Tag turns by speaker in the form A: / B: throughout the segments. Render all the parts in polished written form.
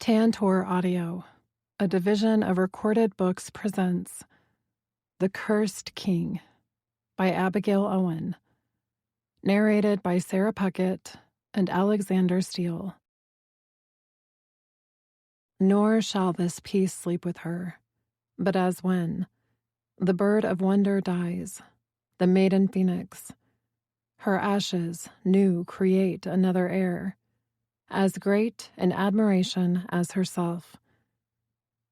A: Tantor Audio, a division of Recorded Books, presents The Cursed King by Abigail Owen, narrated by Sarah Puckett and Alexander Steele. Nor shall this peace sleep with her, but as when the bird of wonder dies, the maiden phoenix, her ashes new create another heir, as great in admiration as herself.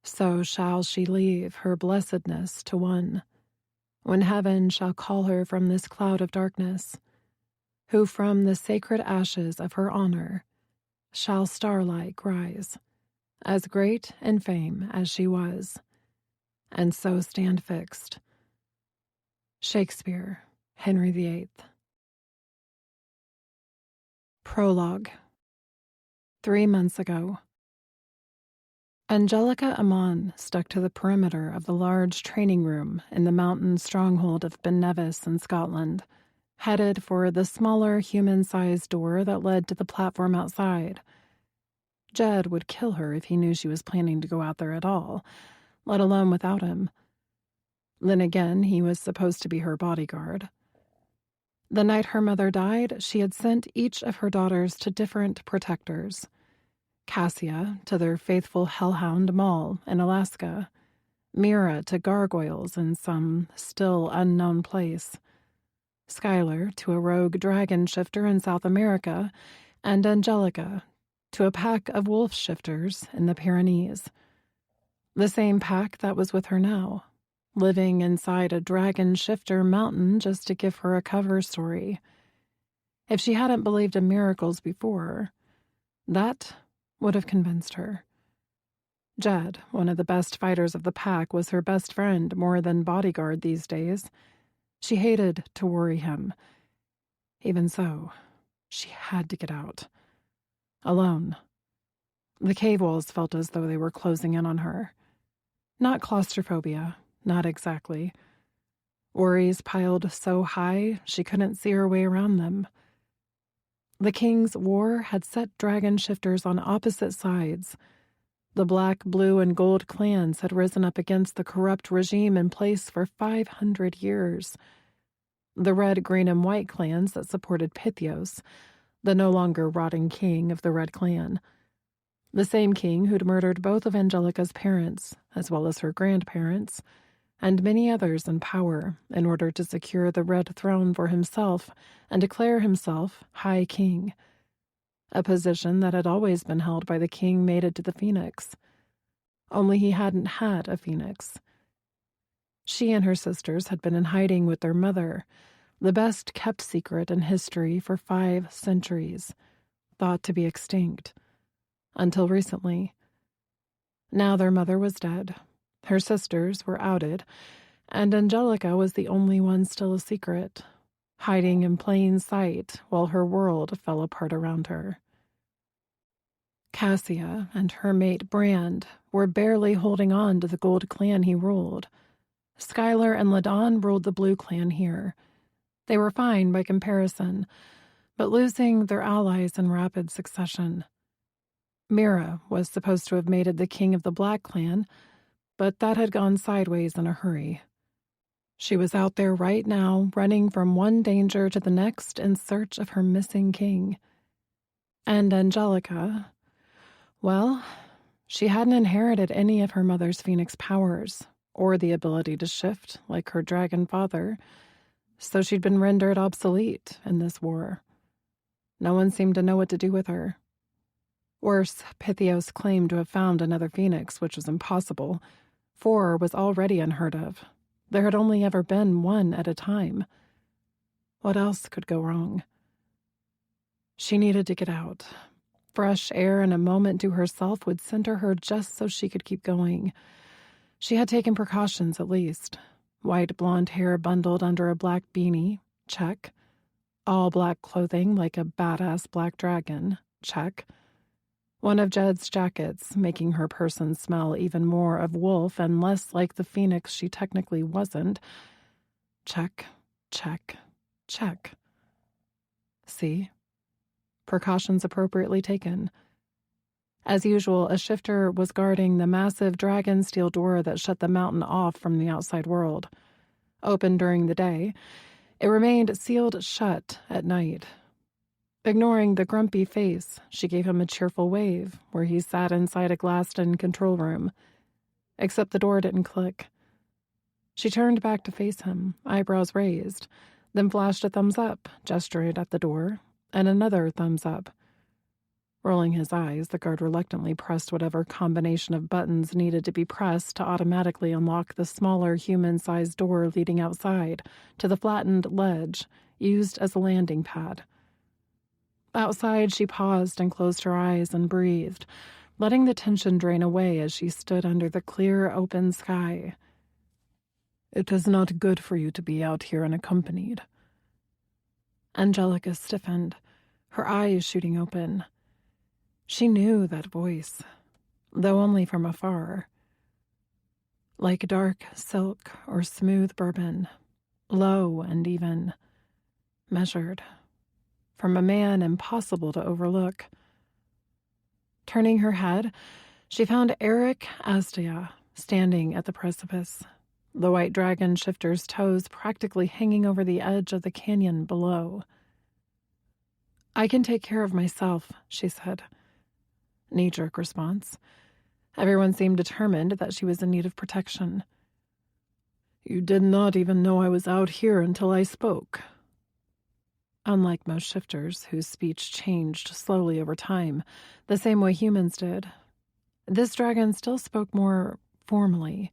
A: So shall she leave her blessedness to one, when heaven shall call her from this cloud of darkness, who from the sacred ashes of her honor shall star-like rise, as great in fame as she was, and so stand fixed. Shakespeare, Henry VIII. Prologue. 3 months ago. Angelica Amon stuck to the perimeter of the large training room in the mountain stronghold of Ben Nevis in Scotland, headed for the smaller human-sized door that led to the platform outside. Jed would kill her if he knew she was planning to go out there at all, let alone without him. Then again, he was supposed to be her bodyguard. The night her mother died, she had sent each of her daughters to different protectors. Cassia to their faithful hellhound Maul in Alaska, Mira to gargoyles in some still unknown place, Skylar to a rogue dragon shifter in South America, and Angelica to a pack of wolf shifters in the Pyrenees. The same pack that was with her now, living inside a dragon shifter mountain just to give her a cover story. If she hadn't believed in miracles before, that would have convinced her. Jed, one of the best fighters of the pack, was her best friend more than bodyguard these days. She hated to worry him. Even so, she had to get out. Alone. The cave walls felt as though they were closing in on her. Not claustrophobia, not exactly. Worries piled so high she couldn't see her way around them. The King's War had set dragon shifters on opposite sides. The black, blue, and gold clans had risen up against the corrupt regime in place for 500 years. The red, green, and white clans that supported Pythios, the no longer rotting king of the Red Clan. The same king who'd murdered both of Angelica's parents, as well as her grandparents, and many others in power in order to secure the Red Throne for himself and declare himself High King, a position that had always been held by the king mated to the Phoenix. Only he hadn't had a Phoenix. She and her sisters had been in hiding with their mother, the best-kept secret in history for 5 centuries, thought to be extinct, until recently. Now their mother was dead. Her sisters were outed, and Angelica was the only one still a secret, hiding in plain sight while her world fell apart around her. Cassia and her mate Brand were barely holding on to the gold clan he ruled. Skylar and Ladon ruled the blue clan here. They were fine by comparison, but losing their allies in rapid succession. Mira was supposed to have mated the king of the black clan, but that had gone sideways in a hurry. She was out there right now, running from one danger to the next in search of her missing king. And Angelica, well, she hadn't inherited any of her mother's phoenix powers, or the ability to shift like her dragon father, so she'd been rendered obsolete in this war. No one seemed to know what to do with her. Worse, Pythios claimed to have found another phoenix, which was impossible. 4 was already unheard of. There had only ever been 1 at a time. What else could go wrong? She needed to get out. Fresh air and a moment to herself would center her just so she could keep going. She had taken precautions, at least. White blonde hair bundled under a black beanie, check. All black clothing like a badass black dragon, check. One of Jed's jackets, making her person smell even more of wolf and less like the phoenix she technically wasn't. Check, check, check. See? Precautions appropriately taken. As usual, a shifter was guarding the massive dragon steel door that shut the mountain off from the outside world. Open during the day, it remained sealed shut at night. Ignoring the grumpy face, she gave him a cheerful wave where he sat inside a glassed-in control room. Except the door didn't click. She turned back to face him, eyebrows raised, then flashed a thumbs up, gestured at the door, and another thumbs up. Rolling his eyes, the guard reluctantly pressed whatever combination of buttons needed to be pressed to automatically unlock the smaller human-sized door leading outside to the flattened ledge used as a landing pad. Outside, she paused and closed her eyes and breathed, letting the tension drain away as she stood under the clear, open sky. "It is not good for you to be out here unaccompanied." Angelica stiffened, her eyes shooting open. She knew that voice, though only from afar. Like dark silk or smooth bourbon, low and even, measured, from a man impossible to overlook. Turning her head, she found Eric Astia standing at the precipice, the white dragon shifter's toes practically hanging over the edge of the canyon below. "I can take care of myself," she said. Knee-jerk response. Everyone seemed determined that she was in need of protection. "You did not even know I was out here until I spoke." Unlike most shifters, whose speech changed slowly over time, the same way humans did, this dragon still spoke more formally.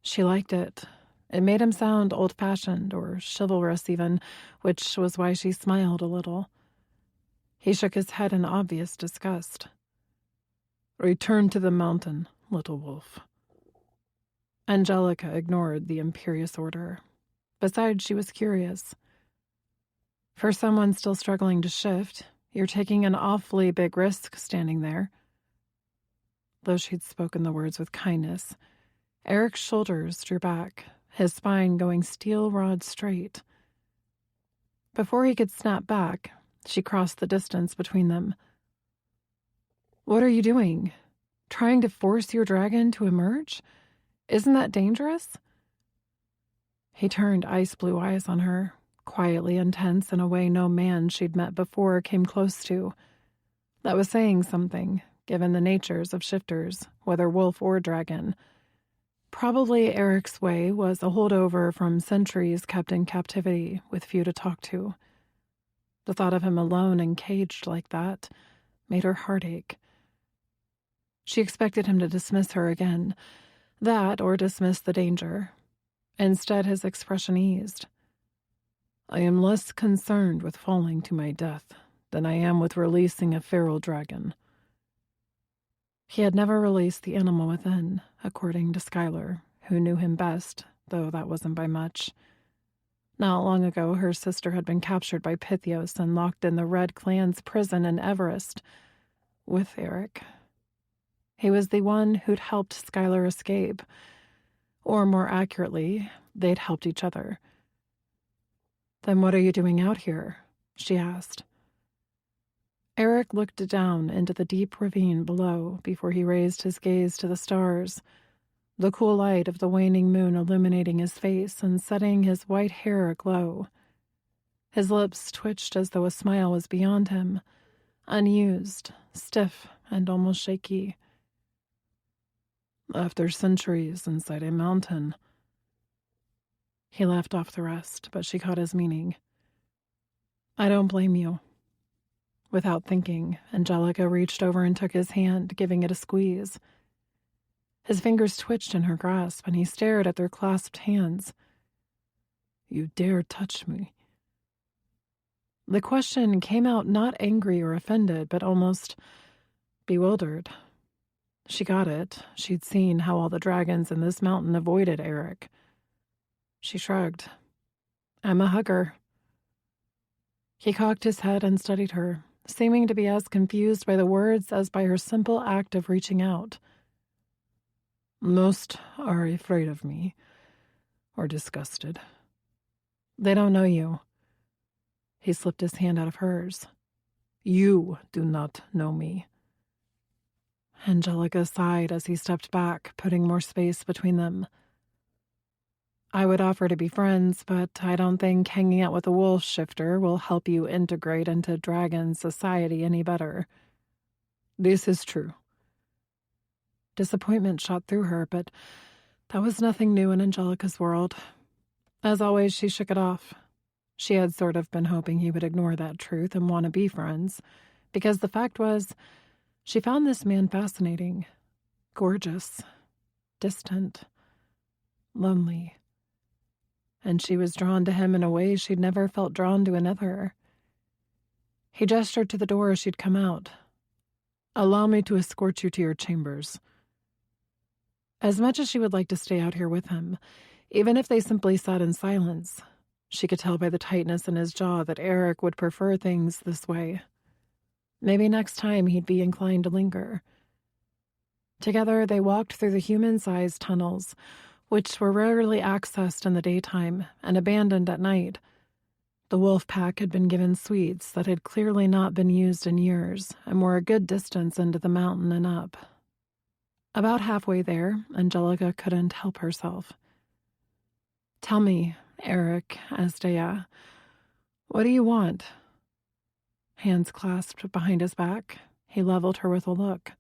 A: She liked it. It made him sound old-fashioned or chivalrous even, which was why she smiled a little. He shook his head in obvious disgust. "Return to the mountain, little wolf." Angelica ignored the imperious order. Besides, she was curious. For someone still struggling to shift, you're taking an awfully big risk standing there. Though she'd spoken the words with kindness, Eric's shoulders drew back, his spine going steel rod straight. Before he could snap back, she crossed the distance between them. "What are you doing? Trying to force your dragon to emerge? Isn't that dangerous?" He turned ice-blue eyes on her, quietly intense in a way no man she'd met before came close to. That was saying something, given the natures of shifters, whether wolf or dragon. Probably Eric's way was a holdover from centuries kept in captivity with few to talk to. The thought of him alone and caged like that made her heart ache. She expected him to dismiss her again, that or dismiss the danger. Instead, his expression eased. "I am less concerned with falling to my death than I am with releasing a feral dragon." He had never released the animal within, according to Skylar, who knew him best, though that wasn't by much. Not long ago, her sister had been captured by Pythios and locked in the Red Clan's prison in Everest with Eric. He was the one who'd helped Skylar escape. Or more accurately, they'd helped each other. "Then what are you doing out here?" she asked. Eric looked down into the deep ravine below before he raised his gaze to the stars, the cool light of the waning moon illuminating his face and setting his white hair aglow. His lips twitched as though a smile was beyond him, unused, stiff, and almost shaky. "After centuries inside a mountain." He left off the rest, but she caught his meaning. "I don't blame you." Without thinking, Angelica reached over and took his hand, giving it a squeeze. His fingers twitched in her grasp, and he stared at their clasped hands. "You dare touch me?" The question came out not angry or offended, but almost bewildered. She got it. She'd seen how all the dragons in this mountain avoided Eric. She shrugged. "I'm a hugger." He cocked his head and studied her, seeming to be as confused by the words as by her simple act of reaching out. "Most are afraid of me, or disgusted. They don't know you." He slipped his hand out of hers. "You do not know me." Angelica sighed as he stepped back, putting more space between them. I would offer to be friends, but I don't think hanging out with a wolf shifter will help you integrate into dragon society any better.
B: This is true.
A: Disappointment shot through her, but that was nothing new in Angelica's world. As always, she shook it off. She had sort of been hoping he would ignore that truth and want to be friends, because the fact was, she found this man fascinating, gorgeous, distant, lonely. And she was drawn to him in a way she'd never felt drawn to another. He gestured to the door as she'd come out.
B: Allow me to escort you to your chambers.
A: As much as she would like to stay out here with him, even if they simply sat in silence, she could tell by the tightness in his jaw that Eric would prefer things this way. Maybe next time he'd be inclined to linger. Together, they walked through the human-sized tunnels, which were rarely accessed in the daytime and abandoned at night. The wolf pack had been given suites that had clearly not been used in years and were a good distance into the mountain and up. About halfway there, Angelica couldn't help herself. Tell me, Eric, Asdea, what do you want? Hands clasped behind his back, he leveled her with a look.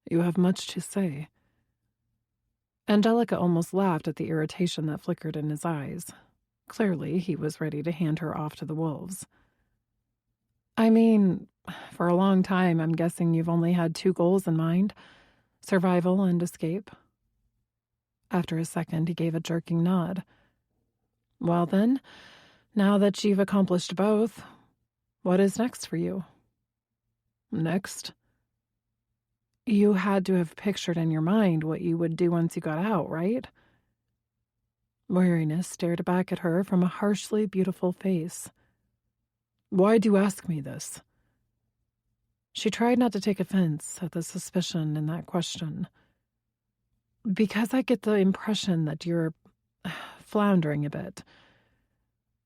B: You have much to say.
A: Angelica almost laughed at the irritation that flickered in his eyes. Clearly, he was ready to hand her off to the wolves. I mean, for a long time, I'm guessing you've only had 2 goals in mind, survival and escape. After a second, he gave a jerking nod. Well then, now that you've accomplished both, what is next for you?
B: Next?
A: You had to have pictured in your mind what you would do once you got out, right? Weariness stared back at her from a harshly beautiful face.
B: Why do you ask me this?
A: She tried not to take offense at the suspicion in that question. Because I get the impression that you're floundering a bit.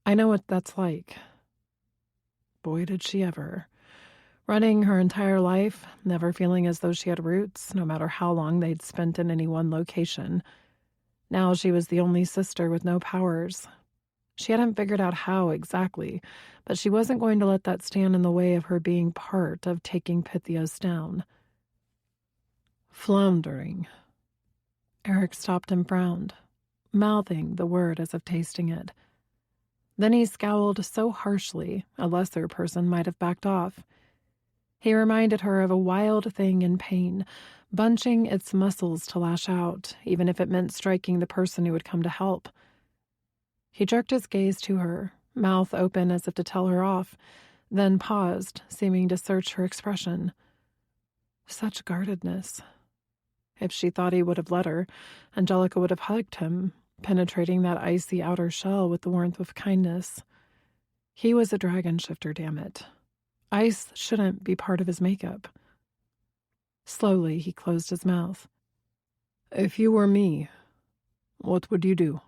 A: I know what that's like. Boy, did she ever. Running her entire life, never feeling as though she had roots, no matter how long they'd spent in any one location. Now she was the only sister with no powers. She hadn't figured out how exactly, but she wasn't going to let that stand in the way of her being part of taking Pythias down.
B: Floundering.
A: Eric stopped and frowned, mouthing the word as if tasting it. Then he scowled so harshly, a lesser person might have backed off. He reminded her of a wild thing in pain, bunching its muscles to lash out, even if it meant striking the person who would come to help. He jerked his gaze to her, mouth open as if to tell her off, then paused, seeming to search her expression. Such guardedness. If she thought he would have let her, Angelica would have hugged him, penetrating that icy outer shell with the warmth of kindness. He was a dragon shifter, damn it. Ice shouldn't be part of his makeup. Slowly, he closed his mouth.
B: If you were me, what would you do?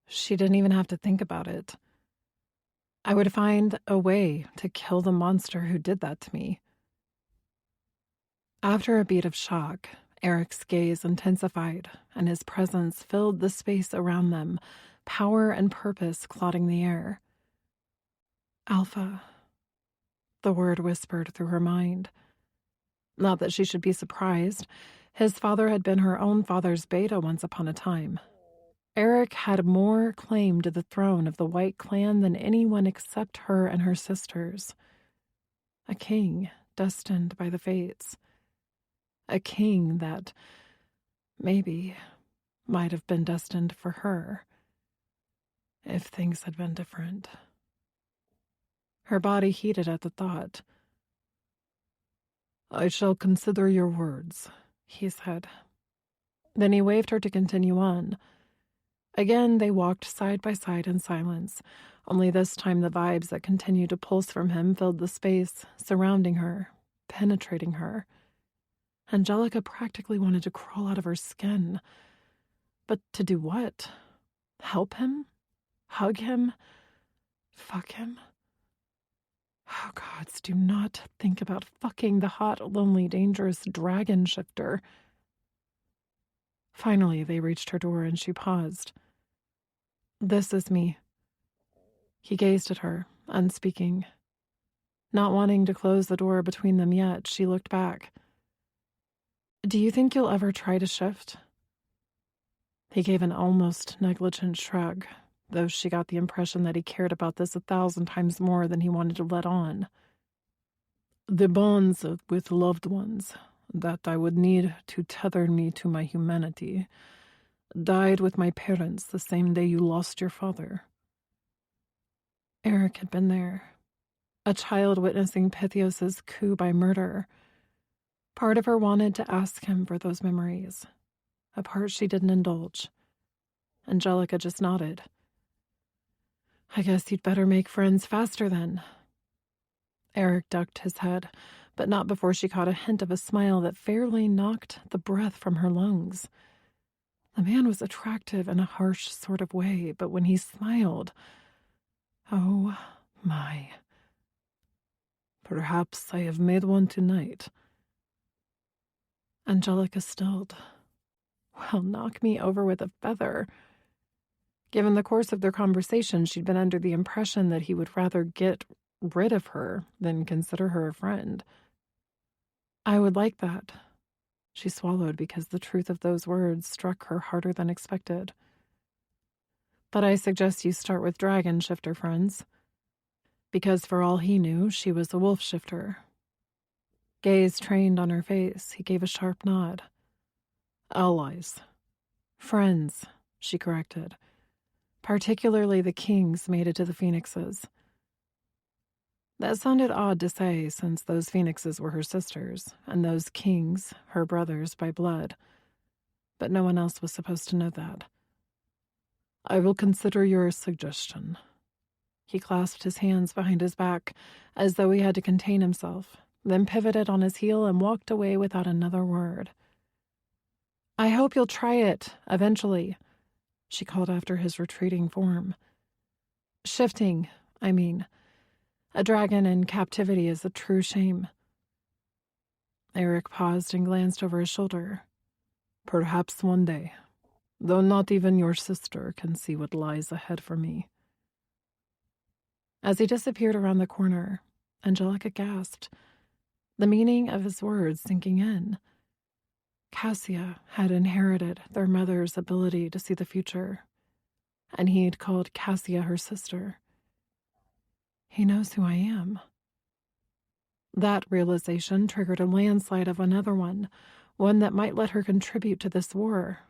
A: She didn't even have to think about it. I would find a way to kill the monster who did that to me. After a beat of shock, Eric's gaze intensified, and his presence filled the space around them, power and purpose clotting the air. Alpha. The word whispered through her mind. Not that she should be surprised. His father had been her own father's beta once upon a time. Eric had more claim to the throne of the White Clan than anyone except her and her sisters. A king destined by the fates. A king that, maybe, might have been destined for her, if things had been different. Her body heated at the thought.
B: I shall consider your words,
A: he said. Then he waved her to continue on. Again, they walked side by side in silence, only this time the vibes that continued to pulse from him filled the space, surrounding her, penetrating her. Angelica practically wanted to crawl out of her skin. But to do what? Help him? Hug him? Fuck him? Oh, gods, do not think about fucking the hot, lonely, dangerous dragon shifter. Finally, they reached her door and she paused. This is me. He gazed at her, unspeaking. Not wanting to close the door between them yet, she looked back. Do you think you'll ever try to shift? He gave an almost negligent shrug, though she got the impression that he cared about this 1,000 times more than he wanted to let on. The bonds with loved ones that I would need to tether me to my humanity died with my parents the same day you lost your father. Eric had been there, a child witnessing Pythios's coup by murder. Part of her wanted to ask him for those memories, a part she didn't indulge. Angelica just nodded. I guess you'd better make friends faster then. Eric ducked his head, but not before she caught a hint of a smile that fairly knocked the breath from her lungs. The man was attractive in a harsh sort of way, but when he smiled, oh my. Perhaps I have made one tonight. Angelica stilled. Well, knock me over with a feather. Given the course of their conversation, she'd been under the impression that he would rather get rid of her than consider her a friend. I would like that. She swallowed because the truth of those words struck her harder than expected. But I suggest you start with dragon shifter friends. Because for all he knew, she was a wolf shifter. Gaze trained on her face, he gave a sharp nod. Allies. Friends, she corrected. Particularly the kings made it to the phoenixes. That sounded odd to say, since those phoenixes were her sisters, and those kings her brothers by blood. But no one else was supposed to know that. I will consider your suggestion. He clasped his hands behind his back, as though he had to contain himself, then pivoted on his heel and walked away without another word. I hope you'll try it, eventually, she called after his retreating form. Shifting, I mean. A dragon in captivity is a true shame. Eric paused and glanced over his shoulder. Perhaps one day, though not even your sister can see what lies ahead for me. As he disappeared around the corner, Angelica gasped, the meaning of his words sinking in. Cassia had inherited their mother's ability to see the future, and he'd called Cassia her sister. He knows who I am. That realization triggered a landslide of another one that might let her contribute to this war.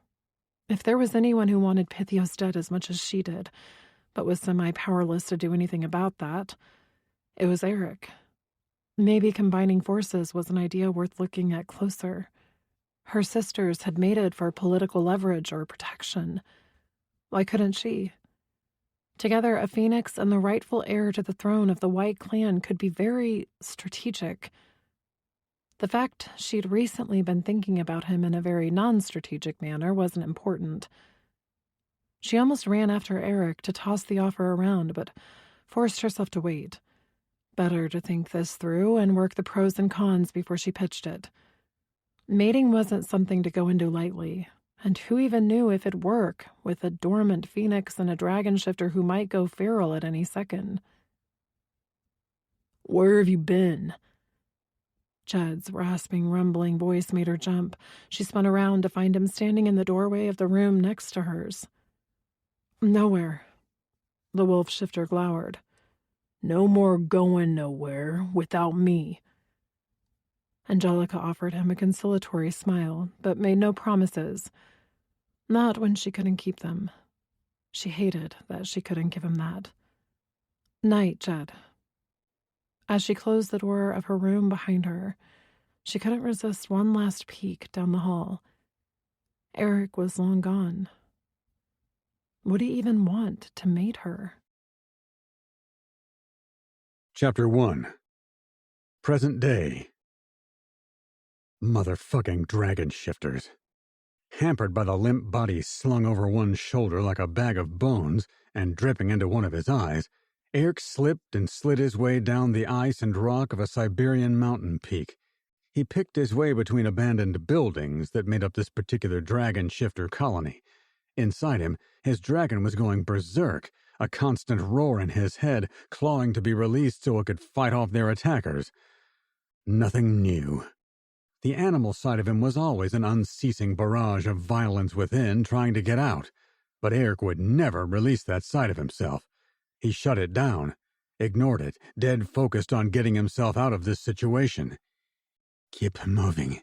A: If there was anyone who wanted Pythios dead as much as she did, but was semi-powerless to do anything about that, it was Eric. Maybe combining forces was an idea worth looking at closer. Her sisters had mated for political leverage or protection. Why couldn't she? Together, a phoenix and the rightful heir to the throne of the White Clan could be very strategic. The fact she'd recently been thinking about him in a very non-strategic manner wasn't important. She almost ran after Eric to toss the offer around, but forced herself to wait. Better to think this through and work the pros and cons before she pitched it. Mating wasn't something to go into lightly. And who even knew if it'd work with a dormant phoenix and a dragon shifter who might go feral at any second? Where have you been? Jed's rasping, rumbling voice made her jump. She spun around to find him standing in the doorway of the room next to hers. Nowhere. The wolf shifter glowered. No more going nowhere without me. Angelica offered him a conciliatory smile, but made no promises. Not when she couldn't keep them. She hated that she couldn't give him that. Night, Jed. As she closed the door of her room behind her, she couldn't resist one last peek down the hall. Eric was long gone. Would he even want to mate her?
C: Chapter 1. Present Day. Motherfucking dragon shifters. Hampered by the limp body slung over one shoulder like a bag of bones and dripping into one of his eyes, Eric slipped and slid his way down the ice and rock of a Siberian mountain peak. He picked his way between abandoned buildings that made up this particular dragon shifter colony. Inside him, his dragon was going berserk, a constant roar in his head, clawing to be released so it could fight off their attackers. Nothing new. The animal side of him was always an unceasing barrage of violence within, trying to get out. But Eric would never release that side of himself. He shut it down, ignored it, dead focused on getting himself out of this situation. Keep moving.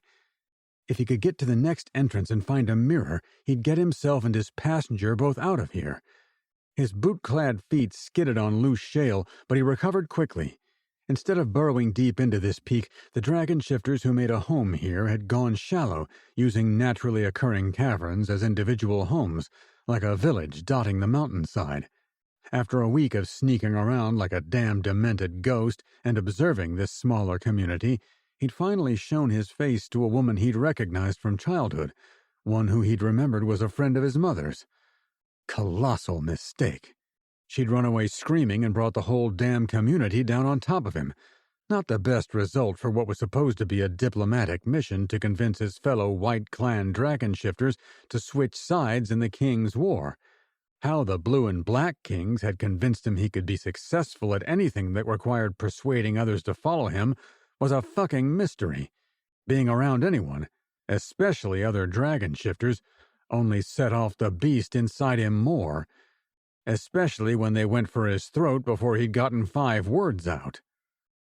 C: If he could get to the next entrance and find a mirror, he'd get himself and his passenger both out of here. His boot-clad feet skidded on loose shale, but he recovered quickly. Instead of burrowing deep into this peak, the dragon shifters who made a home here had gone shallow, using naturally occurring caverns as individual homes, like a village dotting the mountainside. After a week of sneaking around like a damn demented ghost and observing this smaller community, he'd finally shown his face to a woman he'd recognized from childhood, one who he'd remembered was a friend of his mother's. Colossal mistake. She'd run away screaming and brought the whole damn community down on top of him. Not the best result for what was supposed to be a diplomatic mission to convince his fellow White Clan dragon shifters to switch sides in the King's War. How the Blue and Black Kings had convinced him he could be successful at anything that required persuading others to follow him was a fucking mystery. Being around anyone, especially other dragon shifters, only set off the beast inside him more, especially when they went for his throat before he'd gotten 5 words out.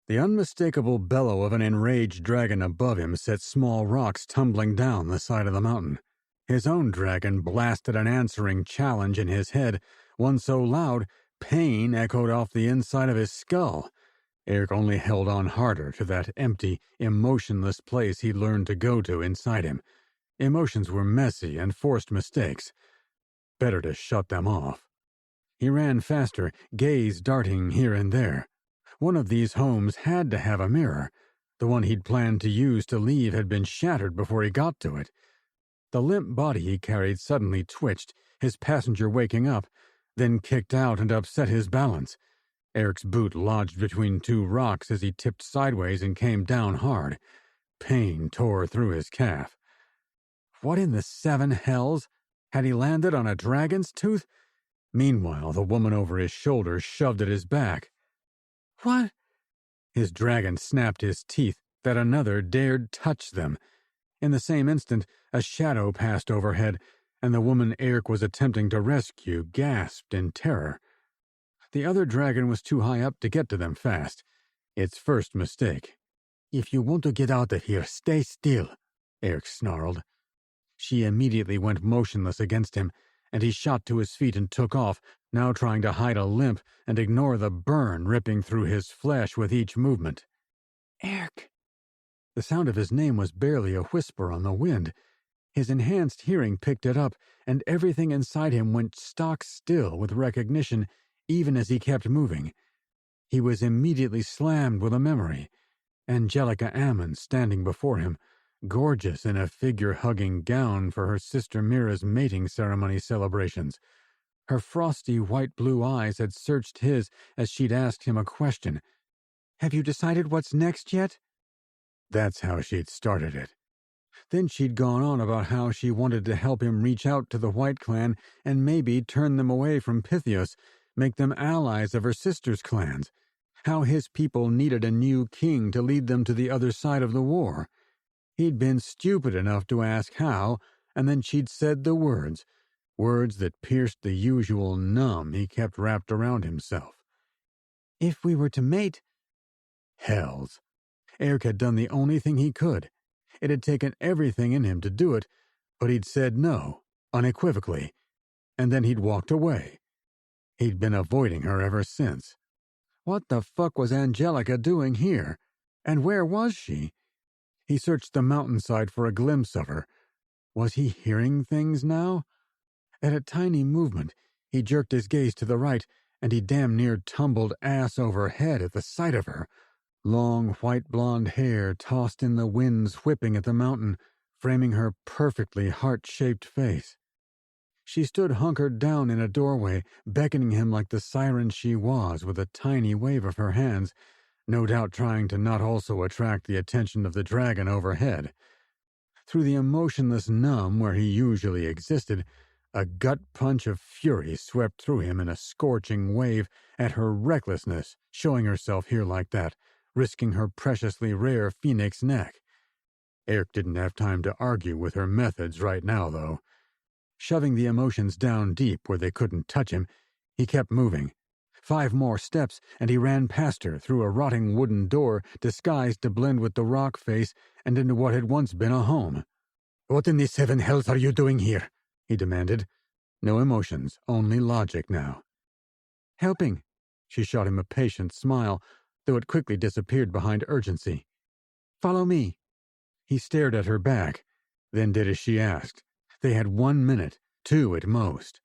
C: The unmistakable bellow of an enraged dragon above him set small rocks tumbling down the side of the mountain. His own dragon blasted an answering challenge in his head, one so loud pain echoed off the inside of his skull. Eric only held on harder to that empty, emotionless place he'd learned to go to inside him. Emotions were messy and forced mistakes. Better to shut them off. He ran faster, gaze darting here and there. One of these homes had to have a mirror. The one he'd planned to use to leave had been shattered before he got to it. The limp body he carried suddenly twitched, his passenger waking up, then kicked out and upset his balance. Eric's boot lodged between 2 rocks as he tipped sideways and came down hard. Pain tore through his calf. What in the 7 hells? Had he landed on a dragon's tooth? Meanwhile, the woman over his shoulder shoved at his back. What? His dragon snapped his teeth that another dared touch them. In the same instant, a shadow passed overhead, and the woman Eric was attempting to rescue gasped in terror. The other dragon was too high up to get to them fast. Its first mistake. If you want to get out of here, stay still, Eric snarled. She immediately went motionless against him, and he shot to his feet and took off, now trying to hide a limp and ignore the burn ripping through his flesh with each movement. Eric! The sound of his name was barely a whisper on the wind. His enhanced hearing picked it up, and everything inside him went stock still with recognition, even as he kept moving. He was immediately slammed with a memory. Angelica Ammon standing before him, gorgeous in a figure-hugging gown for her sister Mira's mating ceremony celebrations. Her frosty white-blue eyes had searched his as she'd asked him a question. "Have you decided what's next yet?" That's how she'd started it. Then she'd gone on about how she wanted to help him reach out to the White Clan and maybe turn them away from Pythios, make them allies of her sister's clans. How his people needed a new king to lead them to the other side of the war. He'd been stupid enough to ask how, and then she'd said the words that pierced the usual numb he kept wrapped around himself. If we were to mate... Hells. Eric had done the only thing he could. It had taken everything in him to do it, but he'd said no, unequivocally, and then he'd walked away. He'd been avoiding her ever since. What the fuck was Angelica doing here? And where was she? He searched the mountainside for a glimpse of her. Was he hearing things now? At a tiny movement, he jerked his gaze to the right, and he damn near tumbled ass over head at the sight of her. Long white blonde hair tossed in the winds whipping at the mountain, framing her perfectly heart-shaped face. She stood hunkered down in a doorway, beckoning him like the siren she was with a tiny wave of her hands, no doubt trying to not also attract the attention of the dragon overhead. Through the emotionless numb where he usually existed, a gut punch of fury swept through him in a scorching wave at her recklessness, showing herself here like that, risking her preciously rare phoenix neck. Eric didn't have time to argue with her methods right now, though. Shoving the emotions down deep where they couldn't touch him, he kept moving. 5 more steps, and he ran past her through a rotting wooden door disguised to blend with the rock face and into what had once been a home. "What in the 7 hells are you doing here?" he demanded. No emotions, only logic now. "Helping." She shot him a patient smile, though it quickly disappeared behind urgency. "Follow me." He stared at her back, then did as she asked. They had 1 minute, 2 at most.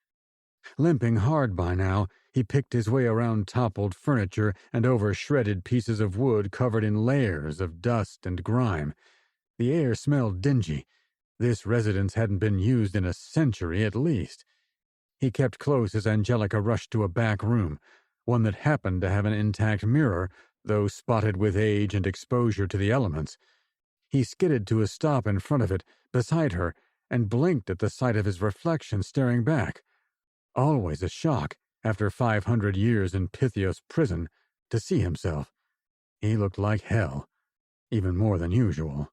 C: Limping hard by now, he picked his way around toppled furniture and over shredded pieces of wood covered in layers of dust and grime. The air smelled dingy. This residence hadn't been used in a century at least. He kept close as Angelica rushed to a back room, one that happened to have an intact mirror, though spotted with age and exposure to the elements. He skidded to a stop in front of it, beside her, and blinked at the sight of his reflection staring back. Always a shock, after 500 years in Pythios prison, to see himself. He looked like hell, even more than usual.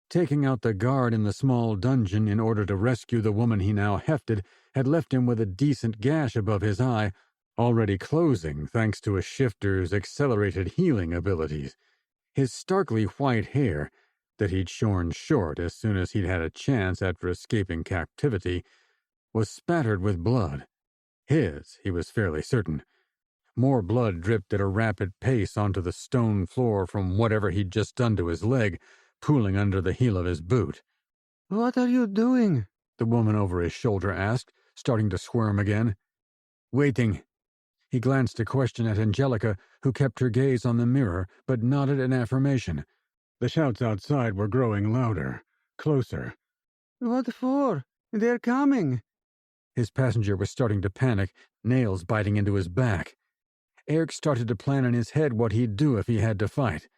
C: Taking out the guard in the small dungeon in order to rescue the woman he now hefted had left him with a decent gash above his eye, already closing thanks to a shifter's accelerated healing abilities. His starkly white hair, that he'd shorn short as soon as he'd had a chance after escaping captivity, was spattered with blood. His, he was fairly certain. More blood dripped at a rapid pace onto the stone floor from whatever he'd just done to his leg, pooling under the heel of his boot. "What are you doing?" the woman over his shoulder asked, starting to squirm again. "Waiting." He glanced a question at Angelica, who kept her gaze on the mirror, but nodded in affirmation. The shouts outside were growing louder, closer. "What for? They're coming." His passenger was starting to panic, nails biting into his back. Eric started to plan in his head what he'd do if he had to fight.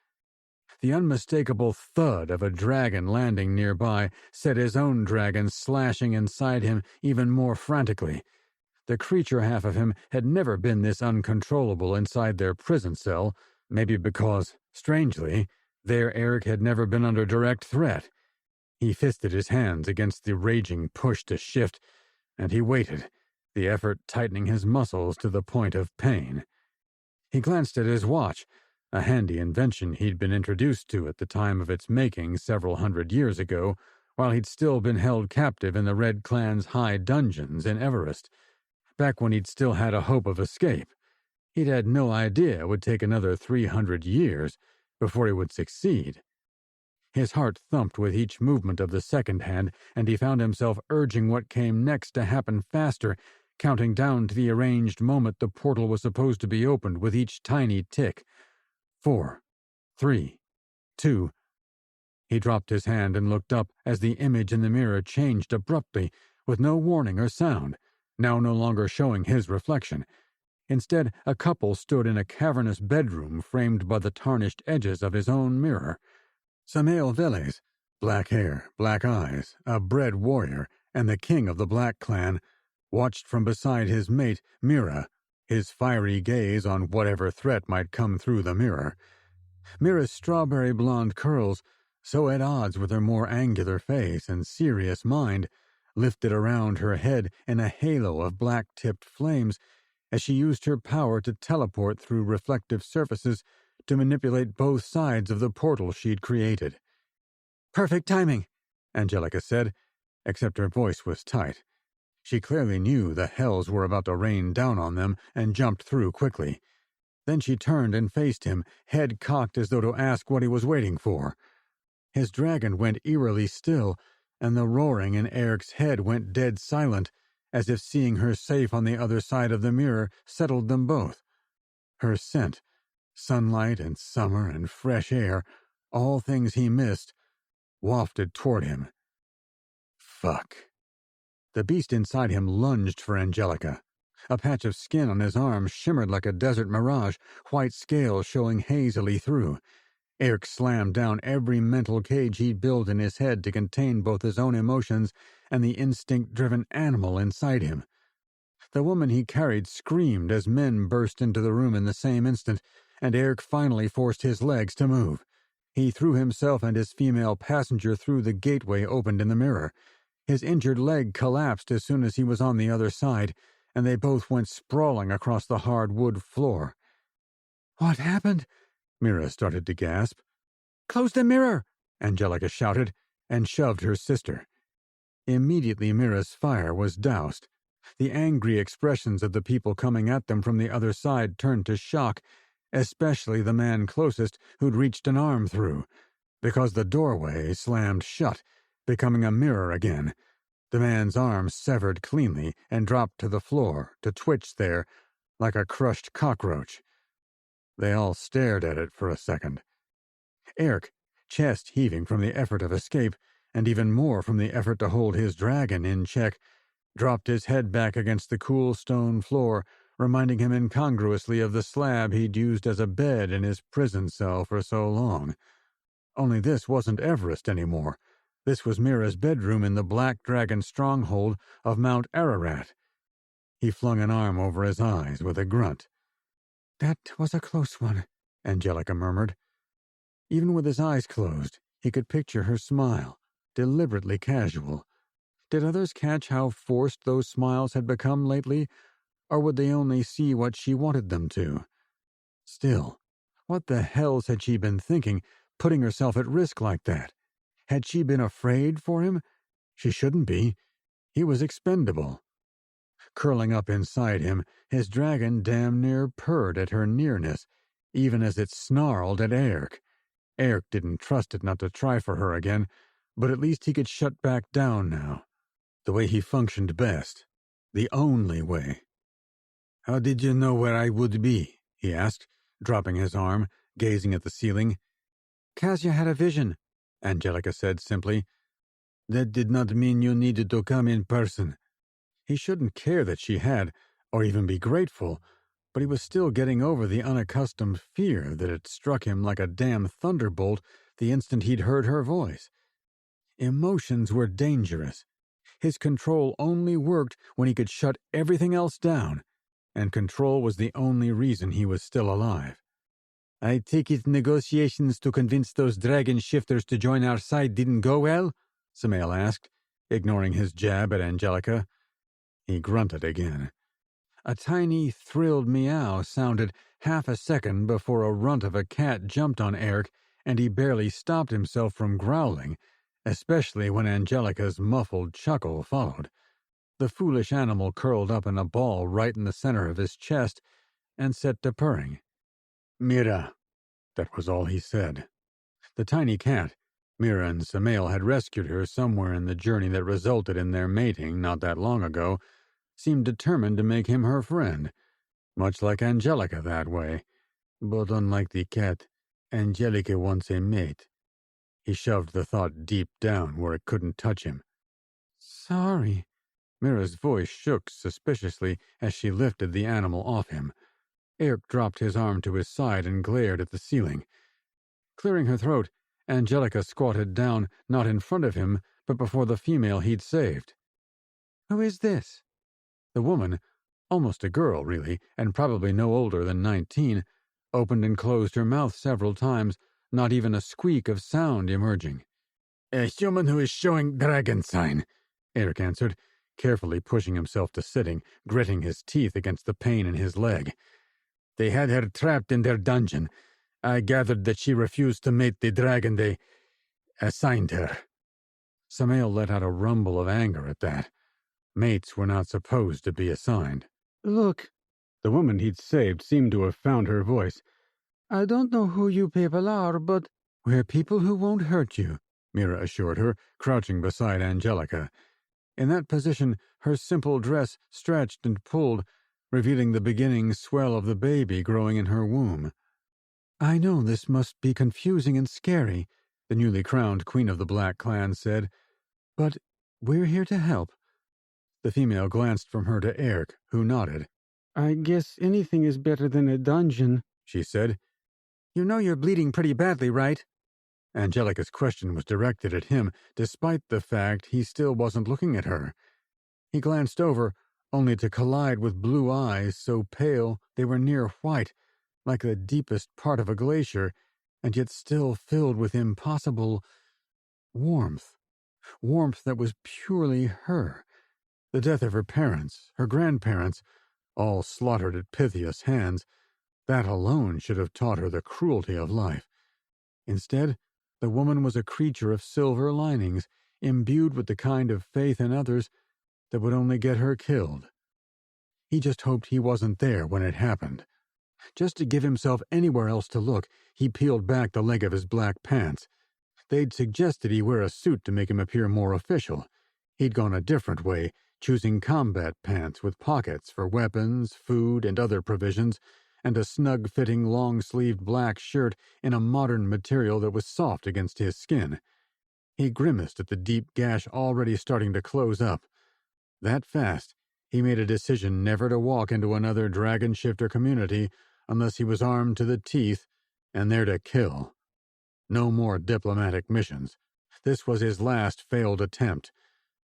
C: The unmistakable thud of a dragon landing nearby set his own dragon slashing inside him even more frantically. The creature half of him had never been this uncontrollable inside their prison cell, maybe because, strangely, there Eric had never been under direct threat. He fisted his hands against the raging push to shift, and he waited, the effort tightening his muscles to the point of pain. He glanced at his watch, a handy invention he'd been introduced to at the time of its making several 100 years ago, while he'd still been held captive in the Red Clan's high dungeons in Everest, back when he'd still had a hope of escape. He'd had no idea it would take another 300 years before he would succeed. His heart thumped with each movement of the second hand, and he found himself urging what came next to happen faster, counting down to the arranged moment the portal was supposed to be opened with each tiny tick. 4, 3, 2. He dropped his hand and looked up as the image in the mirror changed abruptly, with no warning or sound, now no longer showing his reflection. Instead, a couple stood in a cavernous bedroom framed by the tarnished edges of his own mirror. Samael Veles, black hair, black eyes, a bred warrior, and the king of the Black Clan, watched from beside his mate, Mira, his fiery gaze on whatever threat might come through the mirror. Mira's strawberry blonde curls, so at odds with her more angular face and serious mind, lifted around her head in a halo of black-tipped flames as she used her power to teleport through reflective surfaces to manipulate both sides of the portal she'd created. "Perfect timing," Angelica said, except her voice was tight. She clearly knew the hells were about to rain down on them and jumped through quickly. Then she turned and faced him, head cocked as though to ask what he was waiting for. His dragon went eerily still, and the roaring in Eric's head went dead silent, as if seeing her safe on the other side of the mirror settled them both. Her scent, sunlight and summer and fresh air, all things he missed, wafted toward him. Fuck. The beast inside him lunged for Angelica. A patch of skin on his arm shimmered like a desert mirage, white scales showing hazily through. Eric slammed down every mental cage he'd built in his head to contain both his own emotions and the instinct-driven animal inside him. The woman he carried screamed as men burst into the room in the same instant, and Eric finally forced his legs to move. He threw himself and his female passenger through the gateway opened in the mirror. His injured leg collapsed as soon as he was on the other side, and they both went sprawling across the hard wood floor. "What happened?" Mira started to gasp. "Close the mirror!" Angelica shouted, and shoved her sister. Immediately Mira's fire was doused. The angry expressions of the people coming at them from the other side turned to shock, especially the man closest who'd reached an arm through, because the doorway slammed shut, becoming a mirror again. The man's arm severed cleanly and dropped to the floor, to twitch there like a crushed cockroach. They all stared at it for a second. Eric, chest heaving from the effort of escape, and even more from the effort to hold his dragon in check, dropped his head back against the cool stone floor, reminding him incongruously of the slab he'd used as a bed in his prison cell for so long. Only this wasn't Everest anymore. This was Mira's bedroom in the Black Dragon stronghold of Mount Ararat. He flung an arm over his eyes with a grunt. "That was a close one," Angelica murmured. Even with his eyes closed, he could picture her smile, deliberately casual. Did others catch how forced those smiles had become lately, or would they only see what she wanted them to? Still, what the hells had she been thinking, putting herself at risk like that? Had she been afraid for him? She shouldn't be. He was expendable. Curling up inside him, his dragon damn near purred at her nearness, even as it snarled at Eric. Eric didn't trust it not to try for her again, but at least he could shut back down now. The way he functioned best. The only way. "How did you know where I would be?" he asked, dropping his arm, gazing at the ceiling. "'Cause you had a vision," Angelica said simply. "That did not mean you needed to come in person." He shouldn't care that she had, or even be grateful, but he was still getting over the unaccustomed fear that had struck him like a damn thunderbolt the instant he'd heard her voice. Emotions were dangerous. His control only worked when he could shut everything else down, and control was the only reason he was still alive. "I take it negotiations to convince those dragon shifters to join our side didn't go well?" Samael asked, ignoring his jab at Angelica. He grunted again. A tiny, thrilled meow sounded half a second before a runt of a cat jumped on Eric, and he barely stopped himself from growling, especially when Angelica's muffled chuckle followed. The foolish animal curled up in a ball right in the center of his chest and set to purring. "Mira." That was all he said. The tiny cat, Mira and Samael had rescued her somewhere in the journey that resulted in their mating not that long ago, seemed determined to make him her friend, much like Angelica that way. But unlike the cat, Angelica wants a mate. He shoved the thought deep down where it couldn't touch him. "Sorry." Mira's voice shook suspiciously as she lifted the animal off him. Eric dropped his arm to his side and glared at the ceiling. Clearing her throat, Angelica squatted down, not in front of him, but before the female he'd saved. "Who is this?" The woman, almost a girl really, and probably no older than 19, opened and closed her mouth several times, not even a squeak of sound emerging. "A human who is showing dragon sign," Eric answered, carefully pushing himself to sitting, gritting his teeth against the pain in his leg. "They had her trapped in their dungeon. I gathered that she refused to mate the dragon they assigned her." Samael let out a rumble of anger at that. Mates were not supposed to be assigned. "Look," the woman he'd saved seemed to have found her voice. "I don't know who you people are, but we're people who won't hurt you," Mira assured her, crouching beside Angelica. In that position, her simple dress stretched and pulled, revealing the beginning swell of the baby growing in her womb. "I know this must be confusing and scary," the newly crowned queen of the Black Clan said, "but we're here to help. The female glanced from her to Eric, who nodded. "I guess anything is better than a dungeon," she said. "You know you're bleeding pretty badly, right?" Angelica's question was directed at him, despite the fact he still wasn't looking at her. He glanced over, only to collide with blue eyes so pale they were near white, like the deepest part of a glacier, and yet still filled with impossible warmth. Warmth that was purely her. The death of her parents, her grandparents, all slaughtered at Pythias' hands, that alone should have taught her the cruelty of life. Instead, the woman was a creature of silver linings, imbued with the kind of faith in others that would only get her killed. He just hoped he wasn't there when it happened. Just to give himself anywhere else to look, he peeled back the leg of his black pants. They'd suggested he wear a suit to make him appear more official. He'd gone a different way, choosing combat pants with pockets for weapons, food, and other provisions, and a snug-fitting long-sleeved black shirt in a modern material that was soft against his skin. He grimaced at the deep gash already starting to close up. That fast, he made a decision never to walk into another dragon shifter community unless he was armed to the teeth and there to kill. No more diplomatic missions. This was his last failed attempt.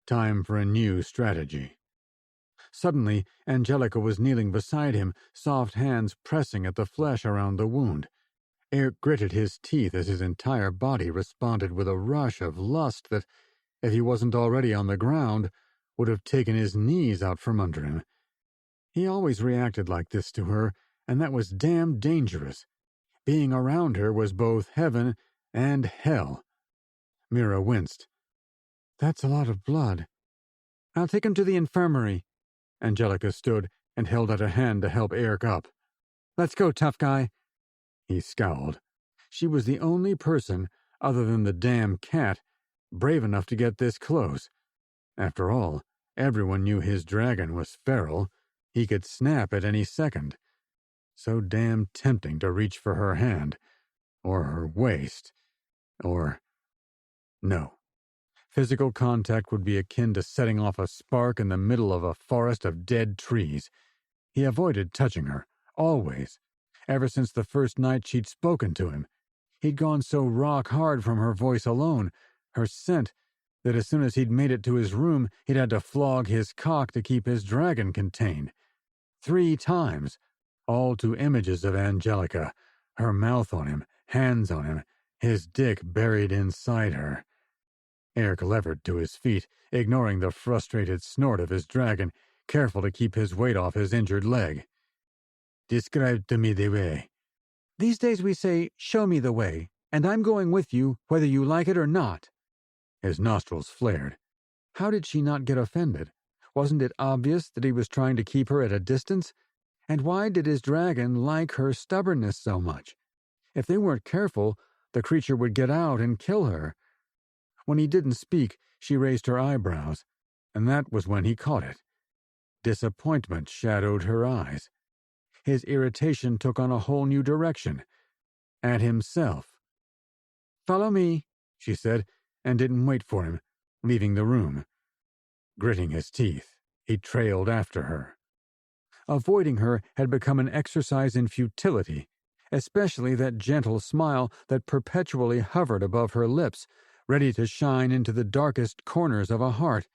C: Time for a new strategy. Suddenly, Angelica was kneeling beside him, soft hands pressing at the flesh around the wound. Eric gritted his teeth as his entire body responded with a rush of lust that, if he wasn't already on the ground, would have taken his knees out from under him. He always reacted like this to her, and that was damn dangerous. Being around her was both heaven and hell. Mira winced. "That's a lot of blood." "I'll take him to the infirmary." Angelica stood and held out a hand to help Eric up. "Let's go, tough guy." He scowled. She was the only person, other than the damn cat, brave enough to get this close. After all, everyone knew his dragon was feral. He could snap at any second. So damn tempting to reach for her hand, or her waist, or... No. Physical contact would be akin to setting off a spark in the middle of a forest of dead trees. He avoided touching her, always, ever since the first night she'd spoken to him. He'd gone so rock-hard from her voice alone, her scent, that as soon as he'd made it to his room, he'd had to flog his cock to keep his dragon contained. 3 times, all to images of Angelica, her mouth on him, hands on him, his dick buried inside her. Eric levered to his feet, ignoring the frustrated snort of his dragon, careful to keep his weight off his injured leg. "Describe to me the way." "These days we say, 'Show me the way,' and I'm going with you, whether you like it or not." His nostrils flared. How did she not get offended? Wasn't it obvious that he was trying to keep her at a distance? And why did his dragon like her stubbornness so much? If they weren't careful, the creature would get out and kill her. When he didn't speak, she raised her eyebrows, and that was when he caught it. Disappointment shadowed her eyes. His irritation took on a whole new direction. At himself. "Follow me," she said, and didn't wait for him, leaving the room. Gritting his teeth, he trailed after her. Avoiding her had become an exercise in futility, especially that gentle smile that perpetually hovered above her lips, ready to shine into the darkest corners of a heart.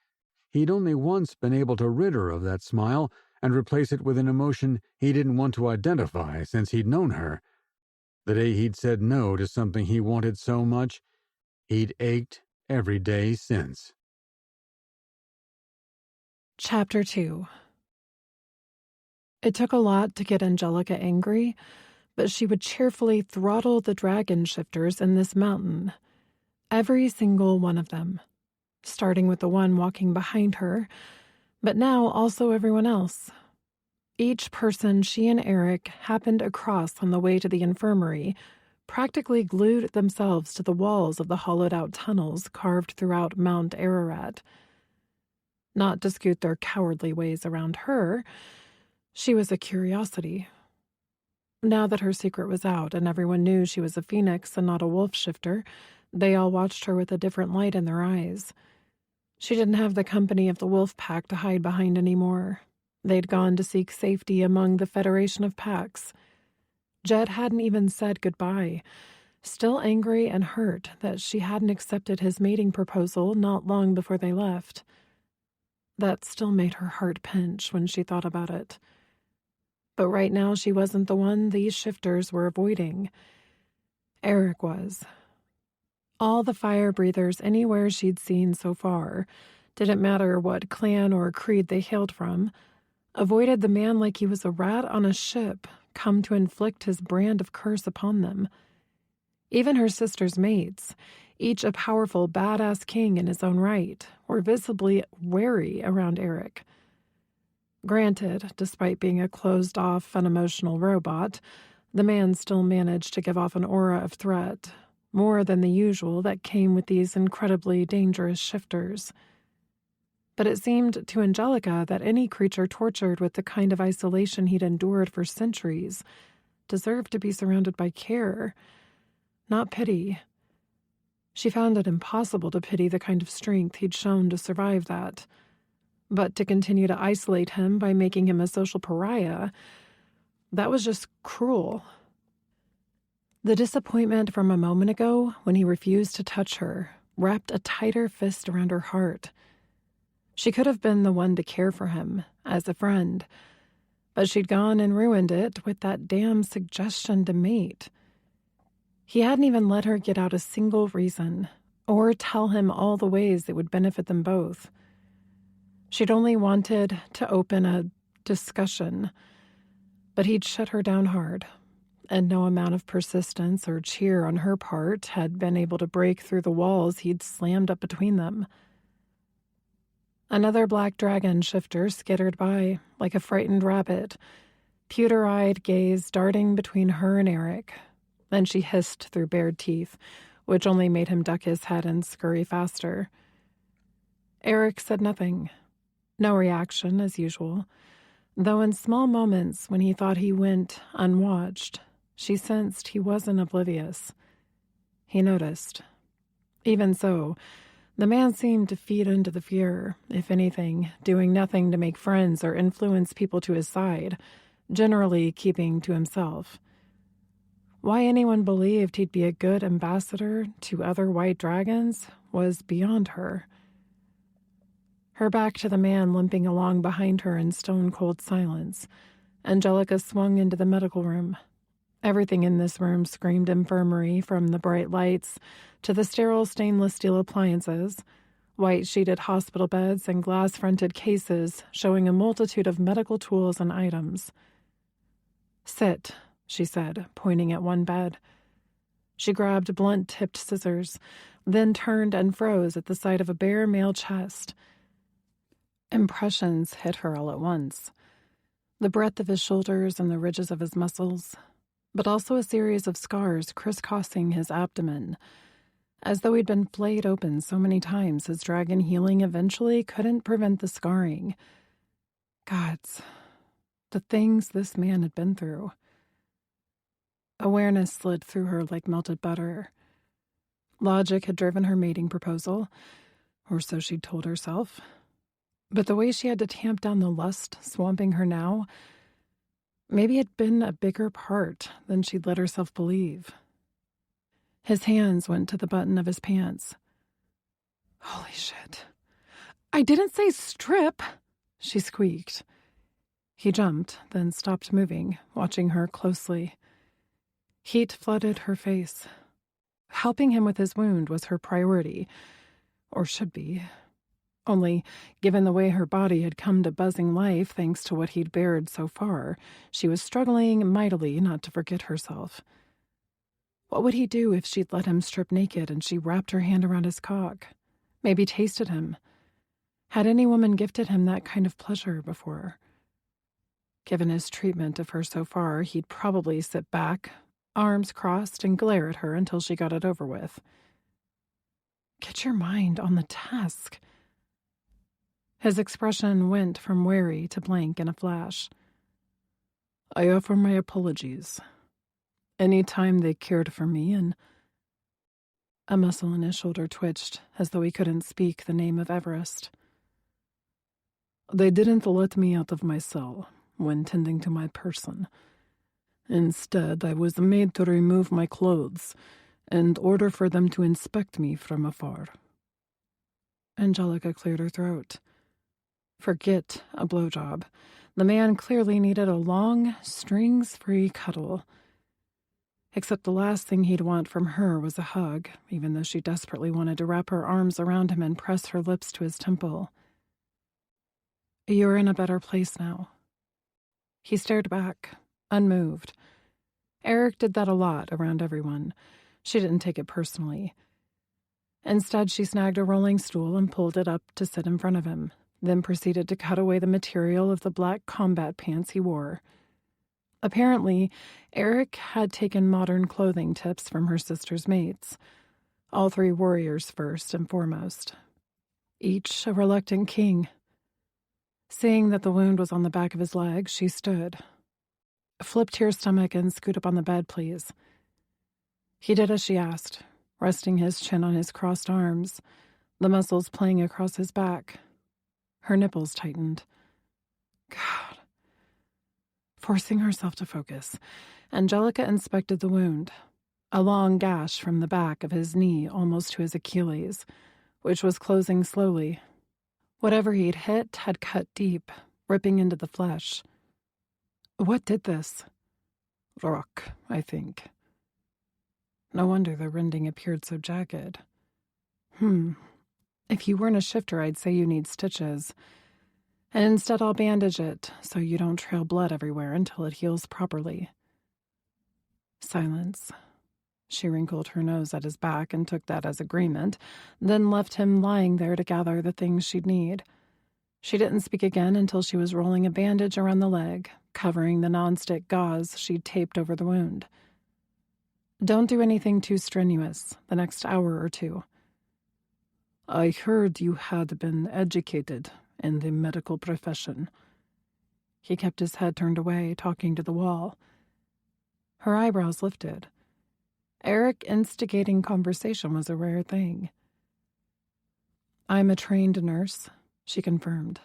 C: He'd only once been able to rid her of that smile and replace it with an emotion he didn't want to identify since he'd known her. The day he'd said no to something he wanted so much, he'd ached every day since.
A: Chapter 2. It took a lot to get Angelica angry, but she would cheerfully throttle the dragon shifters in this mountain. Every single one of them. Starting with the one walking behind her, but now also everyone else. Each person she and Eric happened across on the way to the infirmary practically glued themselves to the walls of the hollowed-out tunnels carved throughout Mount Ararat. Not to scoot their cowardly ways around her, she was a curiosity. Now that her secret was out and everyone knew she was a phoenix and not a wolf shifter, they all watched her with a different light in their eyes. She didn't have the company of the wolf pack to hide behind anymore. They'd gone to seek safety among the Federation of Packs. Jed hadn't even said goodbye, still angry and hurt that she hadn't accepted his mating proposal not long before they left. That still made her heart pinch when she thought about it. But right now she wasn't the one these shifters were avoiding. Eric was. All the fire breathers anywhere she'd seen so far, didn't matter what clan or creed they hailed from, avoided the man like he was a rat on a ship come to inflict his brand of curse upon them. Even her sister's mates, each a powerful, badass king in his own right, were visibly wary around Eric. Granted, despite being a closed-off, unemotional robot, the man still managed to give off an aura of threat, more than the usual that came with these incredibly dangerous shifters. But it seemed to Angelica that any creature tortured with the kind of isolation he'd endured for centuries deserved to be surrounded by care, not pity. She found it impossible to pity the kind of strength he'd shown to survive that. But to continue to isolate him by making him a social pariah, that was just cruel. The disappointment from a moment ago when he refused to touch her wrapped a tighter fist around her heart. She could have been the one to care for him, as a friend, but she'd gone and ruined it with that damn suggestion to mate. He hadn't even let her get out a single reason, or tell him all the ways it would benefit them both. She'd only wanted to open a discussion, but he'd shut her down hard, and no amount of persistence or cheer on her part had been able to break through the walls he'd slammed up between them. Another black dragon shifter skittered by, like a frightened rabbit, pewter-eyed gaze darting between her and Eric. Then she hissed through bared teeth, which only made him duck his head and scurry faster. Eric said nothing. No reaction, as usual, though in small moments when he thought he went unwatched, she sensed he wasn't oblivious. He noticed. Even so, the man seemed to feed into the fear, if anything, doing nothing to make friends or influence people to his side, generally keeping to himself. Why anyone believed he'd be a good ambassador to other white dragons was beyond her. Her back to the man limping along behind her in stone-cold silence, Angelica swung into the medical room. Everything in this room screamed infirmary, from the bright lights to the sterile stainless steel appliances, white-sheeted hospital beds and glass-fronted cases showing a multitude of medical tools and items. "Sit," she said, pointing at one bed. She grabbed blunt-tipped scissors, then turned and froze at the sight of a bare male chest. Impressions hit her all at once. The breadth of his shoulders and the ridges of his muscles, but also a series of scars crisscrossing his abdomen, as though he'd been flayed open so many times his dragon healing eventually couldn't prevent the scarring. Gods, the things this man had been through. Awareness slid through her like melted butter. Logic had driven her mating proposal, or so she'd told herself. But the way she had to tamp down the lust swamping her now, maybe it'd been a bigger part than she'd let herself believe. His hands went to the button of his pants. "Holy shit. I didn't say strip," she squeaked. He jumped, then stopped moving, watching her closely. Heat flooded her face. Helping him with his wound was her priority, or should be. Only, given the way her body had come to buzzing life thanks to what he'd bared so far, she was struggling mightily not to forget herself. What would he do if she'd let him strip naked and she wrapped her hand around his cock? Maybe tasted him. Had any woman gifted him that kind of pleasure before? Given his treatment of her so far, he'd probably sit back, arms crossed, and glare at her until she got it over with. Get your mind on the task. His expression went from wary to blank in a flash. "I offer my apologies. Any time they cared for me and..." A muscle in his shoulder twitched, as though he couldn't speak the name of Everest.
B: They didn't let me out of my cell when tending to my person. Instead, I was made to remove my clothes and order for them to inspect me from afar.
A: Angelica cleared her throat. Forget a blowjob. The man clearly needed a long, strings-free cuddle. Except the last thing he'd want from her was a hug, even though she desperately wanted to wrap her arms around him and press her lips to his temple. You're in a better place now. He stared back, unmoved. Eric did that a lot around everyone. She didn't take it personally. Instead, she snagged a rolling stool and pulled it up to sit in front of him, then proceeded to cut away the material of the black combat pants he wore. Apparently, Eric had taken modern clothing tips from her sister's mates, all three warriors first and foremost. Each a reluctant king. Seeing that the wound was on the back of his leg, she stood. Flip to your stomach and scoot up on the bed, please. He did as she asked, resting his chin on his crossed arms, the muscles playing across his back. Her nipples tightened. God. Forcing herself to focus, Angelica inspected the wound, a long gash from the back of his knee almost to his Achilles, which was closing slowly. Whatever he'd hit had cut deep, ripping into the flesh. What did this?
B: Rock, I think.
A: No wonder the rending appeared so jagged. If you weren't a shifter, I'd say you need stitches. And instead I'll bandage it, so you don't trail blood everywhere until it heals properly. Silence. She wrinkled her nose at his back and took that as agreement, then left him lying there to gather the things she'd need. She didn't speak again until she was rolling a bandage around the leg, covering the nonstick gauze she'd taped over the wound. Don't do anything too strenuous the next hour or two.
B: I heard you had been educated in the medical profession.
A: He kept his head turned away, talking to the wall. Her eyebrows lifted. Eric instigating conversation was a rare thing. I'm a trained nurse, she confirmed.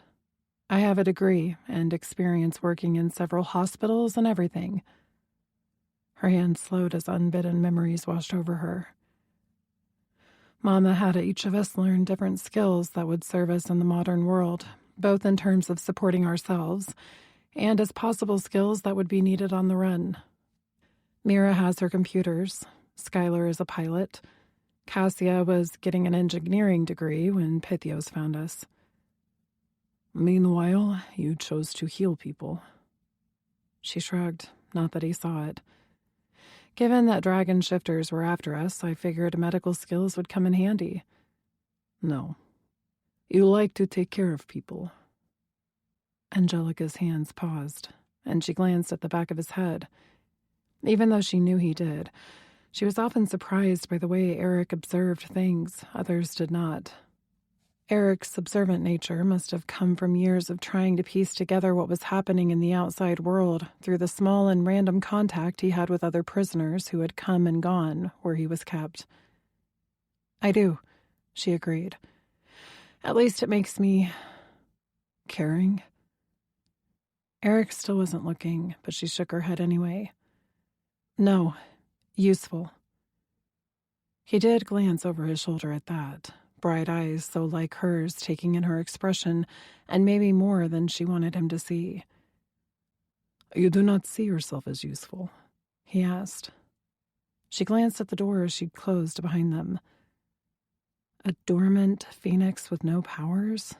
A: I have a degree and experience working in several hospitals and everything. Her hand slowed as unbidden memories washed over her. Mama had each of us learn different skills that would serve us in the modern world, both in terms of supporting ourselves and as possible skills that would be needed on the run. Mira has her computers. Skylar is a pilot. Cassia was getting an engineering degree when Pythios found us.
B: Meanwhile, you chose to heal people.
A: She shrugged, not that he saw it. Given that dragon shifters were after us, I figured medical skills would come in handy.
B: No. You like to take care of people.
A: Angelica's hands paused, and she glanced at the back of his head. Even though she knew he did, she was often surprised by the way Eric observed things others did not. Eric's observant nature must have come from years of trying to piece together what was happening in the outside world through the small and random contact he had with other prisoners who had come and gone where he was kept. I do, she agreed. At least it makes me caring. Eric still wasn't looking, but she shook her head anyway. No, useful. He did glance over his shoulder at that. Bright eyes so like hers taking in her expression, and maybe more than she wanted him to see.
B: You do not see yourself as useful?
A: He asked. She glanced at the door she'd closed behind them. A dormant phoenix with no powers?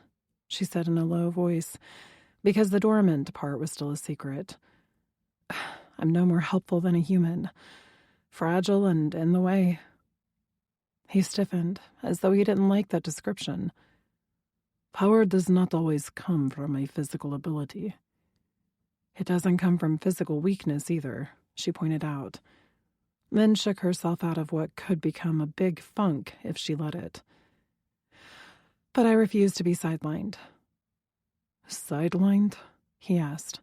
A: She said in a low voice, because the dormant part was still a secret. I'm no more helpful than a human. Fragile and in the way. He stiffened, as though he didn't like that description.
B: Power does not always come from a physical ability.
A: It doesn't come from physical weakness either, she pointed out, then shook herself out of what could become a big funk if she let it. But I refuse to be sidelined.
B: Sidelined?
A: He asked.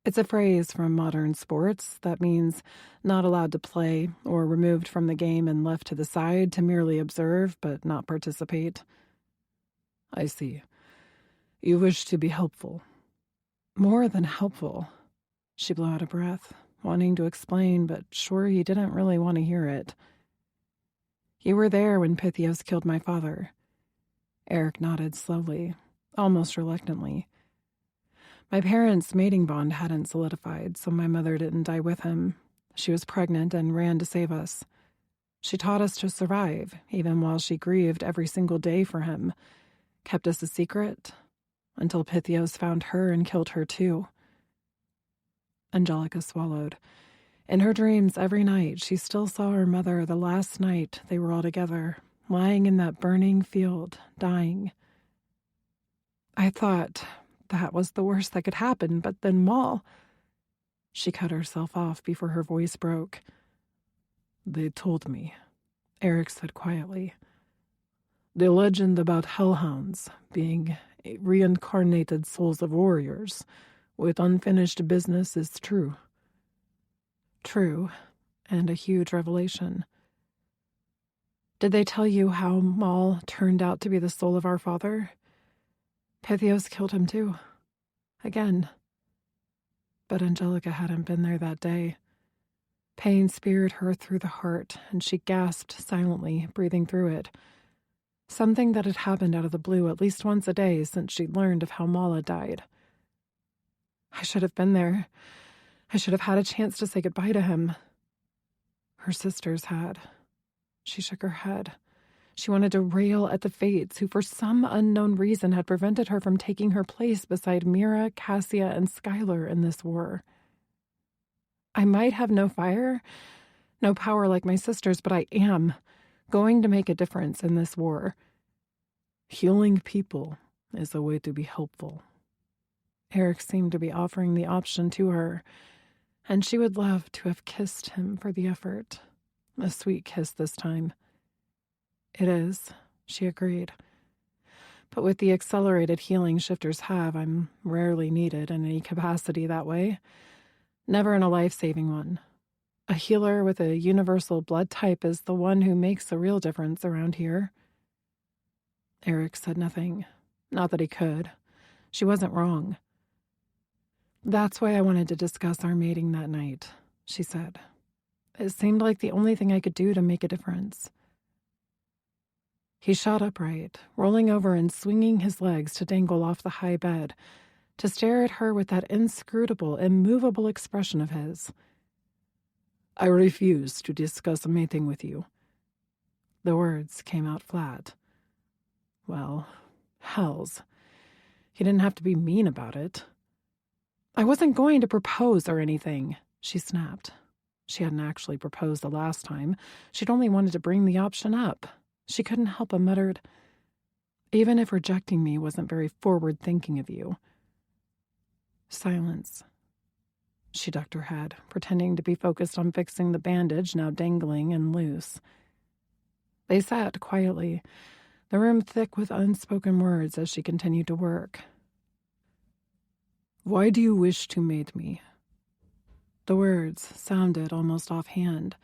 A: It's a phrase from modern sports that means not allowed to play or removed from the game and left to the side to merely observe but not participate.
B: I see. You wish to be helpful.
A: More than helpful. She blew out a breath, wanting to explain, but sure he didn't really want to hear it. You were there when Pythios killed my father. Eric nodded slowly, almost reluctantly. My parents' mating bond hadn't solidified, so my mother didn't die with him. She was pregnant and ran to save us. She taught us to survive, even while she grieved every single day for him, kept us a secret, until Pythios found her and killed her too. Angelica swallowed. In her dreams every night, she still saw her mother the last night they were all together, lying in that burning field, dying. I thought that was the worst that could happen, but then Maul... She cut herself off before her voice broke.
B: They told me,
A: Eric said quietly.
B: The legend about hellhounds being reincarnated souls of warriors with unfinished business is true.
A: True, and a huge revelation. Did they tell you how Maul turned out to be the soul of our father? Pythios killed him too. Again. But Angelica hadn't been there that day. Pain speared her through the heart, and she gasped silently, breathing through it. Something that had happened out of the blue at least once a day since she'd learned of how Mala died. I should have been there. I should have had a chance to say goodbye to him. Her sisters had. She shook her head. She wanted to rail at the fates who for some unknown reason had prevented her from taking her place beside Mira, Cassia, and Skylar in this war. I might have no fire, no power like my sisters, but I am going to make a difference in this war.
B: Healing people is a way to be helpful.
A: Eric seemed to be offering the option to her, and she would love to have kissed him for the effort. A sweet kiss this time. It is, she agreed. But with the accelerated healing shifters have, I'm rarely needed in any capacity that way. Never in a life-saving one. A healer with a universal blood type is the one who makes a real difference around here. Eric said nothing. Not that he could. She wasn't wrong. That's why I wanted to discuss our mating that night, she said. It seemed like the only thing I could do to make a difference. He shot upright, rolling over and swinging his legs to dangle off the high bed, to stare at her with that inscrutable, immovable expression of his.
B: I refuse to discuss mating with you.
A: The words came out flat. Well, hells. He didn't have to be mean about it. I wasn't going to propose or anything, she snapped. She hadn't actually proposed the last time. She'd only wanted to bring the option up. She couldn't help but muttered, even if rejecting me wasn't very forward-thinking of you. Silence. She ducked her head, pretending to be focused on fixing the bandage now dangling and loose. They sat quietly, the room thick with unspoken words as she continued to work.
B: Why do you wish to mate me?
A: The words sounded almost offhand,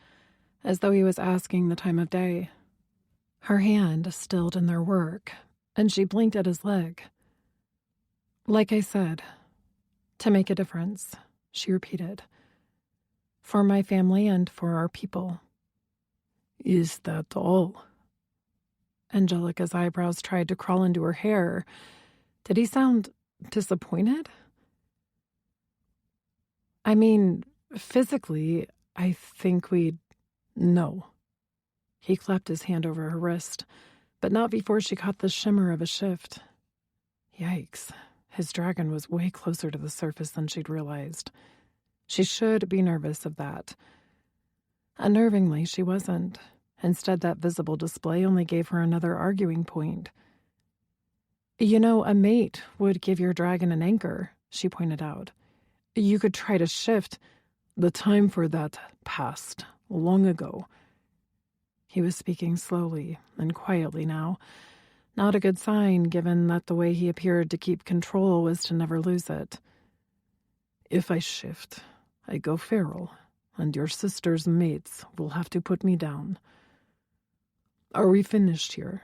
A: as though he was asking the time of day. Her hand stilled in their work, and she blinked at his leg. Like I said, to make a difference, she repeated. For my family and for our people.
B: Is that all?
A: Angelica's eyebrows tried to crawl into her hair. Did he sound disappointed? I mean, physically, I think we'd... No. He clapped his hand over her wrist, but not before she caught the shimmer of a shift. Yikes. His dragon was way closer to the surface than she'd realized. She should be nervous of that. Unnervingly, she wasn't. Instead, that visible display only gave her another arguing point. You know, a mate would give your dragon an anchor, she pointed out. You could try to shift.
B: The time for that passed long ago.
A: He was speaking slowly and quietly now. Not a good sign, given that the way he appeared to keep control was to never lose it.
B: If I shift, I go feral, and your sister's mates will have to put me down. Are we finished here?"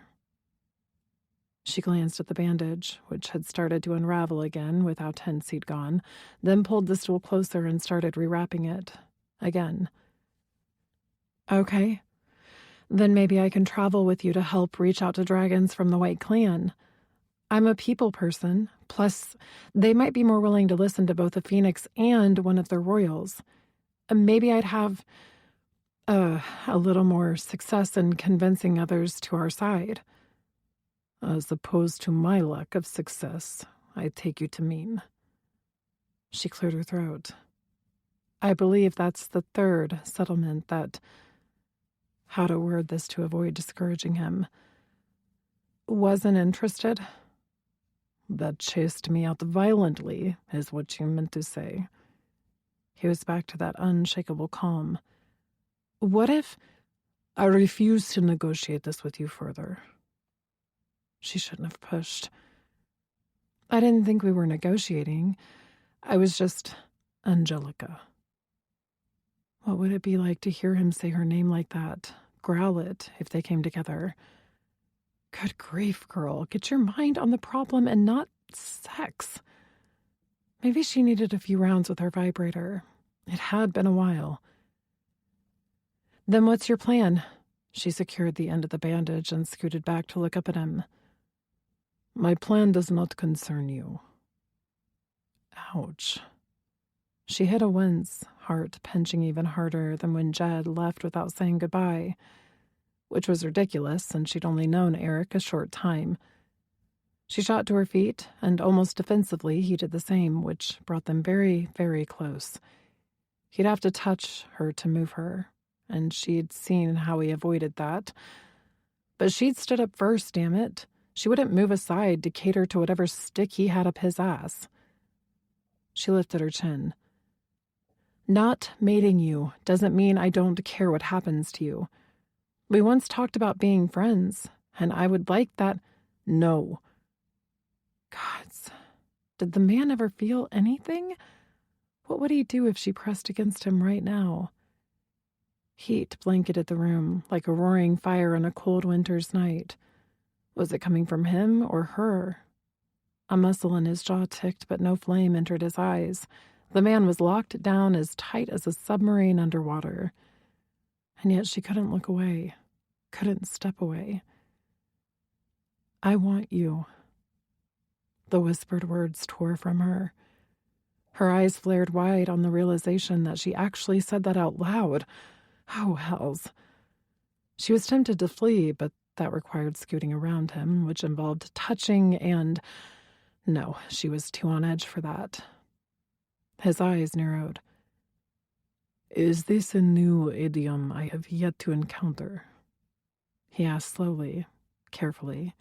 A: She glanced at the bandage, which had started to unravel again with how tense he'd gone, then pulled the stool closer and started rewrapping it. Again. "Okay. Then maybe I can travel with you to help reach out to dragons from the White Clan. I'm a people person, plus they might be more willing to listen to both a phoenix and one of their royals. Maybe I'd have a little more success in convincing others to our side."
B: "As opposed to my lack of success, I take you to mean."
A: She cleared her throat. "I believe that's the third settlement that..." How to word this to avoid discouraging him. "Wasn't interested?"
B: "That chased me out violently, is what you meant to say."
A: He was back to that unshakable calm. "What if..."
B: "I refuse to negotiate this with you further."
A: She shouldn't have pushed. "I didn't think we were negotiating. I was just..."
B: "Angelica."
A: What would it be like to hear him say her name like that, growl it, if they came together? Good grief, girl, get your mind on the problem and not sex. Maybe she needed a few rounds with her vibrator. It had been a while. "Then what's your plan?" She secured the end of the bandage and scooted back to look up at him.
B: "My plan does not concern you."
A: Ouch. She hit a wince, heart pinching even harder than when Jed left without saying goodbye, which was ridiculous since she'd only known Eric a short time. She shot to her feet, and almost defensively he did the same, which brought them very, very close. He'd have to touch her to move her, and she'd seen how he avoided that. But she'd stood up first, damn it. She wouldn't move aside to cater to whatever stick he had up his ass. She lifted her chin. "Not mating you doesn't mean I don't care what happens to you. We once talked about being friends, and I would like that..."
B: "No."
A: Gods, did the man ever feel anything? What would he do if she pressed against him right now? Heat blanketed the room like a roaring fire on a cold winter's night. Was it coming from him or her? A muscle in his jaw ticked, but no flame entered his eyes. The man was locked down as tight as a submarine underwater. And yet she couldn't look away, couldn't step away. "I want you." The whispered words tore from her. Her eyes flared wide on the realization that she actually said that out loud. Oh, hells. She was tempted to flee, but that required scooting around him, which involved touching and... No, she was too on edge for that. His eyes narrowed.
B: "Is this a new idiom I have yet to encounter?"
A: He asked slowly, carefully.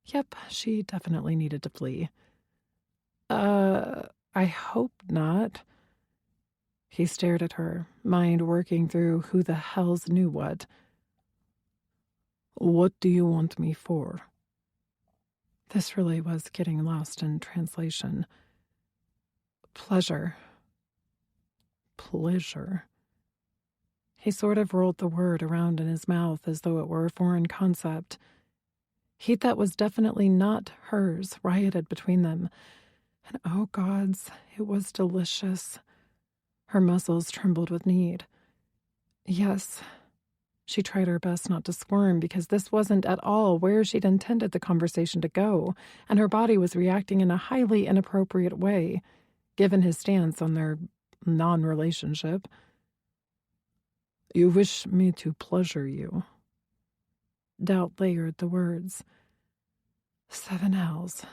A: Yep, she definitely needed to flee. I hope not." He stared at her, mind working through who the hells knew what.
B: "What do you want me for?"
A: This really was getting lost in translation. "Pleasure."
B: "Pleasure."
A: He sort of rolled the word around in his mouth as though it were a foreign concept. Heat that was definitely not hers rioted between them. And oh gods, it was delicious. Her muscles trembled with need. Yes. She tried her best not to squirm because this wasn't at all where she'd intended the conversation to go, and her body was reacting in a highly inappropriate way, given his stance on their non-relationship.
B: "You wish me to pleasure you?"
A: Doubt layered the words. 7 hells.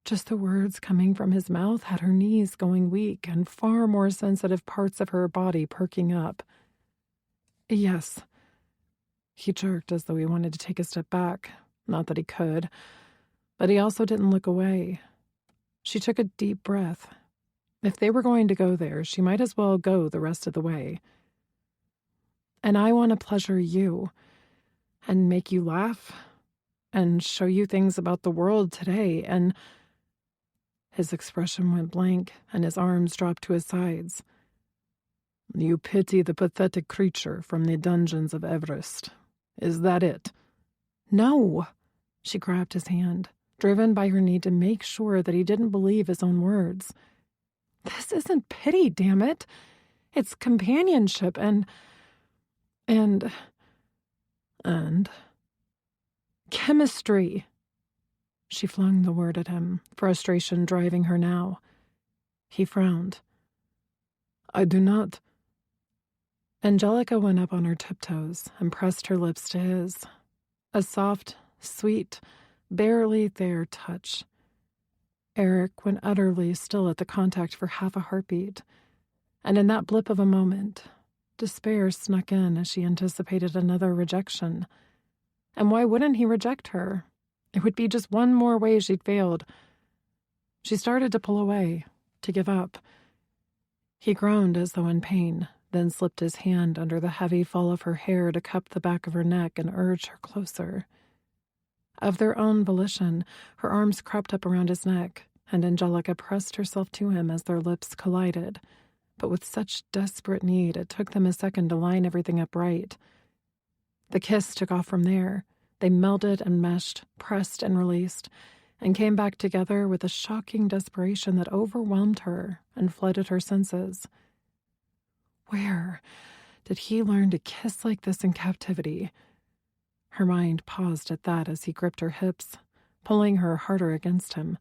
A: Just the words coming from his mouth had her knees going weak and far more sensitive parts of her body perking up. "Yes." He jerked as though he wanted to take a step back. Not that he could. But he also didn't look away. She took a deep breath. If they were going to go there, she might as well go the rest of the way. "And I want to pleasure you. And make you laugh. And show you things about the world today. And..." His expression went blank, and his arms dropped to his sides.
B: You pity the pathetic creature from the dungeons of Everest. Is that it?
A: No! She grabbed his hand, driven by her need to make sure that he didn't believe his own words. This isn't pity, damn it. It's companionship and chemistry. She flung the word at him, frustration driving her now. He frowned.
B: I do not.
A: Angelica went up on her tiptoes and pressed her lips to his. A soft, sweet, barely there touch. Eric went utterly still at the contact for half a heartbeat, and in that blip of a moment, despair snuck in as she anticipated another rejection. And why wouldn't he reject her? It would be just one more way she'd failed. She started to pull away, to give up. He groaned as though in pain, then slipped his hand under the heavy fall of her hair to cup the back of her neck and urge her closer. Of their own volition, her arms crept up around his neck, and Angelica pressed herself to him as their lips collided, but with such desperate need it took them a second to line everything up right. The kiss took off from there. They melded and meshed, pressed and released, and came back together with a shocking desperation that overwhelmed her and flooded her senses. Where did he learn to kiss like this in captivity? Her mind paused at that as he gripped her hips, pulling her harder against him.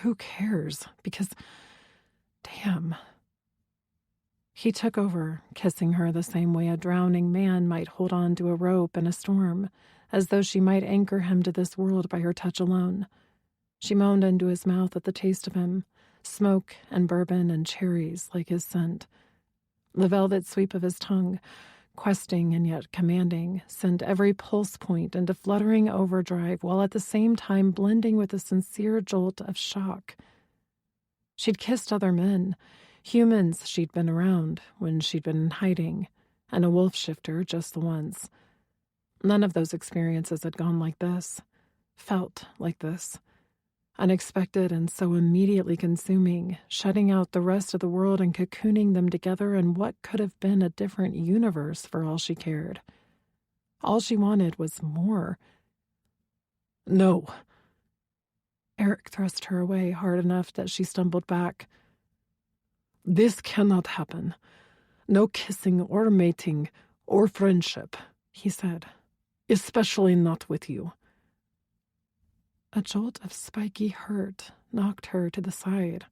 A: Who cares? Because, damn. He took over, kissing her the same way a drowning man might hold on to a rope in a storm, as though she might anchor him to this world by her touch alone. She moaned into his mouth at the taste of him, smoke and bourbon and cherries like his scent. The velvet sweep of his tongue, questing and yet commanding, sent every pulse point into fluttering overdrive while at the same time blending with a sincere jolt of shock. She'd kissed other men, humans she'd been around when she'd been in hiding, and a wolf shifter just the once. None of those experiences had gone like this, felt like this. Unexpected and so immediately consuming, shutting out the rest of the world and cocooning them together in what could have been a different universe for all she cared. All she wanted was more.
B: No.
A: Eric thrust her away hard enough that she stumbled back.
B: This cannot happen. No kissing or mating or friendship, he said. Especially not with you.
A: A jolt of spiky hurt knocked her to the side,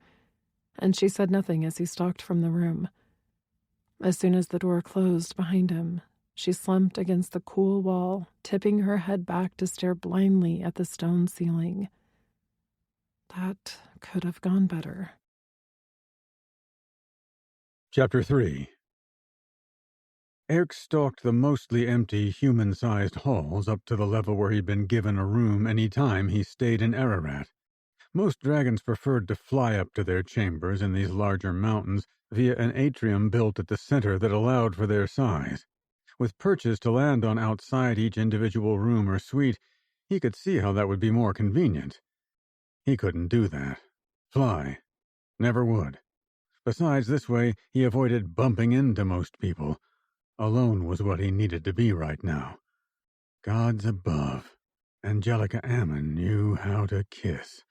A: and she said nothing as he stalked from the room. As soon as the door closed behind him, she slumped against the cool wall, tipping her head back to stare blindly at the stone ceiling. That could have gone better.
C: Chapter 3. Eric stalked the mostly empty, human-sized halls up to the level where he'd been given a room any time he stayed in Ararat. Most dragons preferred to fly up to their chambers in these larger mountains via an atrium built at the center that allowed for their size. With perches to land on outside each individual room or suite, he could see how that would be more convenient. He couldn't do that. Fly. Never would. Besides, this way, he avoided bumping into most people. Alone was what he needed to be right now. Gods above, Angelica Ammon knew how to kiss.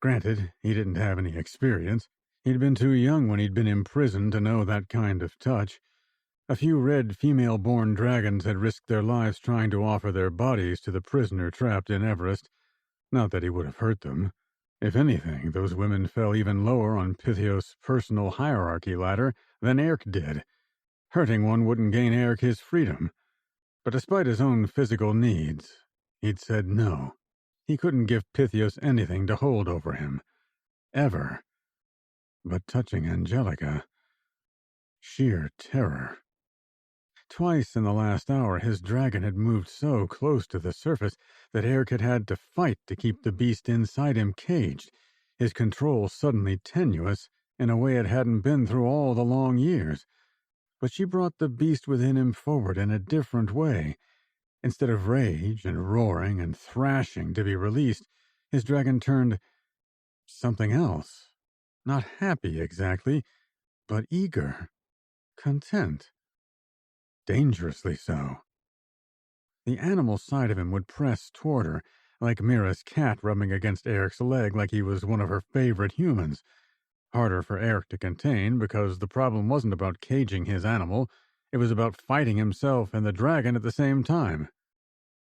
C: Granted, he didn't have any experience. He'd been too young when he'd been imprisoned to know that kind of touch. A few red female-born dragons had risked their lives trying to offer their bodies to the prisoner trapped in Everest. Not that he would have hurt them. If anything, those women fell even lower on Pythios' personal hierarchy ladder than Eric did. Hurting one wouldn't gain Eric his freedom. But despite his own physical needs, he'd said no. He couldn't give Pythios anything to hold over him. Ever. But touching Angelica... sheer terror. Twice in the last hour, his dragon had moved so close to the surface that Eric had had to fight to keep the beast inside him caged, his control suddenly tenuous in a way it hadn't been through all the long years. But she brought the beast within him forward in a different way. Instead of rage and roaring and thrashing to be released, his dragon turned Something else. Not happy exactly, but eager, content, dangerously so. The animal side of him would press toward her, like Mira's cat rubbing against Eric's leg like he was one of her favorite humans. Harder for Eric to contain because the problem wasn't about caging his animal, it was about fighting himself and the dragon at the same time.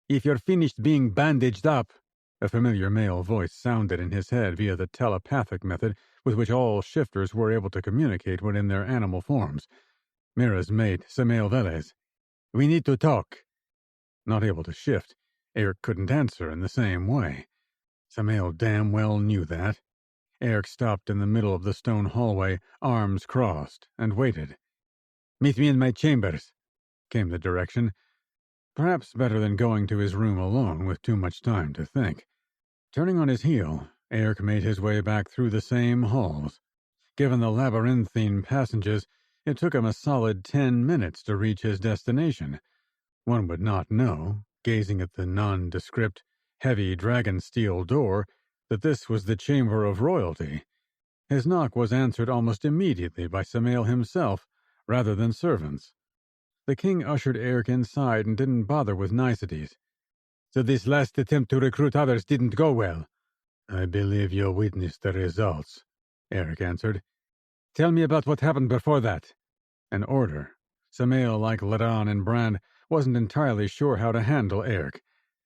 C: "If you're finished being bandaged up," a familiar male voice sounded in his head via the telepathic method with which all shifters were able to communicate when in their animal forms. Mira's mate, Samael Velez. "We need to talk." Not able to shift, Eric couldn't answer in the same way. Samael damn well knew that. Eric stopped in the middle of the stone hallway, arms crossed, and waited. "Meet me in my chambers," came the direction. Perhaps better than going to his room alone with too much time to think. Turning on his heel, Eric made his way back through the same halls. Given the labyrinthine passages, it took him a solid 10 minutes to reach his destination. One would not know, gazing at the nondescript, heavy dragon steel door, that this was the chamber of royalty. His knock was answered almost immediately by Samael himself, rather than servants. The king ushered Eric inside and didn't bother with niceties. "So this last attempt to recruit others didn't go well?" "I believe you witnessed the results," Eric answered. "Tell me about what happened before that." An order. Samael, like Ladan and Brand, wasn't entirely sure how to handle Eric.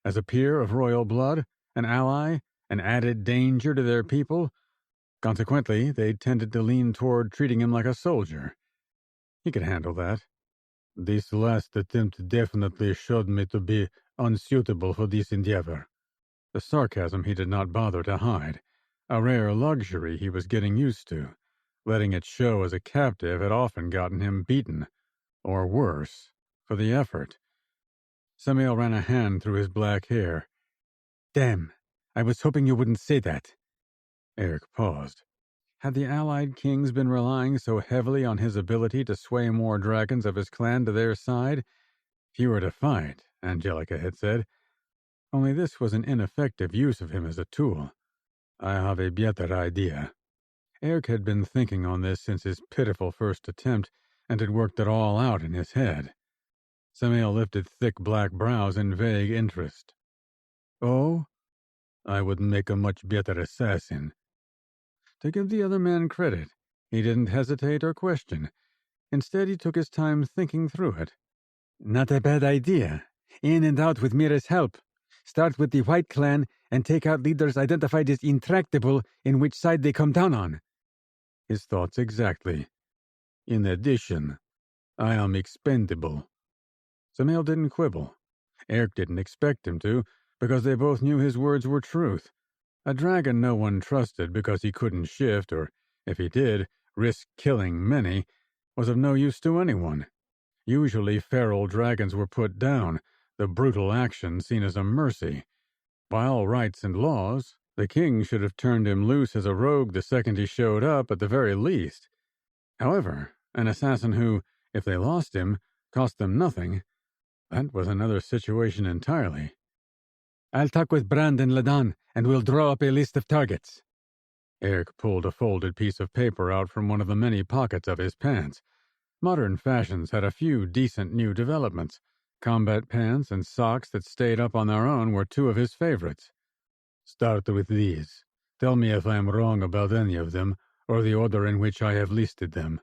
C: As a peer of royal blood, an ally, an added danger to their people. Consequently, they tended to lean toward treating him like a soldier. He could handle that. "This last attempt definitely showed me to be unsuitable for this endeavor." The sarcasm he did not bother to hide. A rare luxury he was getting used to. Letting it show as a captive had often gotten him beaten, or worse, for the effort. Samael ran a hand through his black hair. "Damn, I was hoping you wouldn't say that." Eric paused. Had the allied kings been relying so heavily on his ability to sway more dragons of his clan to their side? Fewer to fight, Angelica had said. Only this was an ineffective use of him as a tool. "I have a better idea." Eric had been thinking on this since his pitiful first attempt, and had worked it all out in his head. Samael lifted thick black brows in vague interest. "Oh? I would make a much better assassin." To give the other man credit, he didn't hesitate or question. Instead, he took his time thinking through it. "Not a bad idea. In and out with Mira's help. Start with the White Clan and take out leaders identified as intractable in which side they come down on." His thoughts exactly. "In addition, I am expendable." Samael didn't quibble. Eric didn't expect him to, because they both knew his words were truth. A dragon no one trusted because he couldn't shift, or, if he did, risk killing many, was of no use to anyone. Usually feral dragons were put down, the brutal action seen as a mercy. By all rights and laws, the king should have turned him loose as a rogue the second he showed up at the very least. However, an assassin who, if they lost him, cost them nothing, that was another situation entirely. "I'll talk with Brand and Ladan, and we'll draw up a list of targets." Eric pulled a folded piece of paper out from one of the many pockets of his pants. Modern fashions had a few decent new developments. Combat pants and socks that stayed up on their own were two of his favorites. "Start with these. Tell me if I am wrong about any of them, or the order in which I have listed them."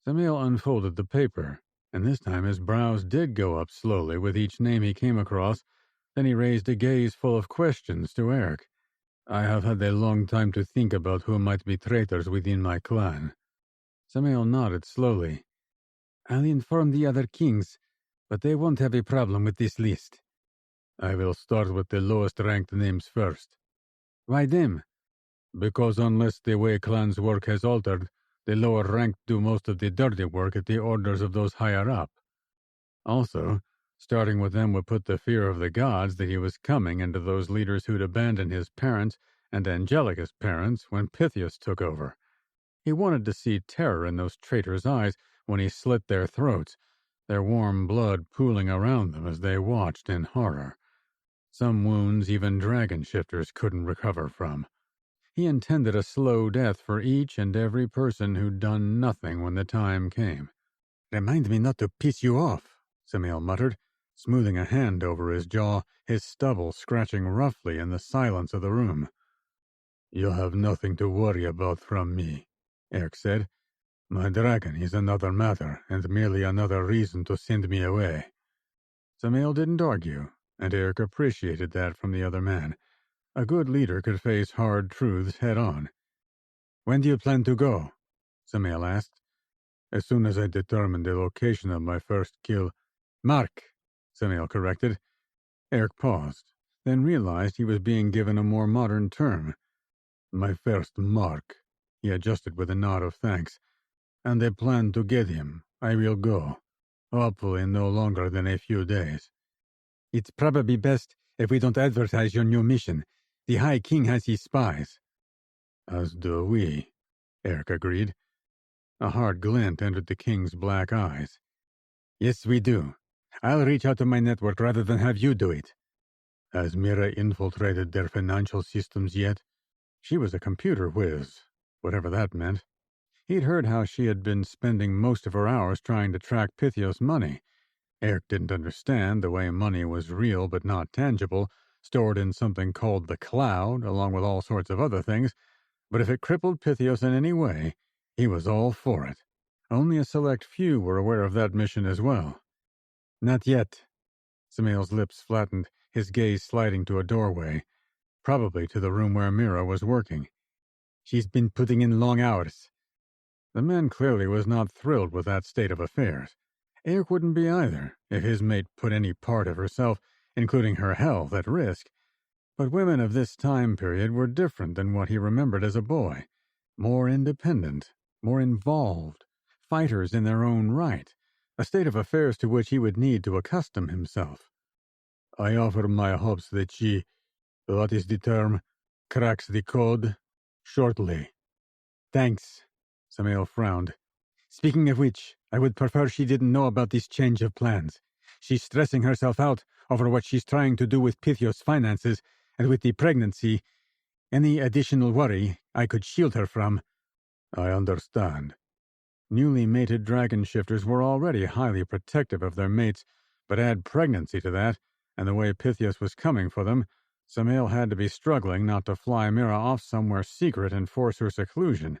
C: Samael unfolded the paper, and this time his brows did go up slowly with each name he came across. Then he raised a gaze full of questions to Eric. "I have had a long time to think about who might be traitors within my clan." Samael nodded slowly. "I'll inform the other kings, but they won't have a problem with this list." "I will start with the lowest ranked names first." "Why them?" "Because unless the way clans work has altered, the lower ranked do most of the dirty work at the orders of those higher up. Also, starting with them would put the fear of the gods that he was coming into those leaders who'd abandoned his parents and Angelica's parents when Pythias took over. He wanted to see terror in those traitors' eyes when he slit their throats, their warm blood pooling around them as they watched in horror. Some wounds even dragon shifters couldn't recover from. He intended a slow death for each and every person who'd done nothing when the time came. "Remind me not to piss you off," Samael muttered, smoothing a hand over his jaw, his stubble scratching roughly in the silence of the room. "You have nothing to worry about from me," Eric said. "My dragon is another matter, and merely another reason to send me away." Samael didn't argue, and Eric appreciated that from the other man. A good leader could face hard truths head on. "When do you plan to go?" Samael asked. "As soon as I determine the location of my first kill." "Mark," Samael corrected. Eric paused, then realized he was being given a more modern term. "My first mark," he adjusted with a nod of thanks. "And I plan to get him. I will go. Hopefully no longer than a few days." "It's probably best if we don't advertise your new mission. The High King has his spies." "As do we," Eric agreed. A hard glint entered the king's black eyes. "Yes, we do. I'll reach out to my network rather than have you do it." "Has Mira infiltrated their financial systems yet?" She was a computer whiz, whatever that meant. He'd heard how she had been spending most of her hours trying to track Pythios' money. Eric didn't understand the way money was real but not tangible, stored in something called the cloud, along with all sorts of other things, but if it crippled Pythios in any way, he was all for it. Only a select few were aware of that mission as well. "Not yet." Samael's lips flattened, his gaze sliding to a doorway, probably to the room where Mira was working. "She's been putting in long hours." The man clearly was not thrilled with that state of affairs. Eric wouldn't be either, if his mate put any part of herself, including her health, at risk. But women of this time period were different than what he remembered as a boy. More independent, more involved, fighters in their own right, a state of affairs to which he would need to accustom himself. "I offer my hopes that she, what is the term, cracks the code shortly." "Thanks," Samael frowned. "Speaking of which, I would prefer she didn't know about this change of plans. She's stressing herself out over what she's trying to do with Pythios' finances, and with the pregnancy. Any additional worry I could shield her from." "I understand." Newly mated dragon shifters were already highly protective of their mates, but add pregnancy to that, and the way Pythios was coming for them, Samael had to be struggling not to fly Mira off somewhere secret and force her seclusion.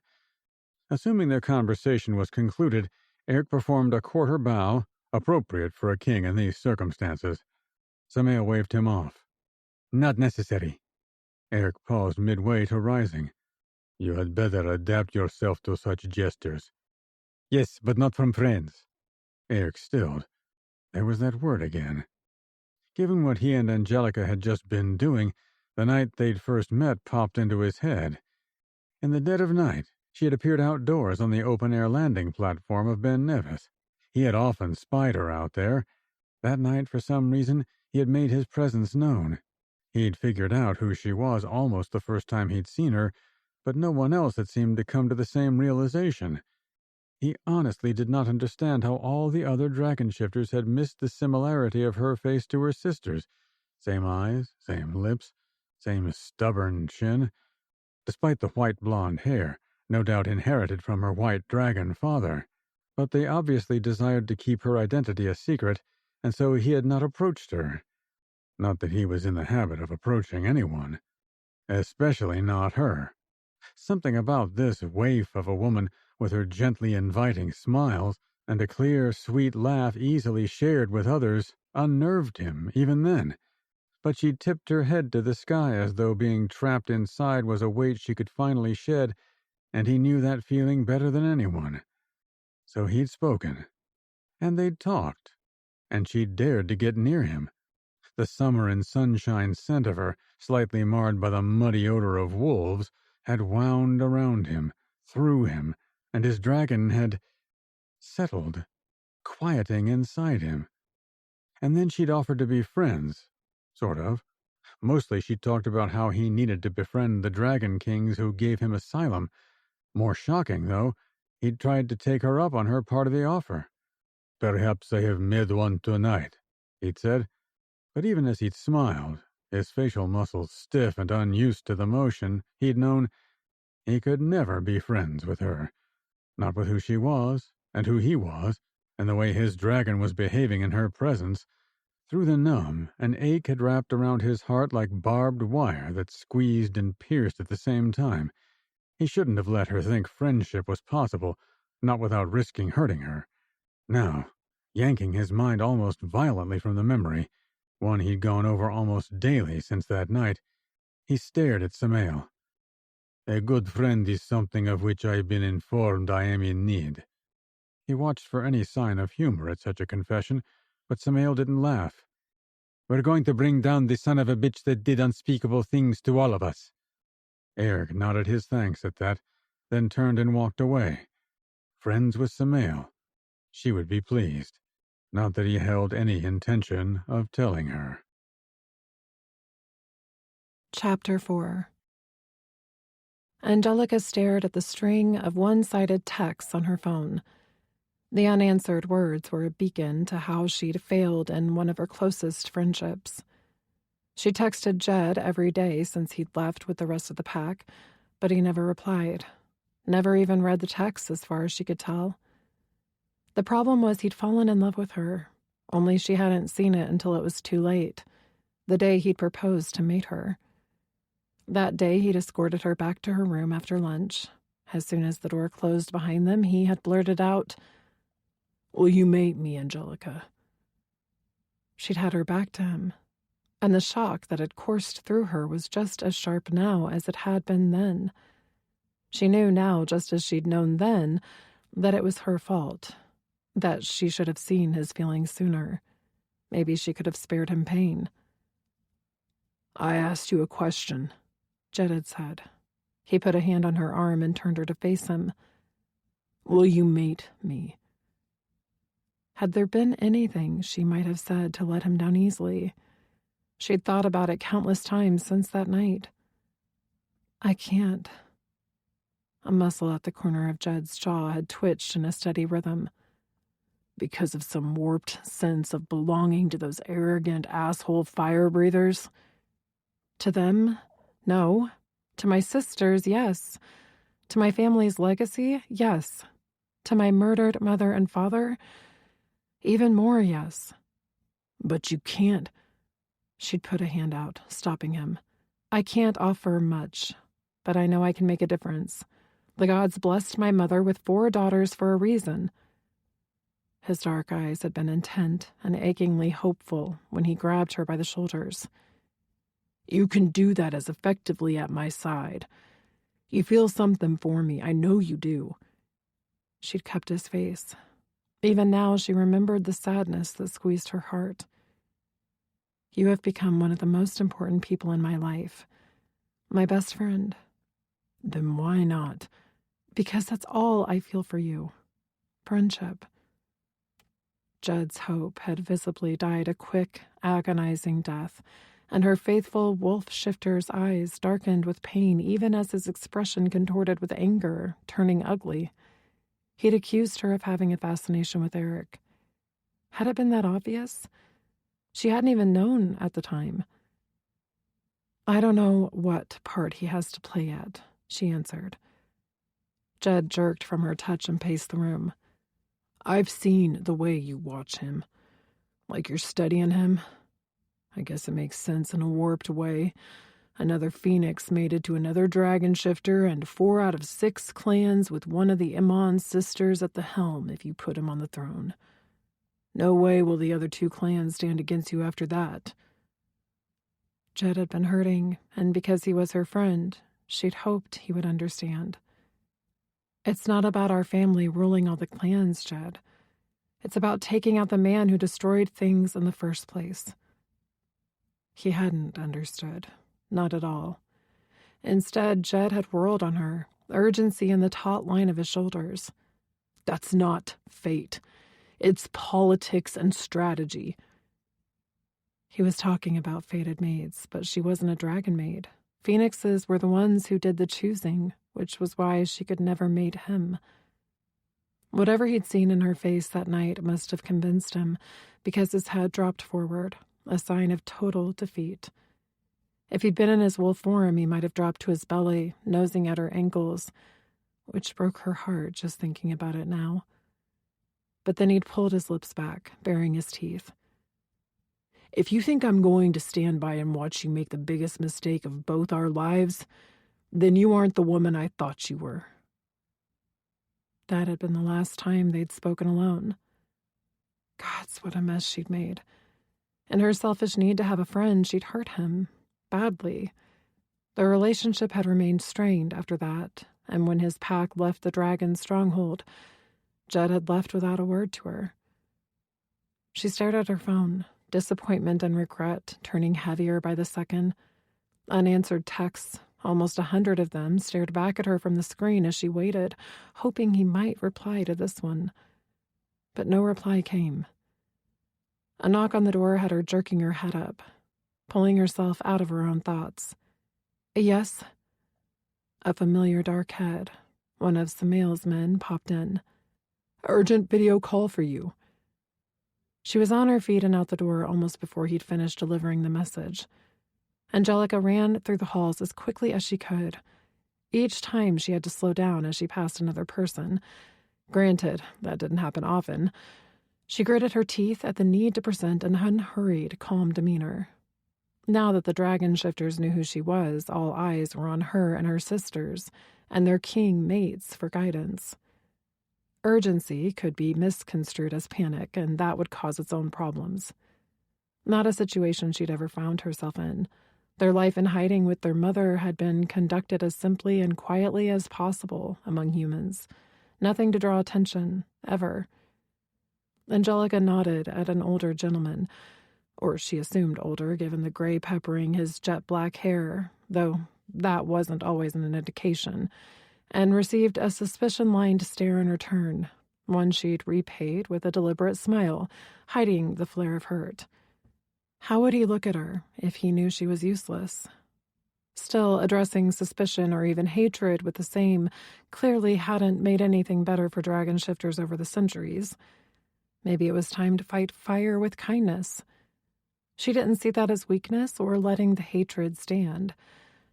C: Assuming their conversation was concluded, Eric performed a quarter bow, appropriate for a king in these circumstances. Samael waved him off. "Not necessary." Eric paused midway to rising. "You had better adapt yourself to such gestures." "Yes, but not from friends." Eric stilled. There was that word again. Given what he and Angelica had just been doing, the night they'd first met popped into his head. In the dead of night, she had appeared outdoors on the open-air landing platform of Ben Nevis. He had often spied her out there. That night, for some reason, he had made his presence known. He'd figured out who she was almost the first time he'd seen her, but no one else had seemed to come to the same realization. He honestly did not understand how all the other dragon shifters had missed the similarity of her face to her sister's. Same eyes, same lips, same stubborn chin. Despite the white blonde hair, no doubt inherited from her white dragon father. But they obviously desired to keep her identity a secret, and so he had not approached her. Not that he was in the habit of approaching anyone. Especially not her. Something about this waif of a woman, with her gently inviting smiles, and a clear, sweet laugh easily shared with others, unnerved him, even then. But she tipped her head to the sky as though being trapped inside was a weight she could finally shed, and he knew that feeling better than anyone. So he'd spoken. And they'd talked. And she'd dared to get near him. The summer and sunshine scent of her, slightly marred by the muddy odor of wolves, had wound around him, through him, and his dragon had settled, quieting inside him. And then she'd offered to be friends, sort of. Mostly she talked about how he needed to befriend the dragon kings who gave him asylum. More shocking, though, he'd tried to take her up on her part of the offer. "Perhaps I have made one tonight," he'd said. But even as he'd smiled, his facial muscles stiff and unused to the motion, he'd known He could never be friends with her. Not with who she was, and who he was, and the way his dragon was behaving in her presence. Through the numb, an ache had wrapped around his heart like barbed wire that squeezed and pierced at the same time. He shouldn't have let her think friendship was possible, not without risking hurting her. Now, yanking his mind almost violently from the memory, one he'd gone over almost daily since that night, he stared at Samael. A good friend is something of which I've been informed I am in need. He watched for any sign of humor at such a confession, but Samael didn't laugh. We're going to bring down the son of a bitch that did unspeakable things to all of us. Eric nodded his thanks at that, then turned and walked away. Friends with Samael. She would be pleased. Not that he held any intention of telling her.
A: Chapter 4. Angelica stared at the string of one-sided texts on her phone. The unanswered words were a beacon to how she'd failed in one of her closest friendships. She texted Jed every day since he'd left with the rest of the pack, but he never replied. Never even read the text as far as she could tell. The problem was he'd fallen in love with her, only she hadn't seen it until it was too late, the day he'd proposed to mate her. That day, he'd escorted her back to her room after lunch. As soon as the door closed behind them, he had blurted out, "Will you mate me, Angelica?" She'd had her back to him, and the shock that had coursed through her was just as sharp now as it had been then. She knew now, just as she'd known then, that it was her fault, that she should have seen his feelings sooner. Maybe she could have spared him pain.
B: "I asked you a question,"
A: Jed had said. He put a hand on her arm and turned her to face him.
B: "Will you mate me?"
A: Had there been anything she might have said to let him down easily? She'd thought about it countless times since that night. "I can't." A muscle at the corner of Jed's jaw had twitched in a steady rhythm.
B: "Because of some warped sense of belonging to those arrogant asshole fire breathers?"
A: To them, no. To my sisters, yes. To my family's legacy, yes. To my murdered mother and father, even more yes.
B: "But you can't."
A: She'd put a hand out, stopping him. "I can't offer much, but I know I can make a difference. The gods blessed my mother with 4 daughters for a reason." His dark eyes had been intent and achingly hopeful when he grabbed her by the shoulders.
B: "You can do that as effectively at my side. You feel something for me, I know you do."
A: She'd kept his face. Even now she remembered the sadness that squeezed her heart. "You have become one of the most important people in my life. My best friend."
B: "Then why not?"
A: "Because that's all I feel for you. Friendship." Jed's hope had visibly died a quick, agonizing death, and her faithful wolf shifter's eyes darkened with pain even as his expression contorted with anger, turning ugly. He'd accused her of having a fascination with Eric. Had it been that obvious? She hadn't even known at the time. "I don't know what part he has to play yet," she answered. Jed jerked from her touch and paced the room.
B: "I've seen the way you watch him. Like you're studying him. I guess it makes sense in a warped way. Another phoenix mated to another dragon shifter, and 4 out of 6 clans with one of the Iman sisters at the helm if you put him on the throne. No way will the other 2 clans stand against you after that."
A: Jed had been hurting, and because he was her friend, she'd hoped he would understand. "It's not about our family ruling all the clans, Jed. It's about taking out the man who destroyed things in the first place." He hadn't understood. Not at all. Instead, Jed had whirled on her, urgency in the taut line of his shoulders.
B: "That's not fate. It's politics and strategy."
A: He was talking about fated maids, but she wasn't a dragon maid. Phoenixes were the ones who did the choosing, which was why she could never mate him. Whatever he'd seen in her face that night must have convinced him, because his head dropped forward, a sign of total defeat. If he'd been in his wolf form, he might have dropped to his belly, nosing at her ankles, which broke her heart just thinking about it now. But then he'd pulled his lips back, baring his teeth.
B: If you think I'm going to stand by and watch you make the biggest mistake of both our lives, then you aren't the woman I thought you were.
A: That had been the last time they'd spoken alone. Gods, what a mess she'd made. In her selfish need to have a friend, she'd hurt him, badly. Their relationship had remained strained after that, and when his pack left the dragon's stronghold, Jed had left without a word to her. She stared at her phone, disappointment and regret turning heavier by the second. Unanswered texts, almost 100 of them, stared back at her from the screen as she waited, hoping he might reply to this one. But no reply came. A knock on the door had her jerking her head up, pulling herself out of her own thoughts. Yes? A familiar dark head, one of Samael's men, popped in.
B: Urgent video call for you.
A: She was on her feet and out the door almost before he'd finished delivering the message. Angelica ran through the halls as quickly as she could. Each time she had to slow down as she passed another person. Granted, that didn't happen often. She gritted her teeth at the need to present an unhurried, calm demeanor. Now that the dragon shifters knew who she was, all eyes were on her and her sisters, and their king mates for guidance. Urgency could be misconstrued as panic, and that would cause its own problems. Not a situation she'd ever found herself in. Their life in hiding with their mother had been conducted as simply and quietly as possible among humans. Nothing to draw attention, ever. Angelica nodded at an older gentleman, or she assumed older given the gray peppering his jet-black hair, though that wasn't always an indication, and received a suspicion-lined stare in return, one she'd repaid with a deliberate smile, hiding the flare of hurt. How would he look at her if he knew she was useless? Still, addressing suspicion or even hatred with the same clearly hadn't made anything better for dragon shifters over the centuries. Maybe it was time to fight fire with kindness. She didn't see that as weakness or letting the hatred stand.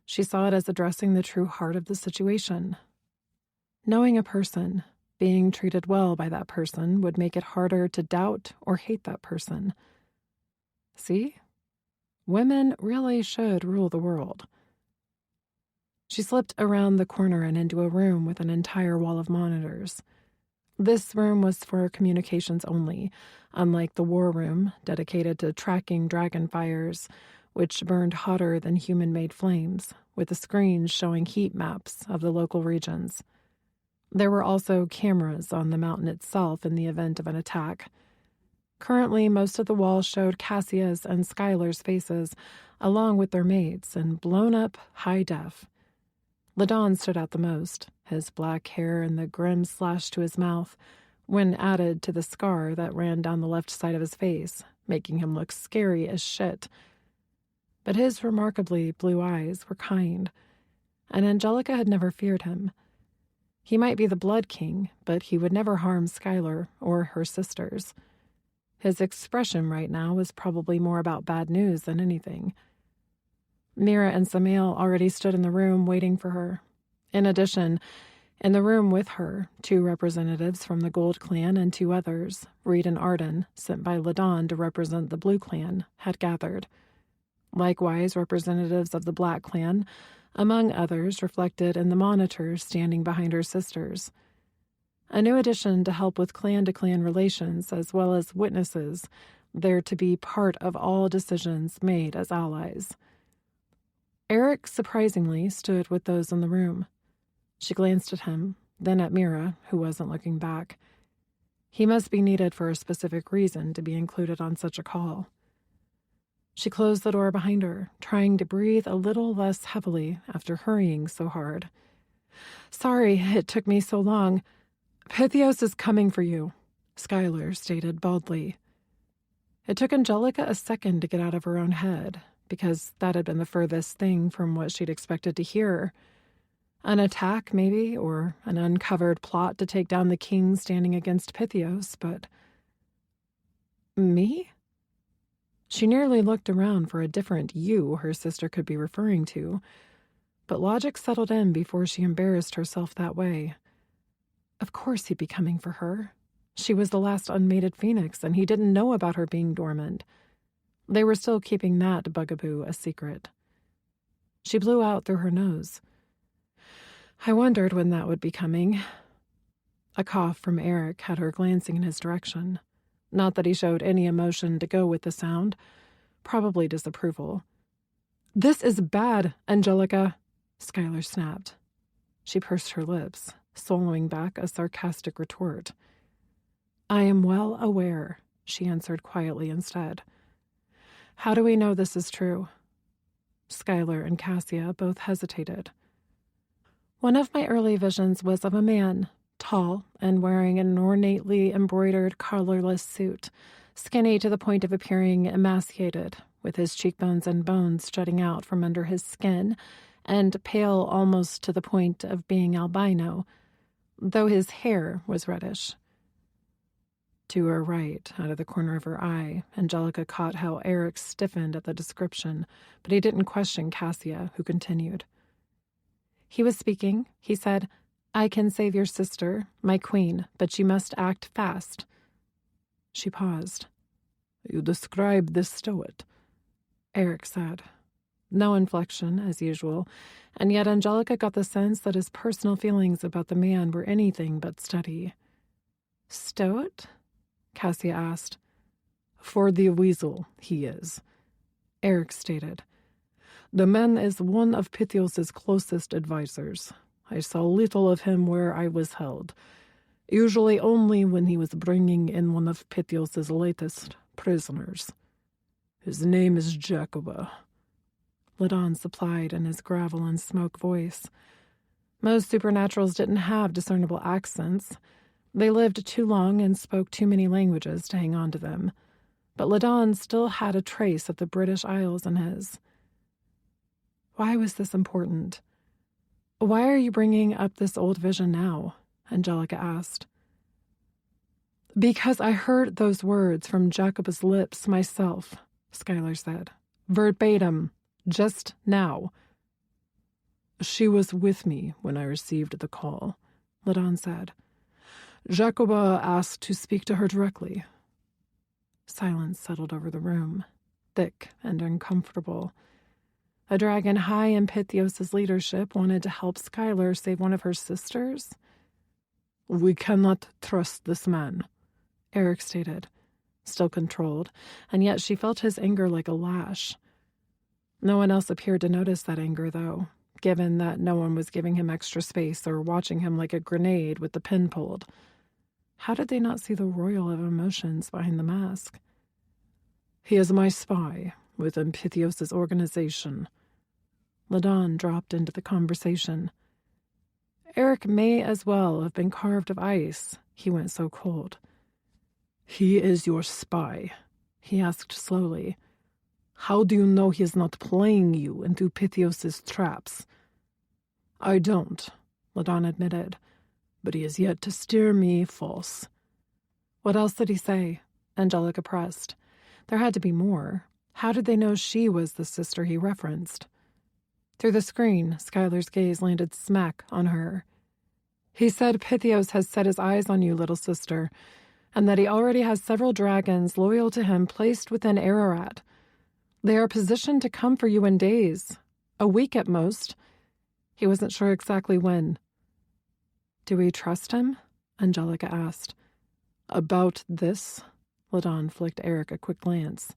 A: She saw it as addressing the true heart of the situation. Knowing a person, being treated well by that person, would make it harder to doubt or hate that person. See? Women really should rule the world. She slipped around the corner and into a room with an entire wall of monitors. This room was for communications only, unlike the war room dedicated to tracking dragon fires, which burned hotter than human-made flames, with the screens showing heat maps of the local regions. There were also cameras on the mountain itself in the event of an attack. Currently, most of the walls showed Cassia's and Skylar's faces, along with their mates, in blown-up high def. Ladon stood out the most, his black hair and the grim slash to his mouth, when added to the scar that ran down the left side of his face, making him look scary as shit. But his remarkably blue eyes were kind, and Angelica had never feared him. He might be the Blood King, but he would never harm Skylar or her sisters. His expression right now was probably more about bad news than anything. Mira and Samael already stood in the room waiting for her. In addition, in the room with her, 2 representatives from the Gold Clan and 2 others, Reed and Arden, sent by Ladon to represent the Blue Clan, had gathered. Likewise, representatives of the Black Clan, among others reflected in the monitors standing behind her sisters. A new addition to help with clan-to-clan relations, as well as witnesses, there to be part of all decisions made as allies. Eric, surprisingly, stood with those in the room. She glanced at him, then at Mira, who wasn't looking back. He must be needed for a specific reason to be included on such a call. She closed the door behind her, trying to breathe a little less heavily after hurrying so hard. "Sorry it took me so long. Pythios is coming for you," Skylar stated baldly. It took Angelica a second to get out of her own head, because that had been the furthest thing from what she'd expected to hear. An attack, maybe, or an uncovered plot to take down the king standing against Pythios, but... Me? She nearly looked around for a different you her sister could be referring to, but logic settled in before she embarrassed herself that way. Of course he'd be coming for her. She was the last unmated phoenix, and he didn't know about her being dormant. They were still keeping that bugaboo a secret. She blew out through her nose. I wondered when that would be coming. A cough from Eric had her glancing in his direction. Not that he showed any emotion to go with the sound. Probably disapproval. "This is bad, Angelica," Skylar snapped. She pursed her lips, swallowing back a sarcastic retort. "I am well aware," she answered quietly instead. "How do we know this is true?" Skylar and Cassia both hesitated. "One of my early visions was of a man, tall and wearing an ornately embroidered collarless suit, skinny to the point of appearing emaciated, with his cheekbones and bones jutting out from under his skin, and pale almost to the point of being albino, though his hair was reddish." To her right, out of the corner of her eye, Angelica caught how Eric stiffened at the description, but he didn't question Cassia, who continued. "He was speaking. He said, 'I can save your sister, my queen, but you must act fast.'" She paused.
B: "You describe this stoic,"
A: Eric said. No inflection, as usual, and yet Angelica got the sense that his personal feelings about the man were anything but steady. "Stoic?" Cassia asked.
B: "For the weasel, he is,"
A: Eric stated.
B: "The man is one of Pythios's closest advisors. I saw little of him where I was held, usually only when he was bringing in one of Pythios's latest prisoners. His name is Jacoba,"
A: Ladon supplied in his gravel and smoke voice. Most supernaturals didn't have discernible accents. They lived too long and spoke too many languages to hang on to them. But Ladon still had a trace of the British Isles in his. "Why was this important? Why are you bringing up this old vision now?" Angelica asked. "Because I heard those words from Jacoba's lips myself," Skylar said. "Verbatim. Just now."
B: "She was with me when I received the call," Ladon said. "Jacoba asked to speak to her directly."
A: Silence settled over the room, thick and uncomfortable. A dragon high in Pythios's leadership wanted to help Skylar save one of her sisters?
B: "We cannot trust this man,"
A: Eric stated, still controlled, and yet she felt his anger like a lash. No one else appeared to notice that anger, though, given that no one was giving him extra space or watching him like a grenade with the pin pulled. How did they not see the royal of emotions behind the mask?
B: "He is my spy within Pythios's organization."
A: Ladon dropped into the conversation. Eric may as well have been carved of ice. He went so cold.
B: "He is your spy?" he asked slowly. "How do you know he is not playing you into Pythios's traps?" "I don't," Ladon admitted, "but he is yet to steer me false."
A: "What else did he say?" Angelica pressed. There had to be more. How did they know she was the sister he referenced? Through the screen, Skylar's gaze landed smack on her. "He said Pythios has set his eyes on you, little sister, and that he already has several dragons loyal to him placed within Ararat. They are positioned to come for you in days, a week at most. He wasn't sure exactly when." "Do we trust him?" Angelica asked.
B: "About this?"
A: Ladon flicked Eric a quick glance.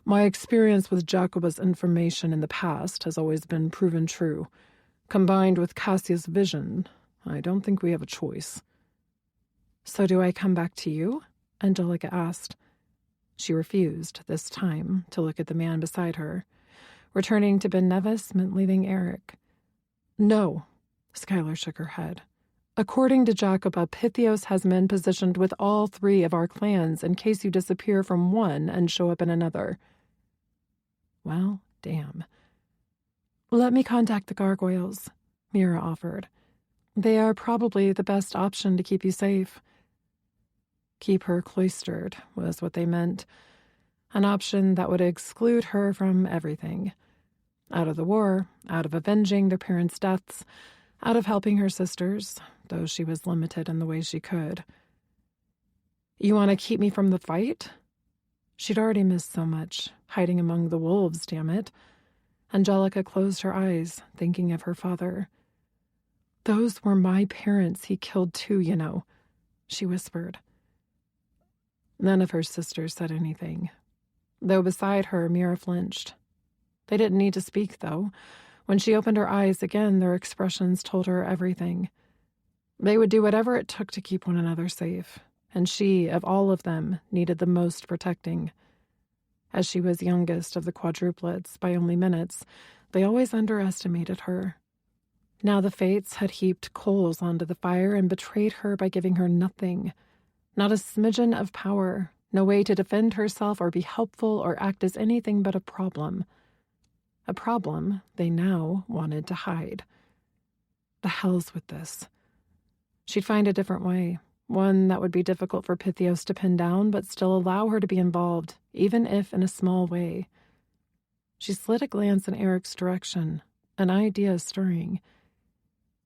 B: "My experience with Jacoba's information in the past has always been proven true. Combined with Cassia's vision, I don't think we have a choice."
A: "So do I come back to you?" Angelica asked. She refused, this time, to look at the man beside her. Returning to Ben Nevis meant leaving Eric. "No," Skylar shook her head. "According to Jacoba, Pythios has men positioned with all 3 of our clans in case you disappear from one and show up in another." Well, damn. "Let me contact the gargoyles," Mira offered. "They are probably the best option to keep you safe." Keep her cloistered was what they meant. An option that would exclude her from everything. Out of the war, out of avenging their parents' deaths, out of helping her sisters, though she was limited in the way she could. You want to keep me from the fight? She'd already missed so much, hiding among the wolves, damn it. Angelica closed her eyes, thinking of her father. Those were my parents he killed too, you know, she whispered. None of her sisters said anything, though beside her, Mira flinched. They didn't need to speak, though. When she opened her eyes again, their expressions told her everything. They would do whatever it took to keep one another safe, and she, of all of them, needed the most protecting. As she was youngest of the quadruplets by only minutes, they always underestimated her. Now the fates had heaped coals onto the fire and betrayed her by giving her nothing. Not a smidgen of power, no way to defend herself or be helpful or act as anything but a problem. A problem they now wanted to hide. The hell's with this. She'd find a different way, one that would be difficult for Pythios to pin down, but still allow her to be involved, even if in a small way. She slid a glance in Eric's direction, an idea stirring.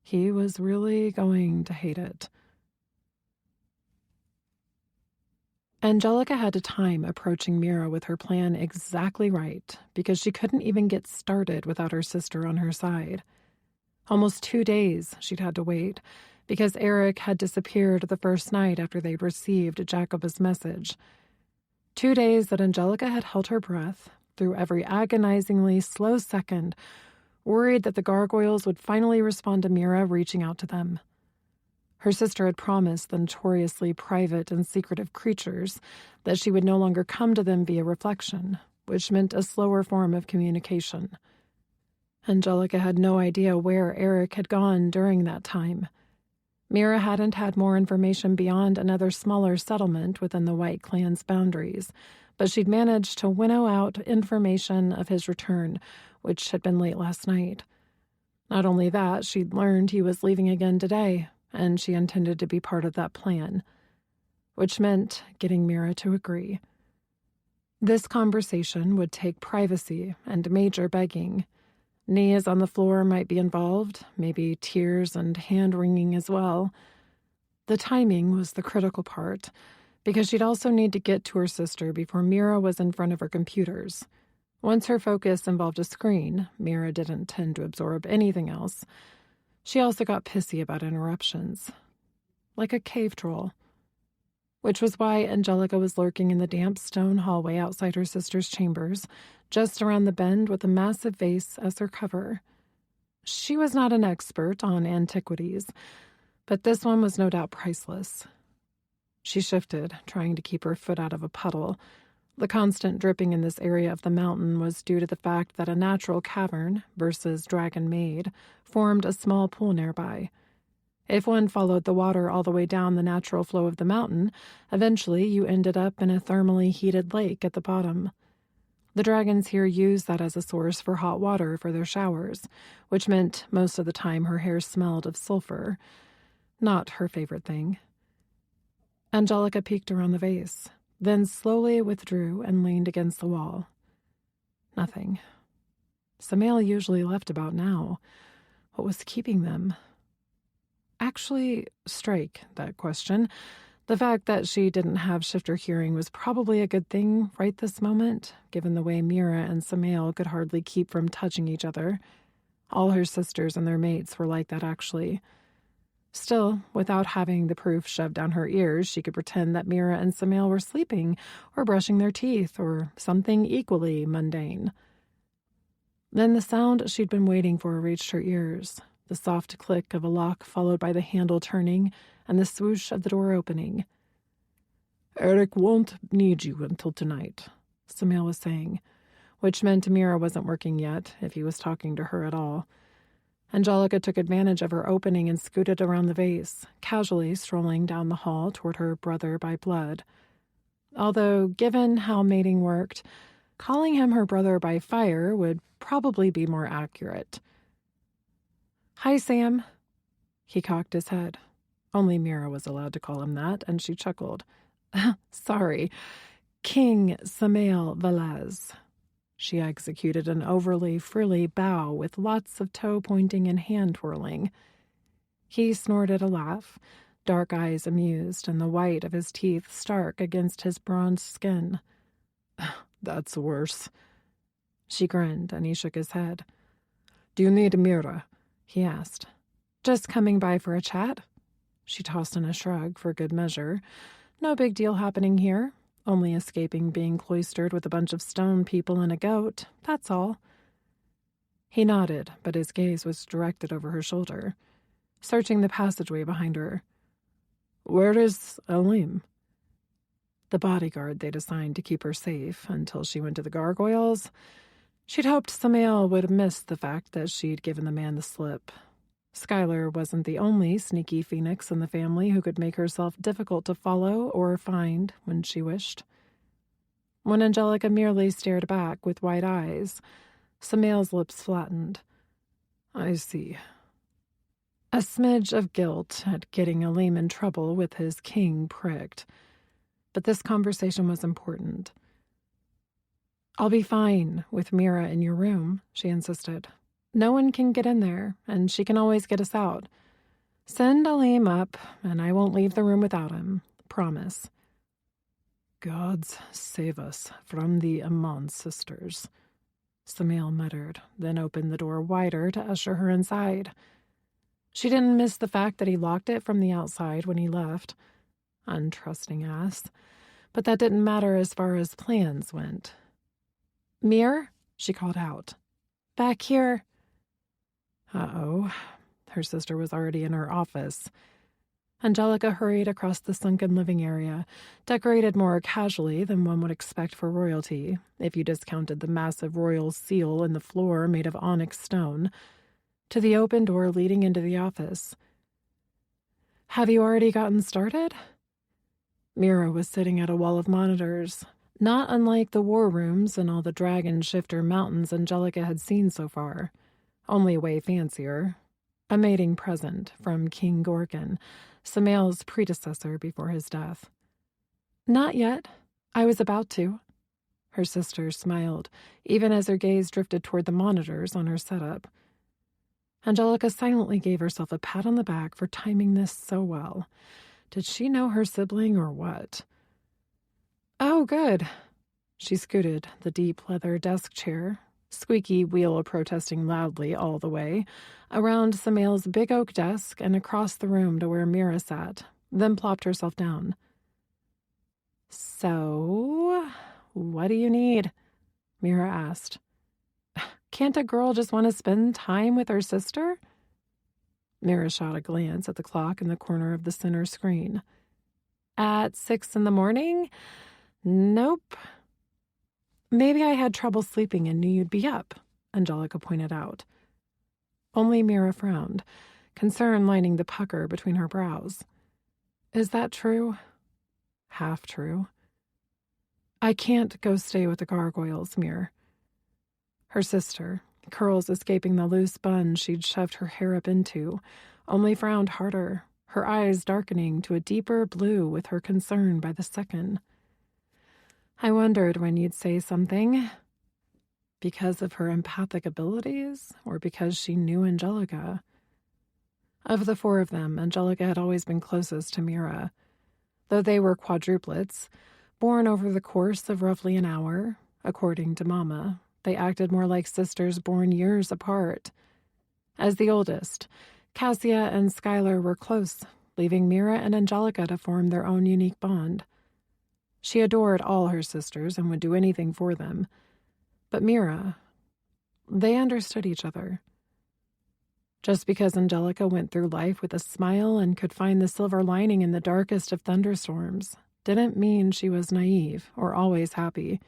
A: He was really going to hate it. Angelica had a time approaching Mira with her plan exactly right, because she couldn't even get started without her sister on her side. Almost 2 days she'd had to wait, because Eric had disappeared the first night after they'd received Jacoba's message. 2 days that Angelica had held her breath through every agonizingly slow second, worried that the gargoyles would finally respond to Mira reaching out to them. Her sister had promised the notoriously private and secretive creatures that she would no longer come to them via reflection, which meant a slower form of communication. Angelica had no idea where Eric had gone during that time. Mira hadn't had more information beyond another smaller settlement within the White Clan's boundaries, but she'd managed to winnow out information of his return, which had been late last night. Not only that, she'd learned he was leaving again today, and she intended to be part of that plan, which meant getting Mira to agree. This conversation would take privacy and major begging. Knees on the floor might be involved, maybe tears and hand-wringing as well. The timing was the critical part, because she'd also need to get to her sister before Mira was in front of her computers. Once her focus involved a screen, Mira didn't tend to absorb anything else. She also got pissy about interruptions, like a cave troll, which was why Angelica was lurking in the damp stone hallway outside her sister's chambers, just around the bend with a massive vase as her cover. She was not an expert on antiquities, but this one was no doubt priceless. She shifted, trying to keep her foot out of a puddle. The constant dripping in this area of the mountain was due to the fact that a natural cavern, versus dragon-made, formed a small pool nearby. If one followed the water all the way down the natural flow of the mountain, eventually you ended up in a thermally heated lake at the bottom. The dragons here used that as a source for hot water for their showers, which meant most of the time her hair smelled of sulfur. Not her favorite thing. Angelica peeked around the vase, then slowly withdrew and leaned against the wall. Nothing. Samael usually left about now. What was keeping them? Actually, strike that question. The fact that she didn't have shifter hearing was probably a good thing right this moment, given the way Mira and Samael could hardly keep from touching each other. All her sisters and their mates were like that, actually. Still, without having the proof shoved down her ears, she could pretend that Mira and Samael were sleeping or brushing their teeth or something equally mundane. Then the sound she'd been waiting for reached her ears, the soft click of a lock followed by the handle turning and the swoosh of the door opening.
B: Eric won't need you until tonight,
A: Samael was saying, which meant Mira wasn't working yet, if he was talking to her at all. Angelica took advantage of her opening and scooted around the vase, casually strolling down the hall toward her brother by blood. Although, given how mating worked, calling him her brother by fire would probably be more accurate. "Hi, Sam." He cocked his head. Only Mira was allowed to call him that, and she chuckled. "Sorry. King Samael Velez. She executed an overly frilly bow with lots of toe-pointing and hand-twirling. He snorted a laugh, dark eyes amused and the white of his teeth stark against his bronzed skin.
B: That's worse.
A: She grinned, and he shook his head.
B: Do you need Mira?
A: He asked. Just coming by for a chat? She tossed in a shrug for good measure. No big deal happening here. Only escaping being cloistered with a bunch of stone people and a goat, that's all. He nodded, but his gaze was directed over her shoulder, searching the passageway behind her.
B: Where is Elim?
A: The bodyguard they'd assigned to keep her safe until she went to the gargoyles. She'd hoped Samael would miss the fact that she'd given the man the slip. Skylar wasn't the only sneaky phoenix in the family who could make herself difficult to follow or find when she wished. When Angelica merely stared back with wide eyes, Samael's lips flattened.
B: I see.
A: A smidge of guilt at getting Elim in trouble with his king pricked. But this conversation was important. I'll be fine with Mira in your room, she insisted. No one can get in there, and she can always get us out. Send Elim up, and I won't leave the room without him. Promise.
B: Gods save us from the Amon sisters,
A: Samael muttered, then opened the door wider to usher her inside. She didn't miss the fact that he locked it from the outside when he left. Untrusting ass. But that didn't matter as far as plans went. Mir, she called out. Back here.
B: Uh-oh.
A: Her sister was already in her office. Angelica hurried across the sunken living area, decorated more casually than one would expect for royalty, if you discounted the massive royal seal in the floor made of onyx stone, to the open door leading into the office. Have you already gotten started? Mira was sitting at a wall of monitors, not unlike the war rooms in all the Dragon Shifter Mountains Angelica had seen so far, only way fancier. A mating present from King Gorgon, Samael's predecessor before his death. Not yet. I was about to. Her sister smiled, even as her gaze drifted toward the monitors on her setup. Angelica silently gave herself a pat on the back for timing this so well. Did she know her sibling or what? Oh, good. She scooted the deep leather desk chair, squeaky wheel protesting loudly all the way, around Samael's big oak desk and across the room to where Mira sat, then plopped herself down. So, what do you need? Mira asked. Can't a girl just want to spend time with her sister? Mira shot a glance at the clock in the corner of the center screen. At 6 a.m? Nope. Maybe I had trouble sleeping and knew you'd be up, Angelica pointed out. Only Mira frowned, concern lining the pucker between her brows. Is that true? Half true. I can't go stay with the gargoyles, Mir. Her sister, curls escaping the loose bun she'd shoved her hair up into, only frowned harder, her eyes darkening to a deeper blue with her concern by the second. I wondered when you'd say something. Because of her empathic abilities, or because she knew Angelica? Of the four of them, Angelica had always been closest to Mira. Though they were quadruplets, born over the course of roughly an hour, according to Mama, they acted more like sisters born years apart. As the oldest, Cassia and Skylar were close, leaving Mira and Angelica to form their own unique bond. She adored all her sisters and would do anything for them. But Mira, they understood each other. Just because Angelica went through life with a smile and could find the silver lining in the darkest of thunderstorms didn't mean she was naive or always happy.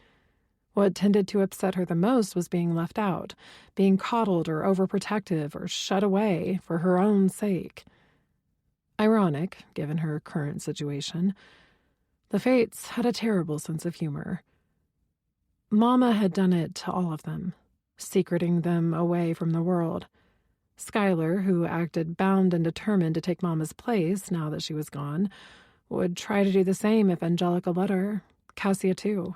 A: What tended to upset her the most was being left out, being coddled or overprotective or shut away for her own sake. Ironic, given her current situation. The Fates had a terrible sense of humor. Mama had done it to all of them, secreting them away from the world. Skylar, who acted bound and determined to take Mama's place now that she was gone, would try to do the same if Angelica let her, Cassia too.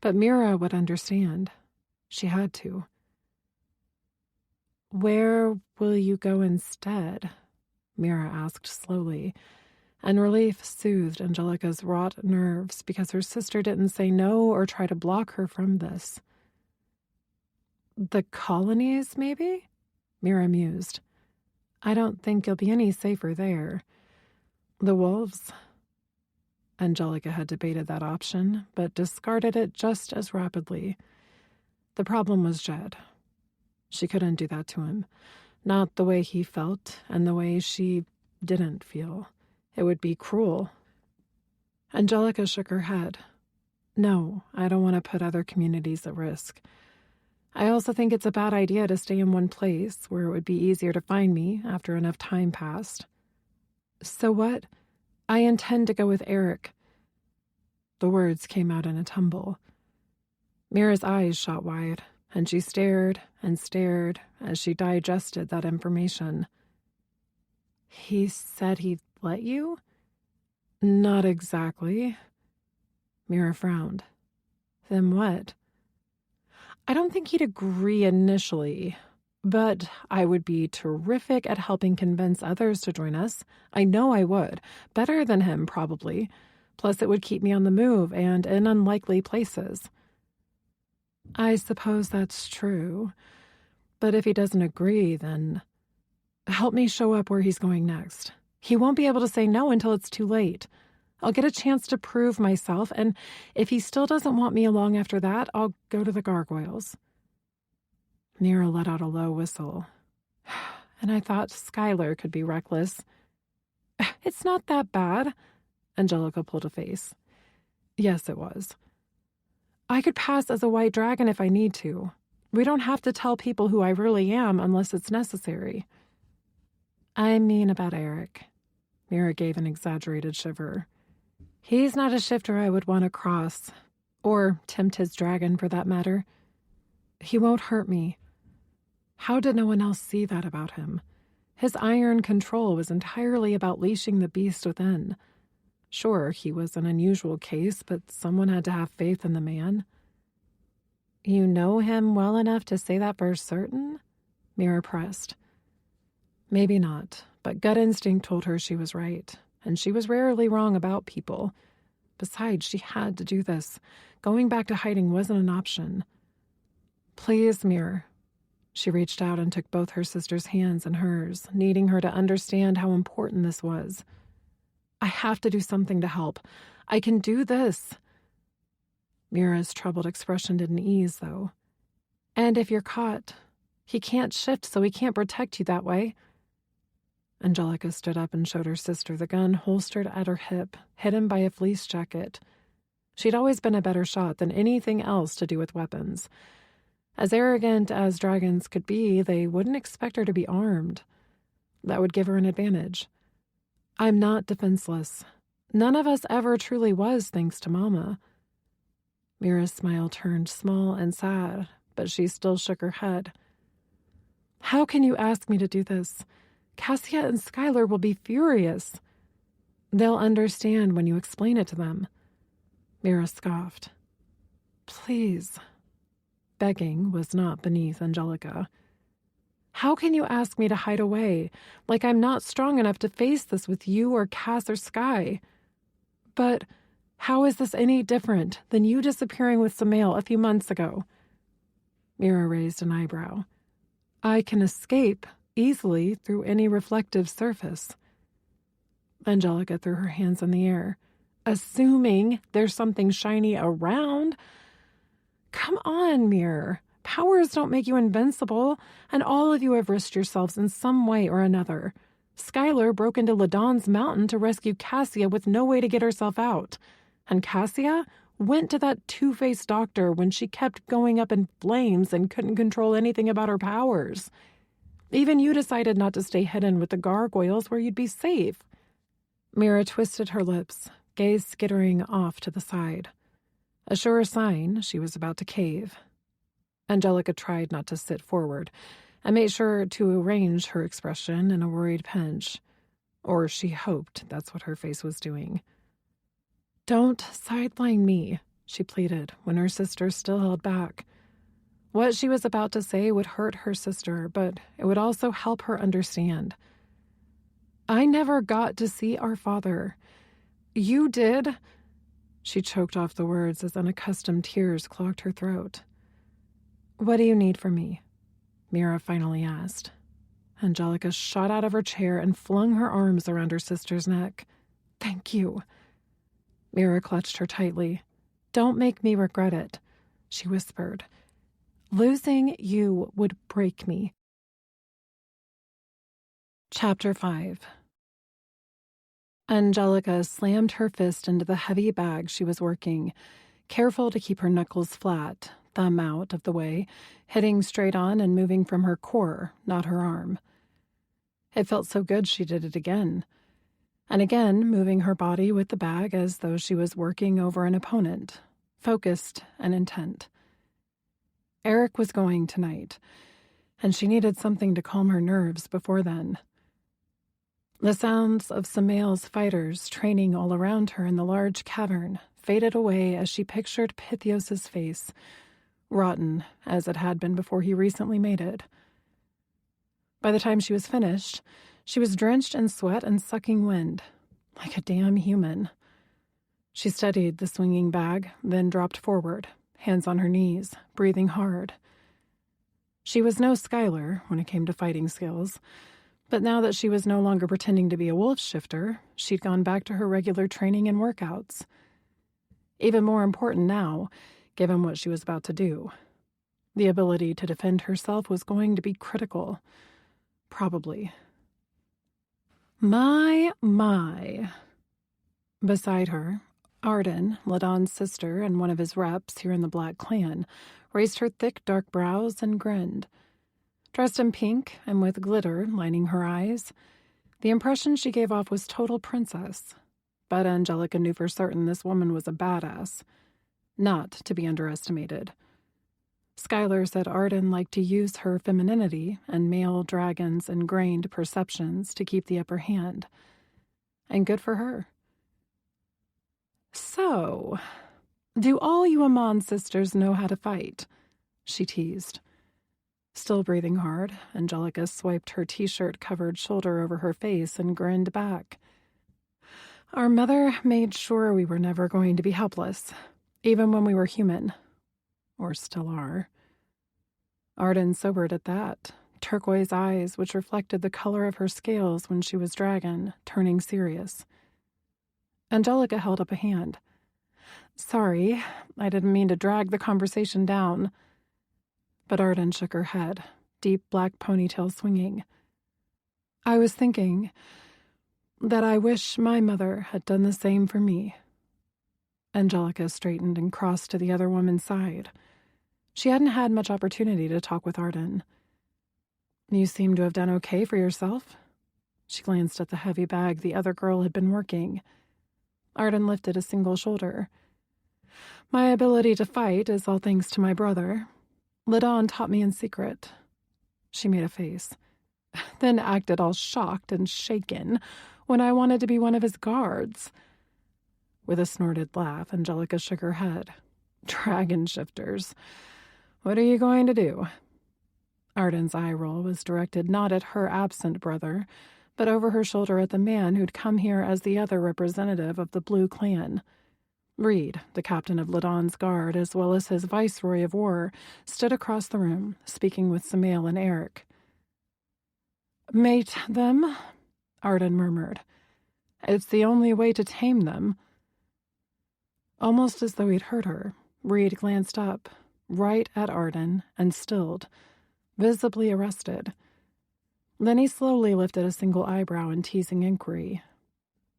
A: But Mira would understand. She had to. "Where will you go instead?" Mira asked slowly, and relief soothed Angelica's wrought nerves because her sister didn't say no or try to block her from this. "The colonies, maybe?" Mira mused. "I don't think you'll be any safer there. The wolves?" Angelica had debated that option, but discarded it just as rapidly. The problem was Jed. She couldn't do that to him. Not the way he felt, and the way she didn't feel. It would be cruel. Angelica shook her head. "No, I don't want to put other communities at risk. I also think it's a bad idea to stay in one place where it would be easier to find me after enough time passed." "So what?" "I intend to go with Eric." The words came out in a tumble. Mira's eyes shot wide, and she stared and stared as she digested that information. "He said he'd let you?" "Not exactly." Mira frowned. "Then what?" "I don't think he'd agree initially, but I would be terrific at helping convince others to join us. I know I would. Better than him, probably. Plus, it would keep me on the move and in unlikely places." "I suppose that's true. But if he doesn't agree, then help me show up where he's going next. He won't be able to say no until it's too late. I'll get a chance to prove myself, and if he still doesn't want me along after that, I'll go to the gargoyles." Mira let out a low whistle. "And I thought Skylar could be reckless." "It's not that bad." Angelica pulled a face. "Yes, it was. I could pass as a white dragon if I need to. We don't have to tell people who I really am unless it's necessary." "I mean about Eric." Mira gave an exaggerated shiver. "He's not a shifter I would want to cross, or tempt his dragon for that matter. He won't hurt me." How did no one else see that about him? His iron control was entirely about leashing the beast within. Sure, he was an unusual case, but someone had to have faith in the man. "You know him well enough to say that for certain?" Mira pressed. Maybe not, but gut instinct told her she was right, and she was rarely wrong about people. Besides, she had to do this. Going back to hiding wasn't an option. "Please, Mira." She reached out and took both her sister's hands in hers, needing her to understand how important this was. "I have to do something to help. I can do this." Mira's troubled expression didn't ease, though. "And if you're caught, he can't shift, so he can't protect you that way." Angelica stood up and showed her sister the gun holstered at her hip, hidden by a fleece jacket. She'd always been a better shot than anything else to do with weapons. As arrogant as dragons could be, they wouldn't expect her to be armed. That would give her an advantage. "I'm not defenseless. None of us ever truly was, thanks to Mama." Mira's smile turned small and sad, but she still shook her head. "How can you ask me to do this? Cassia and Skylar will be furious." "They'll understand when you explain it to them." Mira scoffed. "Please." Begging was not beneath Angelica. "How can you ask me to hide away, like I'm not strong enough to face this with you or Cass or Sky? But how is this any different than you disappearing with Samael a few months ago?" Mira raised an eyebrow. "I can escape easily through any reflective surface." Angelica threw her hands in the air. "Assuming there's something shiny around." "Come on, Mir. Powers don't make you invincible, and all of you have risked yourselves in some way or another. Skylar broke into Ladon's mountain to rescue Cassia with no way to get herself out. And Cassia went to that two-faced doctor when she kept going up in flames and couldn't control anything about her powers. Even you decided not to stay hidden with the gargoyles where you'd be safe." Mira twisted her lips, gaze skittering off to the side. A sure sign she was about to cave. Angelica tried not to sit forward and made sure to arrange her expression in a worried pinch. Or she hoped that's what her face was doing. Don't sideline me, she pleaded when her sister still held back. What she was about to say would hurt her sister, but it would also help her understand. I never got to see our father. You did? She choked off the words as unaccustomed tears clogged her throat. What do you need from me? Mira finally asked. Angelica shot out of her chair and flung her arms around her sister's neck. Thank you. Mira clutched her tightly. Don't make me regret it, she whispered. Losing you would break me. Chapter 5. Angelica slammed her fist into the heavy bag she was working, careful to keep her knuckles flat, thumb out of the way, hitting straight on and moving from her core, not her arm. It felt so good she did it again. And again, moving her body with the bag as though she was working over an opponent, focused and intent. Eric was going tonight, and she needed something to calm her nerves before then. The sounds of Samael's fighters training all around her in the large cavern faded away as she pictured Pythios's face, rotten as it had been before he recently made it. By the time she was finished, she was drenched in sweat and sucking wind, like a damn human. She steadied the swinging bag, then dropped forward, hands on her knees, breathing hard. She was no Skylar when it came to fighting skills, but now that she was no longer pretending to be a wolf shifter, she'd gone back to her regular training and workouts. Even more important now, given what she was about to do. The ability to defend herself was going to be critical. Probably. My. Beside her, Arden, Ladon's sister and one of his reps here in the Black Clan, raised her thick, dark brows and grinned. Dressed in pink and with glitter lining her eyes, the impression she gave off was total princess. But Angelica knew for certain this woman was a badass, not to be underestimated. Skylar said Arden liked to use her femininity and male dragon's ingrained perceptions to keep the upper hand. And good for her. So, do all you Amon sisters know how to fight? She teased. Still breathing hard, Angelica swiped her t-shirt-covered shoulder over her face and grinned back. Our mother made sure we were never going to be helpless, even when we were human. Or still are. Arden sobered at that, turquoise eyes which reflected the color of her scales when she was dragon, turning serious. Angelica held up a hand. Sorry, I didn't mean to drag the conversation down. But Arden shook her head, deep black ponytail swinging. I was thinking that I wish my mother had done the same for me. Angelica straightened and crossed to the other woman's side. She hadn't had much opportunity to talk with Arden. You seem to have done okay for yourself. She glanced at the heavy bag the other girl had been working. Arden lifted a single shoulder. My ability to fight is all thanks to my brother. Ladon taught me in secret. She made a face, then acted all shocked and shaken when I wanted to be one of his guards. With a snorted laugh, Angelica shook her head. Dragon shifters. What are you going to do? Arden's eye roll was directed not at her absent brother, but over her shoulder at the man who'd come here as the other representative of the Blue Clan. Reed, the captain of Ladon's guard, as well as his viceroy of war, stood across the room, speaking with Samael and Eric. Mate them, Arden murmured. It's the only way to tame them. Almost as though he'd heard her, Reed glanced up, right at Arden, and stilled, visibly arrested. Then he slowly lifted a single eyebrow in teasing inquiry.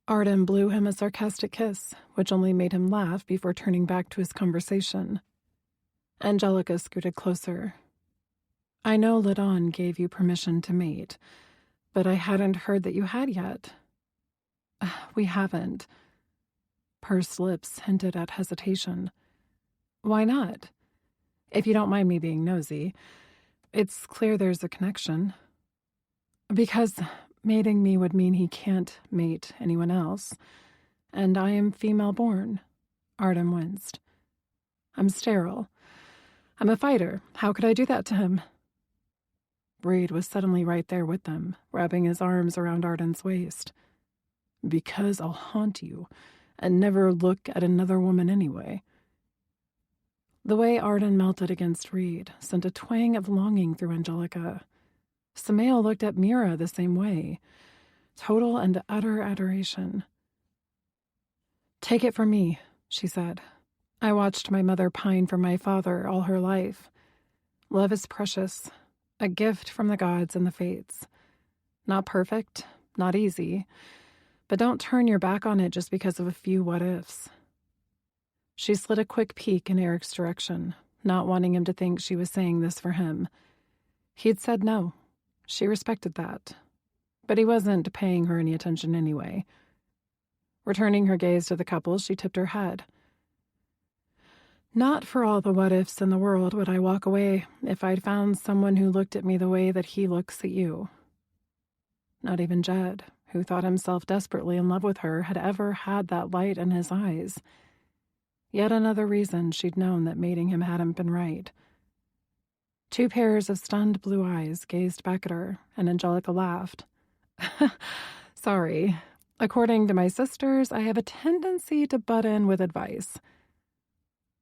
A: Arden blew him a sarcastic kiss, which only made him laugh before turning back to his conversation. Angelica scooted closer. I know Ladon gave you permission to mate, but I hadn't heard that you had yet. We haven't. Pursed lips hinted at hesitation. Why not? If you don't mind me being nosy, it's clear there's a connection. Because mating me would mean he can't mate anyone else. And I am female-born. Arden winced. I'm sterile. I'm a fighter. How could I do that to him? Reed was suddenly right there with them, wrapping his arms around Arden's waist. Because I'll haunt you, and never look at another woman anyway. The way Arden melted against Reed sent a twang of longing through Angelica. Samael looked at Mira the same way. Total and utter adoration. Take it from me, she said. I watched my mother pine for my father all her life. Love is precious, a gift from the gods and the fates. Not perfect, not easy, but don't turn your back on it just because of a few what-ifs. She slid a quick peek in Eric's direction, not wanting him to think she was saying this for him. He'd said no. She respected that. But he wasn't paying her any attention anyway. Returning her gaze to the couple, she tipped her head. Not for all the what-ifs in the world would I walk away if I'd found someone who looked at me the way that he looks at you. Not even Jed, who thought himself desperately in love with her, had ever had that light in his eyes. Yet another reason she'd known that mating him hadn't been right. Two pairs of stunned blue eyes gazed back at her, and Angelica laughed. Sorry. According to my sisters, I have a tendency to butt in with advice.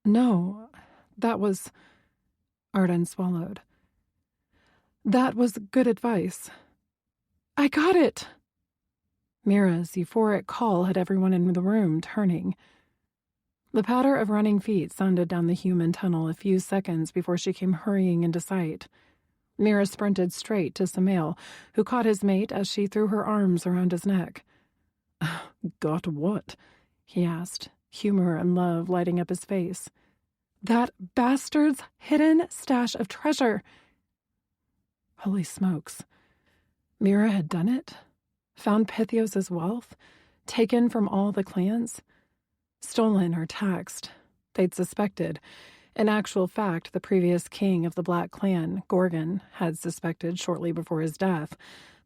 A: No, that was... Arden swallowed. That was good advice. I got it! Mira's euphoric call had everyone in the room turning. The patter of running feet sounded down the human tunnel a few seconds before she came hurrying into sight. Mira sprinted straight to Samael, who caught his mate as she threw her arms around his neck. Got what? He asked, humor and love lighting up his face. That bastard's hidden stash of treasure. Holy smokes. Mira had done it? Found Pythios' wealth? Taken from all the clans? Stolen or taxed? They'd suspected. In actual fact, the previous king of the Black Clan, Gorgon, had suspected shortly before his death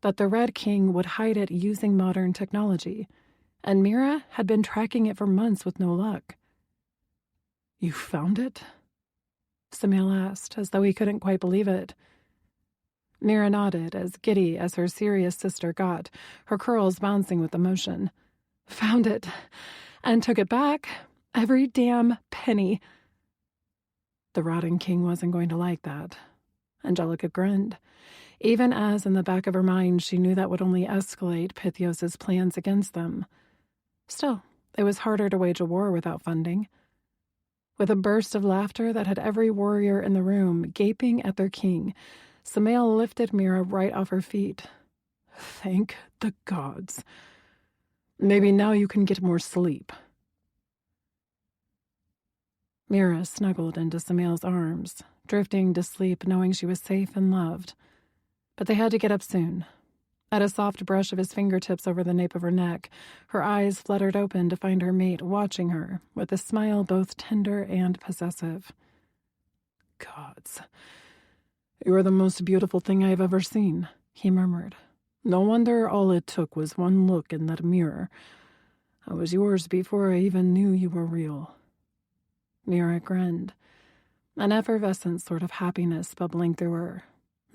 A: that the Red King would hide it using modern technology, and Mira had been tracking it for months with no luck. You found it? Samael asked, as though he couldn't quite believe it. Mira nodded, as giddy as her serious sister got, her curls bouncing with emotion. Found it. And took it back. Every damn penny. The rotting king wasn't going to like that. Angelica grinned, even as in the back of her mind she knew that would only escalate Pythios' plans against them. Still, it was harder to wage a war without funding. With a burst of laughter that had every warrior in the room gaping at their king, Samael lifted Mira right off her feet. Thank the gods. Maybe now you can get more sleep. Mira snuggled into Samael's arms, drifting to sleep knowing she was safe and loved. But they had to get up soon. At a soft brush of his fingertips over the nape of her neck, her eyes fluttered open to find her mate watching her, with a smile both tender and possessive. Gods. You are the most beautiful thing I have ever seen, he murmured. No wonder all it took was one look in that mirror. I was yours before I even knew you were real. Mira grinned, an effervescent sort of happiness bubbling through her.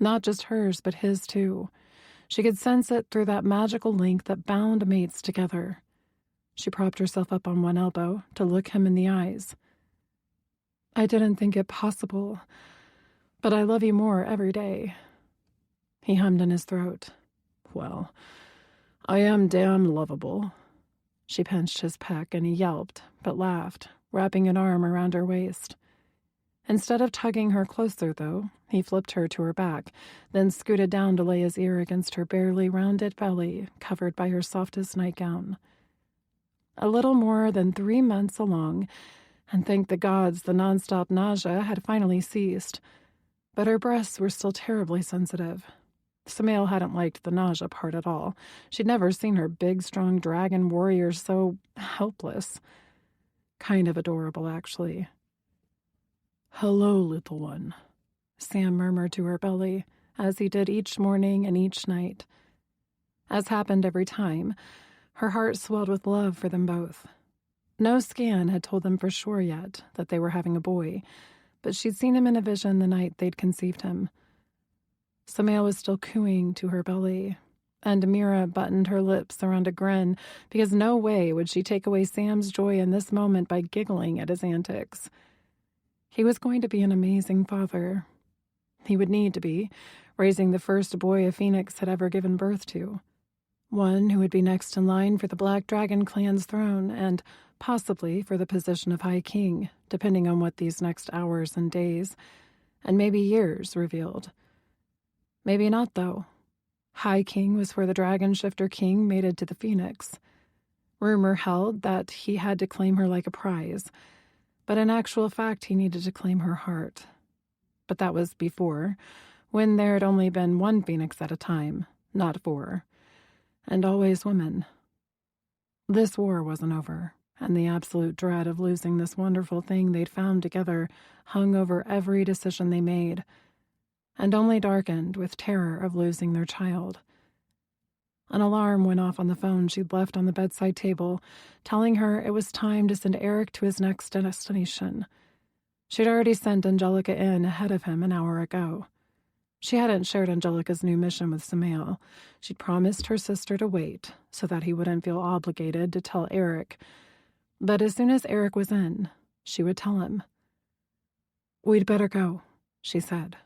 A: Not just hers, but his too. She could sense it through that magical link that bound mates together. She propped herself up on one elbow to look him in the eyes. I didn't think it possible, but I love you more every day. He hummed in his throat. Well, I am damn lovable. She pinched his pec and he yelped, but laughed, wrapping an arm around her waist. Instead of tugging her closer, though, he flipped her to her back, then scooted down to lay his ear against her barely rounded belly, covered by her softest nightgown. A little more than 3 months along, and thank the gods the nonstop nausea had finally ceased. But her breasts were still terribly sensitive. Samael hadn't liked the nausea part at all. She'd never seen her big, strong dragon warrior so helpless. Kind of adorable, actually. Hello, little one, Sam murmured to her belly, as he did each morning and each night. As happened every time, Her heart swelled with love for them both. No scan had told them for sure yet that they were having a boy, but she'd seen him in a vision the night they'd conceived him. Samael was still cooing to her belly, and Mira buttoned her lips around a grin because no way would she take away Sam's joy in this moment by giggling at his antics. He was going to be an amazing father. He would need to be, raising the first boy a phoenix had ever given birth to. One who would be next in line for the Black Dragon clan's throne and possibly for the position of High King, depending on what these next hours and days, and maybe years, revealed. Maybe not, though. High King was where the Dragon Shifter King mated to the Phoenix. Rumor held that he had to claim her like a prize, but in actual fact he needed to claim her heart. But that was before, when there had only been one Phoenix at a time, not four. And always women. This war wasn't over, and the absolute dread of losing this wonderful thing they'd found together hung over every decision they made, and only darkened with terror of losing their child. An alarm went off on the phone she'd left on the bedside table, telling her it was time to send Eric to his next destination. She'd already sent Angelica in ahead of him an hour ago. She hadn't shared Angelica's new mission with Samael. She'd promised her sister to wait so that he wouldn't feel obligated to tell Eric. But as soon as Eric was in, she would tell him. "We'd better go," she said.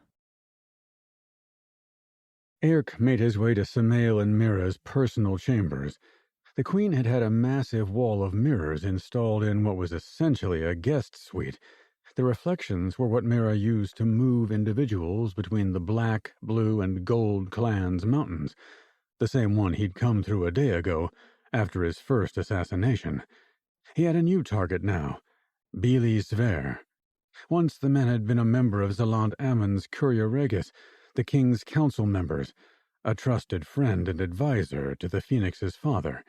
C: Eric made his way to Samael and Mira's personal chambers. The Queen had had a massive wall of mirrors installed in what was essentially a guest suite. The reflections were what Mira used to move individuals between the Black, Blue, and Gold clans' mountains, the same one he'd come through a day ago, after his first assassination. He had a new target now, Beely Sver. Once the man had been a member of Zalant Ammon's Curia Regis, the king's council members, a trusted friend and advisor to the Phoenix's father.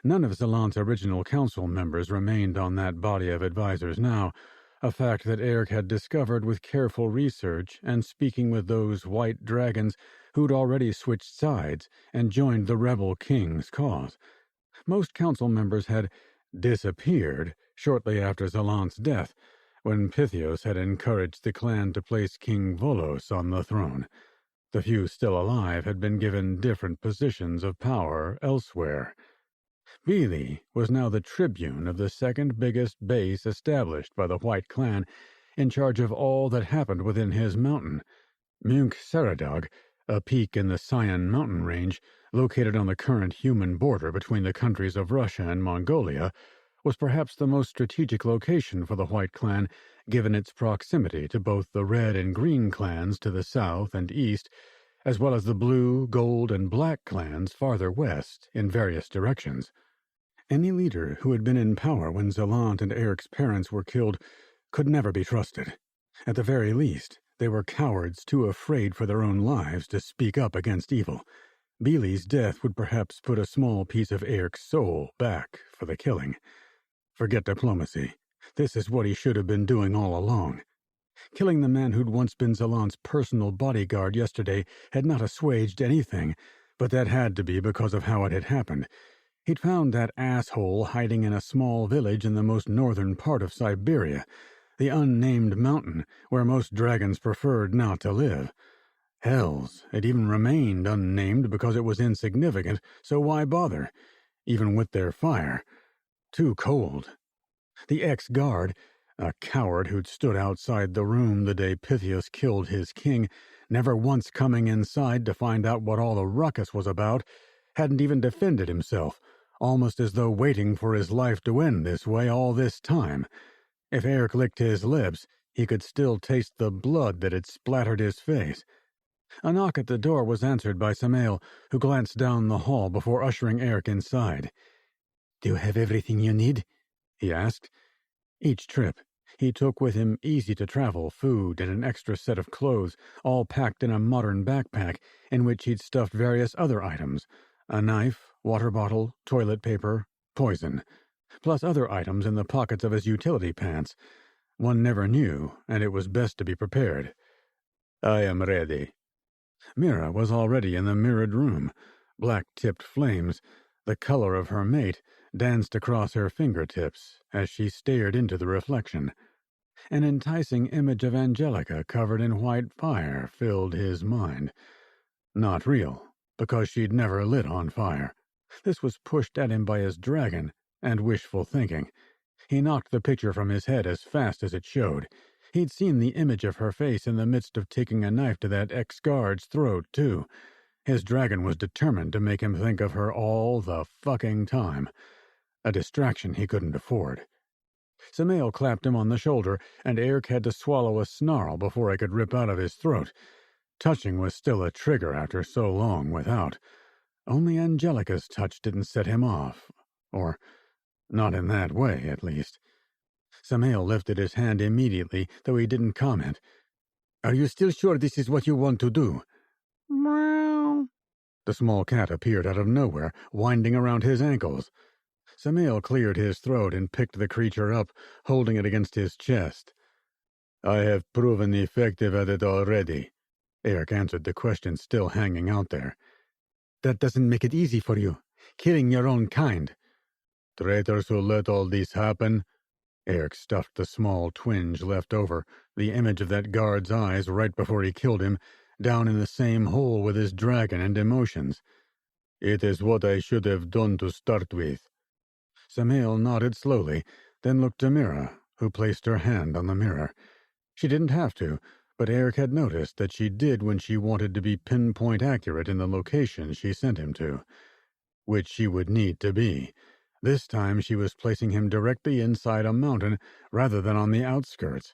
C: None of Zalant's original council members remained on that body of advisors now, a fact that Eric had discovered with careful research and speaking with those white dragons who'd already switched sides and joined the rebel king's cause. Most council members had disappeared shortly after Zalant's death, when Pythios had encouraged the clan to place King Volos on the throne. The few still alive had been given different positions of power elsewhere. Beely was now the tribune of the second biggest base established by the White Clan, in charge of all that happened within his mountain. Munk Saradag, a peak in the Cyan mountain range, located on the current human border between the countries of Russia and Mongolia, was perhaps the most strategic location for the White Clan, given its proximity to both the Red and Green clans to the south and east, as well as the Blue, Gold, and Black clans farther west in various directions. Any leader who had been in power when Zalant and Eric's parents were killed could never be trusted. At the very least, they were cowards too afraid for their own lives to speak up against evil. Beely's death would perhaps put a small piece of Eric's soul back for the killing. Forget diplomacy. This is what he should have been doing all along. Killing the man who'd once been Zalant's personal bodyguard yesterday had not assuaged anything, but that had to be because of how it had happened. He'd found that asshole hiding in a small village in the most northern part of Siberia, the unnamed mountain where most dragons preferred not to live. Hells, it even remained unnamed because it was insignificant, so why bother? Even with their fire. Too cold. The ex-guard, a coward who'd stood outside the room the day Pythios killed his king, never once coming inside to find out what all the ruckus was about, hadn't even defended himself, almost as though waiting for his life to end this way all this time. If Eric licked his lips, he could still taste the blood that had splattered his face. A knock at the door was answered by Samael, who glanced down the hall before ushering Eric inside. "Do you have everything you need?" he asked. Each trip, he took with him easy-to-travel food and an extra set of clothes, all packed in a modern backpack in which he'd stuffed various other items, a knife, water bottle, toilet paper, poison, plus other items in the pockets of his utility pants. One never knew, and it was best to be prepared. "I am ready." Mira was already in the mirrored room, black-tipped flames, The color of her mate danced across her fingertips as she stared into the reflection. An enticing image of Angelica covered in white fire filled his mind. Not real, because she'd never lit on fire. This was pushed at him by his dragon, and wishful thinking. He knocked the picture from his head as fast as it showed. He'd seen the image of her face in the midst of taking a knife to that ex-guard's throat, too. His dragon was determined to make him think of her all the fucking time. A distraction he couldn't afford. Samael clapped him on the shoulder, and Eric had to swallow a snarl before I could rip out of his throat. Touching was still a trigger after so long without. Only Angelica's touch didn't set him off. Or, not in that way, at least. Samael lifted his hand immediately, though he didn't comment. "Are you still sure this is what you want to do?"
B: Meow.
C: The small cat appeared out of nowhere, winding around his ankles. Samael cleared his throat and picked the creature up, holding it against his chest. "I have proven effective at it already," Eric answered the question still hanging out there. "That doesn't make it easy for you, killing your own kind." "Traitors who let all this happen?" Eric stuffed the small twinge left over, the image of that guard's eyes right before he killed him, down in the same hole with his dragon and emotions. "It is what I should have done to start with." Samael nodded slowly, then looked to Mira, who placed her hand on the mirror. She didn't have to, but Eric had noticed that she did when she wanted to be pinpoint accurate in the location she sent him to. Which she would need to be. This time she was placing him directly inside a mountain rather than on the outskirts.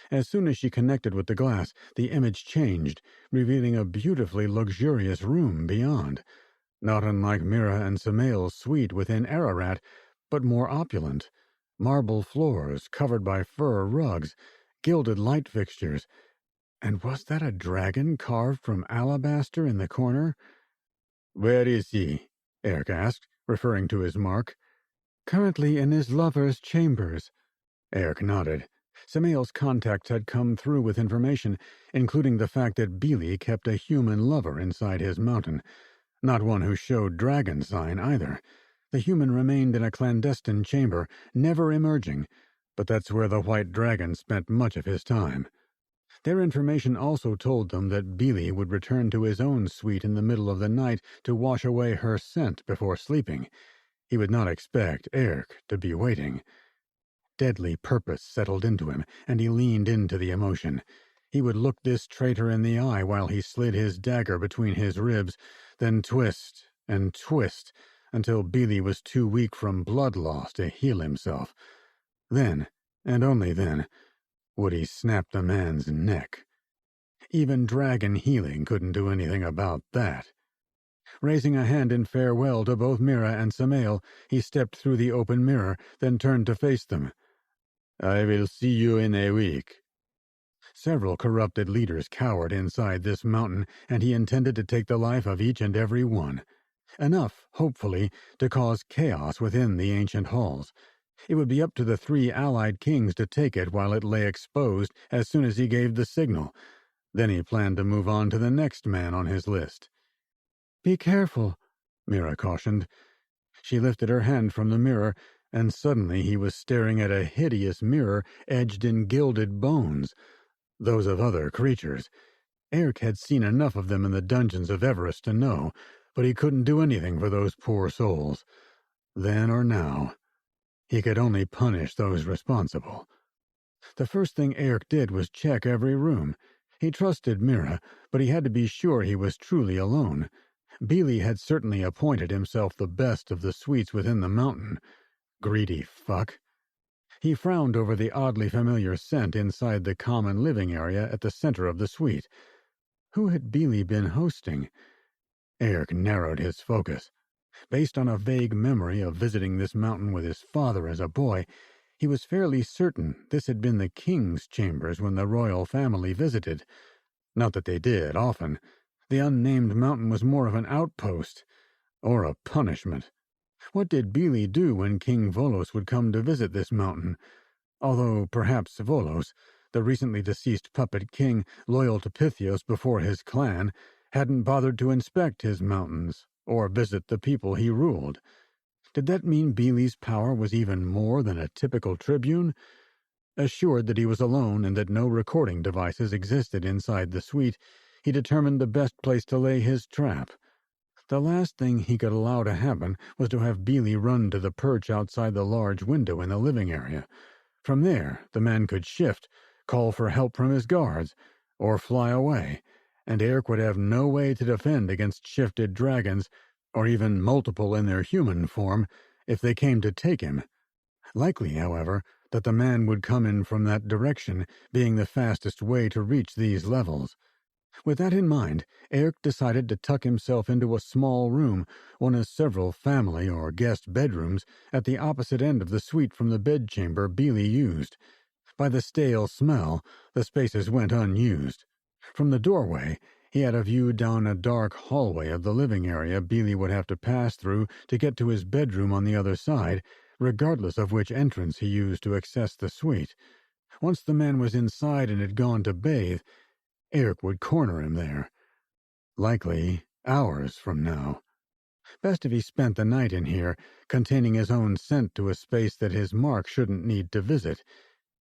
C: As soon as she connected with the glass, the image changed, revealing a beautifully luxurious room beyond. Not unlike Mira and Samael's suite within Ararat, but more opulent. Marble floors covered by fur rugs, gilded light fixtures. And was that a dragon carved from alabaster in the corner? "Where is he?" Eric asked, referring to his mark. "Currently in his lover's chambers." Eric nodded. Samael's contacts had come through with information, including the fact that Beely kept a human lover inside his mountain. Not one who showed dragon sign, either. The human remained in a clandestine chamber, never emerging, but that's where the white dragon spent much of his time. Their information also told them that Beely would return to his own suite in the middle of the night to wash away her scent before sleeping. He would not expect Eric to be waiting. Deadly purpose settled into him, and he leaned into the emotion. He would look this traitor in the eye while he slid his dagger between his ribs, then twist and twist until Beely was too weak from blood loss to heal himself. Then, and only then, would he snap the man's neck. Even dragon healing couldn't do anything about that. Raising a hand in farewell to both Mira and Samael, he stepped through the open mirror, then turned to face them. "I will see you in a week." Several corrupted leaders cowered inside this mountain, and he intended to take the life of each and every one. Enough, hopefully, to cause chaos within the ancient halls. It would be up to the 3 allied kings to take it while it lay exposed as soon as he gave the signal. Then he planned to move on to the next man on his list. "Be careful," Mira cautioned. She lifted her hand from the mirror, and suddenly he was staring at a hideous mirror edged in gilded bones. Those of other creatures. Eric had seen enough of them in the dungeons of Everest to know, but he couldn't do anything for those poor souls. Then or now. He could only punish those responsible. The first thing Eric did was check every room. He trusted Mira, but he had to be sure he was truly alone. Beely had certainly appointed himself the best of the suites within the mountain. Greedy fuck. He frowned over the oddly familiar scent inside the common living area at the center of the suite. Who had Beely been hosting? Eric narrowed his focus. Based on a vague memory of visiting this mountain with his father as a boy, he was fairly certain this had been the king's chambers when the royal family visited. Not that they did often. The unnamed mountain was more of an outpost, or a punishment. What did Beely do when King Volos would come to visit this mountain? Although perhaps Volos, the recently deceased puppet king loyal to Pythios before his clan, hadn't bothered to inspect his mountains, or visit the people he ruled. Did that mean Beely's power was even more than a typical tribune? Assured that he was alone and that no recording devices existed inside the suite, he determined the best place to lay his trap. The last thing he could allow to happen was to have Beely run to the perch outside the large window in the living area. From there, the man could shift, call for help from his guards, or fly away, and Eric would have no way to defend against shifted dragons, or even multiple in their human form, if they came to take him. Likely, however, that the man would come in from that direction, being the fastest way to reach these levels. With that in mind, Eric decided to tuck himself into a small room, one of several family or guest bedrooms, at the opposite end of the suite from the bedchamber Beely used. By the stale smell, the spaces went unused. From the doorway, he had a view down a dark hallway of the living area Beely would have to pass through to get to his bedroom on the other side, regardless of which entrance he used to access the suite. Once the man was inside and had gone to bathe, Eric would corner him there. Likely hours from now. Best if he spent the night in here, containing his own scent to a space that his mark shouldn't need to visit.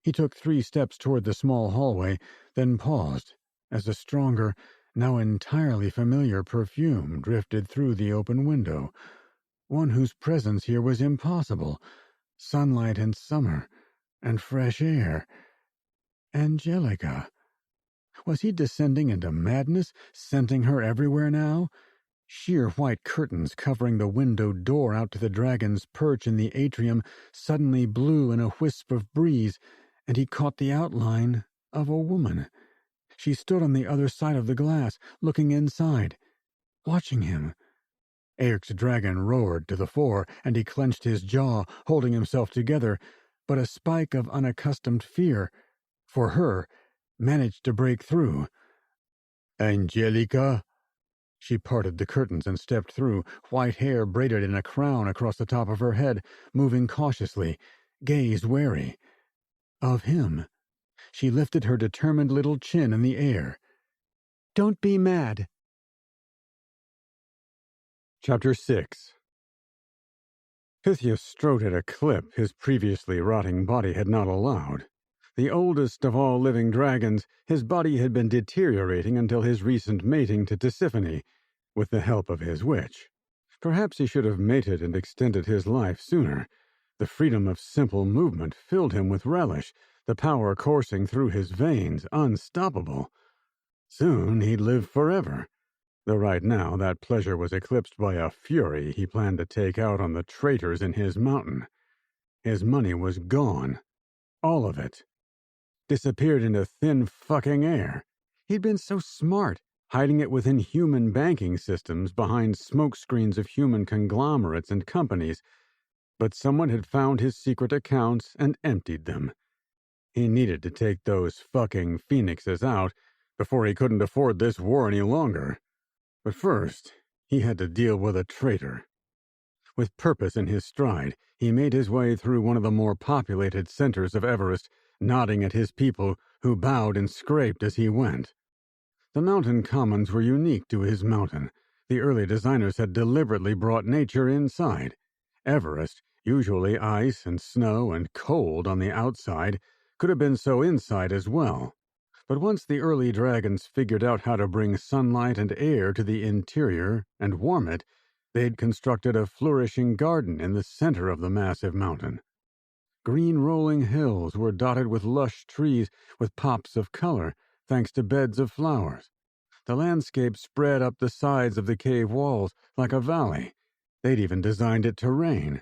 C: He took 3 steps toward the small hallway, then paused, as a stronger, now entirely familiar perfume drifted through the open window. One whose presence here was impossible. Sunlight and summer, and fresh air. Angelica. Was he descending into madness, scenting her everywhere now? Sheer white curtains covering the windowed door out to the dragon's perch in the atrium suddenly blew in a wisp of breeze, and he caught the outline of a woman. She stood on the other side of the glass, looking inside, watching him. Eric's dragon roared to the fore, and he clenched his jaw, holding himself together, but a spike of unaccustomed fear, for her, managed to break through. "Angelica?" She parted the curtains and stepped through, white hair braided in a crown across the top of her head, moving cautiously, gaze wary. Of him. She lifted her determined little chin in the air. "Don't be mad." Chapter 6. Pythias strode at a clip his previously rotting body had not allowed. The oldest of all living dragons, his body had been deteriorating until his recent mating to Tisiphone, with the help of his witch. Perhaps he should have mated and extended his life sooner. The freedom of simple movement filled him with relish, the power coursing through his veins unstoppable. Soon he'd live forever, though right now that pleasure was eclipsed by a fury he planned to take out on the traitors in his mountain. His money was gone. All of it. Disappeared into thin fucking air. He'd been so smart, hiding it within human banking systems behind smoke screens of human conglomerates and companies, but someone had found his secret accounts and emptied them. He needed to take those fucking phoenixes out before he couldn't afford this war any longer. But first, he had to deal with a traitor. With purpose in his stride, he made his way through one of the more populated centers of Everest, nodding at his people, who bowed and scraped as he went. The mountain commons were unique to his mountain. The early designers had deliberately brought nature inside. Everest, usually ice and snow and cold on the outside, could have been so inside as well. But once the early dragons figured out how to bring sunlight and air to the interior and warm it, they'd constructed a flourishing garden in the center of the massive mountain. Green rolling hills were dotted with lush trees with pops of color, thanks to beds of flowers. The landscape spread up the sides of the cave walls like a valley. They'd even designed it to rain.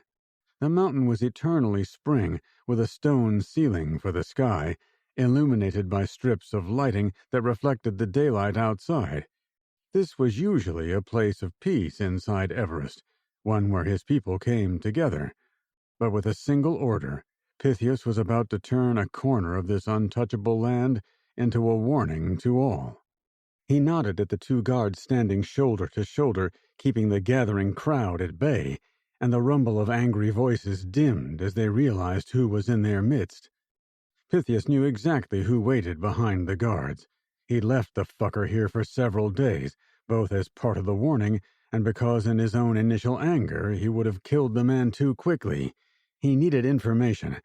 C: The mountain was eternally spring, with a stone ceiling for the sky, illuminated by strips of lighting that reflected the daylight outside. This was usually a place of peace inside Everest, one where his people came together. But with a single order, Pythias was about to turn a corner of this untouchable land into a warning to all. He nodded at the 2 guards standing shoulder to shoulder, keeping the gathering crowd at bay, and the rumble of angry voices dimmed as they realized who was in their midst. Pythias knew exactly who waited behind the guards. He'd left the fucker here for several days, both as part of the warning and because in his own initial anger he would have killed the man too quickly, he needed information.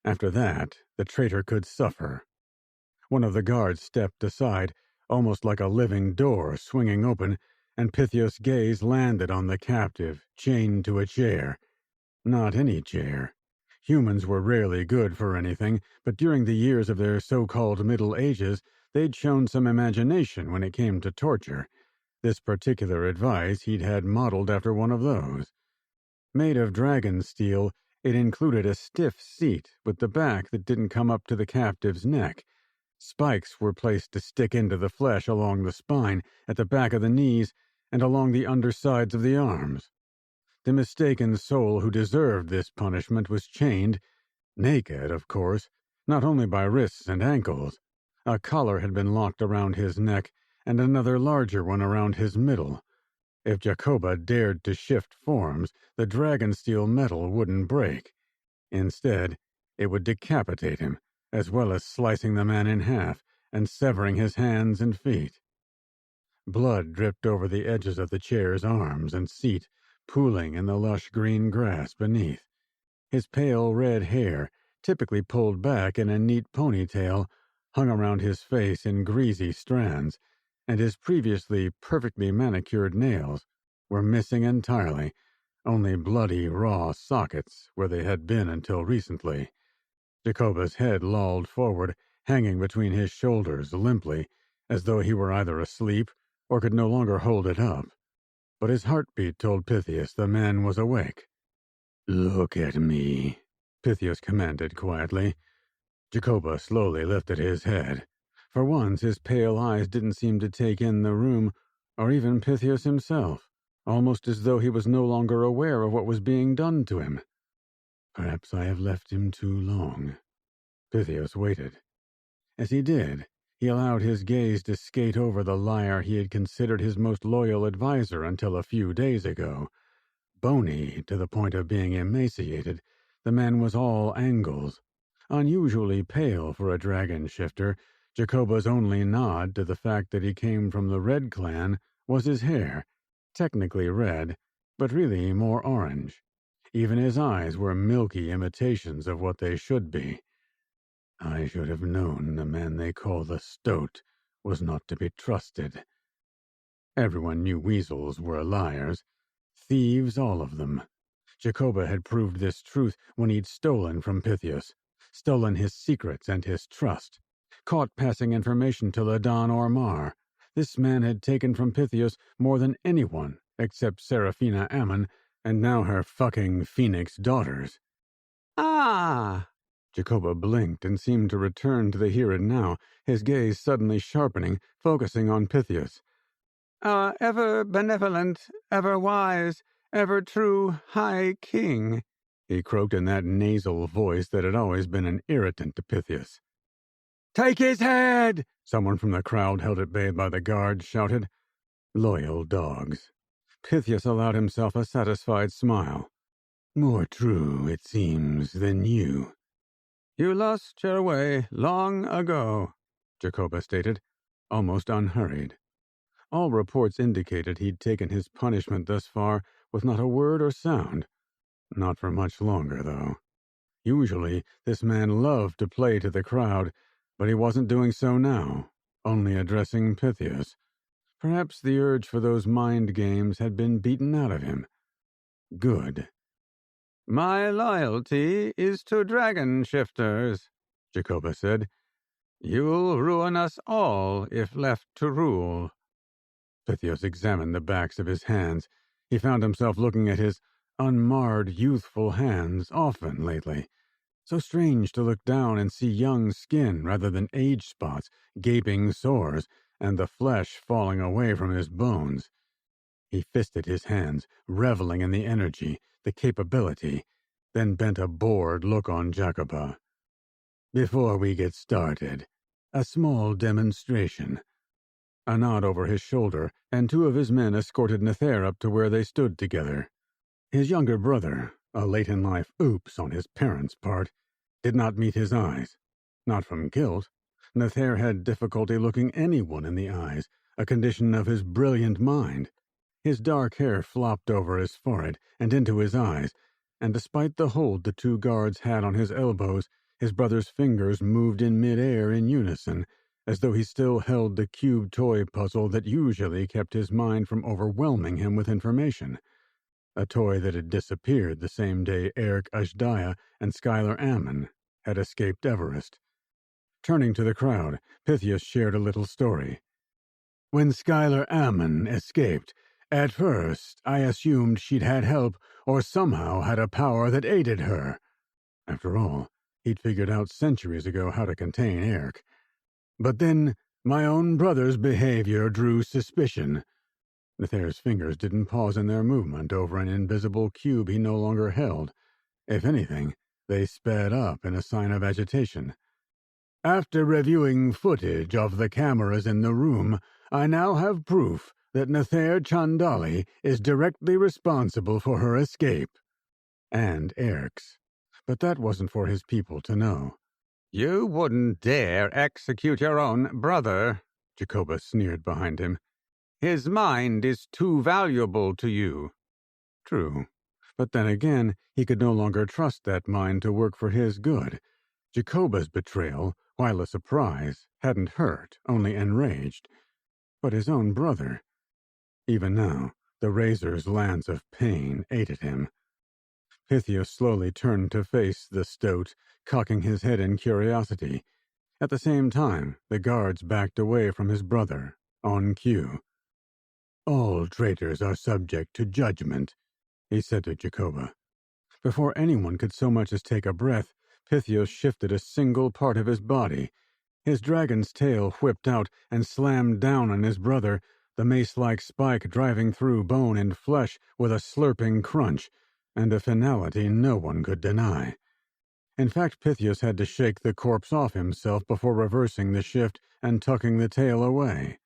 C: After that, the traitor could suffer. One of the guards stepped aside, almost like a living door swinging open, and Pythios' gaze landed on the captive, chained to a chair. Not any chair. Humans were rarely good for anything, but during the years of their so-called Middle Ages, they'd shown some imagination when it came to torture. This particular advice he'd had modeled after one of those. Made of dragon steel, it included a stiff seat with the back that didn't come up to the captive's neck. Spikes were placed to stick into the flesh along the spine, at the back of the knees, and along the undersides of the arms. The mistaken soul who deserved this punishment was chained, naked, of course, not only by wrists and ankles. A collar had been locked around his neck, and another larger one around his middle. If Jacoba dared to shift forms, the dragon steel metal wouldn't break. Instead, it would decapitate him, as well as slicing the man in half and severing his hands and feet. Blood dripped over the edges of the chair's arms and seat, pooling in the lush green grass beneath. His pale red hair, typically pulled back in a neat ponytail, hung around his face in greasy strands, and his previously perfectly manicured nails were missing entirely, only bloody raw sockets where they had been until recently. Jacoba's head lolled forward, hanging between his shoulders limply, as though he were either asleep or could no longer hold it up. But his heartbeat told Pythios the man was awake. "Look at me," Pythios commanded quietly. Jacoba slowly lifted his head. For once, his pale eyes didn't seem to take in the room, or even Pythios himself, almost as though he was no longer aware of what was being done to him. Perhaps I have left him too long. Pythios waited. As he did, he allowed his gaze to skate over the liar he had considered his most loyal advisor until a few days ago. Bony to the point of being emaciated, the man was all angles. Unusually pale for a dragon shifter, Jacoba's only nod to the fact that he came from the Red Clan was his hair, technically red, but really more orange. Even his eyes were milky imitations of what they should be. I should have known the man they call the Stoat was not to be trusted. Everyone knew weasels were liars. Thieves, all of them. Jacoba had proved this truth when he'd stolen from Pythios, stolen his secrets and his trust, caught passing information to Ladan or Mar. This man had taken from Pythios more than anyone except Seraphina Ammon and now her fucking Phoenix daughters. Ah! Jacoba blinked and seemed to return to the here and now, his gaze suddenly sharpening, focusing on Pythios. Ever benevolent, ever wise, ever true High King, he croaked in that nasal voice that had always been an irritant to Pythios. Take his head! Someone from the crowd held at bay by the guards shouted. Loyal dogs. Pythios allowed himself a satisfied smile. More true, it seems, than you. You lost your way long ago, Jacoba stated, almost unhurried. All reports indicated he'd taken his punishment thus far with not a word or sound. Not for much longer, though. Usually, this man loved to play to the crowd, but he wasn't doing so now, only addressing Pythios. Perhaps the urge for those mind games had been beaten out of him. Good. My loyalty is to dragon shifters, Jacoba said. You'll ruin us all if left to rule. Pythios examined the backs of his hands. He found himself looking at his unmarred, youthful hands often lately. So strange to look down and see young skin rather than age spots, gaping sores, and the flesh falling away from his bones. He fisted his hands, reveling in the energy, the capability, then bent a bored look on Jacoba. Before we get started, a small demonstration. A nod over his shoulder, and two of his men escorted Nether up to where they stood together. His younger brother, a late-in-life oops on his parents' part, did not meet his eyes. Not from guilt. Nether had difficulty looking anyone in the eyes, a condition of his brilliant mind. His dark hair flopped over his forehead and into his eyes, and despite the hold the two guards had on his elbows, his brother's fingers moved in mid-air in unison, as though he still held the cube toy puzzle that usually kept his mind from overwhelming him with information. A toy that had disappeared the same day Eric Ashdaya and Skylar Ammon had escaped Everest. Turning to the crowd, Pythias shared a little story. When Skylar Ammon escaped, at first I assumed she'd had help or somehow had a power that aided her. After all, he'd figured out centuries ago how to contain Eric. But then my own brother's behavior drew suspicion. Nathair's fingers didn't pause in their movement over an invisible cube he no longer held. If anything, they sped up in a sign of agitation. After reviewing footage of the cameras in the room, I now have proof that Nathair Chandali is directly responsible for her escape. And Eric's. But that wasn't for his people to know.
D: You wouldn't dare execute your own brother, Jacoba sneered behind him. His mind is too valuable to you.
C: True. But then again, he could no longer trust that mind to work for his good. Jacoba's betrayal, while a surprise, hadn't hurt, only enraged. But his own brother. Even now, the razor's lance of pain ate at him. Pythias slowly turned to face the stoat, cocking his head in curiosity. At the same time, the guards backed away from his brother, on cue. All traitors are subject to judgment, he said to Jacoba. Before anyone could so much as take a breath, Pythias shifted a single part of his body. His dragon's tail whipped out and slammed down on his brother, the mace-like spike driving through bone and flesh with a slurping crunch, and a finality no one could deny. In fact, Pythias had to shake the corpse off himself before reversing the shift and tucking the tail away.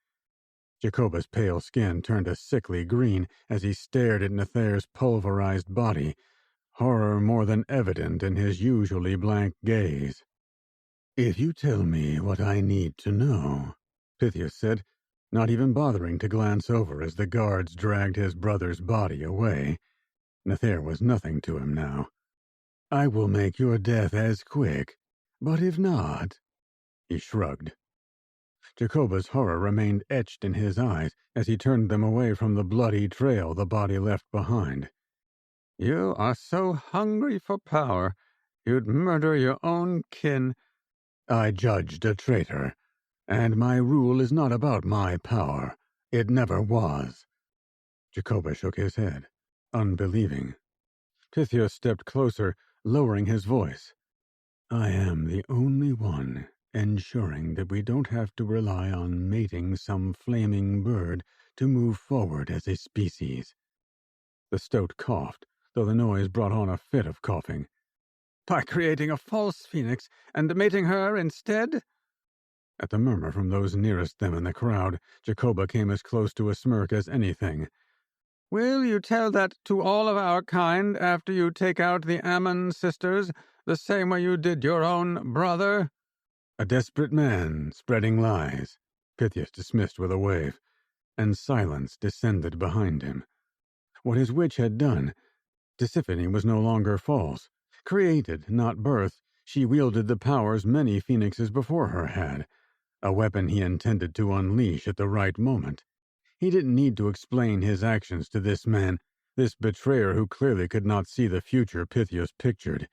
C: Jacoba's pale skin turned a sickly green as he stared at Nathair's pulverized body, horror more than evident in his usually blank gaze. If you tell me what I need to know, Pythias said, not even bothering to glance over as the guards dragged his brother's body away. Nathair was nothing to him now. I will make your death as quick, but if not... He shrugged. Jacoba's horror remained etched in his eyes as he turned them away from the bloody trail the body left behind.
D: You are so hungry for power, you'd murder your own kin.
C: I judged a traitor, and my rule is not about my power. It never was. Jacoba shook his head, unbelieving. Pythias stepped closer, lowering his voice. I am the only one ensuring that we don't have to rely on mating some flaming bird to move forward as a species. The stoat coughed, though the noise brought on a fit of coughing.
D: By creating a false phoenix and mating her instead?
C: At the murmur from those nearest them in the crowd, Jacoba came as close to a smirk as anything.
D: Will you tell that to all of our kind after you take out the Ammon sisters, the same way you did your own brother?
C: A desperate man spreading lies, Pythias dismissed with a wave, and silence descended behind him. What his witch had done, Tisiphone was no longer false. Created, not birthed, she wielded the powers many phoenixes before her had, a weapon he intended to unleash at the right moment. He didn't need to explain his actions to this man, this betrayer who clearly could not see the future Pythias pictured.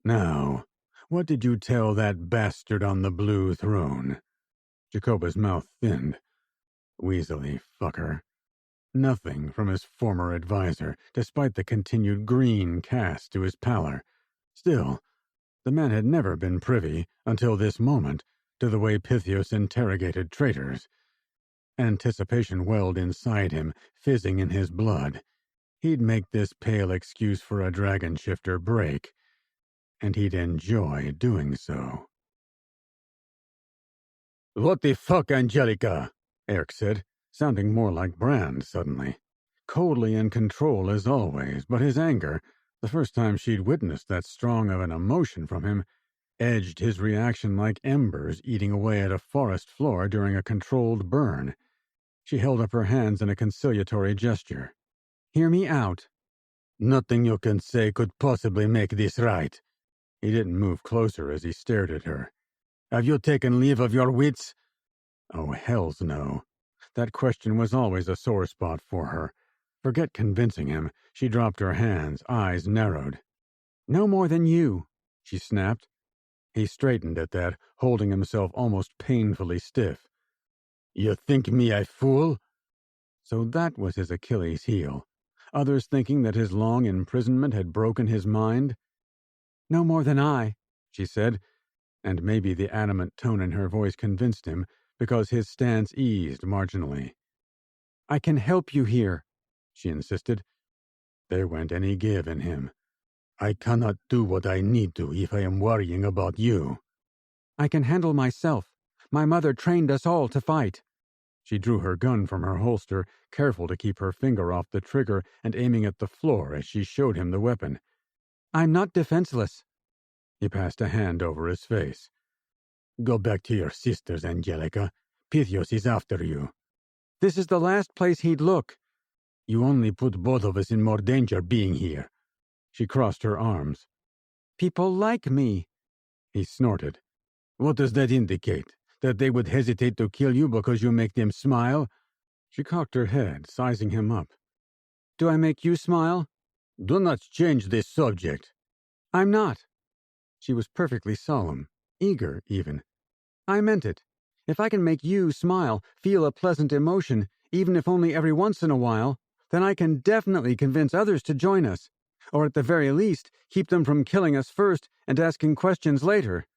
C: Now, what did you tell that bastard on the blue throne? Jacoba's mouth thinned. Weaselly fucker. Nothing from his former advisor, despite the continued green cast to his pallor. Still, the man had never been privy, until this moment, to the way Pythias interrogated traitors. Anticipation welled inside him, fizzing in his blood. He'd make this pale excuse for a dragon shifter break, and he'd enjoy doing so. What the fuck, Angelica? Eric said, sounding more like Brand suddenly. Coldly in control as always, but his anger, the first time she'd witnessed that strong of an emotion from him, edged his reaction like embers eating away at a forest floor during a controlled burn. She held up her hands in a conciliatory gesture. "Hear me out."
D: Nothing you can say could possibly make this right.
C: He didn't move closer as he stared at her.
D: Have you taken leave of your wits?
C: Oh, hells no. That question was always a sore spot for her. Forget convincing him. She dropped her hands, eyes narrowed. "No more than you," she snapped. He straightened at that, holding himself almost painfully stiff.
D: You think me a fool?
C: So that was his Achilles heel. Others thinking that his long imprisonment had broken his mind? "No more than I," she said, and maybe the adamant tone in her voice convinced him, because his stance eased marginally. "I can help you here," she insisted. There went any give in him.
D: I cannot do what I need to if I am worrying about you.
A: "I can handle myself. My mother trained us all to fight."
C: She drew her gun from her holster, careful to keep her finger off the trigger and aiming at the floor as she showed him the weapon.
A: "I'm not defenseless."
C: He passed a hand over his face.
D: Go back to your sisters, Angelica. Pythios is after you.
A: "This is the last place he'd look."
D: You only put both of us in more danger being here.
C: She crossed her arms.
A: "People like me."
C: He snorted.
D: What does that indicate? That they would hesitate to kill you because you make them smile?
C: She cocked her head, sizing him up.
A: "Do I make you smile?"
D: Do not change this subject.
A: "I'm not."
C: She was perfectly solemn, eager even.
A: "I meant it. If I can make you smile, feel a pleasant emotion, even if only every once in a while, then I can definitely convince others to join us. Or at the very least, keep them from killing us first and asking questions later."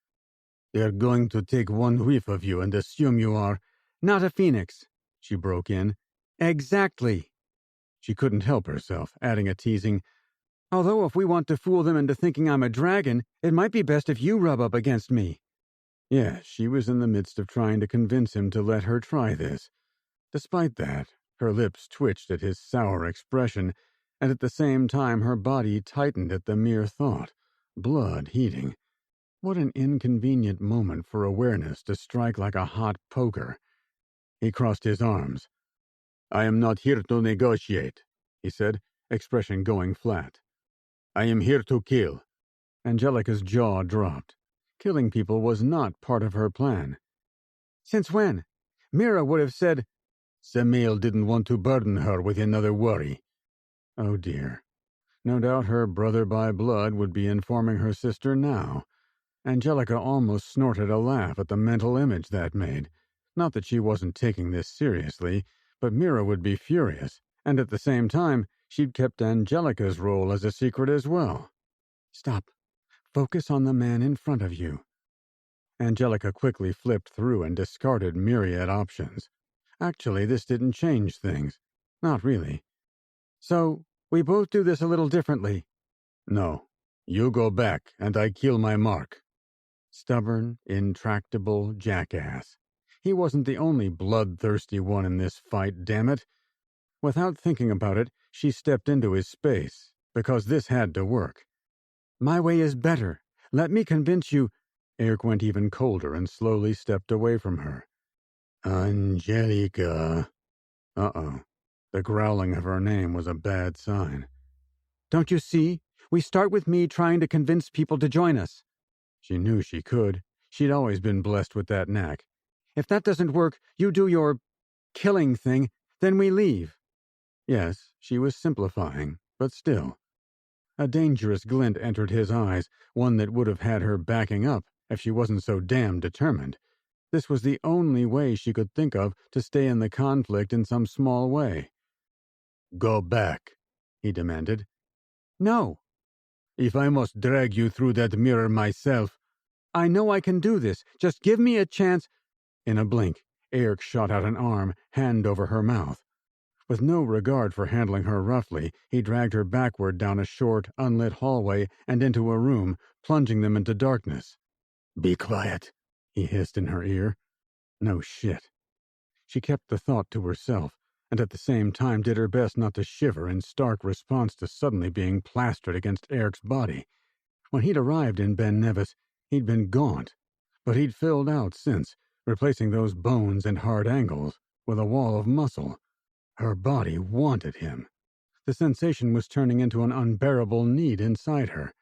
D: They're going to take one whiff of you and assume you are...
A: "Not a phoenix,"
C: she broke in.
A: "Exactly."
C: She couldn't help herself, adding a teasing,
A: "Although if we want to fool them into thinking I'm a dragon, it might be best if you rub up against me."
C: Yes, she was in the midst of trying to convince him to let her try this. Despite that, her lips twitched at his sour expression, and at the same time her body tightened at the mere thought, blood heating. What an inconvenient moment for awareness to strike like a hot poker. He crossed his arms.
D: I am not here to negotiate,
C: he said, expression going flat.
D: I am here to kill.
C: Angelica's jaw dropped. Killing people was not part of her plan.
A: "Since when? Mira would have said—"
D: Samael didn't want to burden her with another worry.
C: Oh dear. No doubt her brother by blood would be informing her sister now. Angelica almost snorted a laugh at the mental image that made. Not that she wasn't taking this seriously, but Mira would be furious, and at the same time, she'd kept Angelica's role as a secret as well. "Stop. Focus on the man in front of you." Angelica quickly flipped through and discarded myriad options. Actually, this didn't change things. Not really.
A: "So, we both do this a little differently."
D: No. You go back, and I kill my mark.
C: Stubborn, intractable jackass. He wasn't the only bloodthirsty one in this fight, damn it. Without thinking about it, she stepped into his space, because this had to work.
A: "My way is better. Let me convince you—"
C: Eric went even colder and slowly stepped away from her.
D: Angelica.
C: Uh-oh. The growling of her name was a bad sign.
A: "Don't you see? We start with me trying to convince people to join us."
C: She knew she could. She'd always been blessed with that knack.
A: "If that doesn't work, you do your killing thing, then we leave."
C: Yes, she was simplifying, but still. A dangerous glint entered his eyes, one that would have had her backing up if she wasn't so damn determined. This was the only way she could think of to stay in the conflict in some small way.
D: Go back,
C: he demanded.
A: "No."
D: If I must drag you through that mirror myself...
A: "I know I can do this. Just give me a chance."
C: In a blink, Eric shot out an arm, hand over her mouth. With no regard for handling her roughly, he dragged her backward down a short, unlit hallway and into a room, plunging them into darkness.
D: Be quiet,
C: he hissed in her ear. No shit. She kept the thought to herself, and at the same time did her best not to shiver in stark response to suddenly being plastered against Eric's body. When he'd arrived in Ben Nevis, he'd been gaunt, but he'd filled out since, replacing those bones and hard angles. with a wall of muscle. Her body wanted him. The sensation was turning into an unbearable need inside her.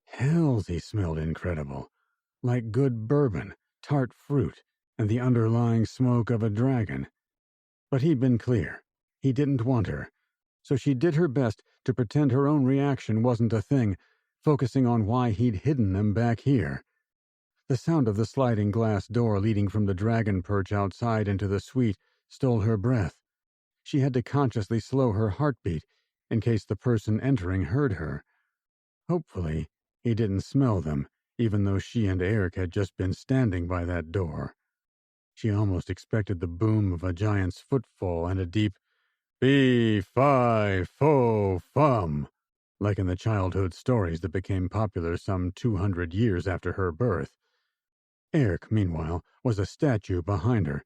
C: Hells, he smelled incredible. Like good bourbon, tart fruit, and the underlying smoke of a dragon. But he'd been clear. He didn't want her. So she did her best to pretend her own reaction wasn't a thing, focusing on why he'd hidden them back here. The sound of the sliding glass door leading from the dragon perch outside into the suite stole her breath. She had to consciously slow her heartbeat in case the person entering heard her. Hopefully, he didn't smell them, even though she and Eric had just been standing by that door. She almost expected the boom of a giant's footfall and a deep "Fee-fi-fo-fum," like in the childhood stories that became popular some 200 years after her birth. Eric, meanwhile, was a statue behind her,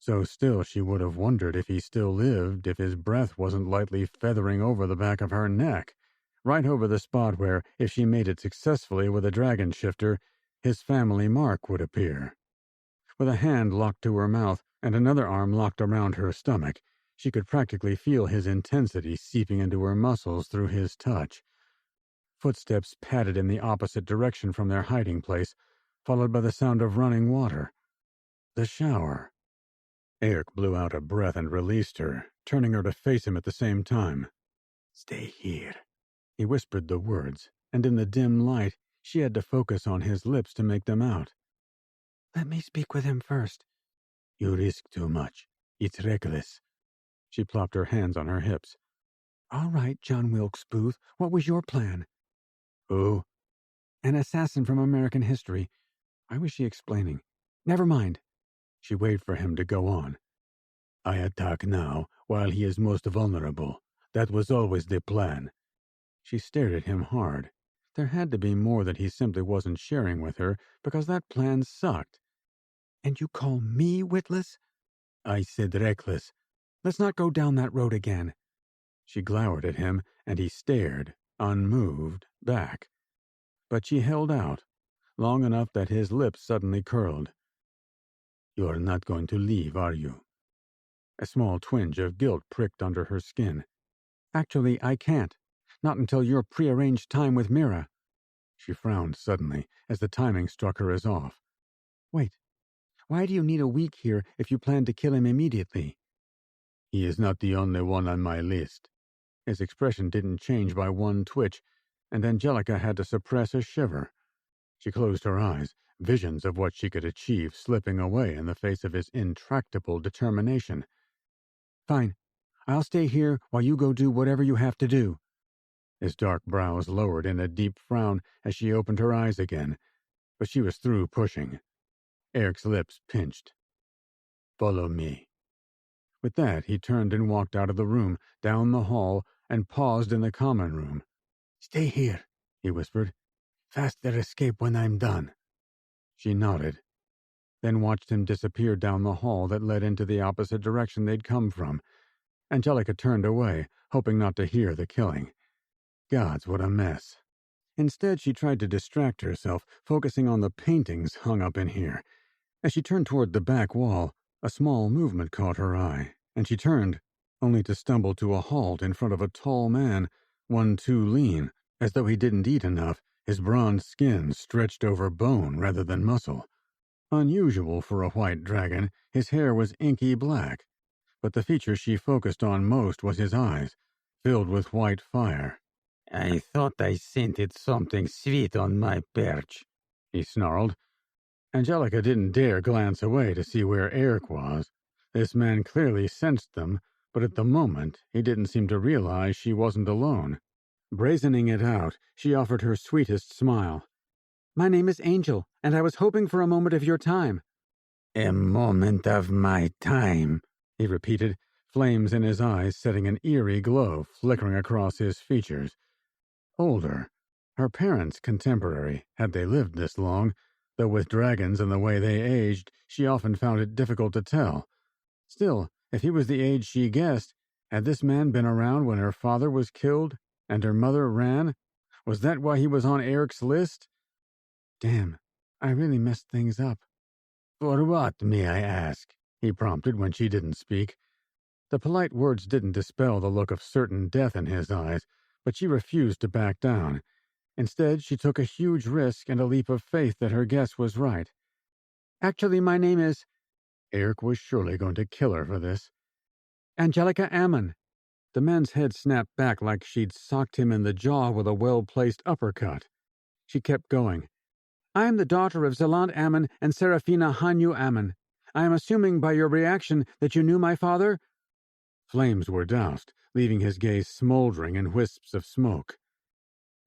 C: so still she would have wondered if he still lived if his breath wasn't lightly feathering over the back of her neck, right over the spot where, if she made it successfully with a dragon shifter, his family mark would appear. With a hand locked to her mouth and another arm locked around her stomach, she could practically feel his intensity seeping into her muscles through his touch. Footsteps padded in the opposite direction from their hiding place, followed by the sound of running water. The shower. Eric blew out a breath and released her, turning her to face him at the same time. "Stay here." He whispered the words, and in the dim light, she had to focus on his lips to make them out. "Let me speak with him first." "You risk too much. It's reckless." She plopped her hands on her hips. "All right, John Wilkes Booth, what was your plan?" "Who?" "An assassin from American history." Why was she explaining? "Never mind." She waited for him to go on. "I attack now, while he is most vulnerable. That was always the plan." She stared at him hard. There had to be more that he simply wasn't sharing with her, because that plan sucked. "And you call me witless?" "I said reckless." "Let's not go down that road again." She glowered at him, and he stared, unmoved, back. But she held out, long enough that his lips suddenly curled. "You're not going to leave, are you?" A small twinge of guilt pricked under her skin. "Actually, I can't. Not until your prearranged time with Mira." She frowned suddenly, as the timing struck her as off. "Wait. Why do you need a week here if you plan to kill him immediately?" "He is not the only one on my list." His expression didn't change by one twitch, and Angelica had to suppress a shiver. She closed her eyes, visions of what she could achieve slipping away in the face of his intractable determination. "Fine. I'll stay here while you go do whatever you have to do." His dark brows lowered in a deep frown as she opened her eyes again, but she was through pushing. Eric's lips pinched. "Follow me." With that, he turned and walked out of the room, down the hall, and paused in the common room. "Stay here," he whispered. "Faster escape when I'm done." She nodded, then watched him disappear down the hall that led into the opposite direction they'd come from. Angelica turned away, hoping not to hear the killing. Gods, what a mess. Instead, she tried to distract herself, focusing on the paintings hung up in here. As she turned toward the back wall, a small movement caught her eye, and she turned, only to stumble to a halt in front of a tall man, one too lean, as though he didn't eat enough, his bronze skin stretched over bone rather than muscle. Unusual for a white dragon, his hair was inky black, but the feature she focused on most was his eyes, filled with white fire. "I thought I scented something sweet on my perch," he snarled. Angelica didn't dare glance away to see where Eric was. This man clearly sensed them, but at the moment he didn't seem to realize she wasn't alone. Brazening it out, she offered her sweetest smile. "My name is Angel, and I was hoping for a moment of your time." "A moment of my time," he repeated, flames in his eyes setting an eerie glow flickering across his features. Older. Her parents' contemporary, had they lived this long, though with dragons and the way they aged, she often found it difficult to tell. Still, if he was the age she guessed, had this man been around when her father was killed and her mother ran? Was that why he was on Eric's list? Damn, I really messed things up. "For what, may I ask?" he prompted when she didn't speak. The polite words didn't dispel the look of certain death in his eyes, but she refused to back down. Instead, she took a huge risk and a leap of faith that her guess was right. "Actually, my name is—" Eric was surely going to kill her for this. "Angelica Ammon." The man's head snapped back like she'd socked him in the jaw with a well-placed uppercut. She kept going. "I am the daughter of Zelant Ammon and Seraphina Hanyu Ammon. I am assuming by your reaction that you knew my father?" Flames were doused, leaving his gaze smoldering in wisps of smoke.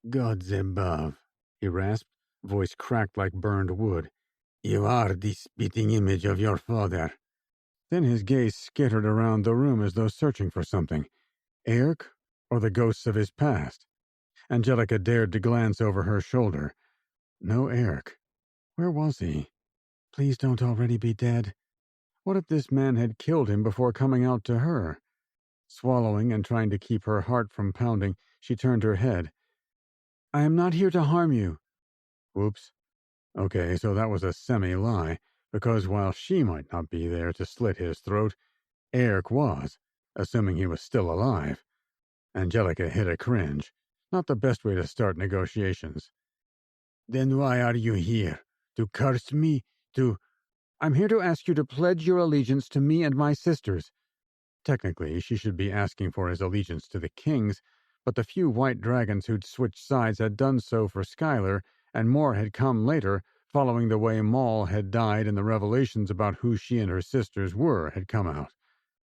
C: "Gods above," he rasped, voice cracked like burned wood. "You are the spitting image of your father." Then his gaze skittered around the room as though searching for something. Eric, or the ghosts of his past? Angelica dared to glance over her shoulder. No Eric. Where was he? Please don't already be dead. What if this man had killed him before coming out to her? Swallowing and trying to keep her heart from pounding, she turned her head. "I am not here to harm you." Whoops. Okay, so that was a semi-lie, because while she might not be there to slit his throat, Eric was, assuming he was still alive. Angelica hit a cringe. Not the best way to start negotiations. "Then why are you here? To curse me? To—" "I'm here to ask you to pledge your allegiance to me and my sisters." Technically, she should be asking for his allegiance to the kings, but the few white dragons who'd switched sides had done so for Skylar, and more had come later, following the way Maul had died and the revelations about who she and her sisters were had come out.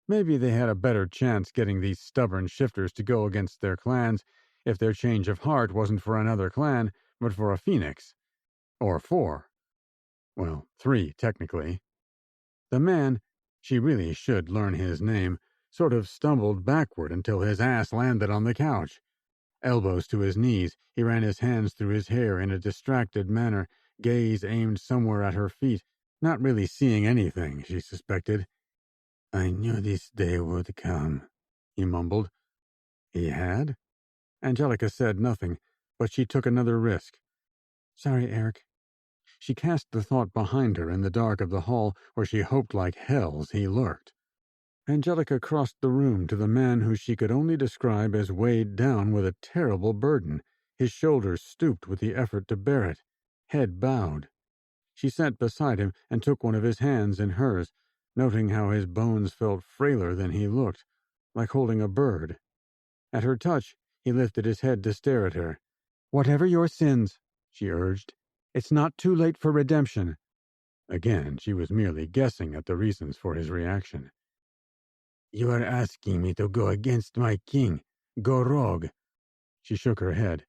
C: Maybe they had a better chance getting these stubborn shifters to go against their clans if their change of heart wasn't for another clan, but for a phoenix. Or 4. Well, 3, technically. The man, she really should learn his name, sort of stumbled backward until his ass landed on the couch. Elbows to his knees, he ran his hands through his hair in a distracted manner, gaze aimed somewhere at her feet, not really seeing anything, she suspected. "I knew this day would come," he mumbled. He had? Angelica said nothing, but she took another risk. "Sorry, Eric." She cast the thought behind her in the dark of the hall where she hoped like hells he lurked. Angelica crossed the room to the man who she could only describe as weighed down with a terrible burden, his shoulders stooped with the effort to bear it, head bowed. She sat beside him and took one of his hands in hers, noting how his bones felt frailer than he looked, like holding a bird. At her touch, he lifted his head to stare at her. "Whatever your sins," she urged, "it's not too late for redemption." Again, she was merely guessing at the reasons for his reaction. "You are asking me to go against my king, go rogue." She shook her head.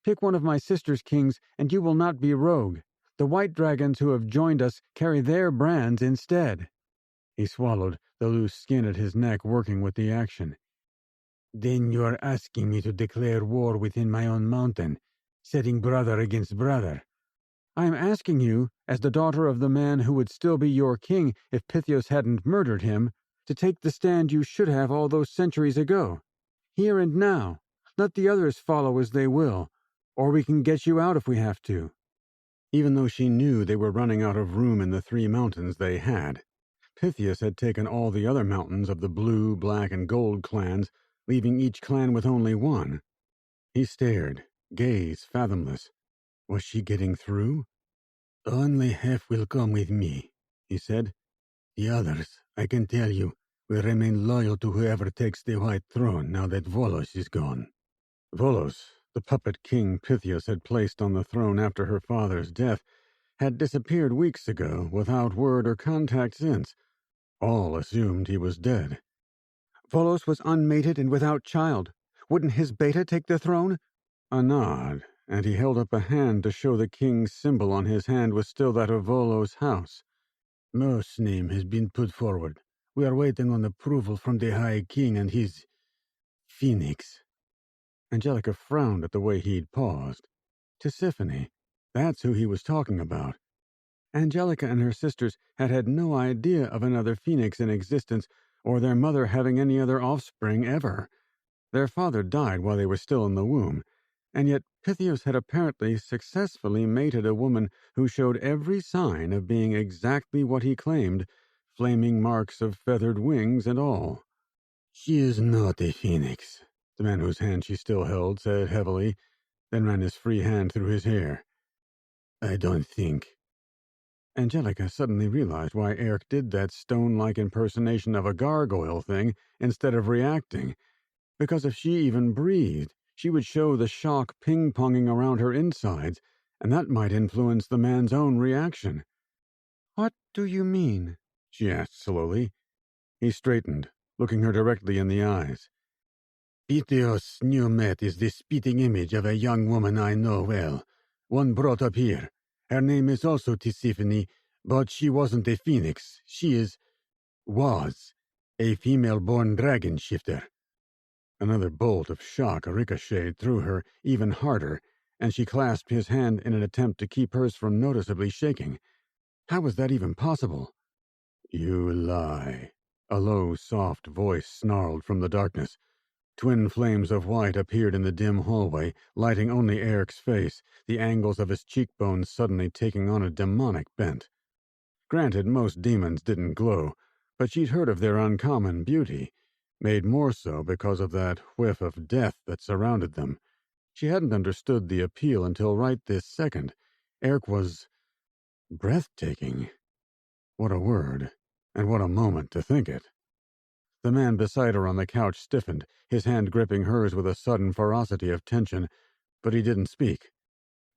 C: "Pick one of my sister's kings, and you will not be rogue. The white dragons who have joined us carry their brands instead." He swallowed, the loose skin at his neck working with the action. "Then you are asking me to declare war within my own mountain, setting brother against brother." "I am asking you, as the daughter of the man who would still be your king if Pythios hadn't murdered him, to take the stand you should have all those centuries ago. Here and now. Let the others follow as they will, or we can get you out if we have to." Even though she knew they were running out of room in the 3 mountains they had. Pythias had taken all the other mountains of the blue, black, and gold clans, leaving each clan with only one. He stared, gaze fathomless. Was she getting through? "Only half will come with me," he said. "The others, I can tell you, will remain loyal to whoever takes the White Throne now that Volos is gone." Volos, the puppet king Pythias had placed on the throne after her father's death, had disappeared weeks ago without word or contact since. All assumed he was dead.
A: Volos was unmated and without child. Wouldn't his beta take the throne?
C: A nod, and he held up a hand to show the king's symbol on his hand was still that of Volos' house. "Most name has been put forward. We are waiting on approval from the High King and his Phoenix." Angelica frowned at the way he'd paused. Tisiphone. That's who he was talking about. Angelica and her sisters had had no idea of another Phoenix in existence or their mother having any other offspring ever. Their father died while they were still in the womb, and yet Pythios had apparently successfully mated a woman who showed every sign of being exactly what he claimed, flaming marks of feathered wings and all. "She is not a phoenix," the man whose hand she still held said heavily, then ran his free hand through his hair. "I don't think." Angelica suddenly realized why Eric did that stone-like impersonation of a gargoyle thing instead of reacting, because if she even breathed, she would show the shock ping-ponging around her insides, and that might influence the man's own reaction. "What do you mean?" she asked slowly. He straightened, looking her directly in the eyes. "Pythios' new mate is the spitting image of a young woman I know well, one brought up here. Her name is also Tisiphone, but she wasn't a phoenix. She was a female-born dragon shifter." Another bolt of shock ricocheted through her even harder, and she clasped his hand in an attempt to keep hers from noticeably shaking. How was that even possible? "You lie," a low, soft voice snarled from the darkness. Twin flames of white appeared in the dim hallway, lighting only Eric's face, the angles of his cheekbones suddenly taking on a demonic bent. Granted, most demons didn't glow, but she'd heard of their uncommon beauty, made more so because of that whiff of death that surrounded them. She hadn't understood the appeal until right this second. Eric was breathtaking. What a word, and what a moment to think it. The man beside her on the couch stiffened, his hand gripping hers with a sudden ferocity of tension, but he didn't speak.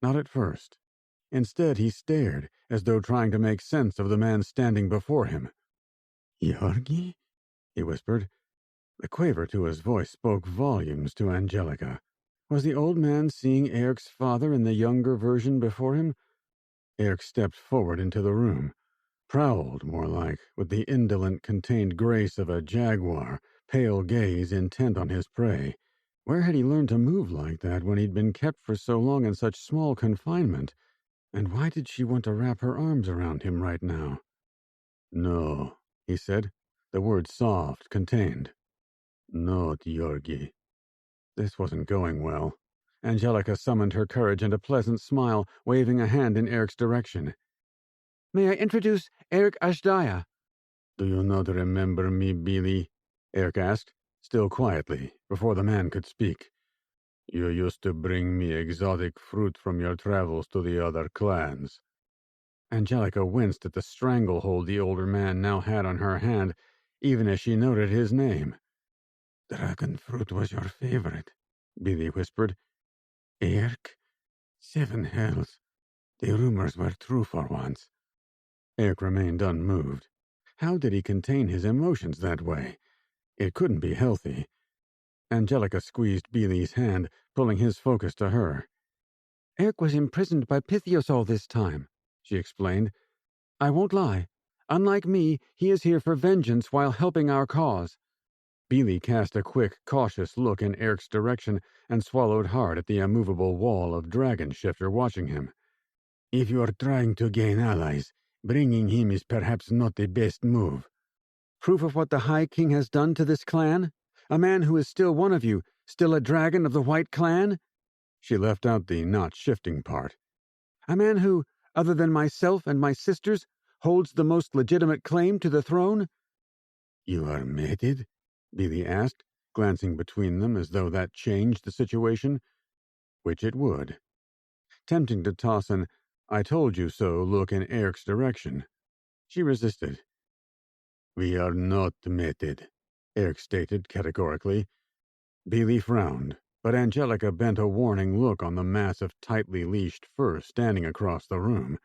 C: Not at first. Instead, he stared, as though trying to make sense of the man standing before him. "Georgi?" he whispered. The quaver to his voice spoke volumes to Angelica. Was the old man seeing Eric's father in the younger version before him? Eric stepped forward into the room. Prowled, more like, with the indolent, contained grace of a jaguar, pale gaze intent on his prey. Where had he learned to move like that when he'd been kept for so long in such small confinement? And why did she want to wrap her arms around him right now? "No," he said, the word soft, contained. "No, Georgi." This wasn't going well. Angelica summoned her courage and a pleasant smile, waving a hand in Eric's direction. "May I introduce Eric Ashdaya?" "Do you not remember me, Billy?" Eric asked, still quietly, before the man could speak. "You used to bring me exotic fruit from your travels to the other clans." Angelica winced at the stranglehold the older man now had on her hand, even as she noted his name. "Dragon fruit was your favorite," Billy whispered. "Eric? 7 hells. The rumors were true for once." Eric remained unmoved. How did he contain his emotions that way? It couldn't be healthy. Angelica squeezed Billy's hand, pulling his focus to her. "Eric was imprisoned by Pythios all this time," she explained. "I won't lie. Unlike me, he is here for vengeance while helping our cause." Billy cast a quick, cautious look in Eric's direction and swallowed hard at the immovable wall of dragon shifter watching him. "If you are trying to gain allies, bringing him is perhaps not the best move." "Proof of what the High King has done to this clan? A man who is still one of you, still a dragon of the White Clan?" She left out the not shifting part. "A man who, other than myself and my sisters, holds the most legitimate claim to the throne?" "You are mated?" Billy asked, glancing between them as though that changed the situation. Which it would. Tempting to toss an "I told you so" look in Eric's direction. She resisted. "We are not mated," Eric stated categorically. Billy frowned, but Angelica bent a warning look on the mass of tightly leashed fur standing across the room.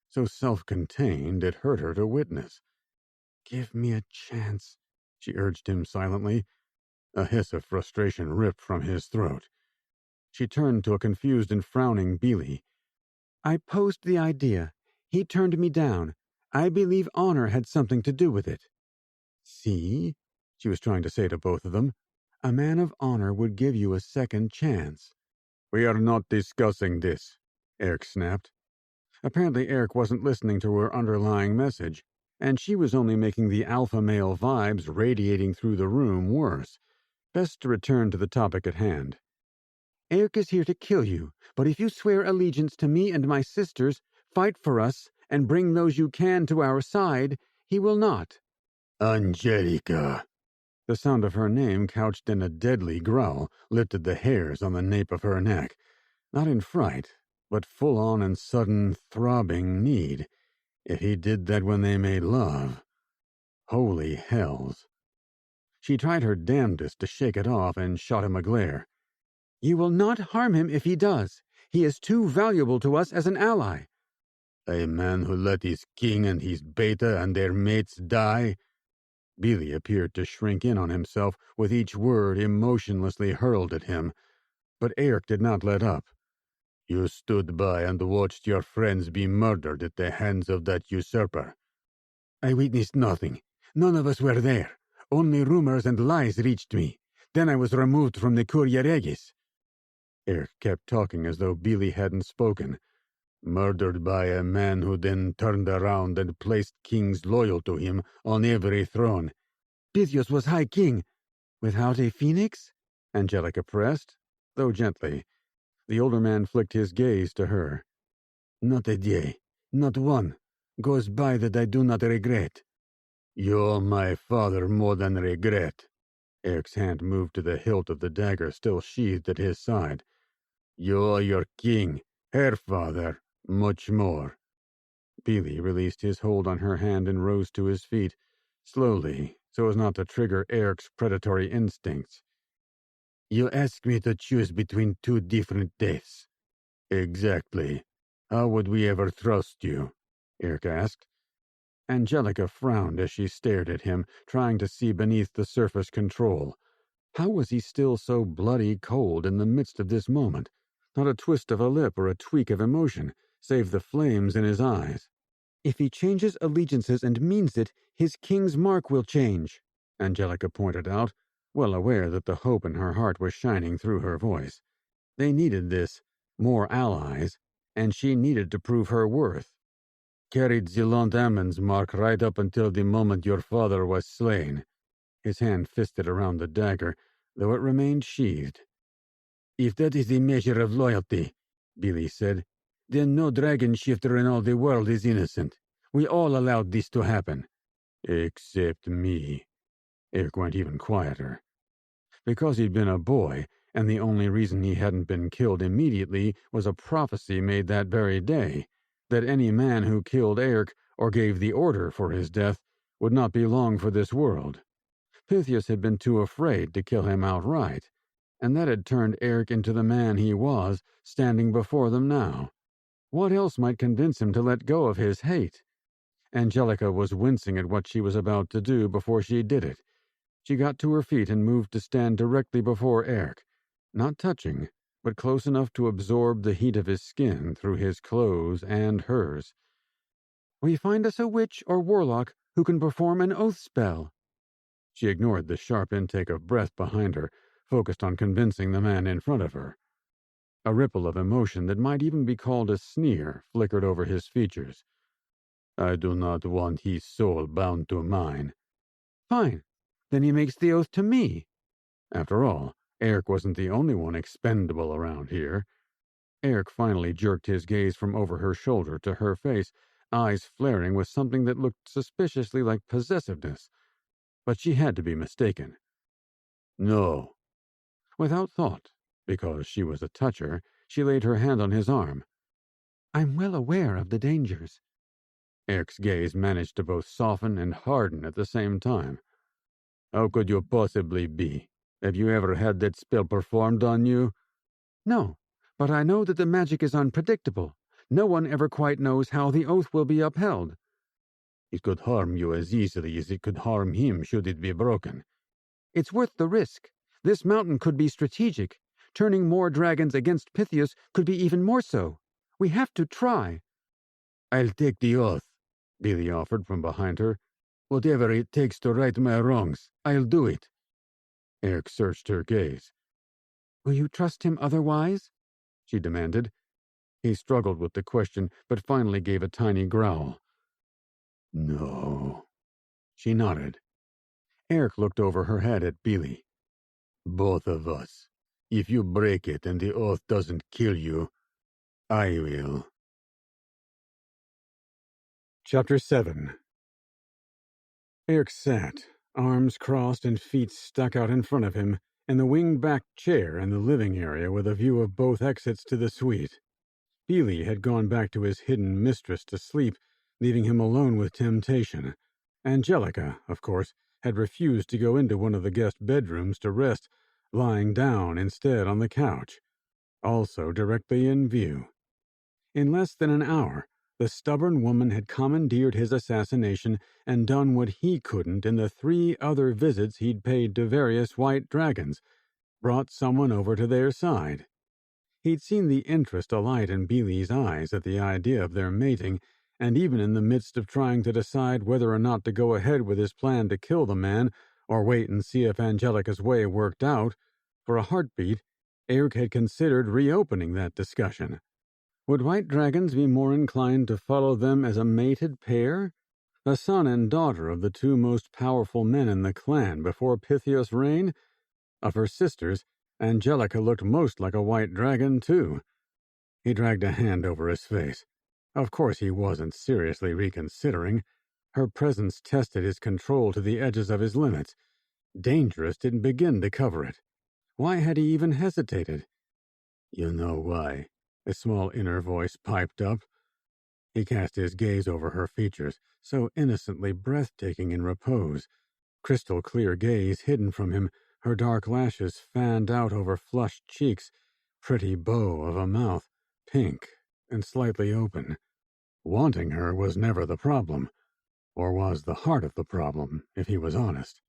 C: So self-contained it hurt her to witness. "Give me a chance," she urged him silently. A hiss of frustration ripped from his throat. She turned to a confused and frowning Billy. "I posed the idea. He turned me down. I believe honor had something to do with it." "See?" she was trying to say to both of them. "A man of honor would give you a second chance." "We are not discussing this," Eric snapped. Apparently Eric wasn't listening to her underlying message, and she was only making the alpha male vibes radiating through the room worse. Best to return to the topic at hand. "Eric is here to kill you, but if you swear allegiance to me and my sisters, fight for us, and bring those you can to our side,
D: He will not."
C: Angelica. The sound of her name, couched in a deadly growl, lifted the hairs on the nape of her neck, not in fright, but full-on and sudden throbbing need. If he did that when they made love. Holy hells. She tried her damnedest to shake it off and shot him a glare.
A: "You will not harm him if he does. He is too valuable to us as an ally."
C: A man who let his king and his beta and their mates die? Billy appeared to shrink in on himself with each word emotionlessly hurled at him, but Eric did not let up. You stood by and watched your friends be murdered at the hands of that usurper. I witnessed nothing. None of us were there. Only rumors and lies reached me. Then I was removed from the Curia Regis. Eric kept talking as though Billy hadn't spoken. Murdered by a man who then turned around and placed kings loyal to him on every throne.
A: Pythius was High King.
B: Without a phoenix?
C: Angelica pressed, though gently. The older man flicked his gaze to her.
E: Not a day, not one, goes by that I do not regret.
C: You're my father more than regret. Eric's hand moved to the hilt of the dagger still sheathed at his side. You're your king, her father, much more. Billy released his hold on her hand and rose to his feet, slowly, so as not to trigger Eric's predatory instincts.
E: You ask me to choose between two different deaths.
C: Exactly. How would we ever trust you? Eric asked. Angelica frowned as she stared at him, trying to see beneath the surface control. How was he still so bloody cold in the midst of this moment? Not a twist of a lip or a tweak of emotion, save the flames in his eyes.
A: "If he changes allegiances and means it, his king's mark will change,"
C: Angelica pointed out, well aware that the hope in her heart was shining through her voice. They needed this, more allies, and she needed to prove her worth.
E: Carried Zillant Ammon's mark right up until the moment your father was slain.
C: His hand fisted around the dagger, though it remained sheathed.
E: If that is the measure of loyalty, Billy said, then no dragon shifter in all the world is innocent. We all allowed this to happen.
C: Except me. Eric went even quieter. Because he'd been a boy, and the only reason he hadn't been killed immediately was a prophecy made that very day, that any man who killed Eric or gave the order for his death would not be long for this world. Pythius had been too afraid to kill him outright, and that had turned Eric into the man he was, standing before them now. What else might convince him to let go of his hate? Angelica was wincing at what she was about to do before she did it. She got to her feet and moved to stand directly before Eric, not touching, but close enough to absorb the heat of his skin through his clothes and hers.
A: "We find us a witch or warlock who can perform an oath spell."
C: She ignored the sharp intake of breath behind her, focused on convincing the man in front of her. A ripple of emotion that might even be called a sneer flickered over his features.
E: I do not want his soul bound to mine.
A: "Fine. Then he makes the oath to me."
C: After all, Eric wasn't the only one expendable around here. Eric finally jerked his gaze from over her shoulder to her face, eyes flaring with something that looked suspiciously like possessiveness. But she had to be mistaken.
E: No.
C: Without thought, because she was a toucher, she laid her hand on his arm.
A: "I'm well aware of the dangers."
C: Eric's gaze managed to both soften and harden at the same time.
E: How could you possibly be? Have you ever had that spell performed on you?
A: "No, but I know that the magic is unpredictable. No one ever quite knows how the oath will be upheld."
E: It could harm you as easily as it could harm him should it be broken.
A: "It's worth the risk. This mountain could be strategic. Turning more dragons against Pythius could be even more so. We have to try."
E: "I'll take the oath," Billy offered from behind her. "Whatever it takes to right my wrongs, I'll do it."
C: Eric searched her gaze.
A: "Will you trust him otherwise?"
C: she demanded. He struggled with the question, but finally gave a tiny growl.
E: "No."
C: She nodded. Eric looked over her head at Billy.
E: "Both of us. If you break it and the oath doesn't kill you, I will."
C: Chapter 7 Eric sat, arms crossed and feet stuck out in front of him, in the wing-backed chair in the living area with a view of both exits to the suite. Beely had gone back to his hidden mistress to sleep, leaving him alone with temptation. Angelica, of course, had refused to go into one of the guest bedrooms to rest, lying down instead on the couch, also directly in view. In less than an hour, the stubborn woman had commandeered his assassination and done what he couldn't in the 3 other visits he'd paid to various white dragons, brought someone over to their side. He'd seen the interest alight in Beely's eyes at the idea of their mating, and even in the midst of trying to decide whether or not to go ahead with his plan to kill the man, or wait and see if Angelica's way worked out, for a heartbeat, Eric had considered reopening that discussion. Would white dragons be more inclined to follow them as a mated pair? The son and daughter of the 2 most powerful men in the clan before Pythios' reign? Of her sisters, Angelica looked most like a white dragon, too. He dragged a hand over his face. Of course he wasn't seriously reconsidering. Her presence tested his control to the edges of his limits. Dangerous didn't begin to cover it. Why had he even hesitated? You know why, a small inner voice piped up. He cast his gaze over her features, so innocently breathtaking in repose. Crystal clear gaze hidden from him, her dark lashes fanned out over flushed cheeks, pretty bow of a mouth, pink and slightly open. Wanting her was never the problem, or was the heart of the problem, if he was honest.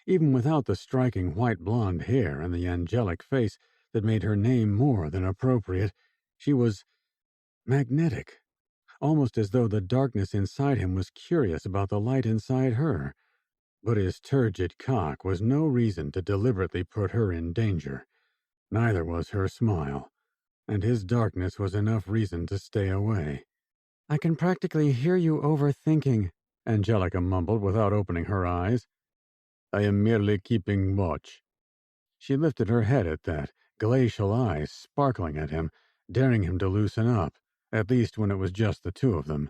C: Even without the striking white blonde hair and the angelic face that made her name more than appropriate, she was magnetic, almost as though the darkness inside him was curious about the light inside her. But his turgid cock was no reason to deliberately put her in danger. Neither was her smile, and his darkness was enough reason to stay away. "I can practically hear you overthinking," Angelica mumbled without opening her eyes. "I am merely keeping watch." She lifted her head at that, glacial eyes sparkling at him, daring him to loosen up, at least when it was just the 2 of them.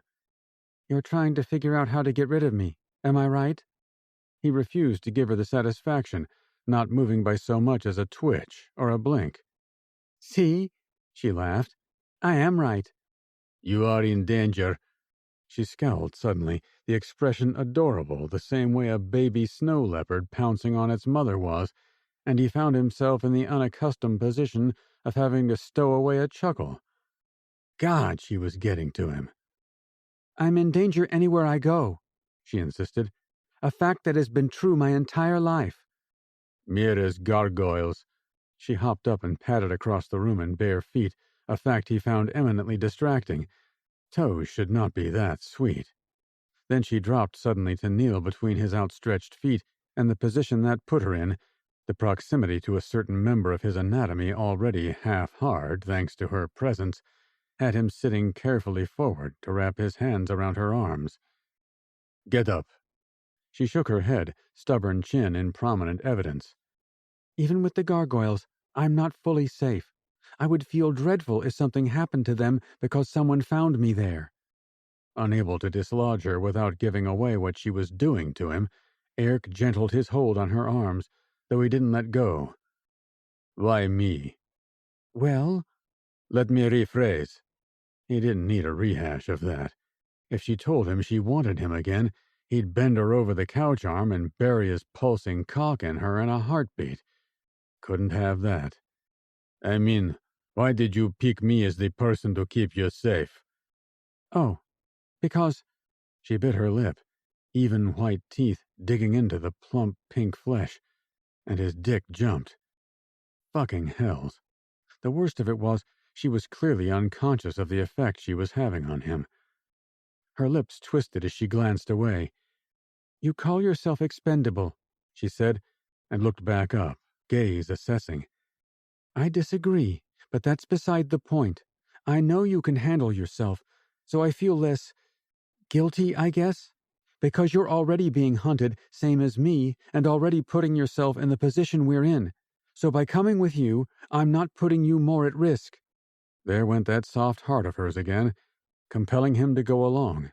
C: "You're trying to figure out how to get rid of me, am I right?" He refused to give her the satisfaction, not moving by so much as a twitch or a blink. "See?" she laughed. "I am right." "You are in danger." She scowled suddenly, the expression adorable, the same way a baby snow leopard pouncing on its mother was, and he found himself in the unaccustomed position of having to stow away a chuckle. God, she was getting to him. "I'm in danger anywhere I go," she insisted. "A fact that has been true my entire life." "Mere as gargoyles." She hopped up and padded across the room in bare feet, a fact he found eminently distracting. Toes should not be that sweet. Then she dropped suddenly to kneel between his outstretched feet, and the position that put her in, the proximity to a certain member of his anatomy already half hard thanks to her presence, had him sitting carefully forward to wrap his hands around her arms. "Get up." She shook her head, stubborn chin in prominent evidence. "Even with the gargoyles, I'm not fully safe. I would feel dreadful if something happened to them because someone found me there." Unable to dislodge her without giving away what she was doing to him, Eric gentled his hold on her arms, though he didn't let go. "Why me?" "Well—" "Let me rephrase." He didn't need a rehash of that. If she told him she wanted him again, he'd bend her over the couch arm and bury his pulsing cock in her in a heartbeat. Couldn't have that. "I mean, why did you pick me as the person to keep you safe?" "Oh, because—" She bit her lip, even white teeth digging into the plump pink flesh, and his dick jumped. Fucking hells. The worst of it was, she was clearly unconscious of the effect she was having on him. Her lips twisted as she glanced away. "You call yourself expendable," she said, and looked back up, gaze assessing. "I disagree, but that's beside the point. I know you can handle yourself, so I feel less guilty, I guess, because you're already being hunted, same as me, and already putting yourself in the position we're in. So by coming with you, I'm not putting you more at risk." There went that soft heart of hers again, compelling him to go along.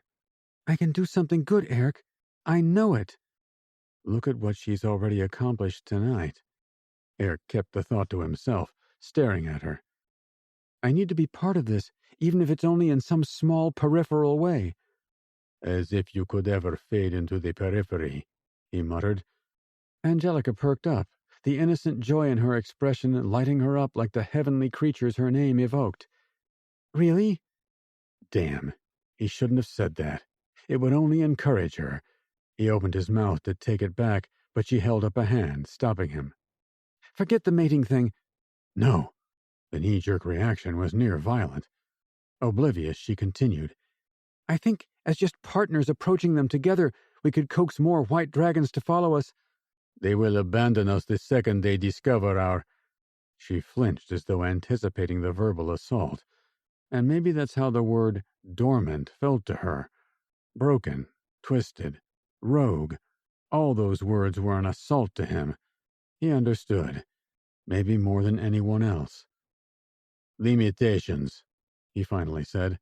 C: "I can do something good, Eric. I know it. Look at what she's already accomplished tonight. Eric kept the thought to himself, staring at her. I need to be part of this, even if it's only in some small peripheral way. As if you could ever fade into the periphery, he muttered. Angelica perked up, the innocent joy in her expression lighting her up like the heavenly creatures her name evoked. Really? Damn, he shouldn't have said that. It would only encourage her. He opened his mouth to take it back, but she held up a hand, stopping him. Forget the mating thing. No. The knee-jerk reaction was near violent. Oblivious, she continued. I think, as just partners approaching them together, we could coax more white dragons to follow us. They will abandon us the second they discover our... She flinched as though anticipating the verbal assault. And maybe that's how the word dormant felt to her. Broken, twisted, rogue. All those words were an assault to him. He understood. Maybe more than anyone else. Limitations, he finally said.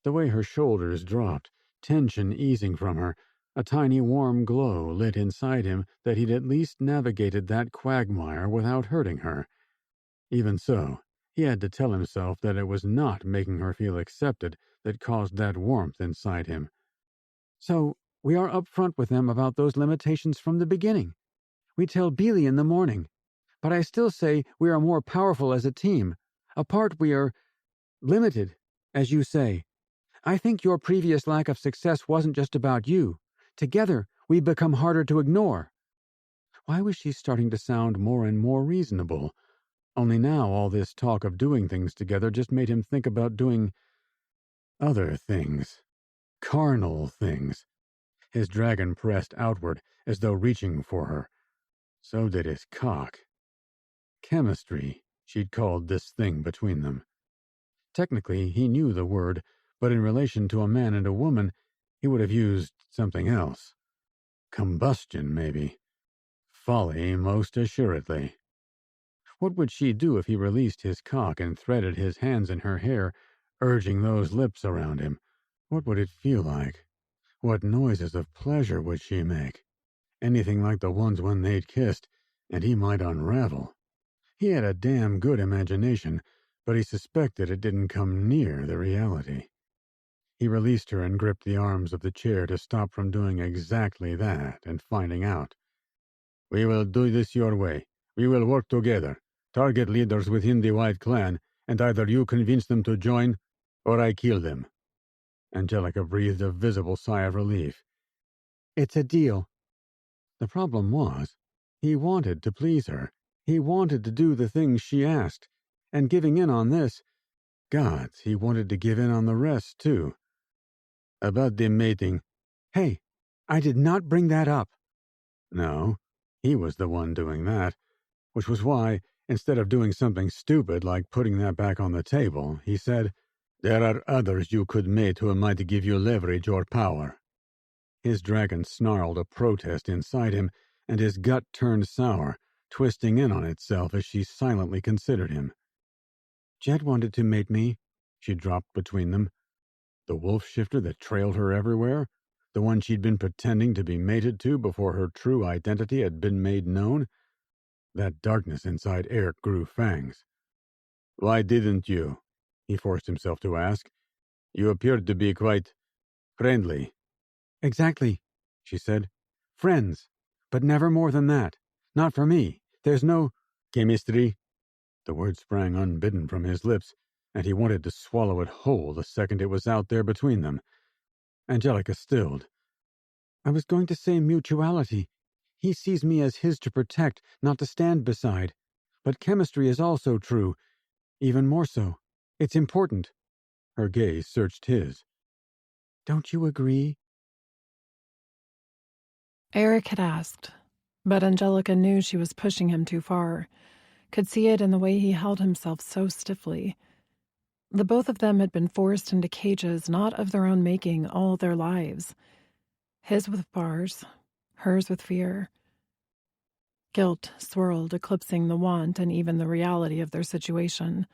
C: The way her shoulders dropped, tension easing from her, a tiny warm glow lit inside him that he'd at least navigated that quagmire without hurting her. Even so, he had to tell himself that it was not making her feel accepted that caused that warmth inside him. So, we are up front with them about those limitations from the beginning. We tell Beely in the morning. But I still say we are more powerful as a team. Apart we are limited, as you say. I think your previous lack of success wasn't just about you. Together, we become harder to ignore. Why was she starting to sound more and more reasonable? Only now all this talk of doing things together just made him think about doing other things. Carnal things. His dragon pressed outward, as though reaching for her. So did his cock. Chemistry, she'd called this thing between them. Technically, he knew the word, but in relation to a man and a woman, he would have used something else. Combustion, maybe. Folly, most assuredly. What would she do if he released his cock and threaded his hands in her hair, urging those lips around him? What would it feel like? What noises of pleasure would she make? Anything like the ones when they'd kissed, and he might unravel. He had a damn good imagination, but he suspected it didn't come near the reality. He released her and gripped the arms of the chair to stop from doing exactly that and finding out. We will do this your way. We will work together. Target leaders within the White Clan, and either you convince them to join, or I kill them. Angelica breathed a visible sigh of relief. It's a deal. The problem was, he wanted to please her. He wanted to do the things she asked. And giving in on this, gods, he wanted to give in on the rest, too. About the mating. Hey, I did not bring that up. No, he was the one doing that, which was why, instead of doing something stupid like putting that back on the table, he said, There are others you could mate who might give you leverage or power. His dragon snarled a protest inside him, and his gut turned sour, twisting in on itself as she silently considered him. Jed wanted to mate me, she dropped between them. The wolf shifter that trailed her everywhere? The one she'd been pretending to be mated to before her true identity had been made known? That darkness inside Eric grew fangs. Why didn't you? He forced himself to ask. You appeared to be quite friendly. Exactly, she said. Friends, but never more than that. Not for me. There's no chemistry. The word sprang unbidden from his lips, and he wanted to swallow it whole the second it was out there between them. Angelica stilled. I was going to say mutuality. He sees me as his to protect, not to stand beside. But chemistry is also true. Even more so. It's important. Her gaze searched his. Don't you agree?
A: Eric had asked, but Angelica knew she was pushing him too far, could see it in the way he held himself so stiffly. The both of them had been forced into cages not of their own making all their lives. His with bars, hers with fear. Guilt swirled, eclipsing the want and even the reality of their situation.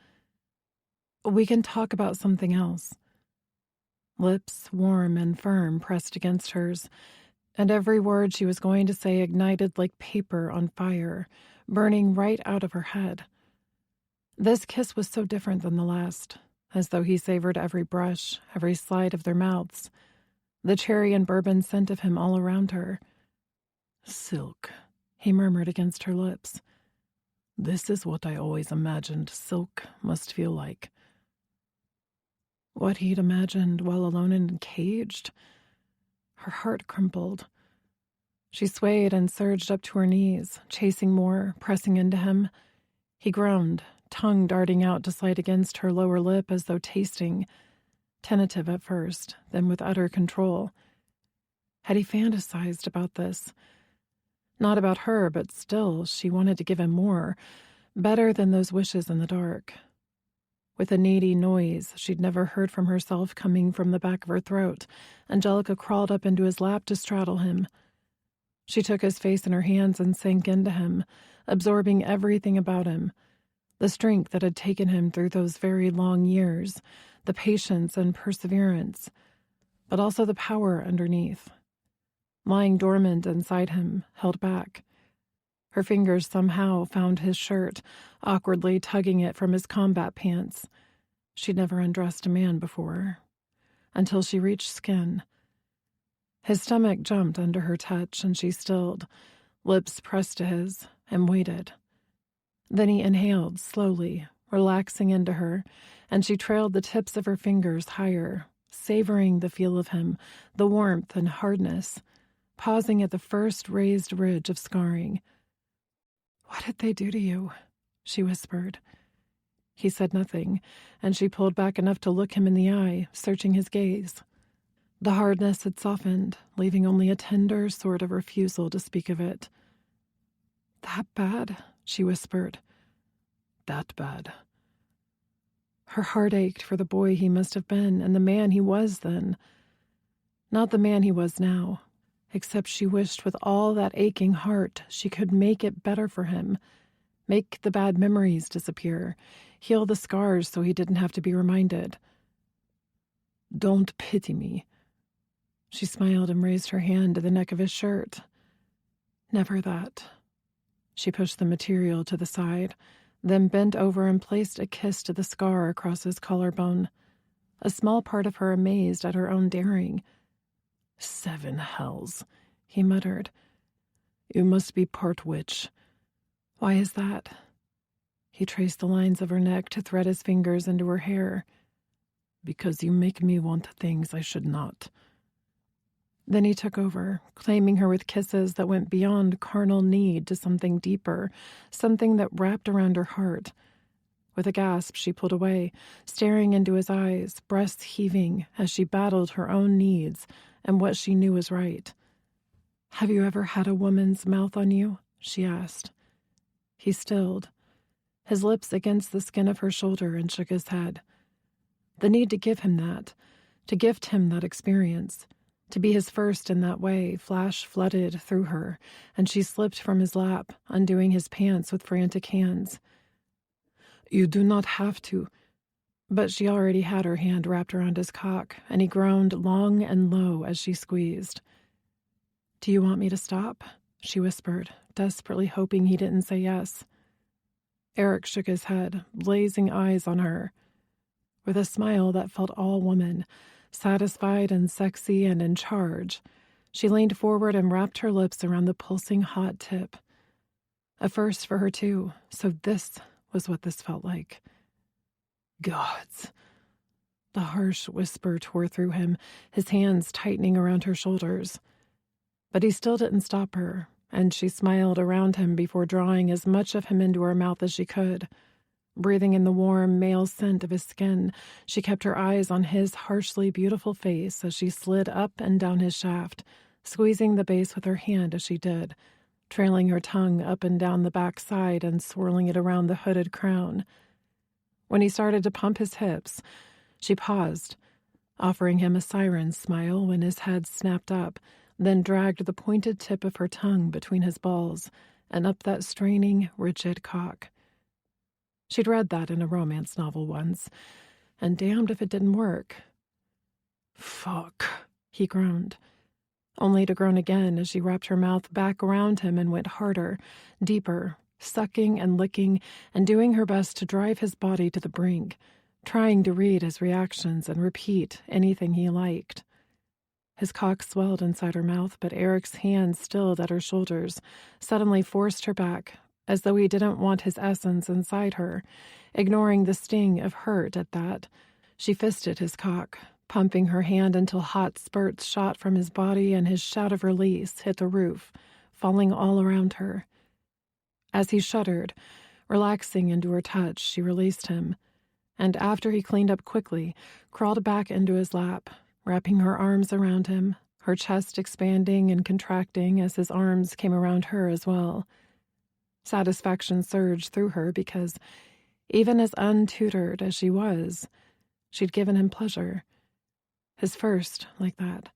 A: We can talk about something else. Lips, warm and firm, pressed against hers. and every word she was going to say ignited like paper on fire, burning right out of her head. This kiss was so different than the last, as though he savored every brush, every slide of their mouths, the cherry and bourbon scent of him all around her.
B: Silk,
A: he murmured against her lips.
B: This is what I always imagined silk must feel like.
A: What he'd imagined while alone and caged? Her heart crumpled. She swayed and surged up to her knees, chasing more, pressing into him. He groaned, tongue darting out to slide against her lower lip as though tasting, tentative at first, then with utter control. Had he fantasized about this? Not about her, but still, she wanted to give him more, better than those wishes in the dark. With a needy noise she'd never heard from herself coming from the back of her throat, Angelica crawled up into his lap to straddle him. She took his face in her hands and sank into him, absorbing everything about him, the strength that had taken him through those very long years, the patience and perseverance, but also the power underneath. Lying dormant inside him, held back. Her fingers somehow found his shirt, awkwardly tugging it from his combat pants. She'd never undressed a man before, until she reached skin. His stomach jumped under her touch, and she stilled, lips pressed to his, and waited. Then he inhaled slowly, relaxing into her, and she trailed the tips of her fingers higher, savoring the feel of him, the warmth and hardness, pausing at the first raised ridge of scarring. "What did they do to you?" she whispered. He said nothing, and she pulled back enough to look him in the eye, searching his gaze. The hardness had softened, leaving only a tender sort of refusal to speak of it. "That bad?" she whispered.
B: That bad.
A: Her heart ached for the boy he must have been and the man he was then. Not the man he was now, except she wished with all that aching heart she could make it better for him, make the bad memories disappear, heal the scars so he didn't have to be reminded.
B: "Don't pity me."
A: She smiled and raised her hand to the neck of his shirt. "Never that." She pushed the material to the side, then bent over and placed a kiss to the scar across his collarbone, a small part of her amazed at her own daring.
B: "7 hells,"
A: he muttered.
B: "You must be part witch."
A: "Why is that?" He traced the lines of her neck to thread his fingers into her hair.
B: "Because you make me want things I should not."
A: Then he took over, claiming her with kisses that went beyond carnal need to something deeper, something that wrapped around her heart. With a gasp, she pulled away, staring into his eyes, breasts heaving as she battled her own needs and what she knew was right. "Have you ever had a woman's mouth on you?" she asked. He stilled, his lips against the skin of her shoulder, and shook his head. The need to give him that, to gift him that experience, to be his first in that way, flash-flooded through her, and she slipped from his lap, undoing his pants with frantic hands.
B: "You do not have to."
A: But she already had her hand wrapped around his cock, and he groaned long and low as she squeezed. "Do you want me to stop?" she whispered, desperately hoping he didn't say yes. Eric shook his head, blazing eyes on her. With a smile that felt all woman, satisfied and sexy and in charge, she leaned forward and wrapped her lips around the pulsing hot tip. A first for her, too, so this was what this felt like.
B: "Gods!"
A: The harsh whisper tore through him, his hands tightening around her shoulders. But he still didn't stop her, and she smiled around him before drawing as much of him into her mouth as she could. Breathing in the warm male scent of his skin, she kept her eyes on his harshly beautiful face as she slid up and down his shaft, squeezing the base with her hand as she did, trailing her tongue up and down the back side and swirling it around the hooded crown. When he started to pump his hips, she paused, offering him a siren smile when his head snapped up, then dragged the pointed tip of her tongue between his balls and up that straining, rigid cock. She'd read that in a romance novel once, and damned if it didn't work.
B: "Fuck,"
A: he groaned. only to groan again as she wrapped her mouth back around him and went harder, deeper, sucking and licking and doing her best to drive his body to the brink, trying to read his reactions and repeat anything he liked. His cock swelled inside her mouth, but Eric's hand, stilled at her shoulders, suddenly forced her back, as though he didn't want his essence inside her. Ignoring the sting of hurt at that, she fisted his cock, pumping her hand until hot spurts shot from his body and his shout of release hit the roof, falling all around her. As he shuddered, relaxing into her touch, she released him, and after he cleaned up quickly, crawled back into his lap, wrapping her arms around him, her chest expanding and contracting as his arms came around her as well. Satisfaction surged through her because, even as untutored as she was, she'd given him pleasure. His first like that.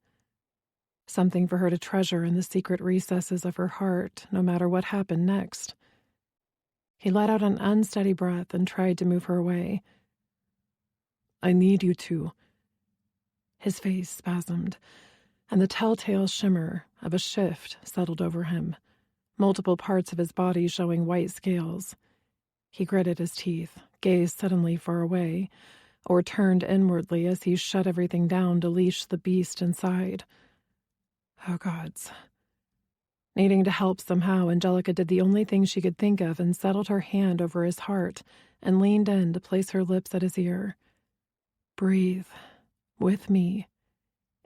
A: Something for her to treasure in the secret recesses of her heart, no matter what happened next. He let out an unsteady breath and tried to move her away.
B: I need you to.
A: His face spasmed, and the telltale shimmer of a shift settled over him, multiple parts of his body showing white scales. He gritted his teeth, gazed suddenly far away, or turned inwardly as he shut everything down to leash the beast inside. Oh, gods. Needing to help somehow, Angelica did the only thing she could think of and settled her hand over his heart and leaned in to place her lips at his ear. Breathe. With me.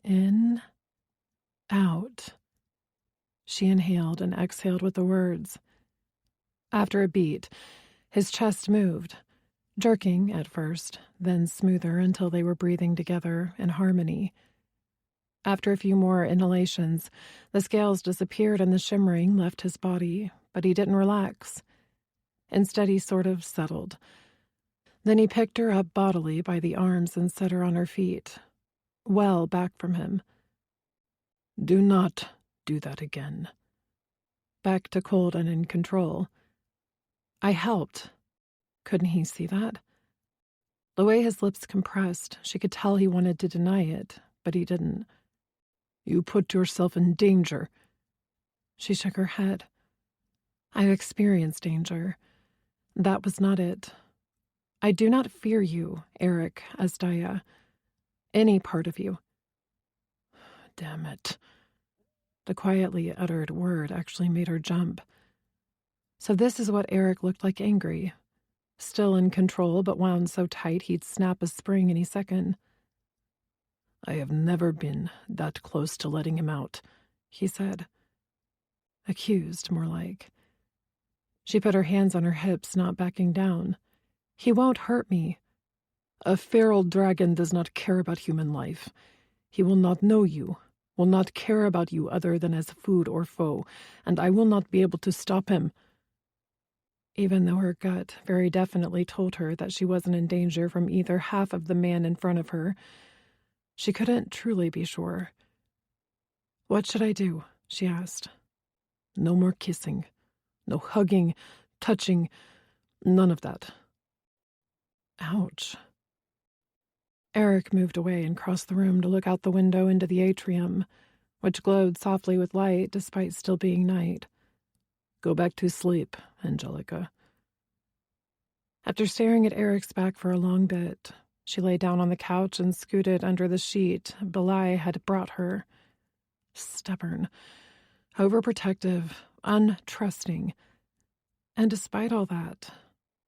A: In. Out. She inhaled and exhaled with the words. After a beat, his chest moved, jerking at first, then smoother until they were breathing together in harmony. After a few more inhalations, the scales disappeared and the shimmering left his body, but he didn't relax. Instead, he sort of settled. Then he picked her up bodily by the arms and set her on her feet, well back from him.
B: Do not do that again.
A: Back to cold and in control. I helped. Couldn't he see that? The way his lips compressed, she could tell he wanted to deny it, but he didn't.
B: You put yourself in danger.
A: She shook her head. I've experienced danger. That was not it. I do not fear you, Eric Asdaya. Any part of you.
B: Damn it.
A: The quietly uttered word actually made her jump. So this is what Eric looked like, angry. Still in control, but wound so tight he'd snap a spring any second.
B: I have never been that close to letting him out,
A: he said. Accused, more like. She put her hands on her hips, not backing down. He won't hurt me.
B: A feral dragon does not care about human life. He will not know you, will not care about you other than as food or foe, and I will not be able to stop him.
A: Even though her gut very definitely told her that she wasn't in danger from either half of the man in front of her, she couldn't truly be sure. What should I do? She asked.
B: No more kissing. No hugging, touching, none of that.
A: Ouch. Eric moved away and crossed the room to look out the window into the atrium, which glowed softly with light despite still being night.
B: Go back to sleep, Angelica.
A: After staring at Eric's back for a long bit, she lay down on the couch and scooted under the sheet Belai had brought her. Stubborn, overprotective, untrusting. And despite all that,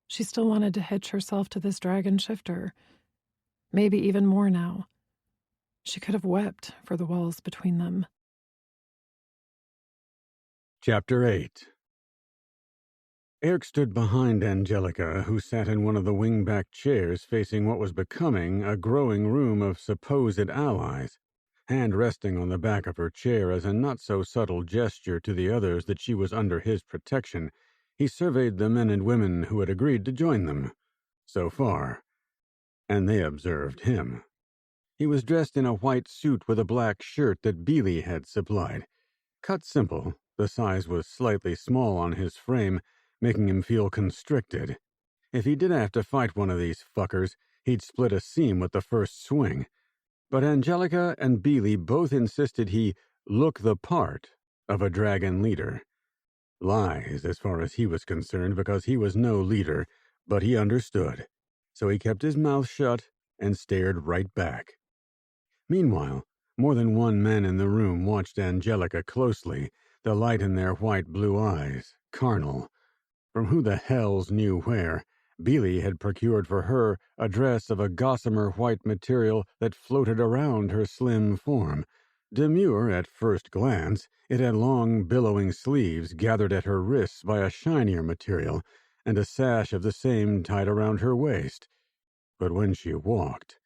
A: she still wanted to hitch herself to this dragon shifter. Maybe even more now. She could have wept for the walls between them.
C: Chapter 8. Eric stood behind Angelica, who sat in one of the wing-back chairs facing what was becoming a growing room of supposed allies, hand resting on the back of her chair as a not-so-subtle gesture to the others that she was under his protection. He surveyed the men and women who had agreed to join them, so far, and they observed him. He was dressed in a white suit with a black shirt that Beely had supplied. Cut simple, the size was slightly small on his frame, making him feel constricted. If he did have to fight one of these fuckers, he'd split a seam with the first swing. But Angelica and Beely both insisted he look the part of a dragon leader. Lies, as far as he was concerned, because he was no leader, but he understood. So he kept his mouth shut and stared right back. Meanwhile, more than one man in the room watched Angelica closely, the light in their white-blue eyes, carnal. From who the hells knew where, Billy had procured for her a dress of a gossamer white material that floated around her slim form. Demure at first glance, it had long billowing sleeves gathered at her wrists by a shinier material, and a sash of the same tied around her waist. But when she walked,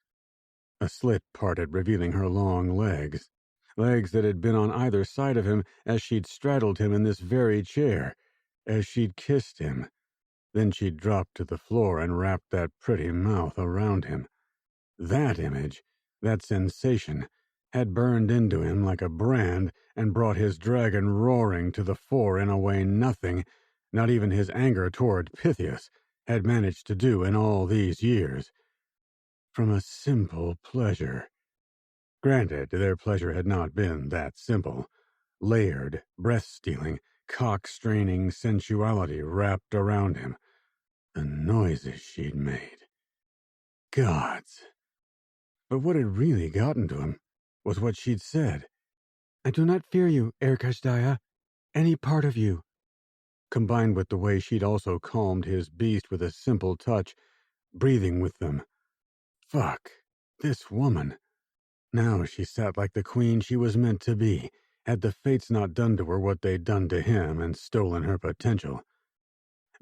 C: a slit parted, revealing her long legs. Legs that had been on either side of him as she'd straddled him in this very chair, as she'd kissed him. Then she'd dropped to the floor and wrapped that pretty mouth around him. That image, that sensation, had burned into him like a brand and brought his dragon roaring to the fore in a way nothing, not even his anger toward Pythias, had managed to do in all these years. From a simple pleasure. Granted, their pleasure had not been that simple. Layered, breath-stealing, cock-straining sensuality wrapped around him. The noises she'd made. Gods! But what had really gotten to him was what she'd said. "I do not fear you, Erkashdaya, any part of you." Combined with the way she'd also calmed his beast with a simple touch, breathing with them. Fuck, this woman. Now she sat like the queen she was meant to be, had the fates not done to her what they'd done to him and stolen her potential.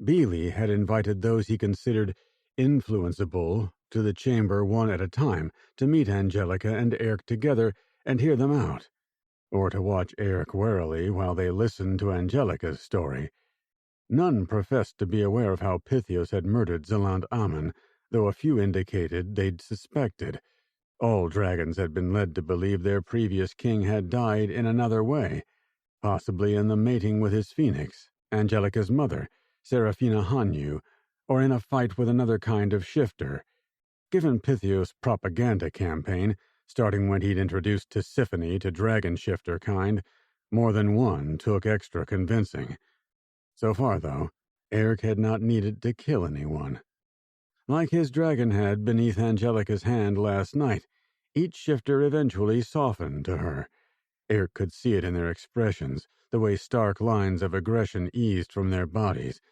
C: Beely had invited those he considered influenceable to the chamber one at a time to meet Angelica and Eric together and hear them out, or to watch Eric warily while they listened to Angelica's story. None professed to be aware of how Pythias had murdered Zaland Amun, though a few indicated they'd suspected. All dragons had been led to believe their previous king had died in another way, possibly in the mating with his phoenix, Angelica's mother, Serafina Hanyu, or in a fight with another kind of shifter. Given Pythios' propaganda campaign, starting when he'd introduced Tisiphone to dragon shifter kind, more than one took extra convincing. So far, though, Eric had not needed to kill anyone. Like his dragon had beneath Angelica's hand last night, each shifter eventually softened to her. Eric could see it in their expressions, the way stark lines of aggression eased from their bodies.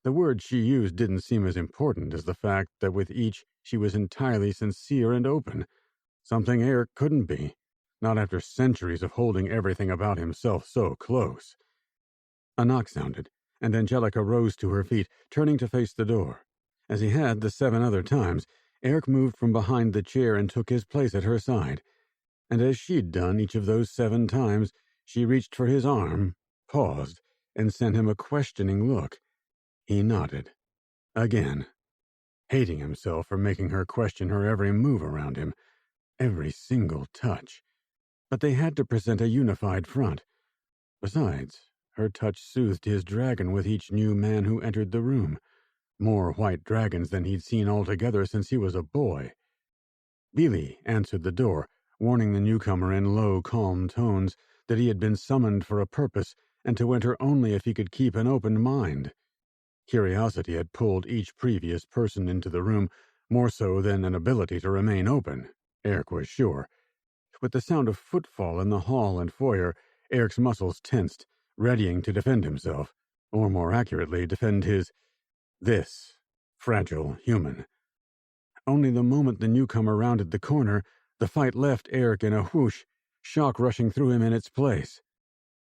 C: The words she used didn't seem as important as the fact that with each she was entirely sincere and open, something Eric couldn't be, not after centuries of holding everything about himself so close. A knock sounded, and Angelica rose to her feet, turning to face the door. As he had the 7 other times, Eric moved from behind the chair and took his place at her side. And as she'd done each of those 7 times, she reached for his arm, paused, and sent him a questioning look. He nodded. Again. Hating himself for making her question her every move around him, every single touch. But they had to present a unified front. Besides, her touch soothed his dragon with each new man who entered the room. More white dragons than he'd seen altogether since he was a boy. Beely answered the door, warning the newcomer in low, calm tones that he had been summoned for a purpose and to enter only if he could keep an open mind. Curiosity had pulled each previous person into the room, more so than an ability to remain open, Eric was sure. With the sound of footfall in the hall and foyer, Eric's muscles tensed, readying to defend himself, or more accurately, defend this fragile human. Only the moment the newcomer rounded the corner, the fight left Eric in a whoosh, shock rushing through him in its place.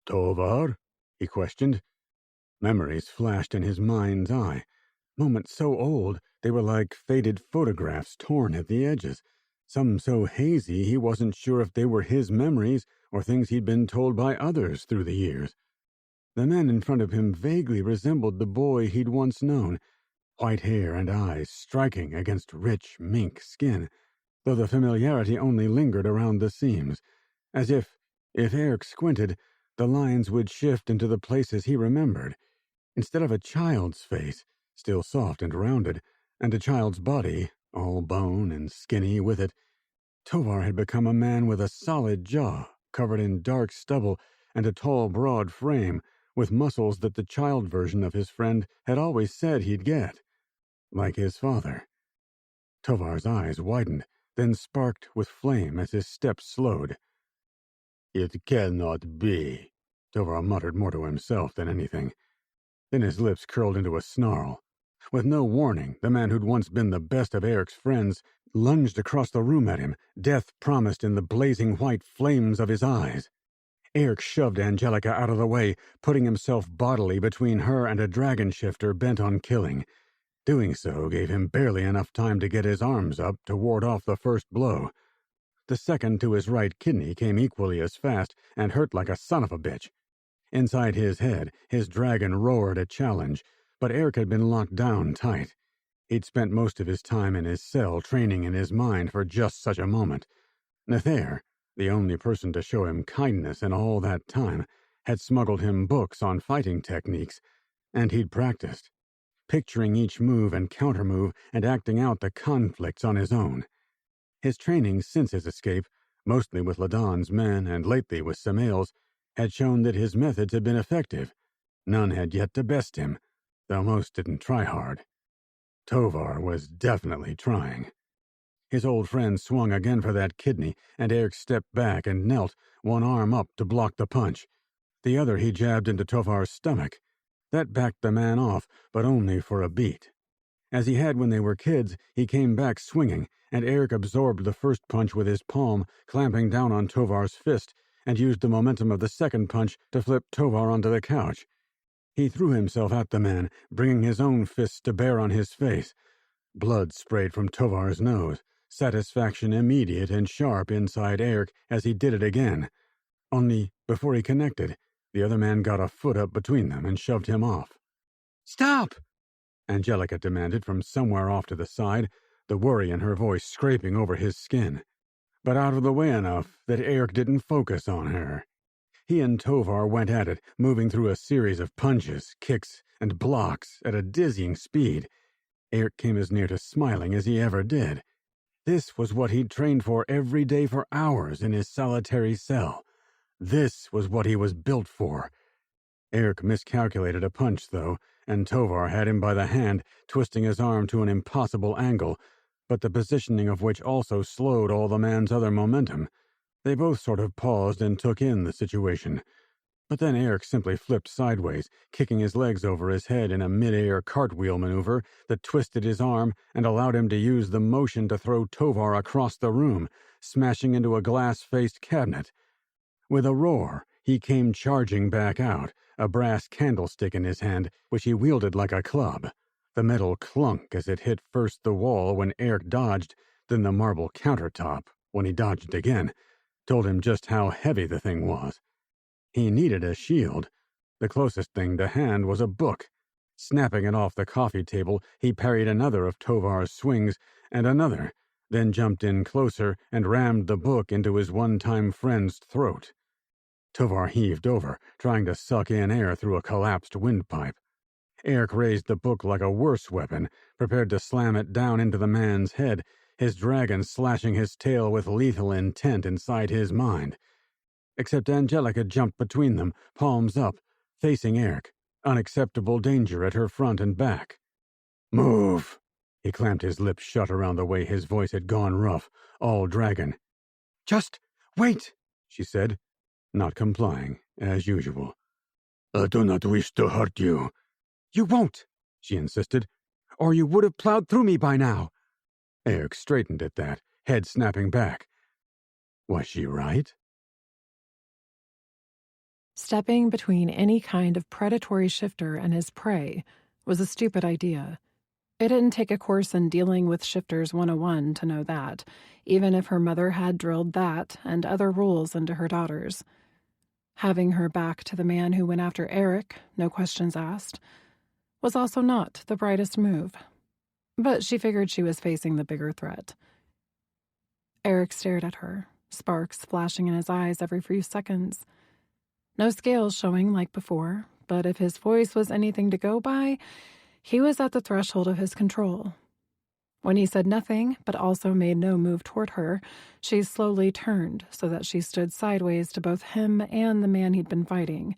C: "Tovar?" he questioned. Memories flashed in his mind's eye. Moments so old they were like faded photographs torn at the edges. Some so hazy he wasn't sure if they were his memories or things he'd been told by others through the years. The man in front of him vaguely resembled the boy he'd once known, white hair and eyes striking against rich mink skin, though the familiarity only lingered around the seams, as if Eric squinted, the lines would shift into the places he remembered. Instead of a child's face, still soft and rounded, and a child's body, all bone and skinny with it, Tovar had become a man with a solid jaw, covered in dark stubble and a tall, broad frame, with muscles that the child version of his friend had always said he'd get. Like his father. Tovar's eyes widened, then sparked with flame as his steps slowed. "It cannot be," Tovar muttered more to himself than anything. Then his lips curled into a snarl. With no warning, the man who'd once been the best of Eric's friends lunged across the room at him, death promised in the blazing white flames of his eyes. Eric shoved Angelica out of the way, putting himself bodily between her and a dragon shifter bent on killing. Doing so gave him barely enough time to get his arms up to ward off the first blow. The second to his right kidney came equally as fast and hurt like a son of a bitch. Inside his head, his dragon roared a challenge, but Eric had been locked down tight. He'd spent most of his time in his cell training in his mind for just such a moment. Nether, the only person to show him kindness in all that time, had smuggled him books on fighting techniques, and he'd practiced, picturing each move and countermove and acting out the conflicts on his own. His training since his escape, mostly with Ladon's men and lately with Samael's, had shown that his methods had been effective. None had yet to best him, though most didn't try hard. Tovar was definitely trying. His old friend swung again for that kidney, and Eric stepped back and knelt, one arm up to block the punch. The other he jabbed into Tovar's stomach. That backed the man off, but only for a beat. As he had when they were kids, he came back swinging, and Eric absorbed the first punch with his palm, clamping down on Tovar's fist, and used the momentum of the second punch to flip Tovar onto the couch. He threw himself at the man, bringing his own fists to bear on his face. Blood sprayed from Tovar's nose, satisfaction immediate and sharp inside Eric as he did it again. Only, before he connected, the other man got a foot up between them and shoved him off. "Stop!" Angelica demanded from somewhere off to the side, the worry in her voice scraping over his skin. But out of the way enough that Eric didn't focus on her. He and Tovar went at it, moving through a series of punches, kicks, and blocks at a dizzying speed. Eric came as near to smiling as he ever did. This was what he'd trained for every day for hours in his solitary cell. This was what he was built for. Eric miscalculated a punch, though, and Tovar had him by the hand, twisting his arm to an impossible angle, but the positioning of which also slowed all the man's other momentum. They both sort of paused and took in the situation. But then Eric simply flipped sideways, kicking his legs over his head in a mid-air cartwheel maneuver that twisted his arm and allowed him to use the motion to throw Tovar across the room, smashing into a glass-faced cabinet. With a roar, he came charging back out, a brass candlestick in his hand, which he wielded like a club. The metal clunk as it hit first the wall when Eric dodged, then the marble countertop when he dodged again, told him just how heavy the thing was. He needed a shield. The closest thing to hand was a book. Snapping it off the coffee table, he parried another of Tovar's swings, and another, then jumped in closer and rammed the book into his one-time friend's throat. Tovar heaved over, trying to suck in air through a collapsed windpipe. Eric raised the book like a worse weapon, prepared to slam it down into the man's head, his dragon slashing his tail with lethal intent inside his mind. Except Angelica jumped between them, palms up, facing Eric, unacceptable danger at her front and back. "Move!" He clamped his lips shut around the way his voice had gone rough, all dragon. "Just wait," she said, not complying, as usual. "I do not wish to hurt you." "You won't," she insisted, "or you would have plowed through me by now." Eric straightened at that, head snapping back. Was she right?
A: Stepping between any kind of predatory shifter and his prey was a stupid idea. It didn't take a course in dealing with shifters 101 to know that, even if her mother had drilled that and other rules into her daughters. Having her back to the man who went after Eric, no questions asked, was also not the brightest move. But she figured she was facing the bigger threat. Eric stared at her, sparks flashing in his eyes every few seconds. No scales showing like before, but if his voice was anything to go by, he was at the threshold of his control. When he said nothing, but also made no move toward her, she slowly turned so that she stood sideways to both him and the man he'd been fighting.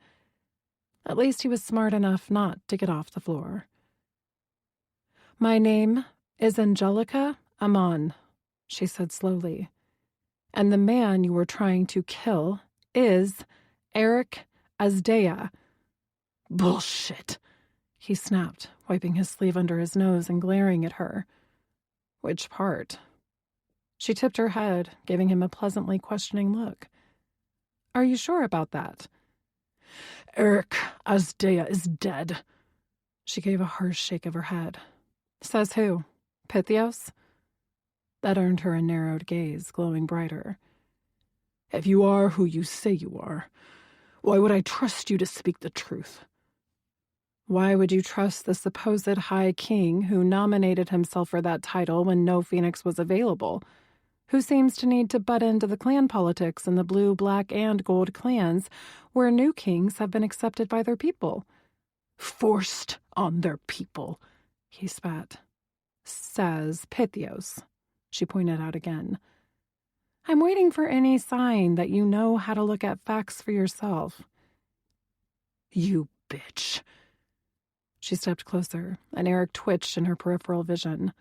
A: At least he was smart enough not to get off the floor. "My name is Angelica Amon," she said slowly. "And the man you were trying to kill is Eric Asdea."
B: "Bullshit,"
A: he snapped, wiping his sleeve under his nose and glaring at her. "Which part?" She tipped her head, giving him a pleasantly questioning look. "Are you sure about that?"
B: "Eric Asdea is dead."
A: She gave a harsh shake of her head. "Says who? Pythios?" That earned her a narrowed gaze, glowing brighter.
B: "If you are who you say you are, why would I trust you to speak the truth?"
A: "Why would you trust the supposed High King who nominated himself for that title when no Phoenix was available? Who seems to need to butt into the clan politics in the blue, black, and gold clans where new kings have been accepted by their people?"
B: "Forced on their people,"
A: he spat. "Says Pythios," she pointed out again. "I'm waiting for any sign that you know how to look at facts for yourself."
B: "You bitch."
A: She stepped closer, and Eric twitched in her peripheral vision.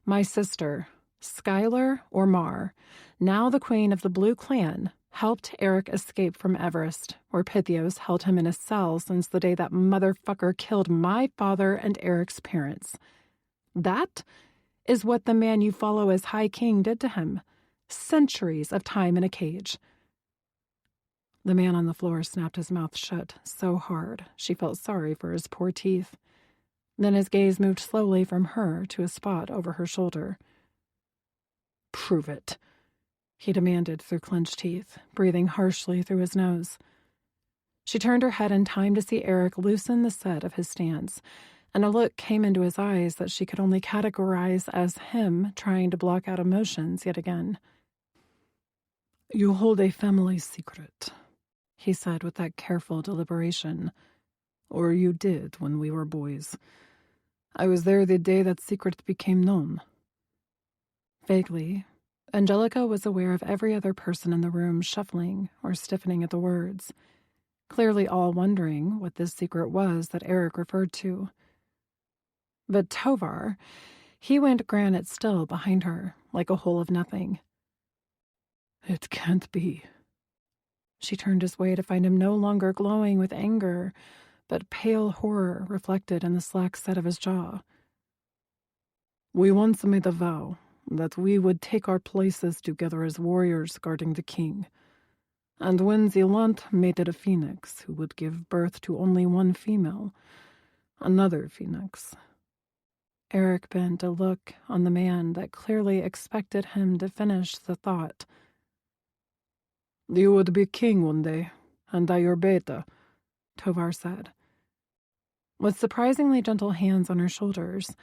A: "My sister, Skylar Ormar, now the queen of the Blue Clan, helped Eric escape from Everest, where Pythios held him in a cell since the day that motherfucker killed my father and Eric's parents. That is what the man you follow as High King did to him. Centuries of time in a cage." The man on the floor snapped his mouth shut so hard she felt sorry for his poor teeth. Then his gaze moved slowly from her to a spot over her shoulder.
B: "Prove it,"
A: he demanded through clenched teeth, breathing harshly through his nose. She turned her head in time to see Eric loosen the set of his stance, and a look came into his eyes that she could only categorize as him trying to block out emotions yet again.
B: "You hold a family secret,"
A: he said with that careful deliberation.
B: "Or you did when we were boys. I was there the day that secret became known."
A: Vaguely, Angelica was aware of every other person in the room shuffling or stiffening at the words, clearly all wondering what this secret was that Eric referred to. But Tovar, he went granite still behind her, like a hole of nothing.
B: "It can't be."
A: She turned his way to find him no longer glowing with anger, but pale horror reflected in the slack set of his jaw.
B: "We once made a vow that we would take our places together as warriors guarding the king. And when Zealant mated a phoenix who would give birth to only one female, another phoenix."
A: Eric bent a look on the man that clearly expected him to finish the thought.
B: "You would be king one day, and I your beta,"
A: Tovar said. With surprisingly gentle hands on her shoulders,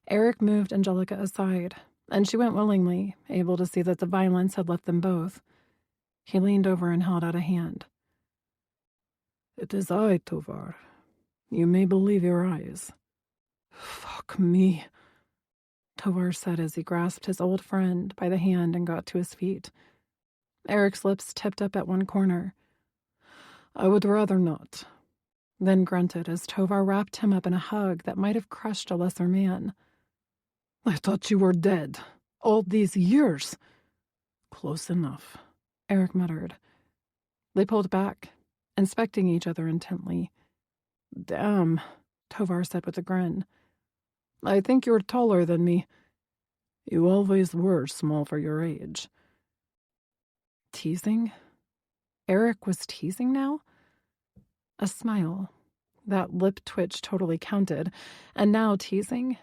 A: Eric moved Angelica aside, and she went willingly, able to see that the violence had left them both. He leaned over and held out a hand.
B: "It is I, Tovar. You may believe your eyes."
A: "Fuck me," Tovar said as he grasped his old friend by the hand and got to his feet. Eric's lips tipped up at one corner.
B: "I would rather not,"
A: then grunted as Tovar wrapped him up in a hug that might have crushed a lesser man.
B: "I thought you were dead. All these years."
A: "Close enough," Eric muttered. They pulled back, inspecting each other intently.
B: "Damn,"
A: Tovar said with a grin.
B: "I think you're taller than me. You always were small for your age."
A: Teasing? Eric was teasing now? A smile. That lip twitch totally counted. And now teasing?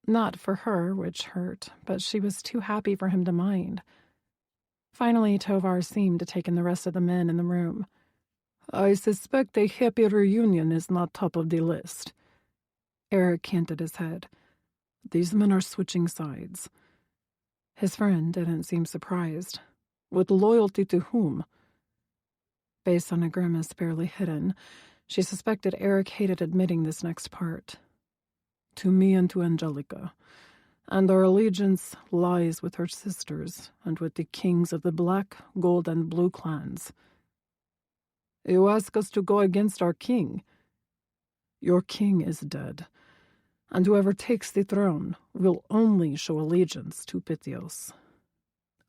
A: Not for her, which hurt, but she was too happy for him to mind. Finally, Tovar seemed to take in the rest of the men in the room.
B: "I suspect a happy reunion is not top of the list."
A: Eric canted his head.
B: "These men are switching sides."
A: His friend didn't seem surprised.
B: "With loyalty to whom?"
A: Based on a grimace barely hidden, she suspected Eric hated admitting this next part.
B: "To me and to Angelica. and our allegiance lies with her sisters and with the kings of the Black, Gold, and Blue clans. You ask us to go against our king. Your king is dead, and whoever takes the throne will only show allegiance to Pythios,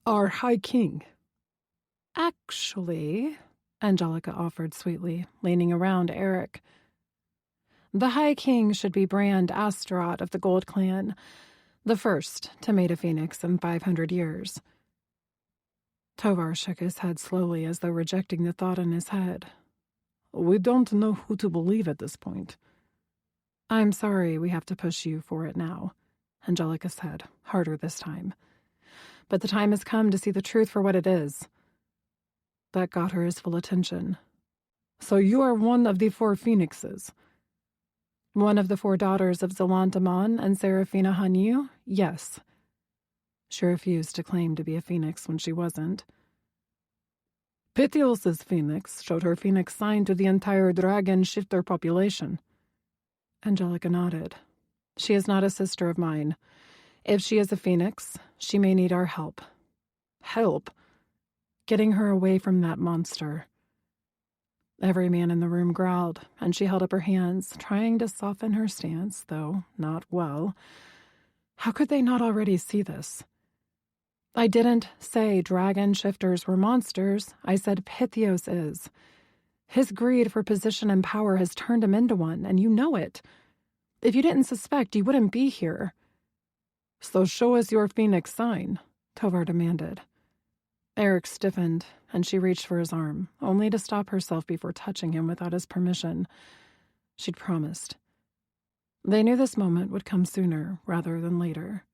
B: our High King."
A: "Actually," Angelica offered sweetly, leaning around Eric, "the High King should be Brand Astaroth of the Gold Clan, the first to mate a phoenix in 500 years. Tovar shook his head slowly as though rejecting the thought in his head.
B: "We don't know who to believe at this point."
A: "I'm sorry we have to push you for it now," Angelica said, harder this time. "But the time has come to see the truth for what it is." That got her his full attention.
B: "So you are one of the 4 phoenixes?"
A: "One of the 4 daughters of Zalantamon and Seraphina Hanyu? Yes." She refused to claim to be a phoenix when she wasn't.
B: "Pythios' phoenix showed her phoenix sign to the entire dragon shifter population."
A: Angelica nodded. "She is not a sister of mine. If she is a phoenix, she may need our help."
B: "Help?"
A: "Getting her away from that monster." Every man in the room growled, and she held up her hands, trying to soften her stance, though not well. How could they not already see this? "I didn't say dragon shifters were monsters. I said Pythios is. His greed for position and power has turned him into one, and you know it. If you didn't suspect, you wouldn't be here."
B: "So show us your phoenix sign,"
A: Tovar demanded. Eric stiffened, and she reached for his arm, only to stop herself before touching him without his permission. She'd promised. They knew this moment would come sooner rather than later.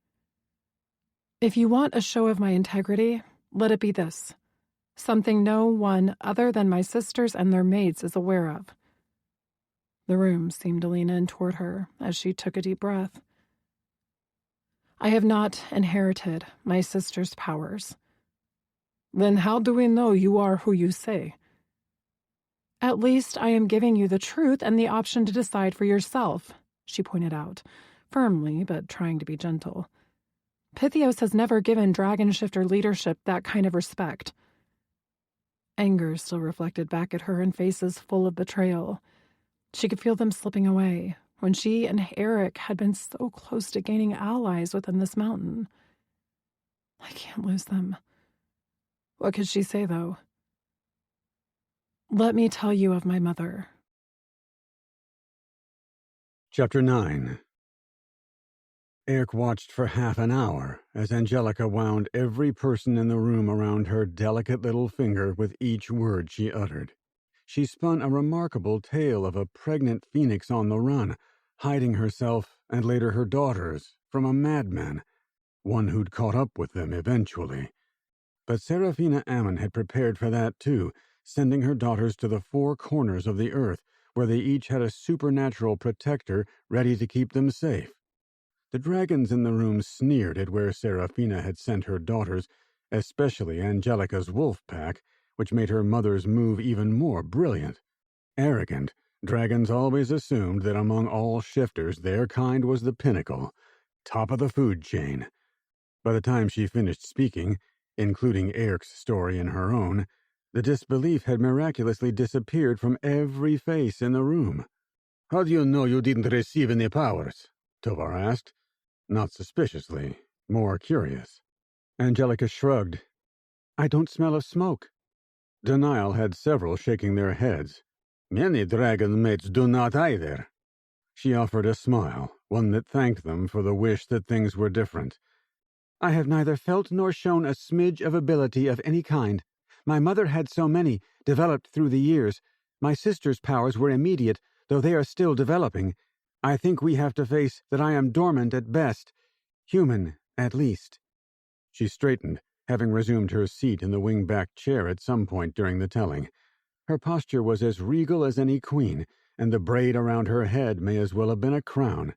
A: "If you want a show of my integrity, let it be this. Something no one other than my sisters and their maids is aware of." The room seemed to lean in toward her as she took a deep breath. "I have not inherited my sister's powers."
B: "Then how do we know you are who you say?"
A: "At least I am giving you the truth and the option to decide for yourself," she pointed out, firmly but trying to be gentle. "Pythios has never given Dragon Shifter leadership that kind of respect." Anger still reflected back at her in faces full of betrayal. She could feel them slipping away when she and Eric had been so close to gaining allies within this mountain. I can't lose them. What could she say, though? "Let me tell you of my mother."
C: Chapter 9. Eric watched for half an hour as Angelica wound every person in the room around her delicate little finger with each word she uttered. She spun a remarkable tale of a pregnant phoenix on the run, hiding herself and later her daughters from a madman, one who'd caught up with them eventually. But Seraphina Ammon had prepared for that too, sending her daughters to the 4 corners of the earth, where they each had a supernatural protector ready to keep them safe. The dragons in the room sneered at where Seraphina had sent her daughters, especially Angelica's wolf pack, which made her mother's move even more brilliant. Arrogant, dragons always assumed that among all shifters their kind was the pinnacle, top of the food chain. By the time she finished speaking, including Eric's story and her own, the disbelief had miraculously disappeared from every face in the room. "How do you know you didn't receive any powers?" Tovar asked, not suspiciously, more curious. Angelica shrugged. "I don't smell of smoke." Denial had several shaking their heads. "Many dragon mates do not either." She offered a smile, one that thanked them for the wish that things were different.
F: "I have neither felt nor shown a smidge of ability of any kind. My mother had so many, developed through the years. My sister's powers were immediate, though they are still developing. I think we have to face that I am dormant at best, human at least."
C: She straightened, having resumed her seat in the wing-back chair at some point during the telling. Her posture was as regal as any queen, and the braid around her head may as well have been a crown.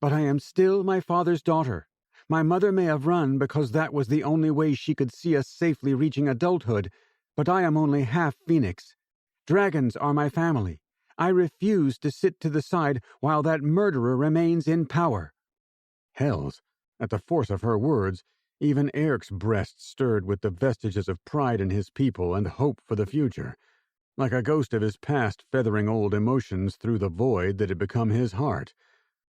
F: "But I am still my father's daughter. My mother may have run because that was the only way she could see us safely reaching adulthood, but I am only half phoenix. Dragons are my family. I refuse to sit to the side while that murderer remains in power."
C: Hells, At the force of her words, even Eric's breast stirred with the vestiges of pride in his people and hope for the future, like a ghost of his past feathering old emotions through the void that had become his heart.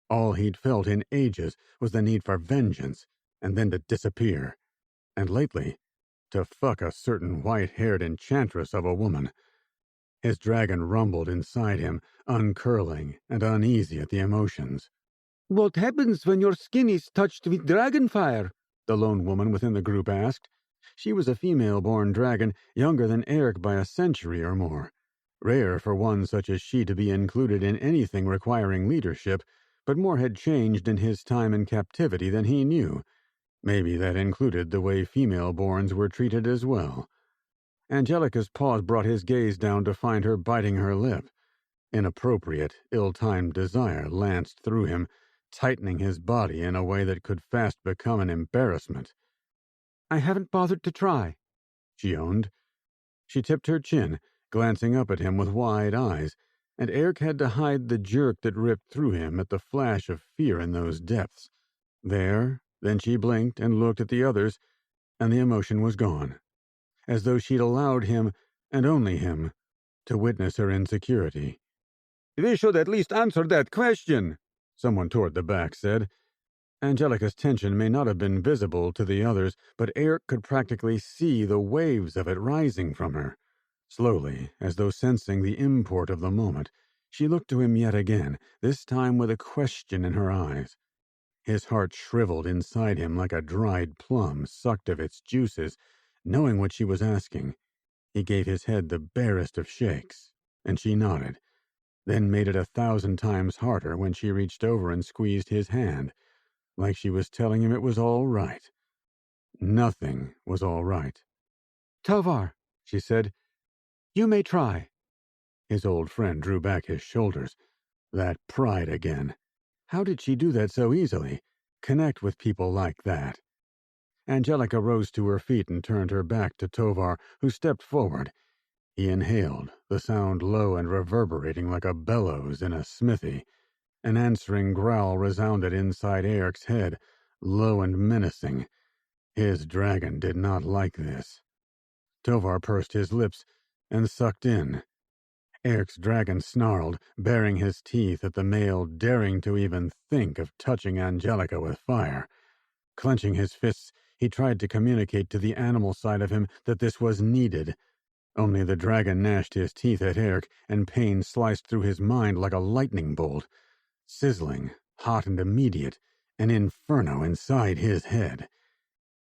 C: All he'd felt in ages was the need for vengeance, and then to disappear. And lately, to fuck a certain white-haired enchantress of a woman. His dragon rumbled inside him, uncurling and uneasy at the emotions.
E: "What happens when your skin is touched with dragon fire?" the lone woman within the group asked. She was a female-born dragon, younger than Eric by a century or more. Rare for one such as she to be included in anything requiring leadership, but more had changed in his time in captivity than he knew. Maybe that included the way female-borns were treated as well. Angelica's pause brought his gaze down to find her biting her lip. Inappropriate, ill-timed desire lanced through him, tightening his body in a way that could fast become an embarrassment.
B: "I haven't bothered to try,"
C: she owned. She tipped her chin, glancing up at him with wide eyes, and Eric had to hide the jerk that ripped through him at the flash of fear in those depths. Then she blinked and looked at the others, and the emotion was gone, as though she'd allowed him, and only him, to witness her insecurity.
E: "We should at least answer that question,"
C: someone toward the back said. Angelica's tension may not have been visible to the others, but Eric could practically see the waves of it rising from her. Slowly, as though sensing the import of the moment, she looked to him yet again, this time with a question in her eyes. His heart shriveled inside him like a dried plum sucked of its juices. Knowing what she was asking, he gave his head the barest of shakes, and she nodded, then made it 1,000 times harder when she reached over and squeezed his hand, like she was telling him it was all right. Nothing was all right.
B: "Tovar," she said, "you may try."
C: His old friend drew back his shoulders. That pride again. How did she do that so easily? Connect with people like that? Angelica rose to her feet and turned her back to Tovar, who stepped forward. He inhaled, the sound low and reverberating like a bellows in a smithy. An answering growl resounded inside Eric's head, low and menacing. His dragon did not like this. Tovar pursed his lips and sucked in. Eric's dragon snarled, baring his teeth at the male daring to even think of touching Angelica with fire. Clenching his fists, he tried to communicate to the animal side of him that this was needed. Only the dragon gnashed his teeth at Eric, and pain sliced through his mind like a lightning bolt. Sizzling, hot and immediate, an inferno inside his head.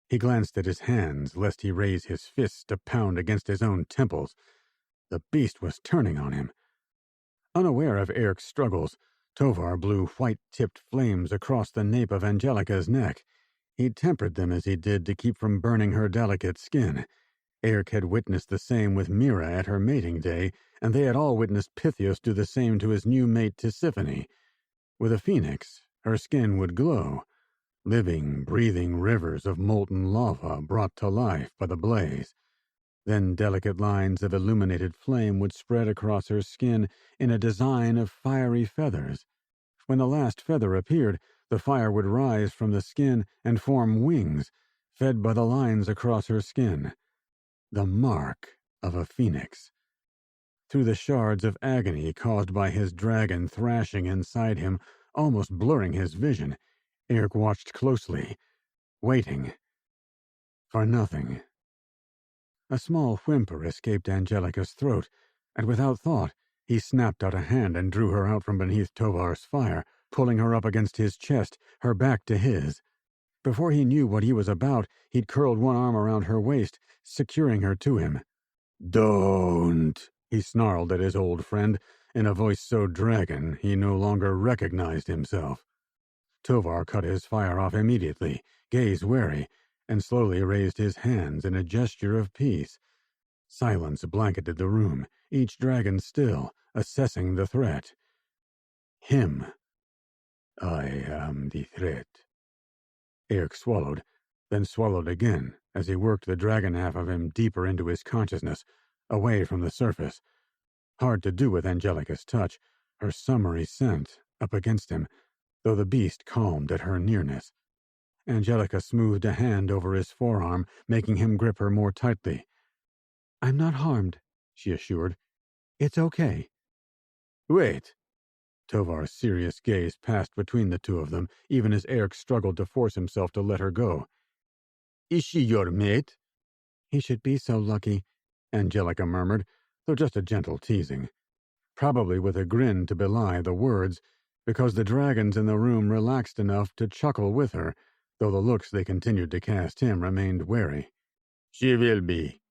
C: He glanced at his hands, lest he raise his fists to pound against his own temples. The beast was turning on him. Unaware of Eric's struggles, Tovar blew white-tipped flames across the nape of Angelica's neck. He tempered them as he did to keep from burning her delicate skin. Eric had witnessed the same with Mira at her mating day, and they had all witnessed Pythios do the same to his new mate Tisiphone. With a phoenix, her skin would glow, living, breathing rivers of molten lava brought to life by the blaze. Then delicate lines of illuminated flame would spread across her skin in a design of fiery feathers. When the last feather appeared, the fire would rise from the skin and form wings, fed by the lines across her skin. The mark of a phoenix. Through the shards of agony caused by his dragon thrashing inside him, almost blurring his vision, Eric watched closely, waiting for nothing. A small whimper escaped Angelica's throat, and without thought, he snapped out a hand and drew her out from beneath Tovar's fire, pulling her up against his chest, her back to his. Before he knew what he was about, he'd curled one arm around her waist, securing her to him. "Don't!" he snarled at his old friend, in a voice so dragon he no longer recognized himself. Tovar cut his fire off immediately, gaze wary, and slowly raised his hands in a gesture of peace. Silence blanketed the room, each dragon still, assessing the threat. Him. "I am the threat." Eric swallowed, then swallowed again as he worked the dragon half of him deeper into his consciousness, away from the surface. Hard to do with Angelica's touch, her summery scent up against him, though the beast calmed at her nearness. Angelica smoothed a hand over his forearm, making him grip her more tightly. "I'm not harmed," she assured. "It's okay."
E: Wait.
C: Tovar's serious gaze passed between the two of them, even as Eric struggled to force himself to let her go.
E: Is she your mate?
C: "He should be so lucky," Angelica murmured, though just a gentle teasing. Probably with a grin to belie the words, because the dragons in the room relaxed enough to chuckle with her, though the looks they continued to cast him remained wary.
E: She will be.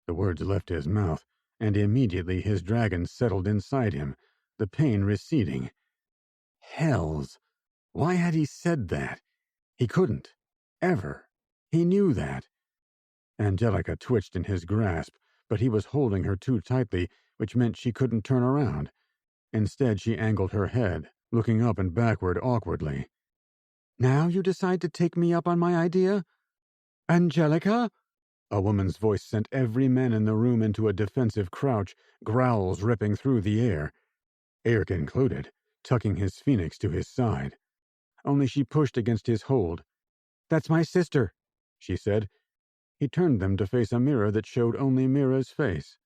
C: The words left his mouth, and immediately his dragon settled inside him, the pain receding. Hells! Why had he said that? He couldn't. Ever. He knew that. Angelica twitched in his grasp, but he was holding her too tightly, which meant she couldn't turn around. Instead, she angled her head, looking up and backward awkwardly. "Now you decide to take me up on my idea? Angelica?" A woman's voice sent every man in the room into a defensive crouch, growls ripping through the air. Eric included, tucking his phoenix to his side. Only she pushed against his hold. "That's my sister," she said. He turned them to face a mirror that showed only Mira's face.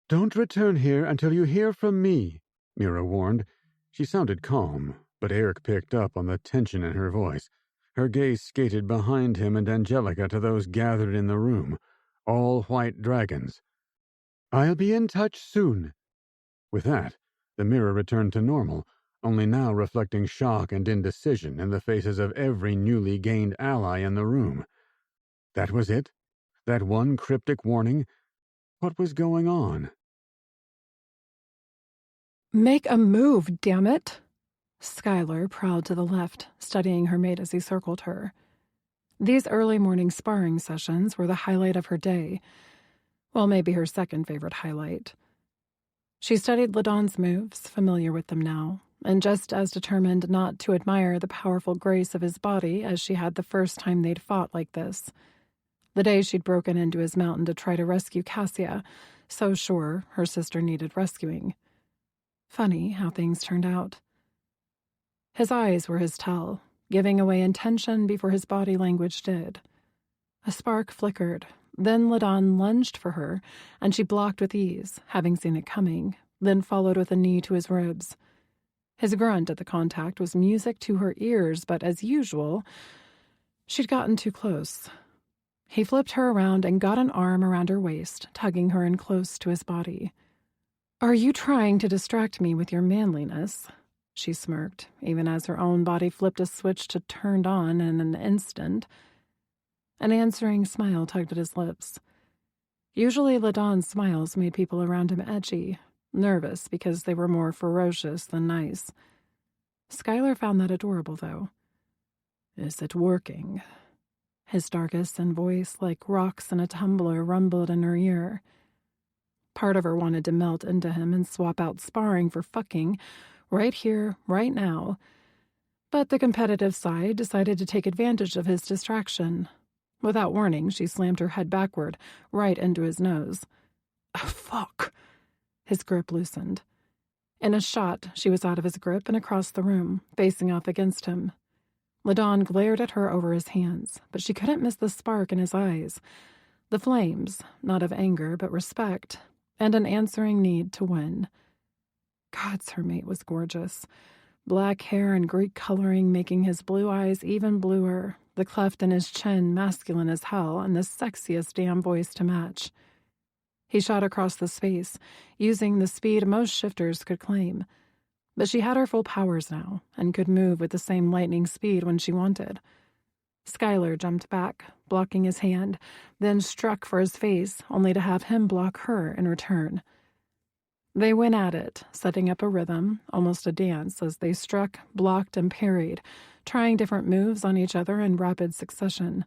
C: "Don't return here until you hear from me," Mira warned. She sounded calm, but Eric picked up on the tension in her voice. Her gaze skated behind him and Angelica to those gathered in the room, all white dragons. "I'll be in touch soon." With that, the mirror returned to normal, only now reflecting shock and indecision in the faces of every newly gained ally in the room. That was it? That one cryptic warning? What was going on?
A: "Make a move, damn it!" Skylar prowled to the left, studying her mate as he circled her. These early morning sparring sessions were the highlight of her day. Well, maybe her second favorite highlight. She studied Ladon's moves, familiar with them now, and just as determined not to admire the powerful grace of his body as she had the first time they'd fought like this. The day she'd broken into his mountain to try to rescue Cassia, so sure her sister needed rescuing. Funny how things turned out. His eyes were his tell, giving away intention before his body language did. A spark flickered, then Ladon lunged for her, and she blocked with ease, having seen it coming, then followed with a knee to his ribs. His grunt at the contact was music to her ears, but as usual, she'd gotten too close. He flipped her around and got an arm around her waist, tugging her in close to his body. "Are you trying to distract me with your manliness?" She smirked, even as her own body flipped a switch to turned on in an instant. An answering smile tugged at his lips. Usually Ladon's smiles made people around him edgy, nervous because they were more ferocious than nice. Skylar found that adorable, though. "Is it working?" His darkest and voice, like rocks in a tumbler, rumbled in her ear. Part of her wanted to melt into him and swap out sparring for fucking, right here, right now. But the competitive side decided to take advantage of his distraction. Without warning, she slammed her head backward, right into his nose. "Oh, fuck!" His grip loosened. In a shot, she was out of his grip and across the room, facing off against him. Ladon glared at her over his hands, but she couldn't miss the spark in his eyes. The flames, not of anger, but respect, and an answering need to win. Gods, her mate was gorgeous. Black hair and Greek coloring making his blue eyes even bluer, the cleft in his chin masculine as hell, and the sexiest damn voice to match. He shot across the space, using the speed most shifters could claim. But she had her full powers now, and could move with the same lightning speed when she wanted. Skylar jumped back, blocking his hand, then struck for his face, only to have him block her in return. They went at it, setting up a rhythm, almost a dance, as they struck, blocked, and parried, trying different moves on each other in rapid succession.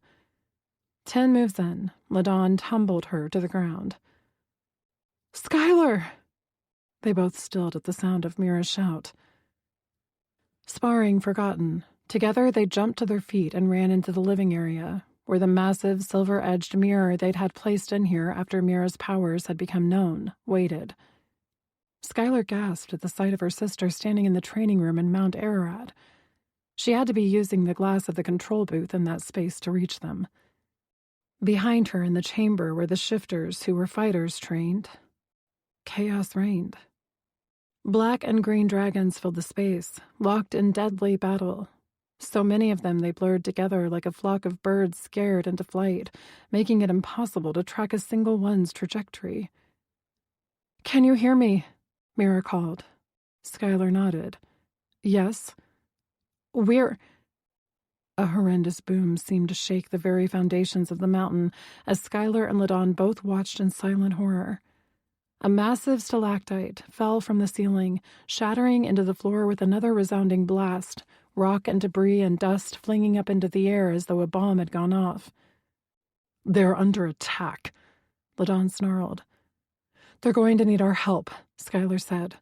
A: 10 moves in, Ladon tumbled her to the ground. "Skylar!" They both stilled at the sound of Mira's shout. Sparring forgotten, together they jumped to their feet and ran into the living area, where the massive silver-edged mirror they'd had placed in here after Mira's powers had become known waited. Skylar gasped at the sight of her sister standing in the training room in Mount Ararat. She had to be using the glass of the control booth in that space to reach them. Behind her in the chamber were the shifters who were fighters trained. Chaos reigned. Black and green dragons filled the space, locked in deadly battle. So many of them they blurred together like a flock of birds scared into flight, making it impossible to track a single one's trajectory. "Can you hear me?" Mira called. Skylar nodded. "Yes." "We're—" A horrendous boom seemed to shake the very foundations of the mountain as Skylar and Ladon both watched in silent horror. A massive stalactite fell from the ceiling, shattering into the floor with another resounding blast, rock and debris and dust flinging up into the air as though a bomb had gone off. "They're under attack," Ladon snarled. "They're going to need our help," Skylar said.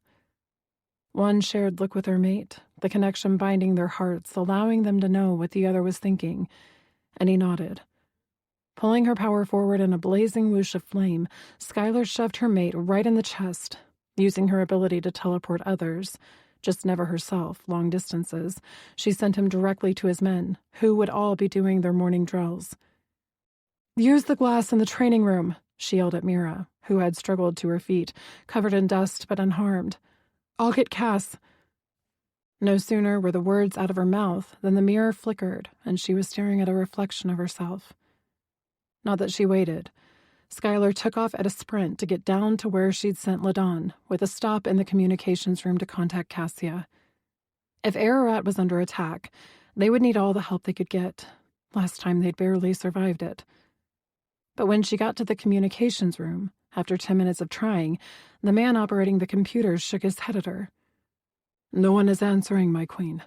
A: One shared look with her mate, the connection binding their hearts, allowing them to know what the other was thinking, and he nodded. Pulling her power forward in a blazing whoosh of flame, Skylar shoved her mate right in the chest, using her ability to teleport others, just never herself, long distances. She sent him directly to his men, who would all be doing their morning drills. "Use the glass in the training room," she yelled at Mira, who had struggled to her feet, covered in dust but unharmed. "I'll get Cass." No sooner were the words out of her mouth than the mirror flickered, and she was staring at a reflection of herself. Not that she waited. Skylar took off at a sprint to get down to where she'd sent Ladon, with a stop in the communications room to contact Cassia. If Ararat was under attack, they would need all the help they could get. Last time they'd barely survived it. But when she got to the communications room, after 10 minutes of trying, the man operating the computers shook his head at her. "No one is answering, my queen."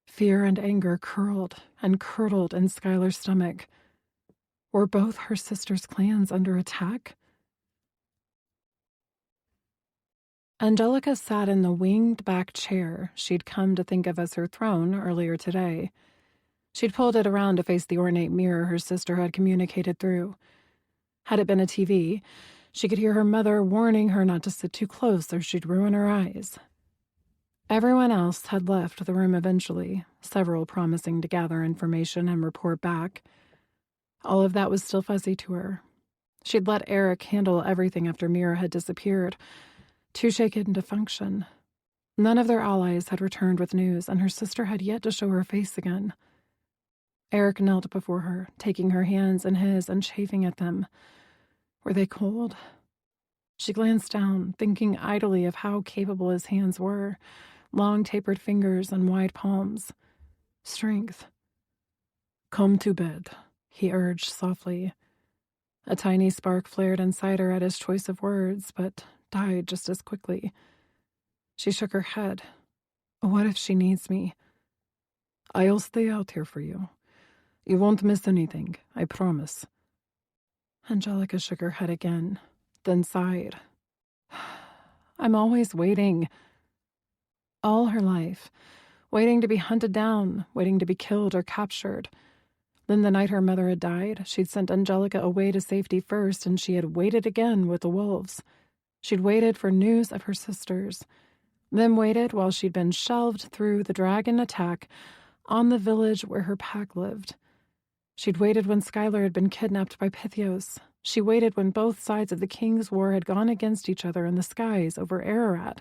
A: Fear and anger curled and curdled in Skylar's stomach. Were both her sister's clans under attack? Angelica sat in the winged back chair she'd come to think of as her throne earlier today. She'd pulled it around to face the ornate mirror her sister had communicated through. Had it been a TV, she could hear her mother warning her not to sit too close or she'd ruin her eyes. Everyone else had left the room eventually, several promising to gather information and report back. All of that was still fuzzy to her. She'd let Eric handle everything after Mira had disappeared, too shaken to function. None of their allies had returned with news, and her sister had yet to show her face again. Eric knelt before her, taking her hands in his and chafing at them. Were they cold? She glanced down, thinking idly of how capable his hands were, long tapered fingers and wide palms. Strength. "Come to bed," he urged softly. A tiny spark flared inside her at his choice of words, but died just as quickly. She shook her head. "What if she needs me?" "I'll stay out here for you. You won't miss anything, I promise." Angelica shook her head again, then sighed. "I'm always waiting." All her life, waiting to be hunted down, waiting to be killed or captured. Then the night her mother had died, she'd sent Angelica away to safety first, and she had waited again with the wolves. She'd waited for news of her sisters, then waited while she'd been shelved through the dragon attack on the village where her pack lived. She'd waited when Skylar had been kidnapped by Pythios. She waited when both sides of the King's War had gone against each other in the skies over Ararat.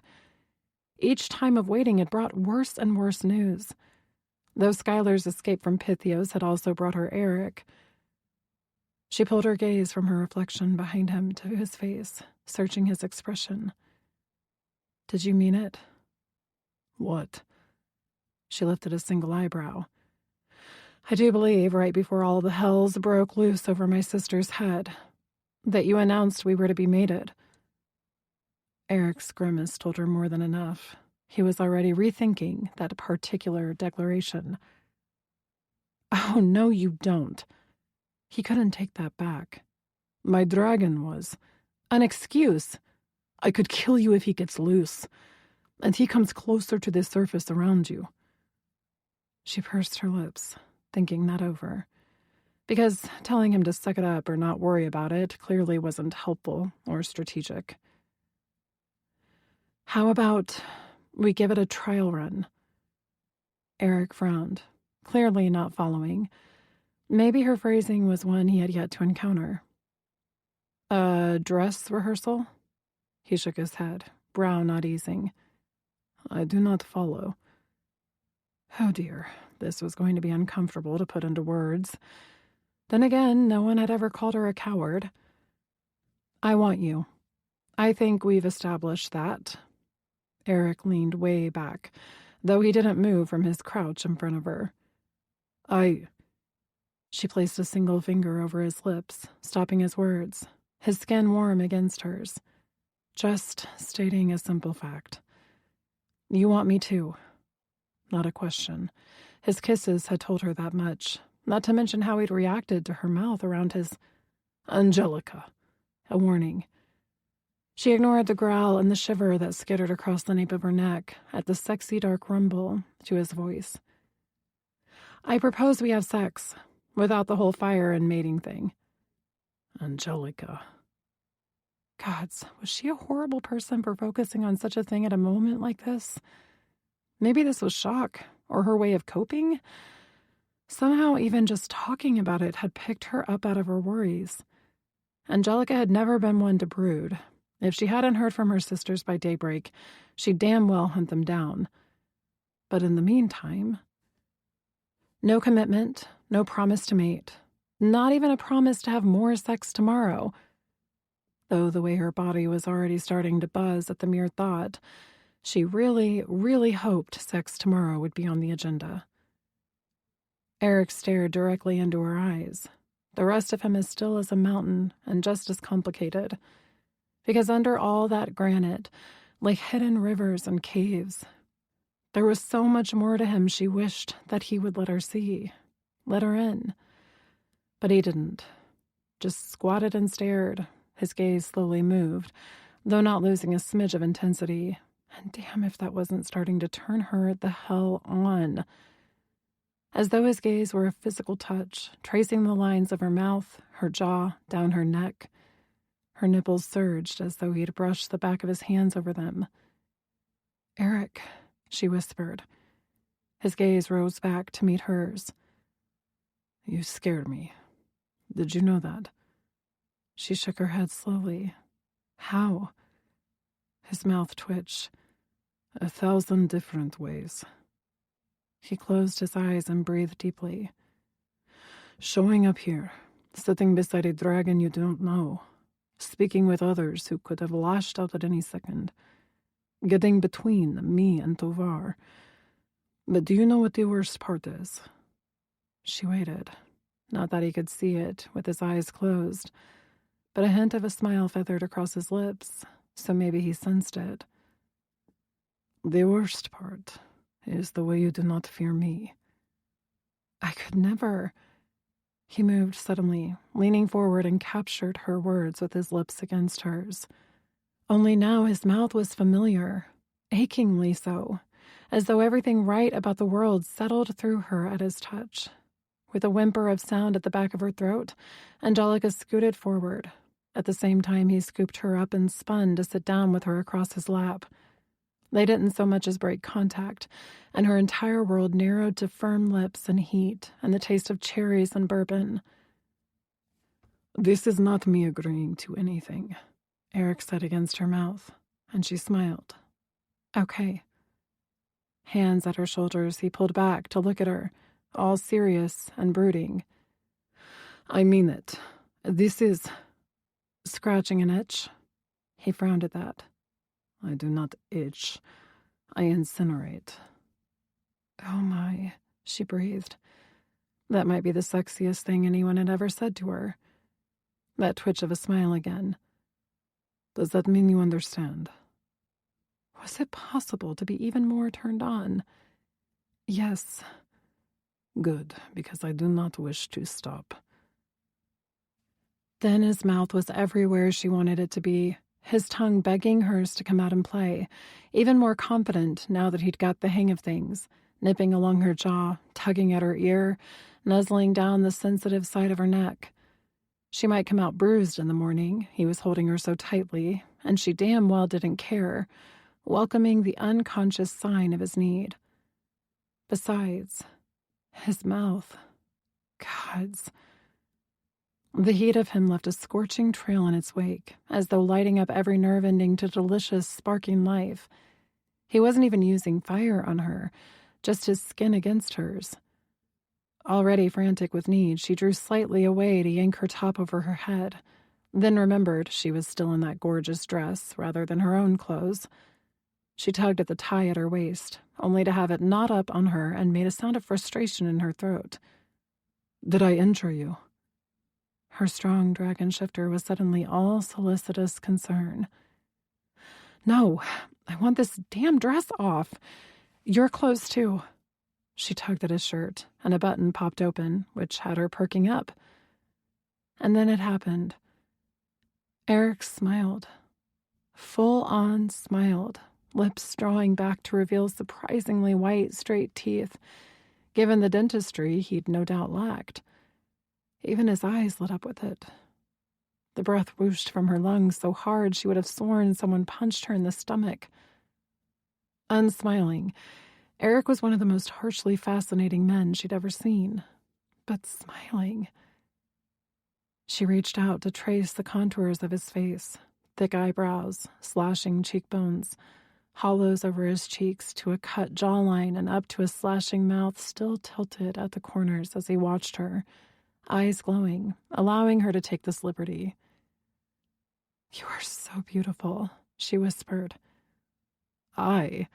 A: Each time of waiting had brought worse and worse news. Though Skylar's escape from Pythios had also brought her Eric. She pulled her gaze from her reflection behind him to his face, searching his expression. "Did you mean it?" "What?" She lifted a single eyebrow. "I do believe, right before all the hells broke loose over my sister's head, that you announced we were to be mated." Eric's grimace told her more than enough. He was already rethinking that particular declaration. "Oh, no, you don't." He couldn't take that back. "My dragon was. An excuse. I could kill you if he gets loose, and he comes closer to the surface around you." She pursed her lips, thinking that over. Because telling him to suck it up or not worry about it clearly wasn't helpful or strategic. "How about we give it a trial run?" Eric frowned, clearly not following. Maybe her phrasing was one he had yet to encounter. "A dress rehearsal?" He shook his head, brow not easing.
B: "I do not follow."
A: Oh dear, this was going to be uncomfortable to put into words. Then again, no one had ever called her a coward. "I want you. I think we've established that." Eric leaned way back, though he didn't move from his crouch in front of her. She placed a single finger over his lips, stopping his words, his skin warm against hers. Just stating a simple fact. "You want me too." Not a question. His kisses had told her that much, not to mention how he'd reacted to her mouth around his...
B: "Angelica."
A: A warning. She ignored the growl and the shiver that skittered across the nape of her neck at the sexy dark rumble to his voice. "I propose we have sex, without the whole fire and mating thing."
B: "Angelica."
A: Gods, was she a horrible person for focusing on such a thing at a moment like this? Maybe this was shock, or her way of coping? Somehow even just talking about it had picked her up out of her worries. Angelica had never been one to brood. If she hadn't heard from her sisters by daybreak, she'd damn well hunt them down. But in the meantime... No commitment, no promise to mate, not even a promise to have more sex tomorrow. Though the way her body was already starting to buzz at the mere thought, she really, really hoped sex tomorrow would be on the agenda. Eric stared directly into her eyes, the rest of him as still as a mountain and just as complicated. Because under all that granite lay hidden rivers and caves. There was so much more to him she wished that he would let her see, let her in. But he didn't. Just squatted and stared. His gaze slowly moved, though not losing a smidge of intensity. And damn if that wasn't starting to turn her the hell on. As though his gaze were a physical touch, tracing the lines of her mouth, her jaw, down her neck. Her nipples surged as though he'd brushed the back of his hands over them. "Eric," she whispered. His gaze rose back to meet hers.
B: "You scared me. Did you know that?"
A: She shook her head slowly. "How?"
B: His mouth twitched. 1,000 different ways.
A: He closed his eyes and breathed deeply.
B: "Showing up here, sitting beside a dragon you don't know, speaking with others who could have lashed out at any second, getting between me and Tovar. But do you know what the worst part is?"
A: She waited. Not that he could see it, with his eyes closed, but a hint of a smile feathered across his lips, so maybe he sensed it.
B: "The worst part is the way you do not fear me."
A: "I could never..." He moved suddenly, leaning forward and captured her words with his lips against hers. Only now his mouth was familiar, achingly so, as though everything right about the world settled through her at his touch. With a whimper of sound at the back of her throat, Angelica scooted forward. At the same time, he scooped her up and spun to sit down with her across his lap. They didn't so much as break contact, and her entire world narrowed to firm lips and heat and the taste of cherries and bourbon.
B: "This is not me agreeing to anything,"
A: Eric said against her mouth, and she smiled. "Okay." Hands at her shoulders, he pulled back to look at her, all serious and brooding.
B: "I mean it. This is..."
A: Scratching an itch. He frowned at that.
B: "I do not itch. I incinerate."
A: "Oh my," she breathed. That might be the sexiest thing anyone had ever said to her. That twitch of a smile again.
B: "Does that mean you understand?"
A: Was it possible to be even more turned on? "Yes."
B: "Good, because I do not wish to stop."
A: Then his mouth was everywhere she wanted it to be, his tongue begging hers to come out and play, even more confident now that he'd got the hang of things, nipping along her jaw, tugging at her ear, nuzzling down the sensitive side of her neck. She might come out bruised in the morning, he was holding her so tightly, and she damn well didn't care, welcoming the unconscious sign of his need. Besides, his mouth. Gods. The heat of him left a scorching trail in its wake, as though lighting up every nerve ending to delicious, sparking life. He wasn't even using fire on her, just his skin against hers. Already frantic with need, she drew slightly away to yank her top over her head, then remembered she was still in that gorgeous dress rather than her own clothes. She tugged at the tie at her waist, only to have it knot up on her and made a sound of frustration in her throat.
B: Did I injure you?
A: Her strong dragon shifter was suddenly all solicitous concern. No, I want this damn dress off. Your clothes, too. She tugged at his shirt, and a button popped open, which had her perking up. And then it happened. Eric smiled. Full-on smiled, lips drawing back to reveal surprisingly white, straight teeth, given the dentistry he'd no doubt lacked. Even his eyes lit up with it. The breath whooshed from her lungs so hard she would have sworn someone punched her in the stomach. Unsmiling, Eric was one of the most harshly fascinating men she'd ever seen. But smiling. She reached out to trace the contours of his face, thick eyebrows, slashing cheekbones, hollows over his cheeks to a cut jawline and up to a slashing mouth still tilted at the corners as he watched her, eyes glowing, allowing her to take this liberty. "You are so beautiful," she whispered.
B: I.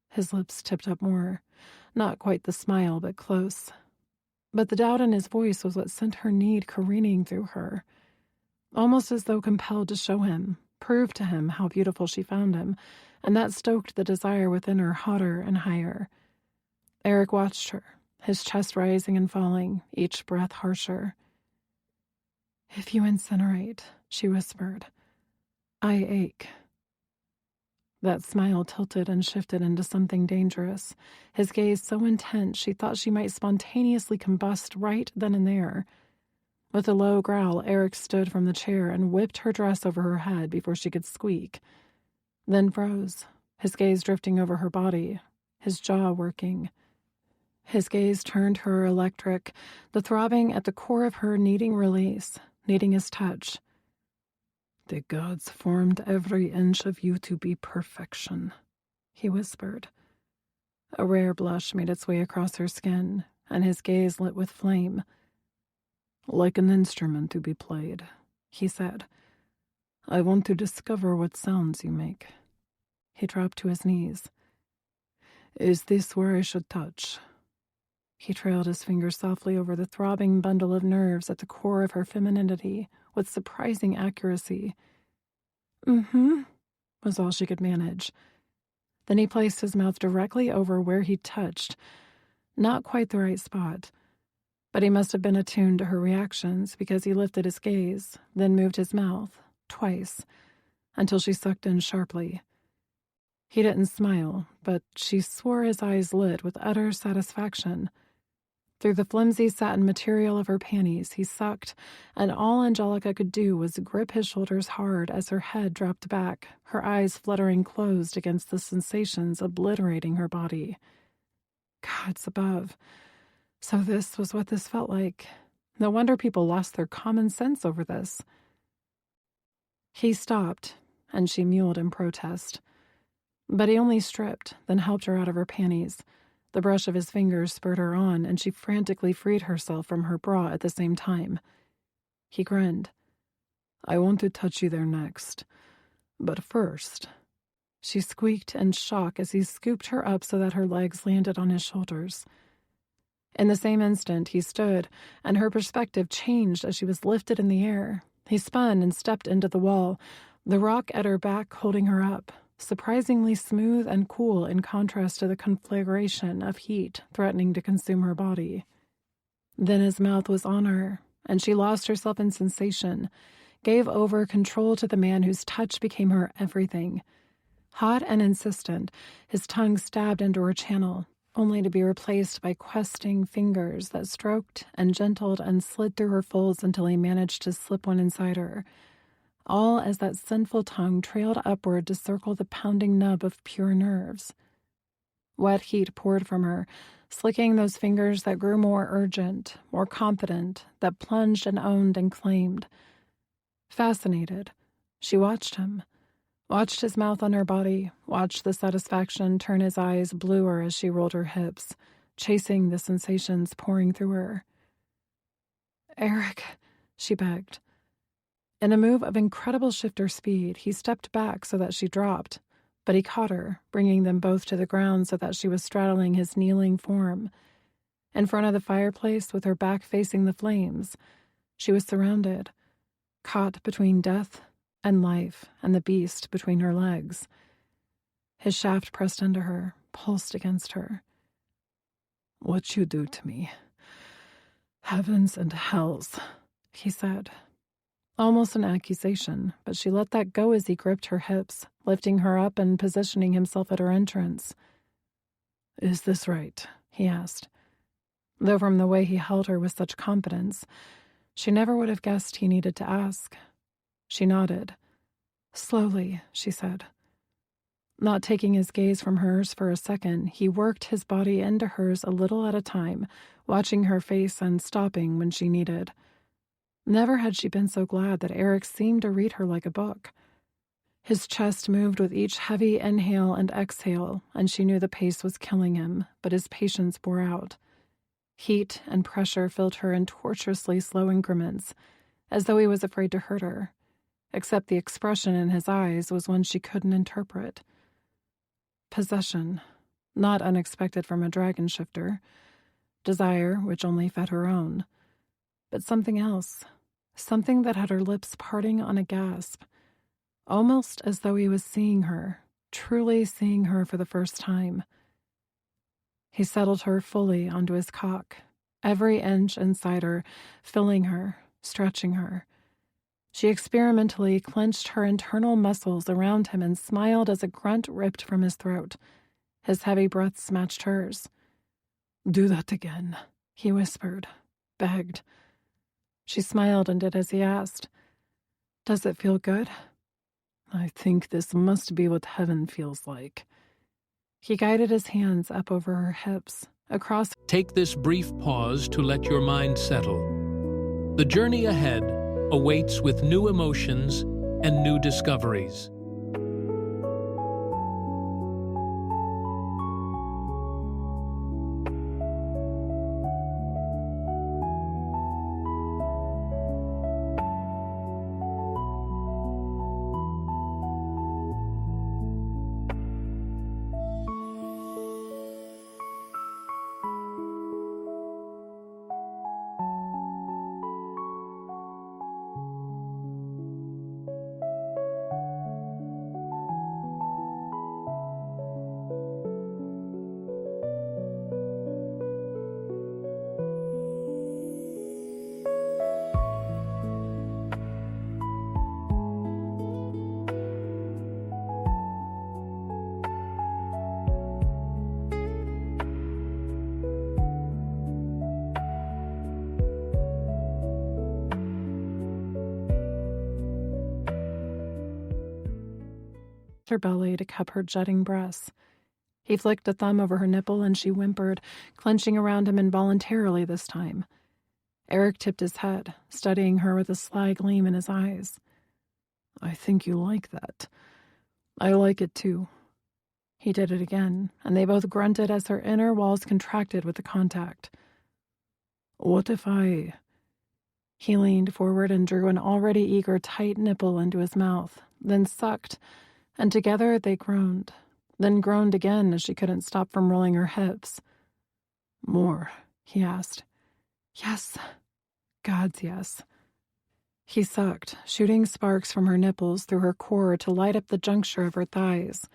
A: His lips tipped up more, not quite the smile, but close. But the doubt in his voice was what sent her need careening through her, almost as though compelled to show him, prove to him how beautiful she found him, and that stoked the desire within her hotter and higher. Eric watched her, his chest rising and falling, each breath harsher. "If you incinerate," she whispered, "I ache." That smile tilted and shifted into something dangerous, his gaze so intense she thought she might spontaneously combust right then and there. With a low growl, Eric stood from the chair and whipped her dress over her head before she could squeak, then froze, his gaze drifting over her body, his jaw working. His gaze turned her electric, the throbbing at the core of her needing release, needing his touch.
B: "The gods formed every inch of you to be perfection,"
A: he whispered. A rare blush made its way across her skin, and his gaze lit with flame.
B: "Like an instrument to be played," he said. "I want to discover what sounds you make."
A: He dropped to his knees.
B: "Is this where I should touch?"
A: He trailed his finger softly over the throbbing bundle of nerves at the core of her femininity with surprising accuracy. "Mm-hmm," was all she could manage. Then he placed his mouth directly over where he'd touched. Not quite the right spot. But he must have been attuned to her reactions because he lifted his gaze, then moved his mouth, twice, until she sucked in sharply. He didn't smile, but she swore his eyes lit with utter satisfaction. Through the flimsy satin material of her panties, he sucked, and all Angelica could do was grip his shoulders hard as her head dropped back, her eyes fluttering closed against the sensations obliterating her body. Gods above. So this was what this felt like. No wonder people lost their common sense over this. He stopped, and she mewed in protest. But he only stripped, then helped her out of her panties. The brush of his fingers spurred her on, and she frantically freed herself from her bra at the same time. He grinned.
B: "I want to touch you there next. But first..."
A: She squeaked in shock as he scooped her up so that her legs landed on his shoulders. In the same instant, he stood, and her perspective changed as she was lifted in the air. He spun and stepped into the wall, the rock at her back holding her up, surprisingly smooth and cool in contrast to the conflagration of heat threatening to consume her body. Then his mouth was on her, and she lost herself in sensation, gave over control to the man whose touch became her everything. Hot and insistent, his tongue stabbed into her channel, only to be replaced by questing fingers that stroked and gentled and slid through her folds until he managed to slip one inside her, all as that sinful tongue trailed upward to circle the pounding nub of pure nerves. Wet heat poured from her, slicking those fingers that grew more urgent, more confident, that plunged and owned and claimed. Fascinated, she watched him, watched his mouth on her body, watched the satisfaction turn his eyes bluer as she rolled her hips, chasing the sensations pouring through her. "Eric," she begged. In a move of incredible shifter speed, he stepped back so that she dropped, but he caught her, bringing them both to the ground so that she was straddling his kneeling form. In front of the fireplace, with her back facing the flames, she was surrounded, caught between death and life and the beast between her legs. His shaft pressed into her, pulsed against her.
B: "What you do to me? Heavens and hells," he said.
A: Almost an accusation, but she let that go as he gripped her hips, lifting her up and positioning himself at her entrance.
B: "Is this right?"
A: he asked. Though from the way he held her with such confidence, she never would have guessed he needed to ask. She nodded. "Slowly," she said. Not taking his gaze from hers for a second, he worked his body into hers a little at a time, watching her face and stopping when she needed. Never had she been so glad that Eric seemed to read her like a book. His chest moved with each heavy inhale and exhale, and she knew the pace was killing him, but his patience bore out. Heat and pressure filled her in tortuously slow increments, as though he was afraid to hurt her, except the expression in his eyes was one she couldn't interpret. Possession, not unexpected from a dragon shifter. Desire, which only fed her own. But something else. Something that had her lips parting on a gasp, almost as though he was seeing her, truly seeing her for the first time. He settled her fully onto his cock, every inch inside her, filling her, stretching her. She experimentally clenched her internal muscles around him and smiled as a grunt ripped from his throat. His heavy breaths matched hers.
B: "Do that again,"
A: he whispered, begged. She smiled and did as he asked. "Does it feel good?"
B: "I think this must be what heaven feels like."
A: He guided his hands up over her hips, across.
G: Take this brief pause to let your mind settle. The journey ahead awaits with new emotions and new discoveries.
A: Her belly to cup her jutting breasts. He flicked a thumb over her nipple and she whimpered, clenching around him involuntarily this time. Eric tipped his head, studying her with a sly gleam in his eyes.
B: "I think you like that. I like it too."
A: He did it again, and they both grunted as her inner walls contracted with the contact.
B: "What if I—"
A: He leaned forward and drew an already eager tight nipple into his mouth, then sucked, and together they groaned, then groaned again as she couldn't stop from rolling her hips.
B: "More?"
A: he asked. "Yes. God's yes." He sucked, shooting sparks from her nipples through her core to light up the juncture of her thighs.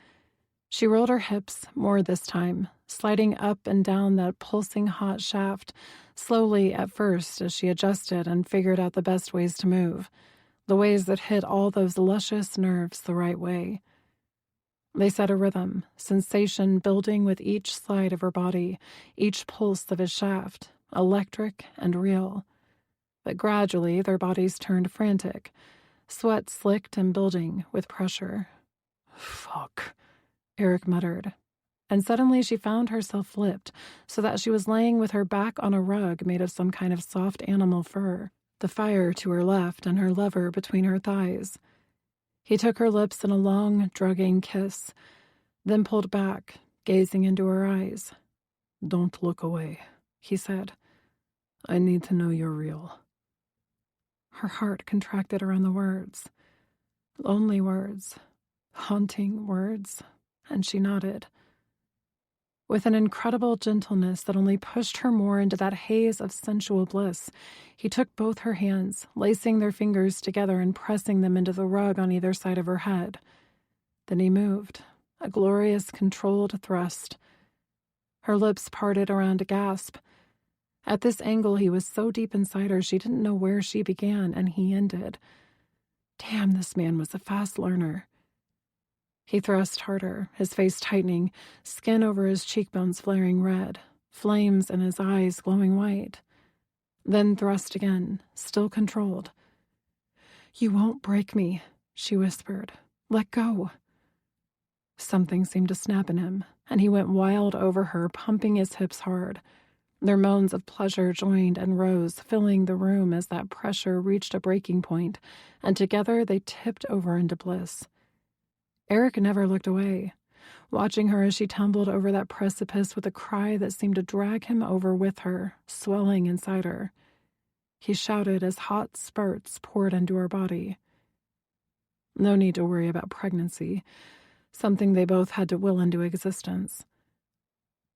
A: She rolled her hips, more this time, sliding up and down that pulsing hot shaft, slowly at first as she adjusted and figured out the best ways to move, the ways that hit all those luscious nerves the right way. They set a rhythm, sensation building with each slide of her body, each pulse of his shaft, electric and real. But gradually their bodies turned frantic, sweat slicked and building with pressure.
B: "Fuck,"
A: Eric muttered. and suddenly she found herself flipped so that she was laying with her back on a rug made of some kind of soft animal fur, the fire to her left and her lover between her thighs. He took her lips in a long, drugging kiss, then pulled back, gazing into her eyes.
B: "Don't look away," he said. "I need to know you're real."
A: Her heart contracted around the words. Lonely words, haunting words, and she nodded. With an incredible gentleness that only pushed her more into that haze of sensual bliss, he took both her hands, lacing their fingers together and pressing them into the rug on either side of her head. Then he moved, a glorious, controlled thrust. Her lips parted around a gasp. At this angle, he was so deep inside her, she didn't know where she began and he ended. Damn, this man was a fast learner. He thrust harder, his face tightening, skin over his cheekbones flaring red, flames in his eyes glowing white. Then thrust again, still controlled. "You won't break me," she whispered. "Let go." Something seemed to snap in him, and he went wild over her, pumping his hips hard. Their moans of pleasure joined and rose, filling the room as that pressure reached a breaking point, and together they tipped over into bliss. Eric never looked away, watching her as she tumbled over that precipice with a cry that seemed to drag him over with her, swelling inside her. He shouted as hot spurts poured into her body. No need to worry about pregnancy, something they both had to will into existence.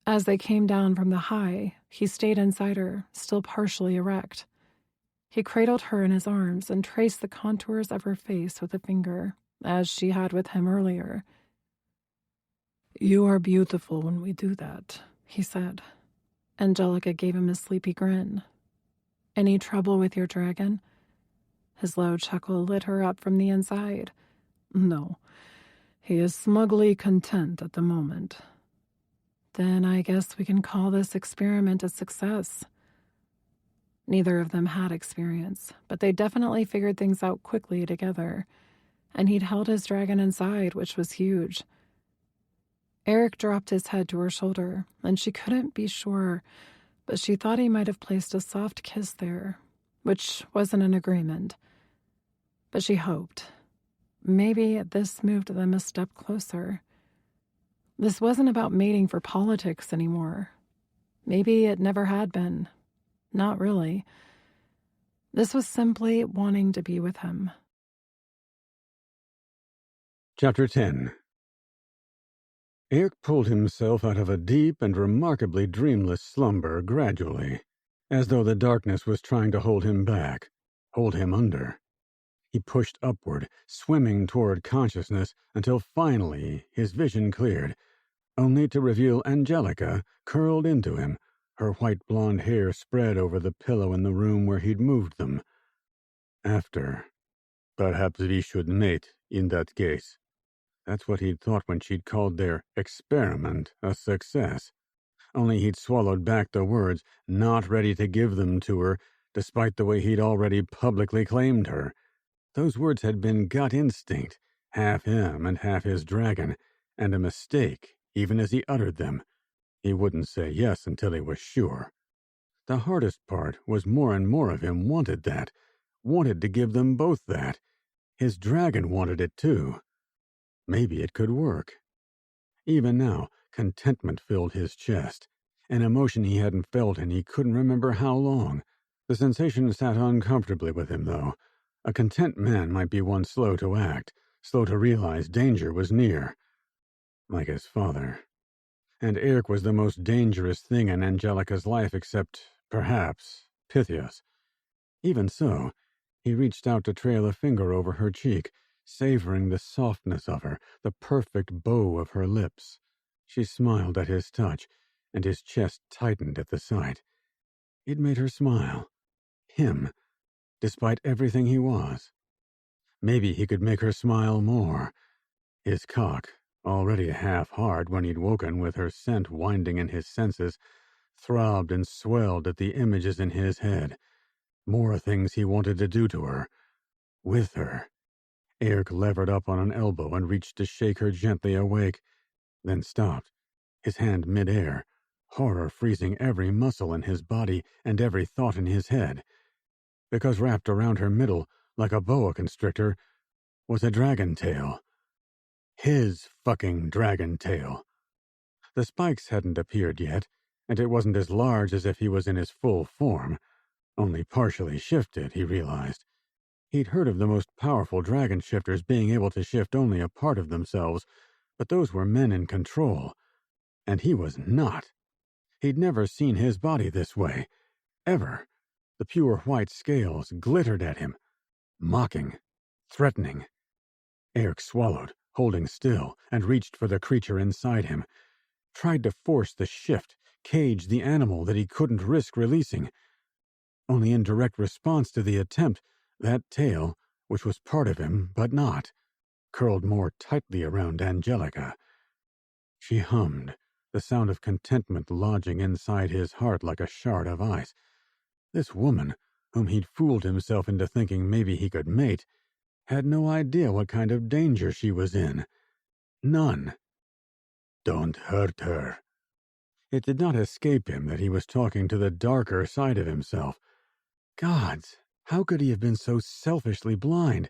A: As they came down from the high, he stayed inside her, still partially erect. He cradled her in his arms and traced the contours of her face with a finger, as she had with him earlier.
B: "You are beautiful when we do that," he said.
A: Angelica gave him a sleepy grin. "Any trouble with your dragon?" His low chuckle lit her up from the inside.
B: "No. He is smugly content at the moment."
A: "Then I guess we can call this experiment a success." Neither of them had experience, but they definitely figured things out quickly together. And he'd held his dragon inside, which was huge. Eric dropped his head to her shoulder, and she couldn't be sure, but she thought he might have placed a soft kiss there, which wasn't an agreement. But she hoped. Maybe this moved them a step closer. This wasn't about mating for politics anymore. Maybe it never had been. Not really. This was simply wanting to be with him.
C: Chapter 10. Eric pulled himself out of a deep and remarkably dreamless slumber gradually, as though the darkness was trying to hold him back, hold him under. He pushed upward, swimming toward consciousness, until finally his vision cleared, only to reveal Angelica curled into him, her white blonde hair spread over the pillow in the room where he'd moved them. Perhaps we should mate in that case. That's what he'd thought when she'd called their experiment a success. Only he'd swallowed back the words, not ready to give them to her, despite the way he'd already publicly claimed her. Those words had been gut instinct, half him and half his dragon, and a mistake, even as he uttered them. He wouldn't say yes until he was sure. The hardest part was more and more of him wanted that, wanted to give them both that. His dragon wanted it too. Maybe it could work. Even now, contentment filled his chest, an emotion he hadn't felt in he couldn't remember how long. The sensation sat uncomfortably with him, though. A content man might be one slow to act, slow to realize danger was near. Like his father. And Eric was the most dangerous thing in Angelica's life except, perhaps, Pythias. Even so, he reached out to trail a finger over her cheek, savoring the softness of her, the perfect bow of her lips. She smiled at his touch, and his chest tightened at the sight. It made her smile. Him, despite everything he was. Maybe he could make her smile more. His cock, already half hard when he'd woken with her scent winding in his senses, throbbed and swelled at the images in his head. More things he wanted to do to her. With her. Eric levered up on an elbow and reached to shake her gently awake, then stopped. his hand mid-air, horror freezing every muscle in his body and every thought in his head, because wrapped around her middle, like a boa constrictor, was a dragon tail. His fucking dragon tail. The spikes hadn't appeared yet, and it wasn't as large as if he was in his full form, only partially shifted, he realized. He'd heard of the most powerful dragon shifters being able to shift only a part of themselves, but those were men in control, and he was not. He'd never seen his body this way, ever. The pure white scales glittered at him, mocking, threatening. Eric swallowed, holding still, and reached for the creature inside him. Tried to force the shift, cage the animal that he couldn't risk releasing. Only in direct response to the attempt, that tail, which was part of him but not, curled more tightly around Angelica. She hummed, the sound of contentment lodging inside his heart like a shard of ice. This woman, whom he'd fooled himself into thinking maybe he could mate, had no idea what kind of danger she was in. None. Don't hurt her. It did not escape him that he was talking to the darker side of himself. Gods, how could he have been so selfishly blind,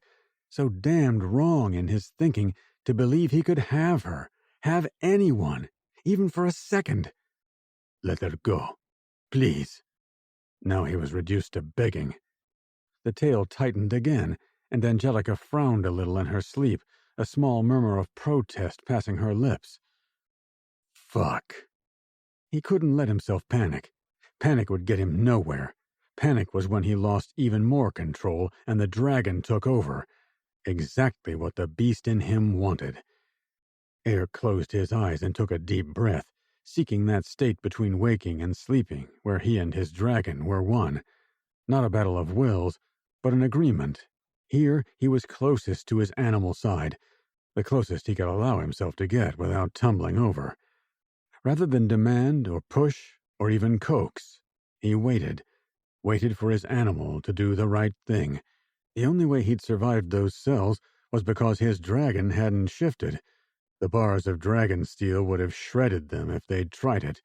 C: so damned wrong in his thinking to believe he could have her, have anyone, even for a second? Let her go, please. Now he was reduced to begging. The tail tightened again, and Angelica frowned a little in her sleep, a small murmur of protest passing her lips. Fuck. He couldn't let himself panic. Panic would get him nowhere. Panic was when he lost even more control and the dragon took over. Exactly what the beast in him wanted. Eric closed his eyes and took a deep breath, seeking that state between waking and sleeping where he and his dragon were one. Not a battle of wills, but an agreement. Here he was closest to his animal side, the closest he could allow himself to get without tumbling over. Rather than demand or push or even coax, he waited for his animal to do the right thing. The only way he'd survived those cells was because his dragon hadn't shifted. The bars of dragon steel would have shredded them if they'd tried it.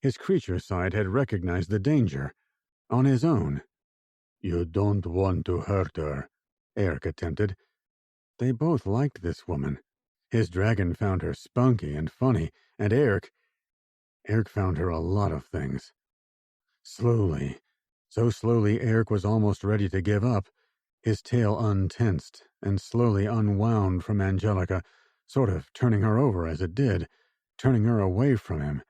C: His creature side had recognized the danger. On his own. You don't want to hurt her, Eric attempted. They both liked this woman. His dragon found her spunky and funny, and Eric found her a lot of things. Slowly, so slowly Eric was almost ready to give up. His tail untensed and slowly unwound from Angelica, sort of turning her over as it did, turning her away from him.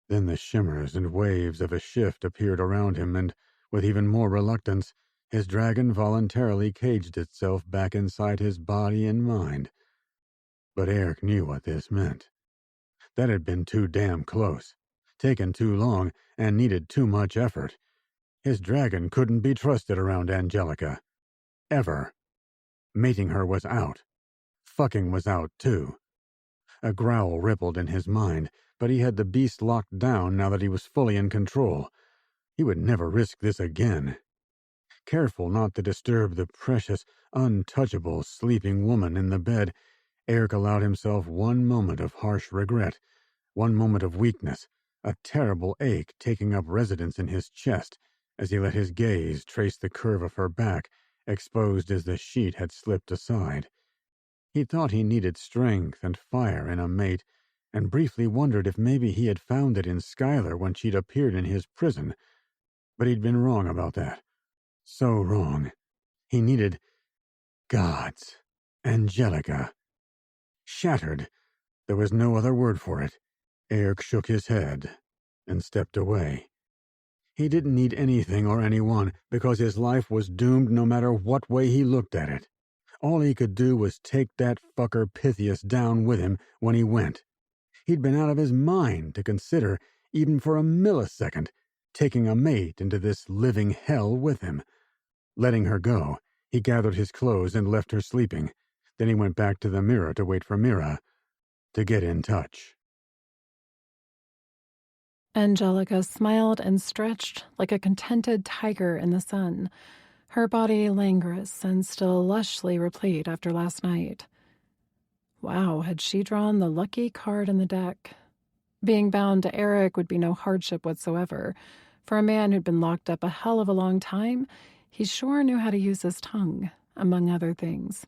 C: Then the shimmers and waves of a shift appeared around him, and, with even more reluctance, his dragon voluntarily caged itself back inside his body and mind. But Eric knew what this meant. That had been too damn close, taken too long, and needed too much effort. His dragon couldn't be trusted around Angelica. Ever. Mating her was out. Fucking was out, too. A growl rippled in his mind, but he had the beast locked down now that he was fully in control. He would never risk this again. Careful not to disturb the precious, untouchable, sleeping woman in the bed, Eric allowed himself one moment of harsh regret, one moment of weakness, a terrible ache taking up residence in his chest as he let his gaze trace the curve of her back, exposed as the sheet had slipped aside. He thought he needed strength and fire in a mate, and briefly wondered if maybe he had found it in Skylar when she'd appeared in his prison. But he'd been wrong about that. So wrong. He needed... gods. Angelica. Shattered. There was no other word for it. Eric shook his head and stepped away. He didn't need anything or anyone because his life was doomed no matter what way he looked at it. All he could do was take that fucker Pythias down with him when he went. He'd been out of his mind to consider, even for a millisecond, taking a mate into this living hell with him. Letting her go, he gathered his clothes and left her sleeping. Then he went back to the mirror to wait for Mira to get in touch.
A: Angelica smiled and stretched like a contented tiger in the sun, her body languorous and still lushly replete after last night. Wow, had she drawn the lucky card in the deck? Being bound to Eric would be no hardship whatsoever. For a man who'd been locked up a hell of a long time, he sure knew how to use his tongue, among other things.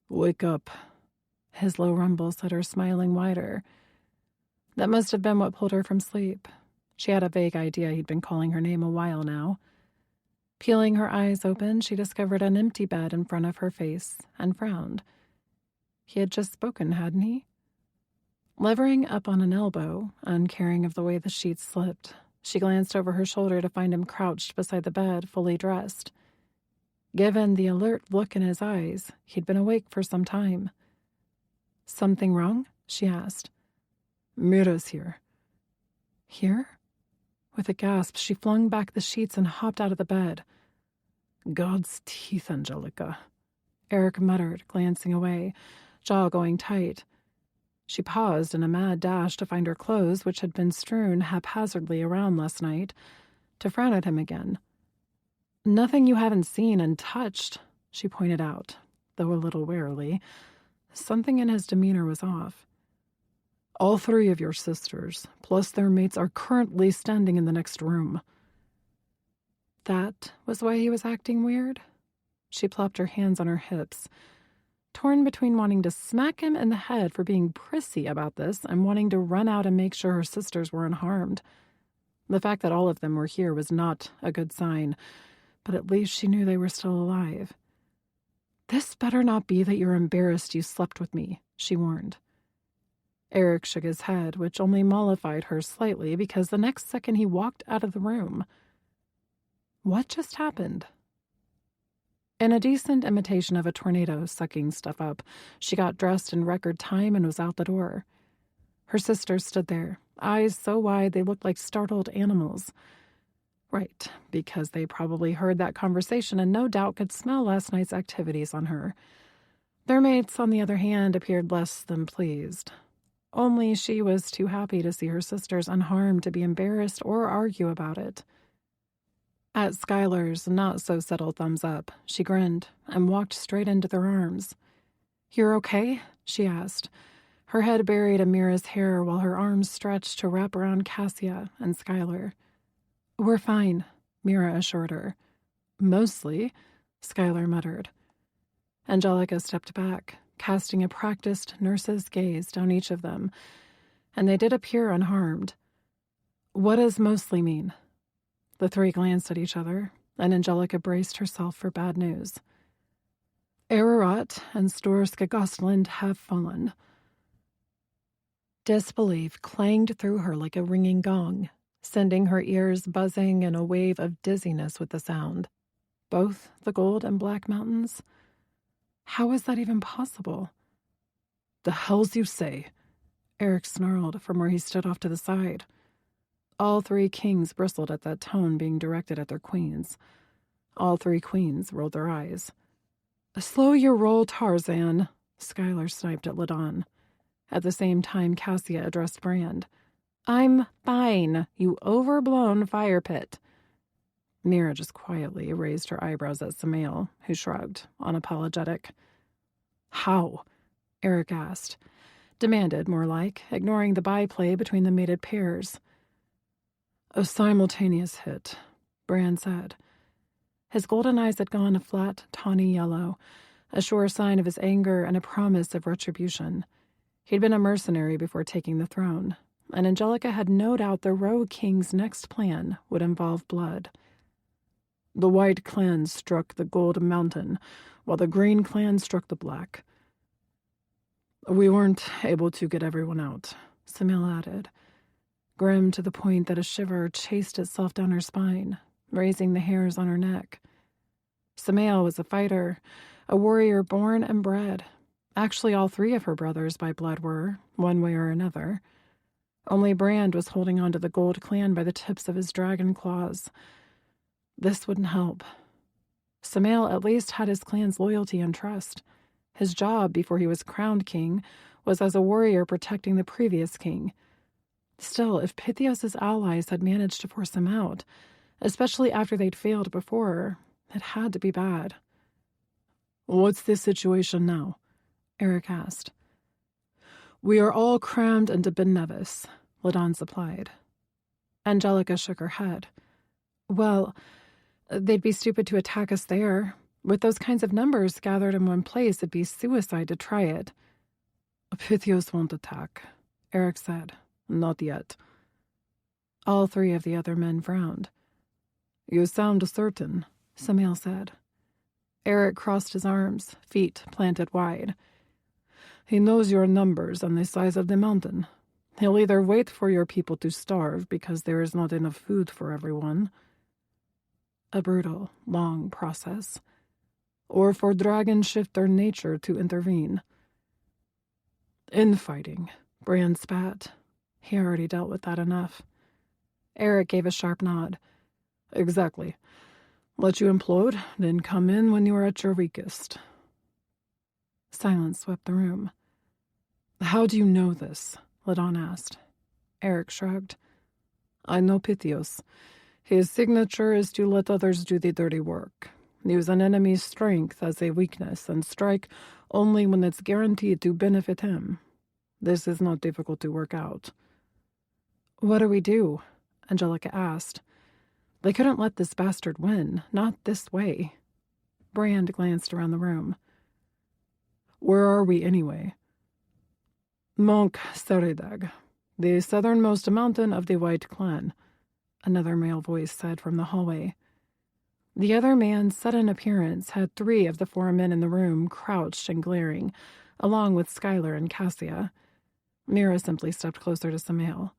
B: "Wake up."
A: His low rumble set her smiling wider. That must have been what pulled her from sleep. She had a vague idea he'd been calling her name a while now. Peeling her eyes open, she discovered an empty bed in front of her face and frowned. He had just spoken, hadn't he? Levering up on an elbow, uncaring of the way the sheets slipped, she glanced over her shoulder to find him crouched beside the bed, fully dressed. Given the alert look in his eyes, he'd been awake for some time. "Something wrong?" she asked.
B: "Mira's here."
A: "Here?" With a gasp, she flung back the sheets and hopped out of the bed.
B: "God's teeth, Angelica,"
A: Eric muttered, glancing away, jaw going tight. She paused in a mad dash to find her clothes, which had been strewn haphazardly around last night, to frown at him again. "Nothing you haven't seen and touched," she pointed out, though a little warily. Something in his demeanor was off.
B: "All 3 of your sisters, plus their mates, are currently standing in the next room."
A: That was why he was acting weird? She plopped her hands on her hips, torn between wanting to smack him in the head for being prissy about this and wanting to run out and make sure her sisters were unharmed. The fact that all of them were here was not a good sign, but at least she knew they were still alive. "This better not be that you're embarrassed you slept with me," she warned. Eric shook his head, which only mollified her slightly because the next second he walked out of the room. What just happened? In a decent imitation of a tornado sucking stuff up, she got dressed in record time and was out the door. Her sisters stood there, eyes so wide they looked like startled animals. Right, because they probably heard that conversation and no doubt could smell last night's activities on her. Their mates, on the other hand, appeared less than pleased. Only she was too happy to see her sisters unharmed to be embarrassed or argue about it. At Skylar's not-so-subtle thumbs up, she grinned and walked straight into their arms. "You're okay?" she asked, her head buried in Mira's hair while her arms stretched to wrap around Cassia and Skylar. "We're fine," Mira assured her. "Mostly," Skylar muttered. Angelica stepped back, casting a practiced nurse's gaze down each of them, and they did appear unharmed. "What does mostly mean?" The 3 glanced at each other, and Angelica braced herself for bad news. "Ararat and Storska Gostland have fallen." Disbelief clanged through her like a ringing gong, sending her ears buzzing in a wave of dizziness with the sound. Both the Gold and Black Mountains? How was that even possible?
B: "The hells you say?"
A: Eric snarled from where he stood off to the side. All 3 kings bristled at that tone being directed at their queens. All 3 queens rolled their eyes. "Slow your roll, Tarzan," Skylar sniped at Ladon. At the same time, Cassia addressed Brand. "I'm fine, you overblown fire pit." Mira just quietly raised her eyebrows at Samael, who shrugged, unapologetic. "How?" Eric asked. Demanded, more like, ignoring the byplay between the mated pairs.
B: "A simultaneous hit,"
A: Brand said. His golden eyes had gone a flat, tawny yellow, a sure sign of his anger and a promise of retribution. He'd been a mercenary before taking the throne, and Angelica had no doubt the Rogue King's next plan would involve blood.
B: "The White Clan struck the Gold Mountain, while the Green Clan struck the Black. We weren't able to get everyone out,"
A: Samael added, grim to the point that a shiver chased itself down her spine, raising the hairs on her neck. Samael was a fighter, a warrior born and bred. Actually, all 3 of her brothers by blood were, one way or another. Only Brand was holding on to the Gold Clan by the tips of his dragon claws. This wouldn't help. Samael at least had his clan's loyalty and trust. His job before he was crowned king was as a warrior protecting the previous king. Still, if Pythios' allies had managed to force him out, especially after they'd failed before, it had to be bad.
B: "What's the situation now?"
A: Eric asked. We are all crammed into Ben Nevis, Ladon supplied. Angelica shook her head. Well, they'd be stupid to attack us there. With those kinds of numbers gathered in one place, it'd be suicide to try it.
B: Pythios won't attack, Eric said. Not yet.
A: All three of the other men frowned.
B: You sound certain,
A: Samael said. Eric crossed his arms, feet planted wide.
B: He knows your numbers and the size of the mountain. He'll either wait for your people to starve because there is not enough food for everyone.
A: A brutal, long process.
B: Or for dragon shifter nature to intervene.
A: Infighting, Brand spat. He already dealt with that enough. Eric gave a sharp nod.
B: Exactly. Let you implode, then come in when you are at your weakest.
A: Silence swept the room.
B: How do you know this?
A: Ladon asked. Eric shrugged.
B: I know Pythios. His signature is to let others do the dirty work. Use an enemy's strength as a weakness and strike only when it's guaranteed to benefit him. This is not difficult to work out.
A: What do we do? Angelica asked. They couldn't let this bastard win, not this way. Brand glanced around the room.
B: Where are we anyway? Monk Seridag, the southernmost mountain of the White Clan,
A: another male voice said from the hallway. The other man's sudden appearance had three of the four men in the room crouched and glaring, along with Skylar and Cassia. Mira simply stepped closer to Samael.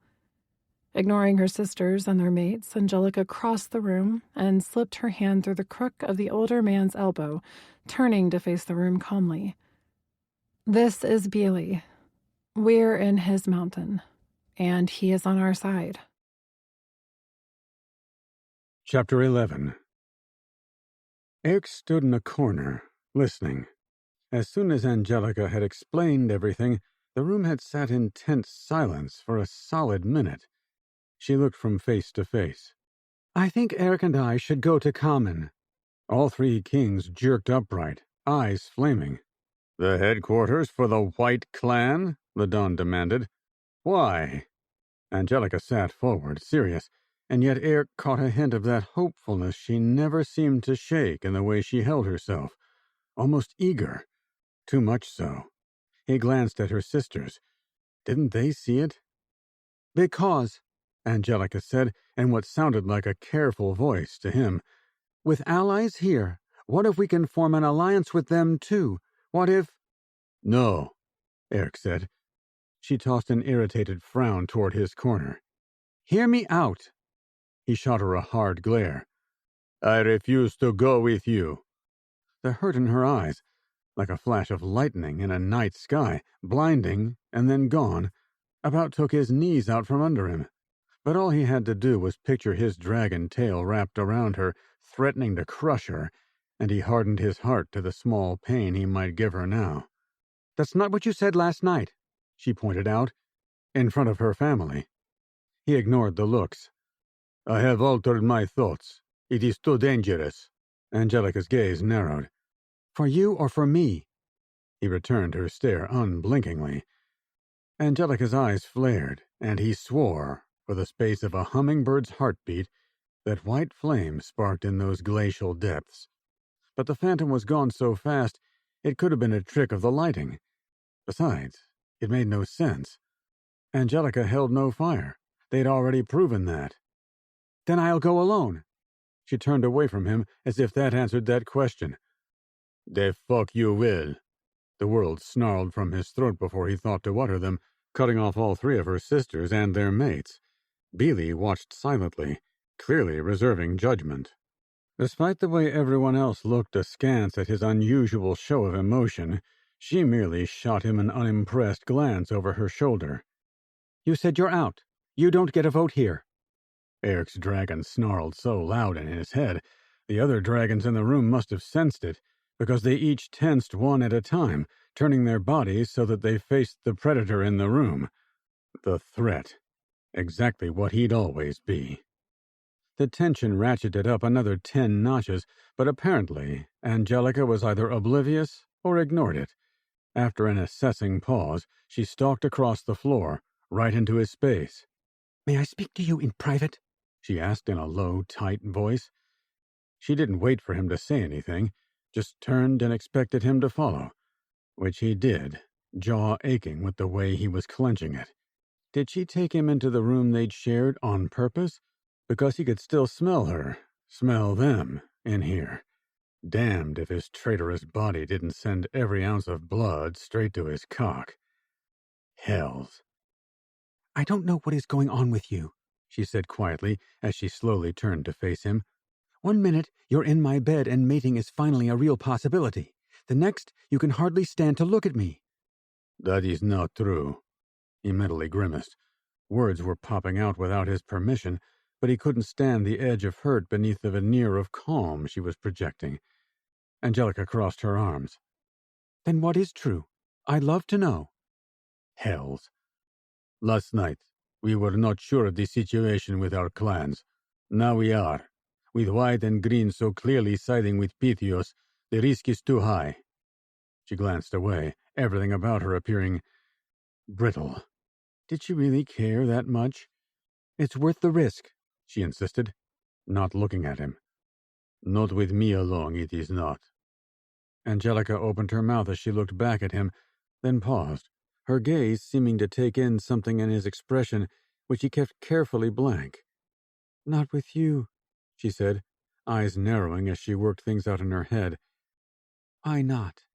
A: Ignoring her sisters and their mates, Angelica crossed the room and slipped her hand through the crook of the older man's elbow, turning to face the room calmly. This is Beely. We're in his mountain, and he is on our side.
C: Chapter 11. Eric stood in a corner, listening. As soon as Angelica had explained everything, the room had sat in tense silence for a solid minute. She looked from face to face.
F: I think Eric and I should go to Common.
C: All three kings jerked upright, eyes flaming. The headquarters for the White Clan? Ladon demanded. Why? Angelica sat forward, serious, and yet Eric caught a hint of that hopefulness she never seemed to shake in the way she held herself. Almost eager. Too much so. He glanced at her sisters. Didn't they see it?
F: Because,
C: Angelica said, in what sounded like a careful voice to him,
F: with allies here, what if we can form an alliance with them too? What if...
C: No, Eric said. She tossed an irritated frown toward his corner.
F: Hear me out.
C: He shot her a hard glare. I refuse to go with you. The hurt in her eyes, like a flash of lightning in a night sky, blinding and then gone, about took his knees out from under him. But all he had to do was picture his dragon tail wrapped around her, threatening to crush her, and he hardened his heart to the small pain he might give her now.
F: That's not what you said last night,
C: she pointed out, in front of her family. He ignored the looks. I have altered my thoughts. It is too dangerous. Angelica's gaze narrowed.
F: For you or for me?
C: He returned her stare unblinkingly. Angelica's eyes flared, and he swore, for the space of a hummingbird's heartbeat, that white flame sparked in those glacial depths. But the phantom was gone so fast, it could have been a trick of the lighting. Besides, it made no sense. Angelica held no fire. They'd already proven that.
F: Then I'll go alone.
C: She turned away from him as if that answered that question. The fuck you will. The words snarled from his throat before he thought to utter them, cutting off all three of her sisters and their mates. Beely watched silently, clearly reserving judgment. Despite the way everyone else looked askance at his unusual show of emotion, she merely shot him an unimpressed glance over her shoulder.
F: You said you're out. You don't get a vote here.
C: Eric's dragon snarled so loud in his head, the other dragons in the room must have sensed it, because they each tensed one at a time, turning their bodies so that they faced the predator in the room. The threat. Exactly what he'd always be. The tension ratcheted up another 10 notches, but apparently Angelica was either oblivious or ignored it. After an assessing pause, she stalked across the floor, right into his space.
F: "May I speak to you in private?"
C: she asked in a low, tight voice. She didn't wait for him to say anything, just turned and expected him to follow, which he did, jaw aching with the way he was clenching it. Did she take him into the room they'd shared on purpose? Because he could still smell her, smell them, in here. Damned if his traitorous body didn't send every ounce of blood straight to his cock. Hells.
F: "I don't know what is going on with you,"
C: she said quietly as she slowly turned to face him.
F: "One minute, you're in my bed and mating is finally a real possibility. The next, you can hardly stand to look at me."
C: That is not true. He mentally grimaced. Words were popping out without his permission, but he couldn't stand the edge of hurt beneath the veneer of calm she was projecting. Angelica crossed her arms.
F: "Then what is true? I'd love to know."
C: Hells. Last night, we were not sure of the situation with our clans. Now we are. With White and Green so clearly siding with Pythios, the risk is too high. She glanced away, everything about her appearing brittle. Did she really care that much?
F: "It's worth the risk,"
C: she insisted, not looking at him. Not with me along, it is not. Angelica opened her mouth as she looked back at him, then paused, her gaze seeming to take in something in his expression which he kept carefully blank. Not with you, she said, eyes narrowing as she worked things out in her head. Why not?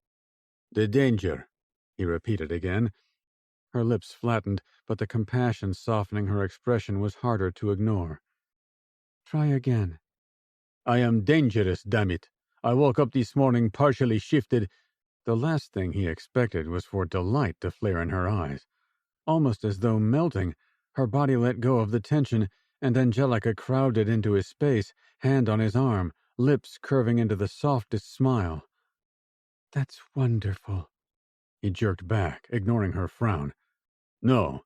C: The danger, he repeated again. Her lips flattened, but the compassion softening her expression was harder to ignore. Try again. I am dangerous, damn it. I woke up this morning partially shifted. The last thing he expected was for delight to flare in her eyes. Almost as though melting, her body let go of the tension, and Angelica crowded into his space, hand on his arm, lips curving into the softest smile. That's wonderful. He jerked back, ignoring her frown. No.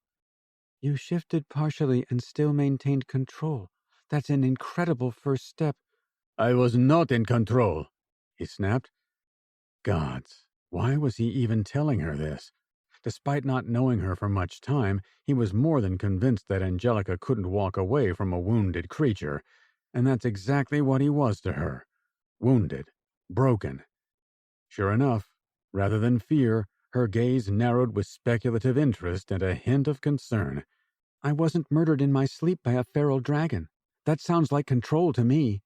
C: You shifted partially and still maintained control. That's an incredible first step. I was not in control, he snapped. Gods, why was he even telling her this? Despite not knowing her for much time, he was more than convinced that Angelica couldn't walk away from a wounded creature, and that's exactly what he was to her. Wounded. Broken. Sure enough, rather than fear, her gaze narrowed with speculative interest and a hint of concern. I wasn't murdered in my sleep by a feral dragon. That sounds like control to me.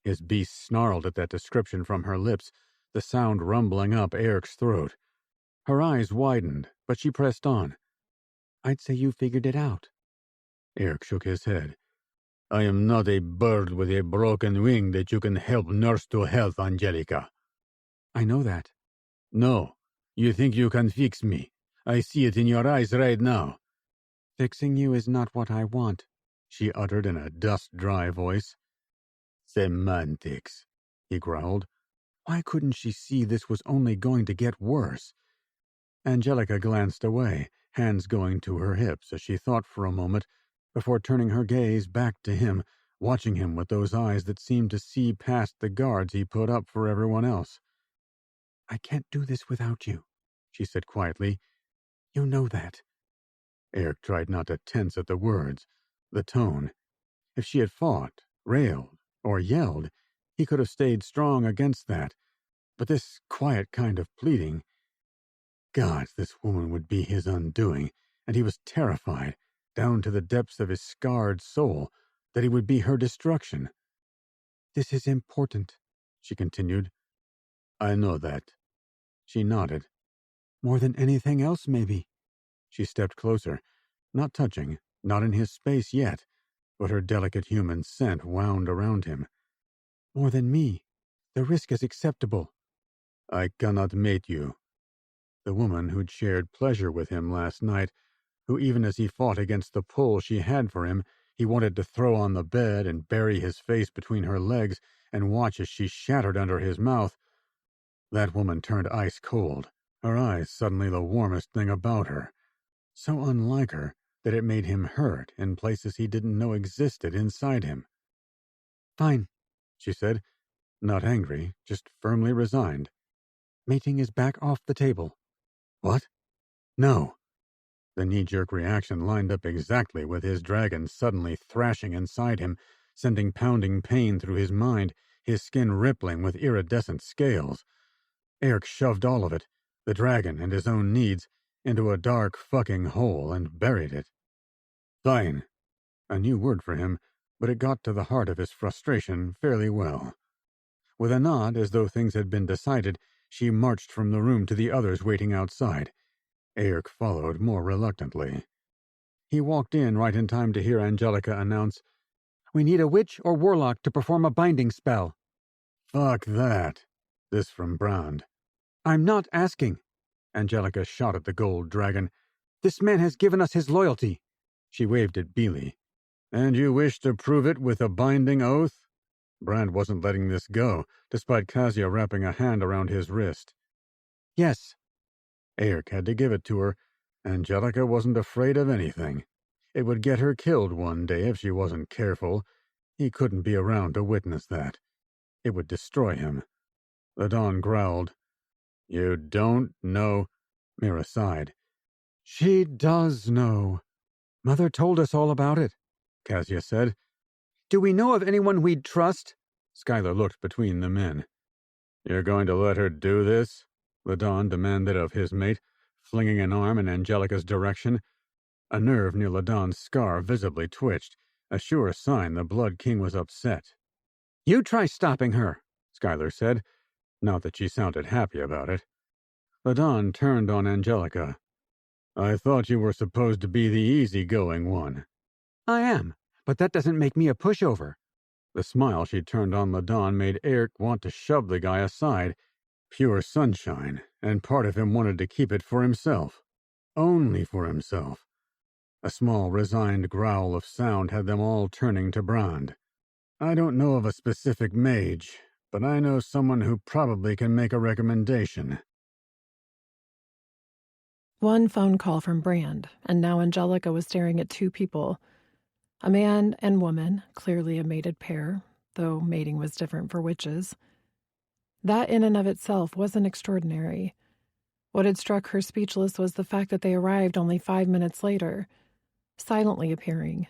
C: His beast snarled at that description from her lips, the sound rumbling up Eric's throat. Her eyes widened, but she pressed on. I'd say you figured it out. Eric shook his head. I am not a bird with a broken wing that you can help nurse to health, Angelica. I know that. No, you think you can fix me. I see it in your eyes right now. Fixing you is not what I want, she uttered in a dust-dry voice. Semantics, he growled. Why couldn't she see this was only going to get worse? Angelica glanced away, hands going to her hips as she thought for a moment before turning her gaze back to him, watching him with those eyes that seemed to see past the guards he put up for everyone else. I can't do this without you, she said quietly. You know that. Eric tried not to tense at the words, the tone. If she had fought, railed, or yelled, he could have stayed strong against that. But this quiet kind of pleading... Gods, this woman would be his undoing, and he was terrified, down to the depths of his scarred soul, that he would be her destruction. This is important, she continued. I know that. She nodded. More than anything else, maybe. She stepped closer, not touching, not in his space yet, but her delicate human scent wound around him. More than me. The risk is acceptable. I cannot mate you. The woman who'd shared pleasure with him last night, who even as he fought against the pull she had for him, he wanted to throw on the bed and bury his face between her legs and watch as she shattered under his mouth. That woman turned ice cold, her eyes suddenly the warmest thing about her. So unlike her that it made him hurt in places he didn't know existed inside him. Fine, she said, not angry, just firmly resigned. Mating is back off the table. What? No. The knee-jerk reaction lined up exactly with his dragon suddenly thrashing inside him, sending pounding pain through his mind, his skin rippling with iridescent scales. Eric shoved all of it, the dragon and his own needs, into a dark fucking hole and buried it. Fine. A new word for him, but it got to the heart of his frustration fairly well. With a nod, as though things had been decided, she marched from the room to the others waiting outside. Eric followed more reluctantly. He walked in right in time to hear Angelica announce, "We need a witch or warlock to perform a binding spell." "Fuck that." This from Brand. "I'm not asking." Angelica shot at the gold dragon. "This man has given us his loyalty." She waved at Beely. "And you wish to prove it with a binding oath?" Brand wasn't letting this go, despite Kasia wrapping a hand around his wrist. "Yes." Eric had to give it to her. Angelica wasn't afraid of anything. It would get her killed one day if she wasn't careful. He couldn't be around to witness that. It would destroy him. The Don growled. "You don't know?" Mira sighed. "She does know. Mother told us all about it," Kasia said. "Do we know of anyone we'd trust?" Skylar looked between the men. "You're going to let her do this?" Ladon demanded of his mate, flinging an arm in Angelica's direction. A nerve near Ladon's scar visibly twitched, a sure sign the Blood King was upset. "You try stopping her," Skylar said, not that she sounded happy about it. Ladon turned on Angelica. "I thought you were supposed to be the easygoing one." "I am, but that doesn't make me a pushover." The smile she turned on Ladon made Eric want to shove the guy aside. Pure sunshine, and part of him wanted to keep it for himself. Only for himself. A small, resigned growl of sound had them all turning to Brand. "I don't know of a specific mage, but I know someone who probably can make a recommendation."
A: One phone call from Brand, and now Angelica was staring at two people. A man and woman, clearly a mated pair, though mating was different for witches. That in and of itself wasn't extraordinary. What had struck her speechless was the fact that they arrived only 5 minutes later, silently appearing.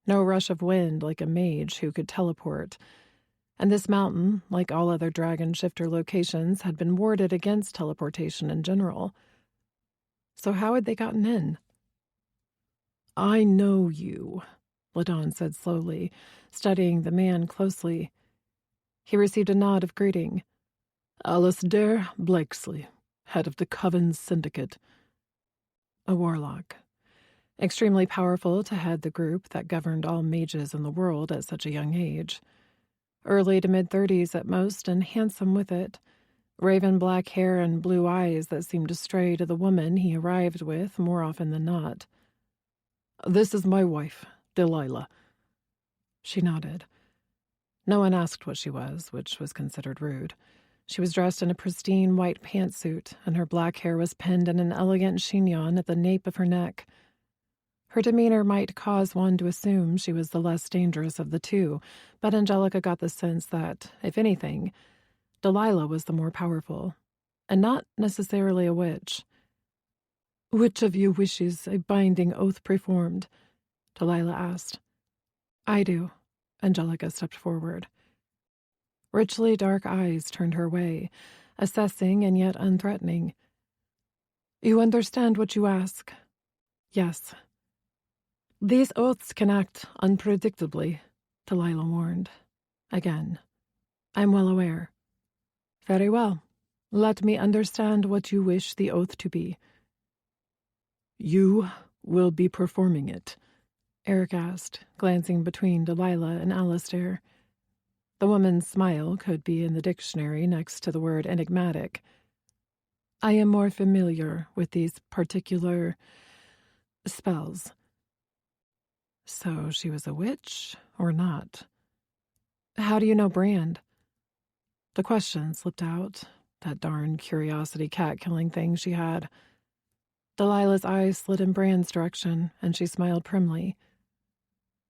A: No rush of wind like a mage who could teleport. And this mountain, like all other dragon shifter locations, had been warded against teleportation in general. So how had they gotten in? "I know you," Ladon said slowly, studying the man closely. He received a nod of greeting. "Alasdair Blakesley, head of the Coven's Syndicate." A warlock. Extremely powerful to head the group that governed all mages in the world at such a young age. Early to mid-30s at most, and handsome with it. Raven black hair and blue eyes that seemed to stray to the woman he arrived with more often than not. "This is my wife, Delilah." She nodded. No one asked what she was, which was considered rude. She was dressed in a pristine white pantsuit, and her black hair was pinned in an elegant chignon at the nape of her neck. Her demeanor might cause one to assume she was the less dangerous of the two, but Angelica got the sense that, if anything, Delilah was the more powerful, and not necessarily a witch. "Which of you wishes a binding oath performed?" Delilah asked. "I do." Angelica stepped forward. Richly dark eyes turned her way, assessing and yet unthreatening. "You understand what you ask?" "Yes." "These oaths can act unpredictably," Delilah warned. Again. "I'm well aware." "Very well. Let me understand what you wish the oath to be." "You will be performing it?" Eric asked, glancing between Delilah and Alasdair. The woman's smile could be in the dictionary next to the word enigmatic. "I am more familiar with these particular spells." So she was a witch, or not? "How do you know Brand?" The question slipped out, that darn curiosity cat-killing thing she had. Delilah's eyes slid in Brand's direction, and she smiled primly.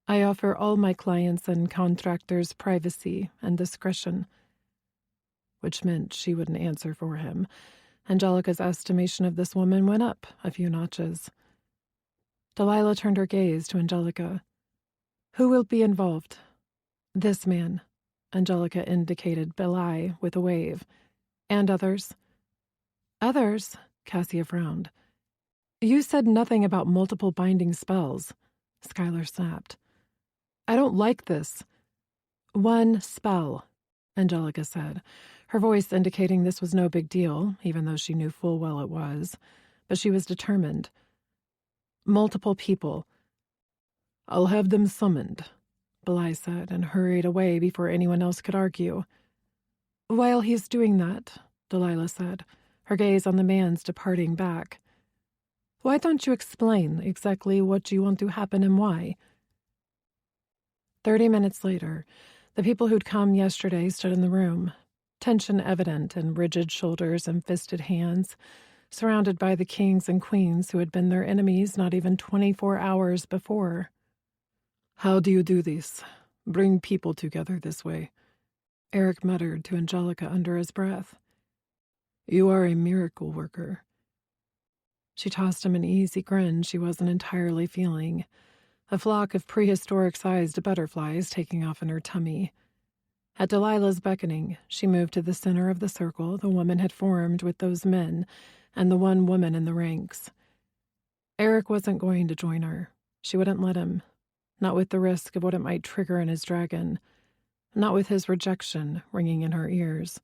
A: "I offer all my clients and contractors privacy and discretion." Which meant she wouldn't answer for him. Angelica's estimation of this woman went up a few notches. Delilah turned her gaze to Angelica. "Who will be involved?" "This man," Angelica indicated Belai with a wave. "And others?" "Others?" Cassia frowned. "You said nothing about multiple binding spells," Skylar snapped. "I don't like this." "One spell," Angelica said, her voice indicating this was no big deal, even though she knew full well it was. But she was determined. "Multiple people." "I'll have them summoned," Belai said, and hurried away before anyone else could argue. "While he's doing that," Delilah said, her gaze on the man's departing back, "why don't you explain exactly what you want to happen and why?" 30 minutes later, the people who'd come yesterday stood in the room, tension evident in rigid shoulders and fisted hands, surrounded by the kings and queens who had been their enemies not even 24 hours before. "How do you do this? Bring people together this way?" Eric muttered to Angelica under his breath. "You are a miracle worker." She tossed him an easy grin she wasn't entirely feeling, a flock of prehistoric-sized butterflies taking off in her tummy. At Delilah's beckoning, she moved to the center of the circle the woman had formed with those men and the one woman in the ranks. Eric wasn't going to join her. She wouldn't let him. Not with the risk of what it might trigger in his dragon. Not with his rejection ringing in her ears.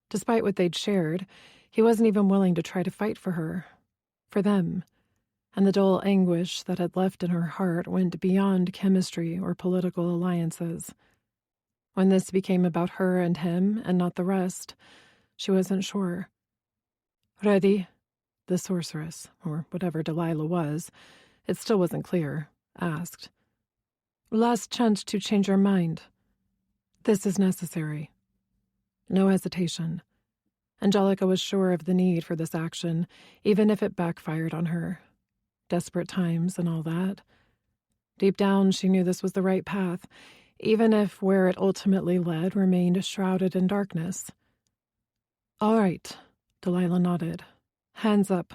A: Despite what they'd shared, he wasn't even willing to try to fight for her. For them. And the dull anguish that had left in her heart went beyond chemistry or political alliances. When this became about her and him and not the rest, she wasn't sure. "Ready?" the sorceress, or whatever Delilah was, it still wasn't clear, asked. "Last chance to change your mind. This is necessary." No hesitation. Angelica was sure of the need for this action, even if it backfired on her. Desperate times and all that. Deep down, she knew this was the right path, even if where it ultimately led remained shrouded in darkness. "All right," Delilah nodded. "Hands up."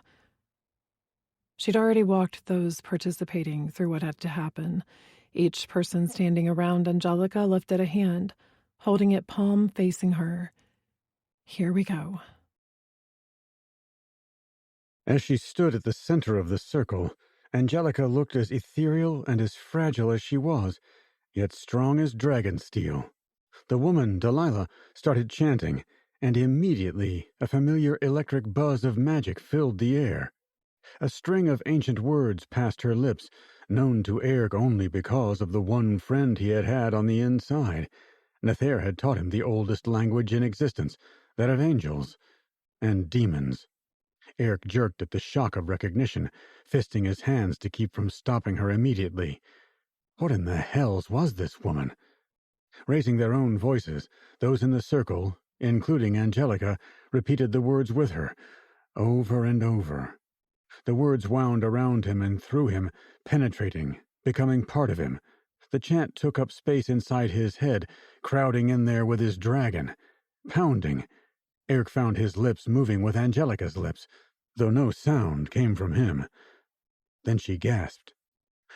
A: She'd already walked those participating through what had to happen. Each person standing around Angelica lifted a hand, holding it palm facing her. "Here we go."
C: As she stood at the center of the circle, Angelica looked as ethereal and as fragile as she was, yet strong as dragon steel. The woman, Delilah, started chanting, and immediately a familiar electric buzz of magic filled the air. A string of ancient words passed her lips, known to Eric only because of the one friend he had had on the inside. Nether had taught him the oldest language in existence, that of angels and demons. Eric jerked at the shock of recognition, fisting his hands to keep from stopping her immediately. What in the hells was this woman? Raising their own voices, those in the circle, including Angelica, repeated the words with her, over and over. The words wound around him and through him, penetrating, becoming part of him. The chant took up space inside his head, crowding in there with his dragon. Pounding. Eric found his lips moving with Angelica's lips, though no sound came from him. Then she gasped.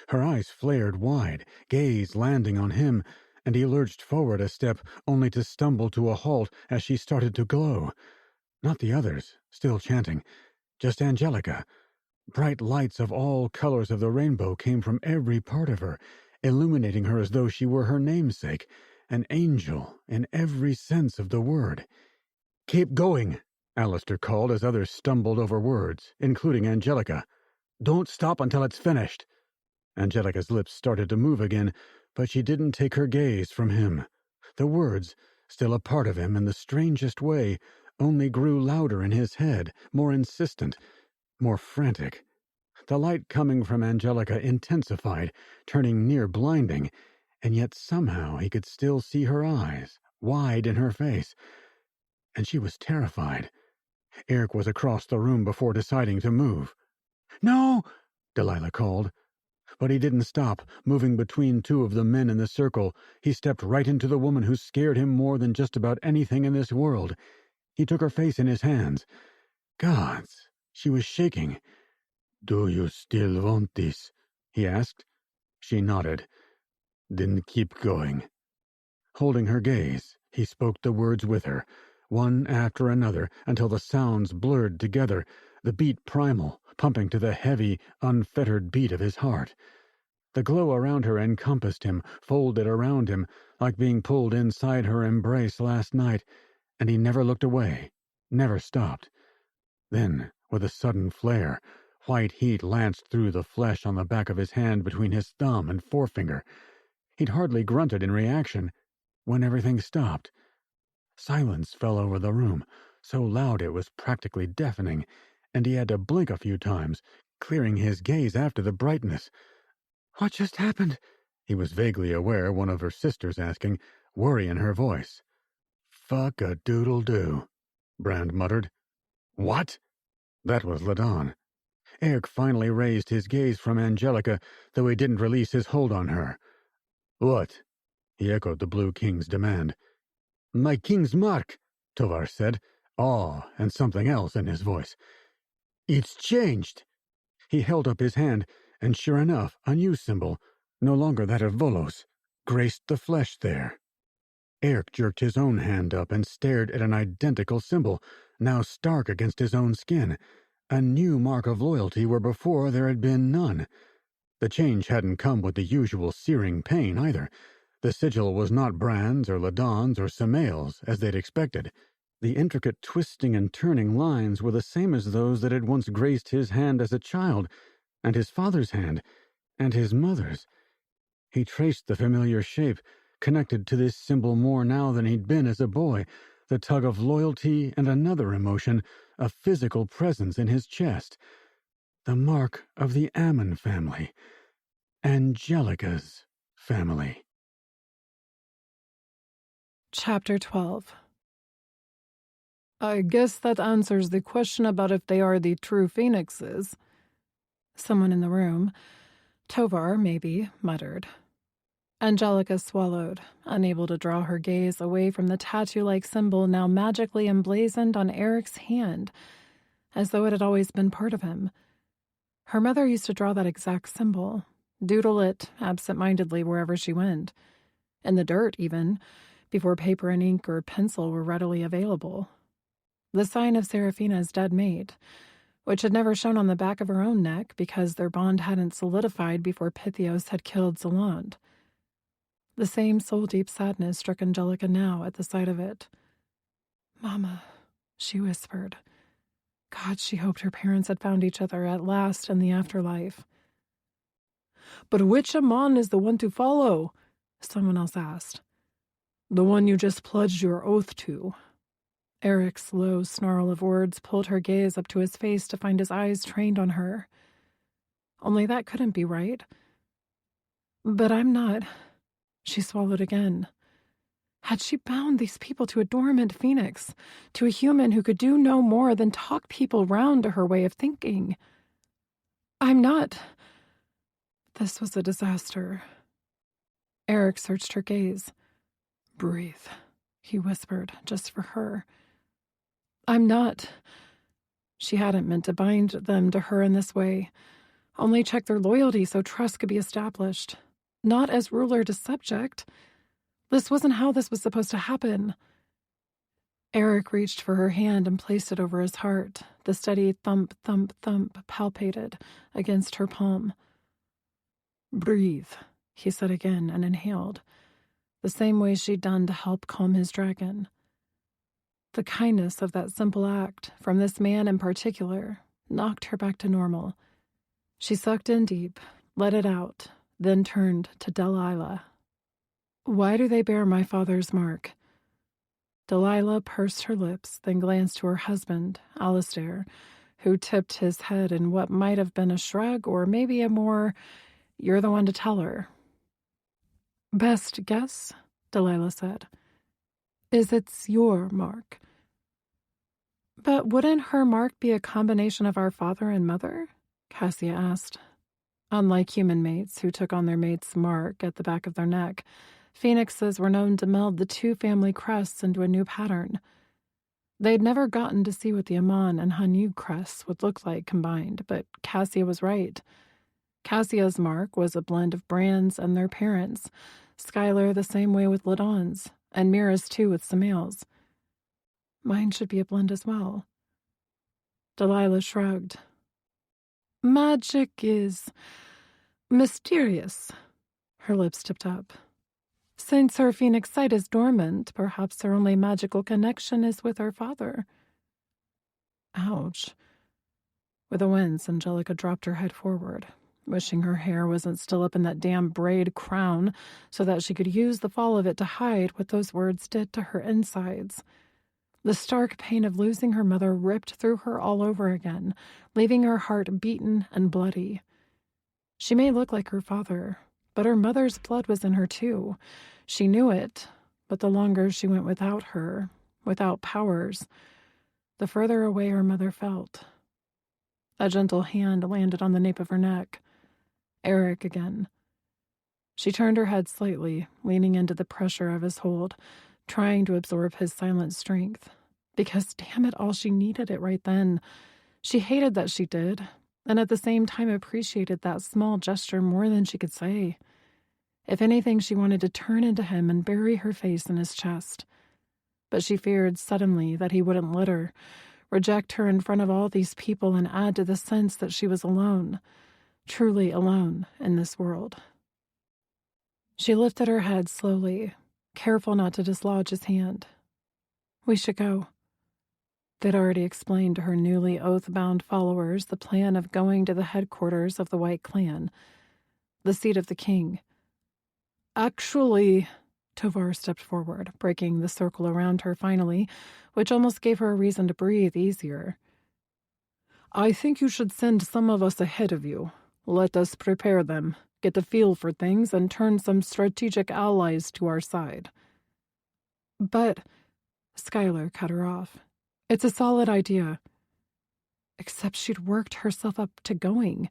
C: Her eyes flared wide, gaze landing on him, and he lurched forward a step, only to stumble to a halt as she started to glow. Not the others, still chanting, just Angelica. Bright lights of all colors of the rainbow came from every part of her, illuminating her as though she were her namesake, an angel in every sense of the word. "Keep going," Alistair called as others stumbled over words, including Angelica. "Don't stop until it's finished." Angelica's lips started to move again, but she didn't take her gaze from him. The words, still a part of him in the strangest way, only grew louder in his head, more insistent, more frantic. The light coming from Angelica intensified, turning near blinding, and yet somehow he could still see her eyes, wide in her face. And she was terrified. Eric was across the room before deciding to move. "No!" Delilah called. But he didn't stop, moving between two of the men in the circle. He stepped right into the woman who scared him more than just about anything in this world. He took her face in his hands. Gods, she was shaking. "Do you still want this?" he asked. She nodded. "Then keep going." Holding her gaze, he spoke the words with her, one after another, until the sounds blurred together, the beat primal, pumping to the heavy, unfettered beat of his heart. The glow around her encompassed him, folded around him, like being pulled inside her embrace last night, and he never looked away, never stopped. Then, with a sudden flare, white heat lanced through the flesh on the back of his hand between his thumb and forefinger. He'd hardly grunted in reaction when everything stopped. Silence fell over the room, so loud it was practically deafening, and he had to blink a few times, clearing his gaze after the brightness. "What just happened?" He was vaguely aware one of her sisters asking, worry in her voice. "Fuck-a-doodle-doo," Brand muttered. "What?" That was Ladon. Eric finally raised his gaze from Angelica, though he didn't release his hold on her. "What?" He echoed the Blue King's demand. "My king's mark," Tovar said, awe and something else in his voice. "It's changed." He held up his hand, and sure enough, a new symbol, no longer that of Volos, graced the flesh there. Eric jerked his own hand up and stared at an identical symbol, now stark against his own skin, a new mark of loyalty where before there had been none. The change hadn't come with the usual searing pain, either. The sigil was not Brand's or Ladon's or Samael's, as they'd expected. The intricate twisting and turning lines were the same as those that had once graced his hand as a child, and his father's hand, and his mother's. He traced the familiar shape, connected to this symbol more now than he'd been as a boy, the tug of loyalty and another emotion, a physical presence in his chest. The mark of the Ammon family. Angelica's family.
A: Chapter 12.
B: "I guess that answers the question about if they are the true phoenixes,"
A: Someone in the room, Tovar maybe, muttered. Angelica swallowed, unable to draw her gaze away from the tattoo-like symbol now magically emblazoned on Eric's hand, as though it had always been part of him. Her mother used to draw that exact symbol, doodle it absent-mindedly wherever she went, in the dirt even, before paper and ink or pencil were readily available. The sign of Seraphina's dead mate, which had never shown on the back of her own neck because their bond hadn't solidified before Pythios had killed Zalond. The same soul-deep sadness struck Angelica now at the sight of it. "Mama," she whispered. God, she hoped her parents had found each other at last in the afterlife.
B: "But which Amon is the one to follow?"
A: someone else asked.
B: "The one you just pledged your oath to."
A: Eric's low snarl of words pulled her gaze up to his face to find his eyes trained on her. Only that couldn't be right. "But I'm not..." She swallowed again. Had she bound these people to a dormant phoenix, to a human who could do no more than talk people round to her way of thinking? "I'm not..." This was a disaster. Eric searched her gaze. "Breathe," he whispered, just for her. "I'm not..." She hadn't meant to bind them to her in this way. Only check their loyalty so trust could be established. Not as ruler to subject. This wasn't how this was supposed to happen. Eric reached for her hand and placed it over his heart. The steady thump, thump, thump palpated against her palm. "Breathe," he said again and inhaled, the same way she'd done to help calm his dragon. The kindness of that simple act, from this man in particular, knocked her back to normal. She sucked in deep, let it out, then turned to Delilah. "Why do they bear my father's mark?" Delilah pursed her lips, then glanced to her husband, Alistair, who tipped his head in what might have been a shrug or maybe a more, "You're the one to tell her." "Best guess," Delilah said, "is it's your mark." "But wouldn't her mark be a combination of our father and mother?" Cassia asked. Unlike human mates who took on their mate's mark at the back of their neck, phoenixes were known to meld the two family crests into a new pattern. They'd never gotten to see what the Aman and Hanyu crests would look like combined, but Cassia was right. Cassia's mark was a blend of brands and their parents, Skylar the same way with Ladon's, and Mira's too with Samael's. Mine should be a blend as well. Delilah shrugged. Magic is mysterious. Her lips tipped up. Since her phoenix sight is dormant, perhaps her only magical connection is with her father. Ouch. With a wince, Angelica dropped her head forward, wishing her hair wasn't still up in that damn braid crown so that she could use the fall of it to hide what those words did to her insides. The stark pain of losing her mother ripped through her all over again, leaving her heart beaten and bloody. She may look like her father, but her mother's blood was in her too. She knew it, but the longer she went without her, without powers, the further away her mother felt. A gentle hand landed on the nape of her neck. Eric again. She turned her head slightly, leaning into the pressure of his hold, trying to absorb his silent strength. Because, damn it all, she needed it right then. She hated that she did, and at the same time appreciated that small gesture more than she could say. If anything, she wanted to turn into him and bury her face in his chest. But she feared suddenly that he wouldn't let her, reject her in front of all these people and add to the sense that she was alone, truly alone in this world. She lifted her head slowly, careful not to dislodge his hand. We should go. They'd already explained to her newly oath-bound followers the plan of going to the headquarters of the White Clan, the seat of the king. Actually, Tovar stepped forward, breaking the circle around her finally, which almost gave her a reason to breathe easier. I think you should send some of us ahead of you. Let us prepare them, get a feel for things, and turn some strategic allies to our side. But, Skylar cut her off. It's a solid idea. Except she'd worked herself up to going.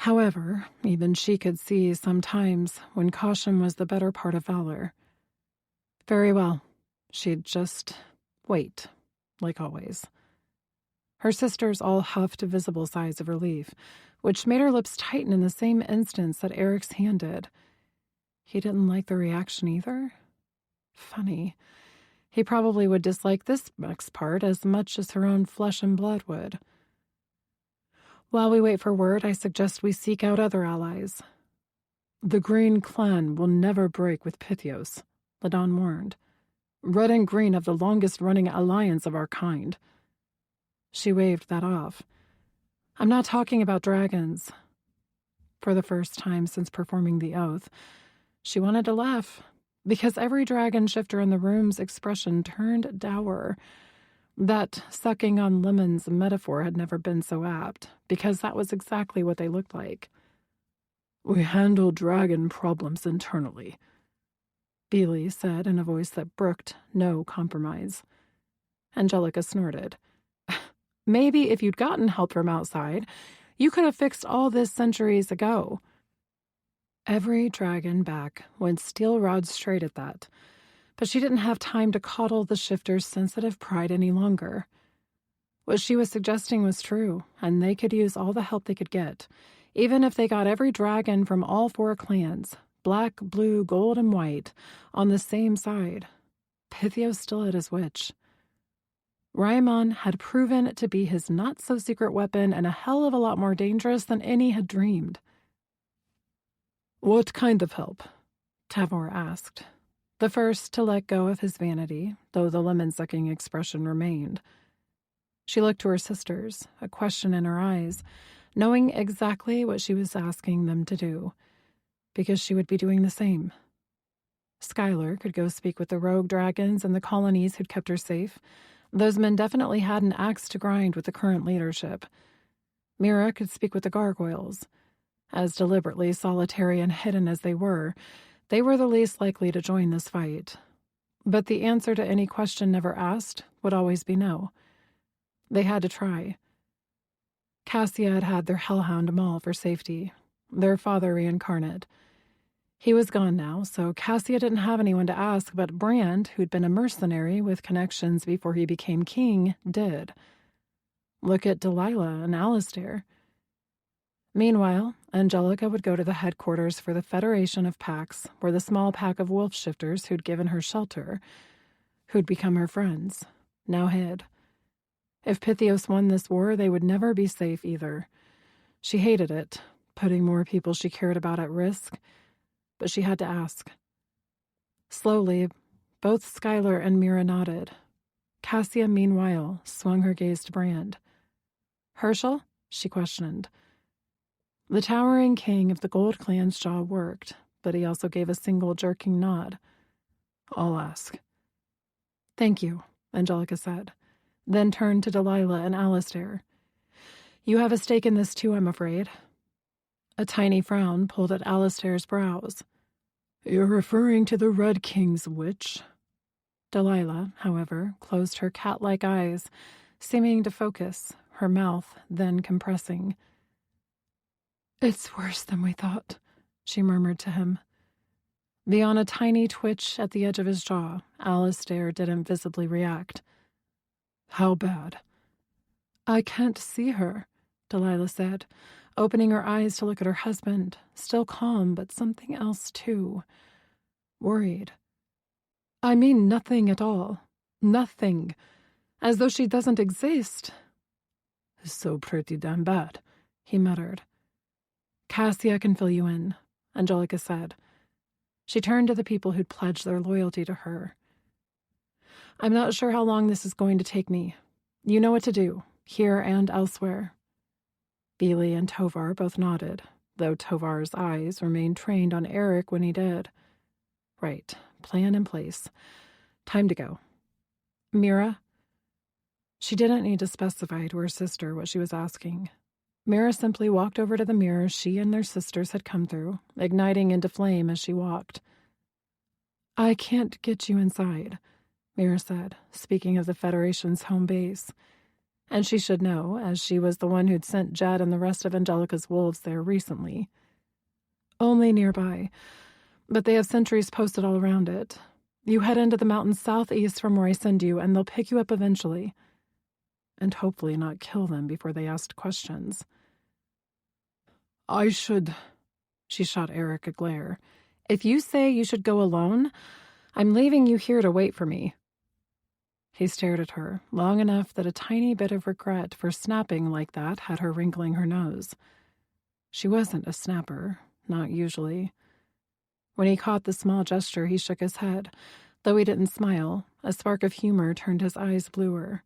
A: However, even she could see sometimes when caution was the better part of valor. Very well. She'd just wait, like always. Her sisters all huffed visible sighs of relief, which made her lips tighten in the same instance that Eric's hand did. He didn't like the reaction either? Funny. He probably would dislike this next part as much as her own flesh and blood would. While we wait for word, I suggest we seek out other allies. The Green Clan will never break with Pythios, Ladon warned. Red and Green have the longest-running alliance of our kind. She waved that off. I'm not talking about dragons. For the first time since performing the oath, she wanted to laugh, because every dragon shifter in the room's expression turned dour. That sucking on lemons metaphor had never been so apt, because that was exactly what they looked like. We handle dragon problems internally, Beely said in a voice that brooked no compromise. Angelica snorted. Maybe if you'd gotten help from outside, you could have fixed all this centuries ago. Every dragon back went steel rod straight at that, but she didn't have time to coddle the shifter's sensitive pride any longer. What she was suggesting was true, and they could use all the help they could get, even if they got every dragon from all 4 clans, black, blue, gold, and white, on the same side. Pythios still had his witch. Raimon had proven to be his not-so-secret weapon and a hell of a lot more dangerous than any had dreamed. What kind of help? Tavor asked, the first to let go of his vanity, though the lemon-sucking expression remained. She looked to her sisters, a question in her eyes, knowing exactly what she was asking them to do, because she would be doing the same. Skylar could go speak with the rogue dragons and the colonies who'd kept her safe. Those men definitely had an axe to grind with the current leadership. Mira could speak with the gargoyles. As deliberately solitary and hidden as they were the least likely to join this fight. But the answer to any question never asked would always be no. They had to try. Cassia had their hellhound Maul for safety, their father reincarnate. He was gone now, so Cassia didn't have anyone to ask, but Brand, who'd been a mercenary with connections before he became king, did. Look at Delilah and Alistair. Meanwhile, Angelica would go to the headquarters for the Federation of Packs, where the small pack of wolf shifters who'd given her shelter, who'd become her friends, now hid. If Pythios won this war, they would never be safe either. She hated it, putting more people she cared about at risk, but she had to ask. Slowly, both Skylar and Mira nodded. Cassia, meanwhile, swung her gaze to Brand. "Herschel?" she questioned. The towering king of the Gold Clan's jaw worked, but he also gave a single jerking nod. "I'll ask." "Thank you," Angelica said, then turned to Delilah and Alistair. "You have a stake in this too, I'm afraid." A tiny frown pulled at Alistair's brows. "You're referring to the Red King's witch?" Delilah, however, closed her cat-like eyes, seeming to focus, her mouth then compressing. "It's worse than we thought," she murmured to him. Beyond a tiny twitch at the edge of his jaw, Alistair didn't visibly react. "How bad?" "I can't see her," Delilah said, opening her eyes to look at her husband, still calm, but something else too. Worried. "I mean nothing at all. Nothing. As though she doesn't exist." "So pretty damn bad," he muttered. "Cassia can fill you in," Angelica said. She turned to the people who'd pledged their loyalty to her. "I'm not sure how long this is going to take me. You know what to do, here and elsewhere." Beely and Tovar both nodded, though Tovar's eyes remained trained on Eric when he did. Right, plan in place. Time to go. "Mira?" She didn't need to specify to her sister what she was asking. Mira simply walked over to the mirror she and their sisters had come through, igniting into flame as she walked. "I can't get you inside," Mira said, speaking of the Federation's home base. And she should know, as she was the one who'd sent Jed and the rest of Angelica's wolves there recently. "Only nearby, but they have sentries posted all around it. You head into the mountains southeast from where I send you, and they'll pick you up eventually. And hopefully not kill them before they asked questions." "I should..." She shot Eric a glare. "If you say you should go alone, I'm leaving you here to wait for me." He stared at her, long enough that a tiny bit of regret for snapping like that had her wrinkling her nose. She wasn't a snapper, not usually. When he caught the small gesture, he shook his head. Though he didn't smile, a spark of humor turned his eyes bluer.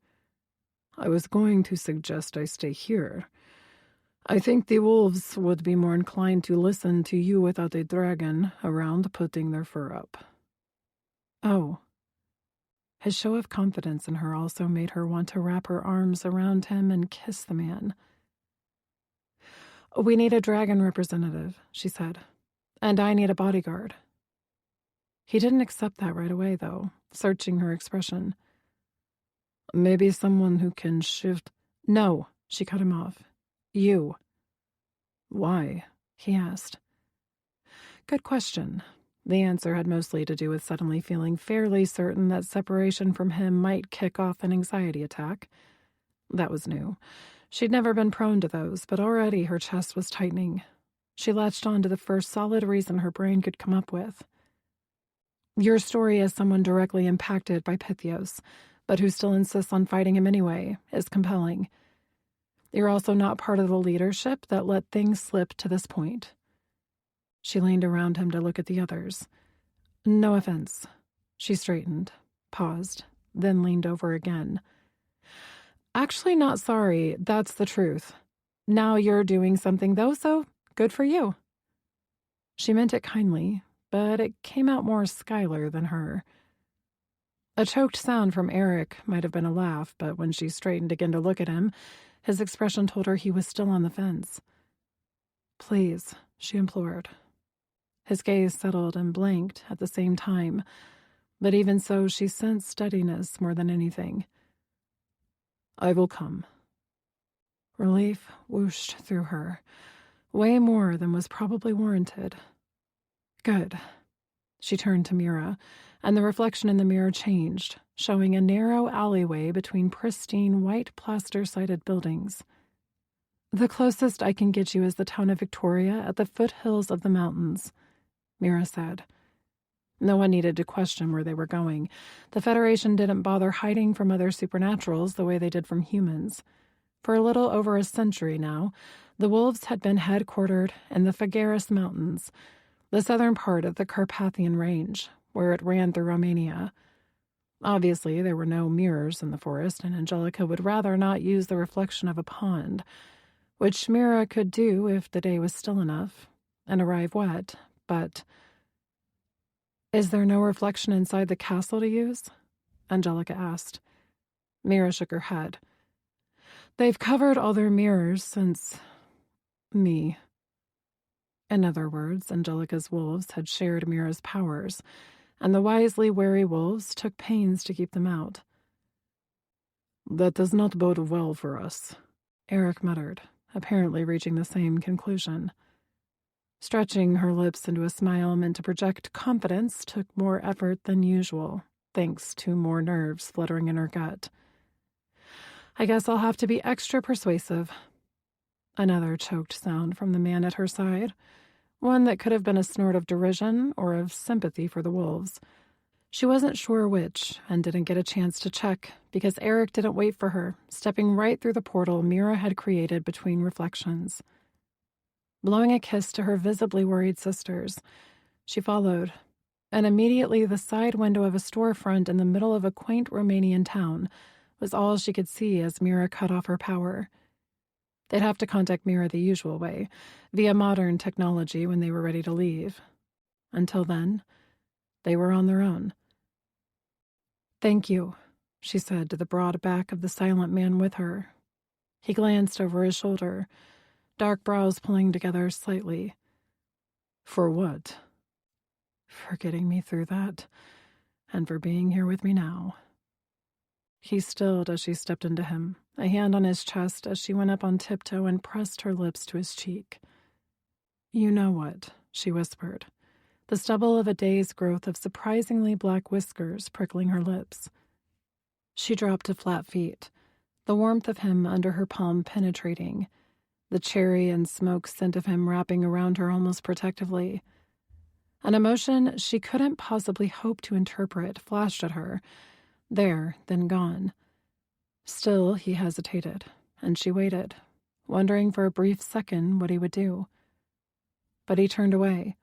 A: "I was going to suggest I stay here. I think the wolves would be more inclined to listen to you without a dragon around putting their fur up." "Oh." His show of confidence in her also made her want to wrap her arms around him and kiss the man. "We need a dragon representative," she said. "And I need a bodyguard." He didn't accept that right away, though, searching her expression. "Maybe someone who can shift..." "No," she cut him off. "You." "Why?" he asked. Good question. The answer had mostly to do with suddenly feeling fairly certain that separation from him might kick off an anxiety attack. That was new. She'd never been prone to those, but already her chest was tightening. She latched on to the first solid reason her brain could come up with. "Your story as someone directly impacted by Pythios, but who still insists on fighting him anyway, is compelling. You're also not part of the leadership that let things slip to this point." She leaned around him to look at the others. "No offense." She straightened, paused, then leaned over again. "Actually not sorry, that's the truth. Now you're doing something though, so good for you." She meant it kindly, but it came out more Skylar than her. A choked sound from Eric might have been a laugh, but when she straightened again to look at him, his expression told her he was still on the fence. "Please," she implored. His gaze settled and blinked at the same time, but even so she sensed steadiness more than anything. "I will come." Relief whooshed through her, way more than was probably warranted. Good. She turned to Mira, and the reflection in the mirror changed, showing a narrow alleyway between pristine white plaster-sided buildings. The closest I can get you is the town of Victoria at the foothills of the mountains, Mira said. No one needed to question where they were going. The Federation didn't bother hiding from other supernaturals the way they did from humans. For a little over a century now, the wolves had been headquartered in the Fagaris Mountains, the southern part of the Carpathian Range, where it ran through Romania. Obviously, there were no mirrors in the forest, and Angelica would rather not use the reflection of a pond, which Mira could do if the day was still enough, and arrive wet, but... Is there no reflection inside the castle to use? Angelica asked. Mira shook her head. They've covered all their mirrors since... me. In other words, Angelica's wolves had shared Mira's powers, and the wisely wary wolves took pains to keep them out.
B: That does not bode well for us,
A: Eric muttered, apparently reaching the same conclusion. Stretching her lips into a smile meant to project confidence took more effort than usual, thanks to more nerves fluttering in her gut. I guess I'll have to be extra persuasive. Another choked sound from the man at her side, one that could have been a snort of derision or of sympathy for the wolves. She wasn't sure which, and didn't get a chance to check, because Eric didn't wait for her, stepping right through the portal Mira had created between reflections. Blowing a kiss to her visibly worried sisters, she followed, and immediately the side window of a storefront in the middle of a quaint Romanian town was all she could see as Mira cut off her power. They'd have to contact Mira the usual way, via modern technology when they were ready to leave. Until then, they were on their own. Thank you, she said to the broad back of the silent man with her. He glanced over his shoulder, dark brows pulling together slightly.
B: For what?
A: For getting me through that, and for being here with me now. He stilled as she stepped into him, a hand on his chest as she went up on tiptoe and pressed her lips to his cheek. You know what, she whispered, the stubble of a day's growth of surprisingly black whiskers prickling her lips. She dropped to flat feet, the warmth of him under her palm penetrating, the cherry and smoke scent of him wrapping around her almost protectively. An emotion she couldn't possibly hope to interpret flashed at her, there, then gone. Still, he hesitated, and she waited, wondering for a brief second what he would do. But he turned away.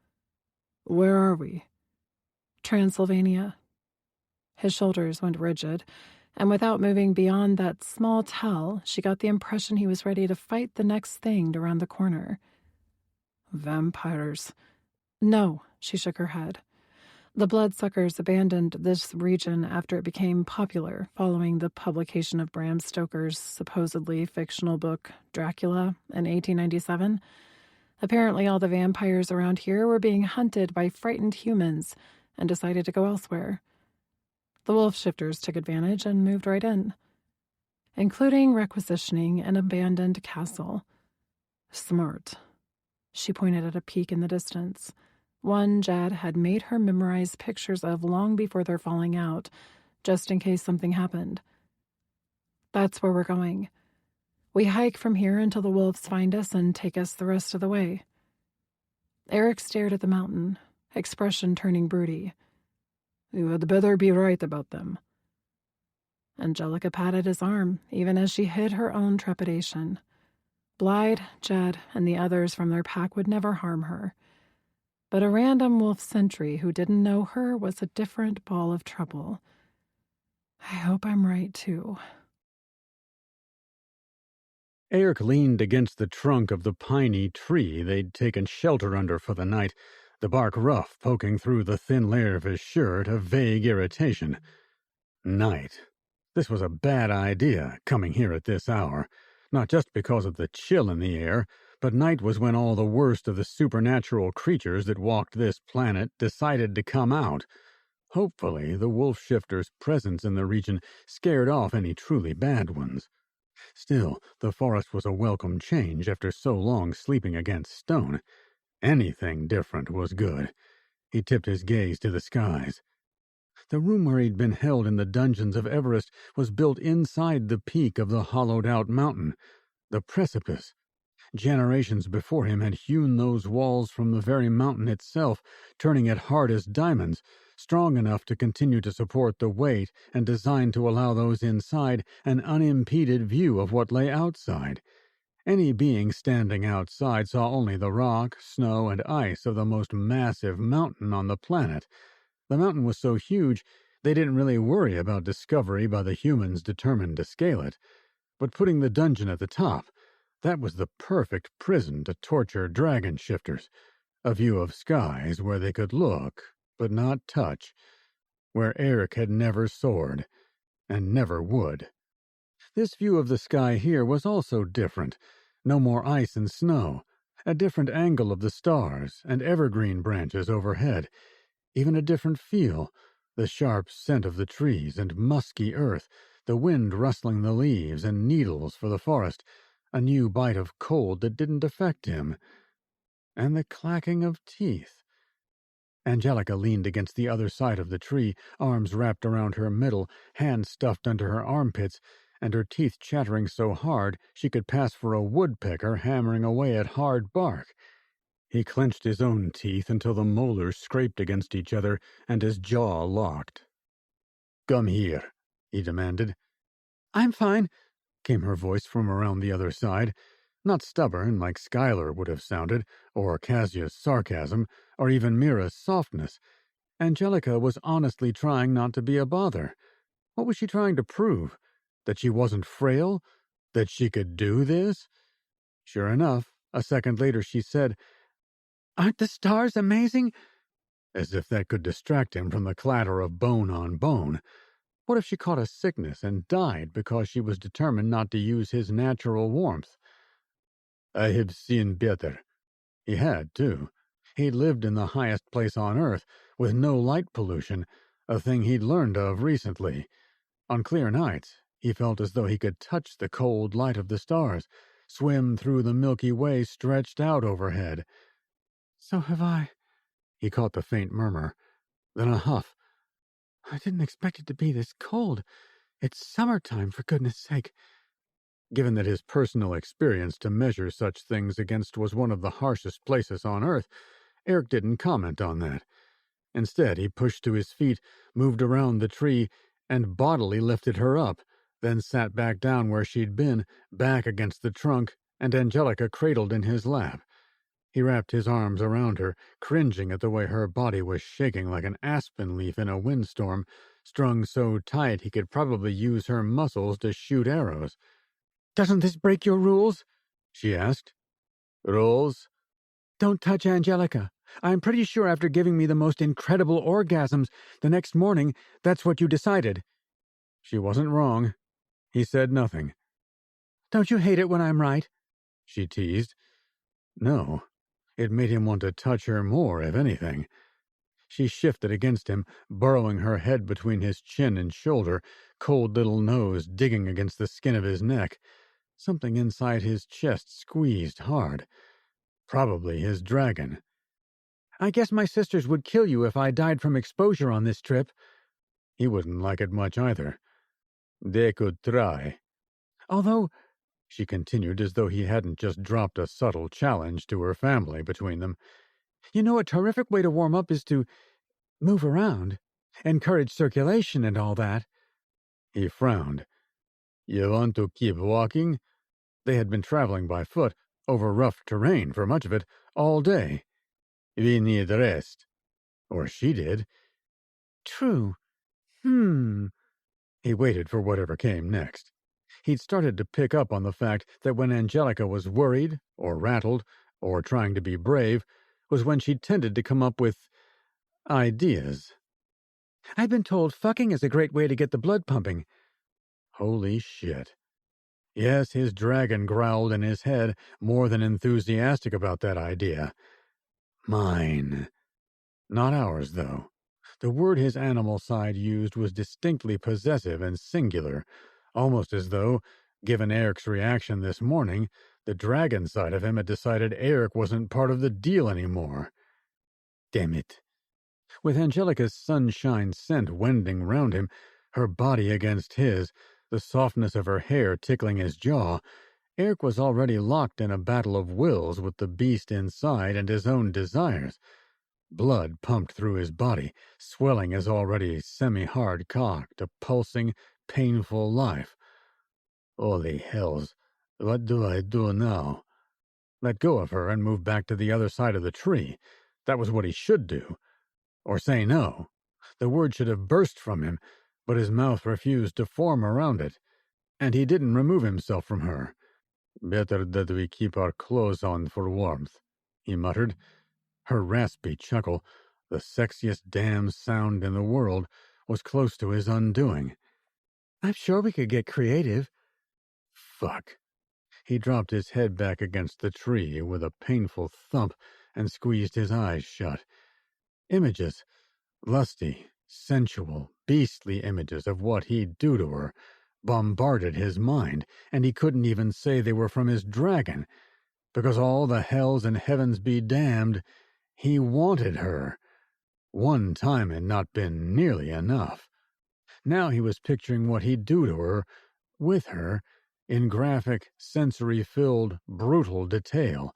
B: Where are we?
A: Transylvania. His shoulders went rigid, and without moving beyond that small tell, she got the impression he was ready to fight the next thing around the corner.
B: Vampires.
A: No, she shook her head. The bloodsuckers abandoned this region after it became popular following the publication of Bram Stoker's supposedly fictional book, Dracula, in 1897. Apparently all the vampires around here were being hunted by frightened humans and decided to go elsewhere. The wolf shifters took advantage and moved right in, including requisitioning an abandoned castle.
B: Smart.
A: She pointed at a peak in the distance, one Jad had made her memorize pictures of long before their falling out, just in case something happened. That's where we're going. We hike from here until the wolves find us and take us the rest of the way. Eric stared at the mountain, expression turning broody.
B: You had better be right about them.
A: Angelica patted his arm, even as she hid her own trepidation. Blythe, Jed, and the others from their pack would never harm her. But a random wolf sentry who didn't know her was a different ball of trouble. I hope I'm right, too.
C: Eric leaned against the trunk of the piney tree they'd taken shelter under for the night, the bark rough poking through the thin layer of his shirt, a vague irritation. Night. This was a bad idea, coming here at this hour, not just because of the chill in the air, but night was when all the worst of the supernatural creatures that walked this planet decided to come out. Hopefully, the wolf shifter's presence in the region scared off any truly bad ones. Still, the forest was a welcome change after so long sleeping against stone. Anything different was good. He tipped his gaze to the skies. The room where he'd been held in the dungeons of Everest was built inside the peak of the hollowed-out mountain, the precipice. Generations before him had hewn those walls from the very mountain itself, turning it hard as diamonds, strong enough to continue to support the weight and designed to allow those inside an unimpeded view of what lay outside. Any being standing outside saw only the rock, snow, and ice of the most massive mountain on the planet. The mountain was so huge, they didn't really worry about discovery by the humans determined to scale it. But putting the dungeon at the top, that was the perfect prison to torture dragon shifters. A view of skies where they could look, but not touch. Where Eric had never soared, and never would. This view of the sky here was also different. No more ice and snow. A different angle of the stars and evergreen branches overhead. Even a different feel. The sharp scent of the trees and musky earth. The wind rustling the leaves and needles for the forest. A new bite of cold that didn't affect him. And the clacking of teeth. Angelica leaned against the other side of the tree, arms wrapped around her middle, hands stuffed under her armpits, and her teeth chattering so hard she could pass for a woodpecker hammering away at hard bark. He clenched his own teeth until the molars scraped against each other and his jaw locked. "Come here," he demanded. "I'm fine," came her voice from around the other side. Not stubborn, like Skylar would have sounded, or Cassia's sarcasm, or even Mira's softness. Angelica was honestly trying not to be a bother. What was she trying to prove? That she wasn't frail? That she could do this? Sure enough, a second later she said, "Aren't the stars amazing?" As if that could distract him from the clatter of bone on bone. What if she caught a sickness and died because she was determined not to use his natural warmth? "I have seen better." He had, too. He'd lived in the highest place on Earth, with no light pollution, a thing he'd learned of recently. On clear nights, he felt as though he could touch the cold light of the stars, swim through the Milky Way stretched out overhead. "So have I." He caught the faint murmur, then a huff. "I didn't expect it to be this cold. It's summertime, for goodness sake." Given that his personal experience to measure such things against was one of the harshest places on Earth, Eric didn't comment on that. Instead, he pushed to his feet, moved around the tree, and bodily lifted her up, then sat back down where she'd been, back against the trunk, and Angelica cradled in his lap. He wrapped his arms around her, cringing at the way her body was shaking like an aspen leaf in a windstorm, strung so tight he could probably use her muscles to shoot arrows. "Doesn't this break your rules?" she asked. "Rules?" "Don't touch Angelica. I'm pretty sure after giving me the most incredible orgasms the next morning, that's what you decided." She wasn't wrong. He said nothing. "Don't you hate it when I'm right?" she teased. No. It made him want to touch her more, if anything. She shifted against him, burrowing her head between his chin and shoulder, cold little nose digging against the skin of his neck. Something inside his chest squeezed hard. Probably his dragon. "I guess my sisters would kill you if I died from exposure on this trip." He wouldn't like it much either. "They could try." "Although," she continued as though he hadn't just dropped a subtle challenge to her family between them, "you know a terrific way to warm up is to move around, encourage circulation and all that." He frowned. "You want to keep walking?" They had been traveling by foot, over rough terrain for much of it, all day. "We need rest." Or she did. "True. He waited for whatever came next. He'd started to pick up on the fact that when Angelica was worried, or rattled, or trying to be brave, was when she tended to come up with ideas. "I've been told fucking is a great way to get the blood pumping." Holy shit. Yes, his dragon growled in his head, more than enthusiastic about that idea. Mine. Not ours, though. The word his animal side used was distinctly possessive and singular, almost as though, given Eric's reaction this morning, the dragon side of him had decided Eric wasn't part of the deal anymore. Damn it. With Angelica's sunshine scent wending round him, her body against his, the softness of her hair tickling his jaw, Eric was already locked in a battle of wills with the beast inside and his own desires. Blood pumped through his body, swelling his already semi-hard cock to pulsing, painful life. Holy hells, what do I do now? Let go of her and move back to the other side of the tree. That was what he should do. Or say no. The word should have burst from him, but his mouth refused to form around it, and he didn't remove himself from her. Better that we keep our clothes on for warmth, he muttered. Her raspy chuckle, the sexiest damn sound in the world, was close to his undoing. I'm sure we could get creative. Fuck. He dropped his head back against the tree with a painful thump and squeezed his eyes shut. Images, lusty, sensual, beastly images of what he'd do to her, bombarded his mind, and he couldn't even say they were from his dragon, because all the hells and heavens be damned, he wanted her. One time had not been nearly enough. Now he was picturing what he'd do to her, with her, in graphic, sensory-filled, brutal detail.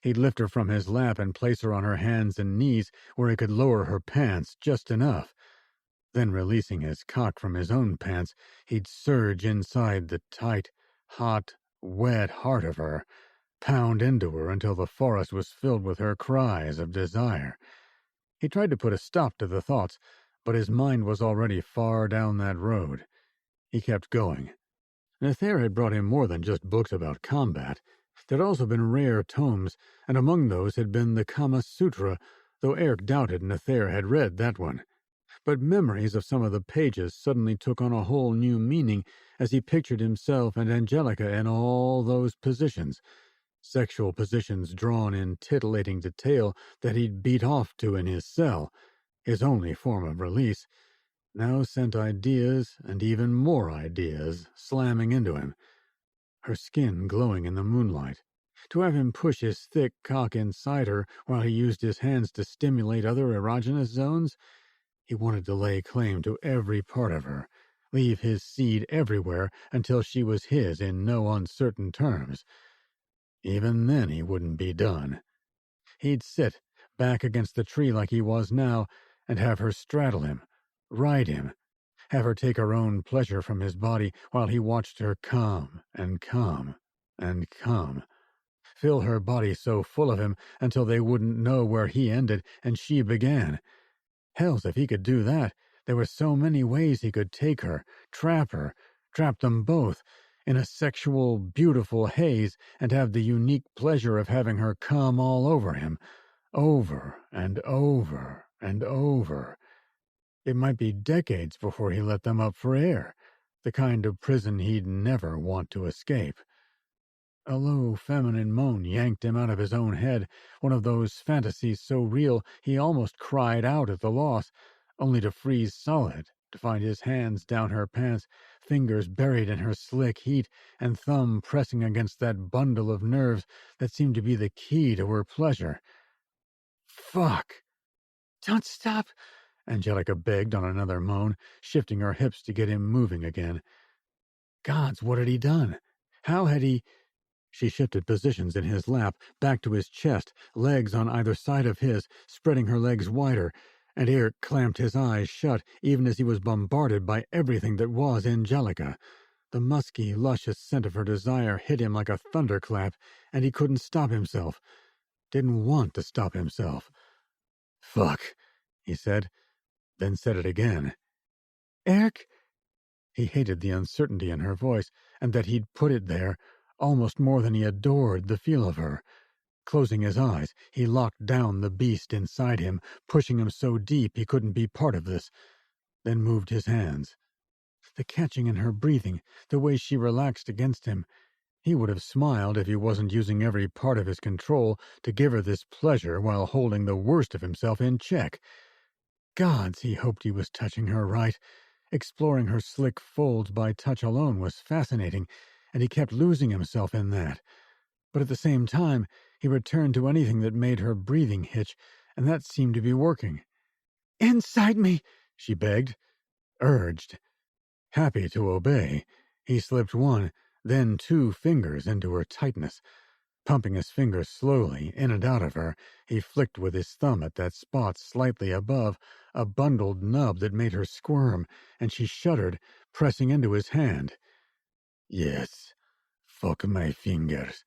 C: He'd lift her from his lap and place her on her hands and knees where he could lower her pants just enough. Then, releasing his cock from his own pants, he'd surge inside the tight, hot, wet heart of her, pound into her until the forest was filled with her cries of desire. He tried to put a stop to the thoughts, but his mind was already far down that road. He kept going. Nether had brought him more than just books about combat. There'd also been rare tomes, and among those had been the Kama Sutra, though Eric doubted Nether had read that one. But memories of some of the pages suddenly took on a whole new meaning as he pictured himself and Angelica in all those positions. Sexual positions drawn in titillating detail that he'd beat off to in his cell, his only form of release, now sent ideas and even more ideas slamming into him. Her skin glowing in the moonlight. To have him push his thick cock inside her while he used his hands to stimulate other erogenous zones? He wanted to lay claim to every part of her, leave his seed everywhere until she was his in no uncertain terms. Even then he wouldn't be done. He'd sit, back against the tree like he was now, and have her straddle him, ride him, have her take her own pleasure from his body while he watched her come and come and come, fill her body so full of him until they wouldn't know where he ended and she began. Hells, if he could do that, there were so many ways he could take her, trap them both, in a sexual, beautiful haze, and have the unique pleasure of having her come all over him, over and over and over. It might be decades before he let them up for air, the kind of prison he'd never want to escape. A low, feminine moan yanked him out of his own head, one of those fantasies so real he almost cried out at the loss, only to freeze solid, to find his hands down her pants, fingers buried in her slick heat, and thumb pressing against that bundle of nerves that seemed to be the key to her pleasure. Fuck! Don't stop! Angelica begged on another moan, shifting her hips to get him moving again. Gods, what had he done? How had he... She shifted positions in his lap, back to his chest, legs on either side of his, spreading her legs wider, and Eric clamped his eyes shut even as he was bombarded by everything that was Angelica. The musky, luscious scent of her desire hit him like a thunderclap, and he couldn't stop himself. Didn't want to stop himself. Fuck, he said, then said it again. Eric? He hated the uncertainty in her voice, and that he'd put it there, almost more than he adored the feel of her. Closing his eyes, he locked down the beast inside him, pushing him so deep he couldn't be part of this, then moved his hands. The catching in her breathing, the way she relaxed against him. He would have smiled if he wasn't using every part of his control to give her this pleasure while holding the worst of himself in check. Gods, he hoped he was touching her right. Exploring her slick folds by touch alone was fascinating, and he kept losing himself in that. But at the same time, he returned to anything that made her breathing hitch, and that seemed to be working.
F: Inside me,
C: she begged, urged. Happy to obey, he slipped one, then 2 fingers into her tightness. Pumping his fingers slowly in and out of her, he flicked with his thumb at that spot slightly above, a bundled nub that made her squirm, and she shuddered, pressing into his hand. Yes, fuck my fingers.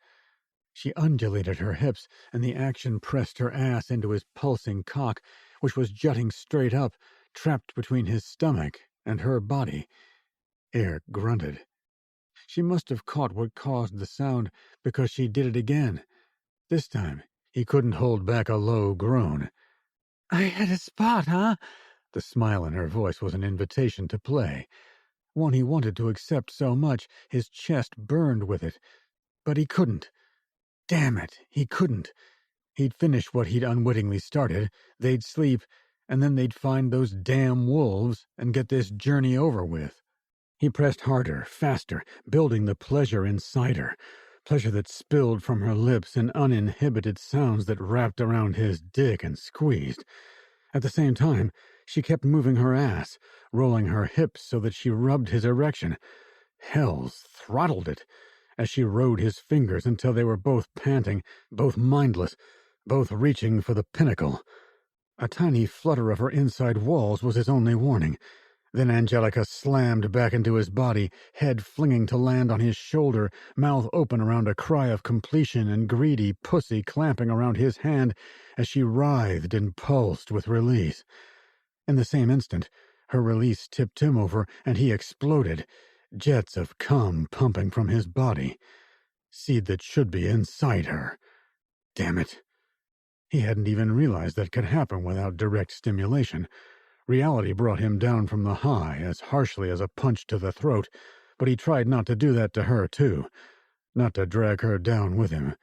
C: She undulated her hips, and the action pressed her ass into his pulsing cock, which was jutting straight up, trapped between his stomach and her body. Eric grunted. She must have caught what caused the sound, because she did it again. This time, he couldn't hold back a low groan.
F: I had a spot, huh?
C: The smile in her voice was an invitation to play. One he wanted to accept so much, his chest burned with it. But he couldn't. Damn it, he couldn't. He'd finish what he'd unwittingly started, they'd sleep, and then they'd find those damn wolves and get this journey over with. He pressed harder, faster, building the pleasure inside her, pleasure that spilled from her lips in uninhibited sounds that wrapped around his dick and squeezed. At the same time, she kept moving her ass, rolling her hips so that she rubbed his erection. Hells throttled it, as she rode his fingers until they were both panting, both mindless, both reaching for the pinnacle. A tiny flutter of her inside walls was his only warning. Then Angelica slammed back into his body, head flinging to land on his shoulder, mouth open around a cry of completion and greedy pussy clamping around his hand as she writhed and pulsed with release. In the same instant, her release tipped him over and he exploded, jets of cum pumping from his body. Seed that should be inside her. Damn it. He hadn't even realized that could happen without direct stimulation. Reality brought him down from the high as harshly as a punch to the throat, but he tried not to do that to her, too, not to drag her down with him.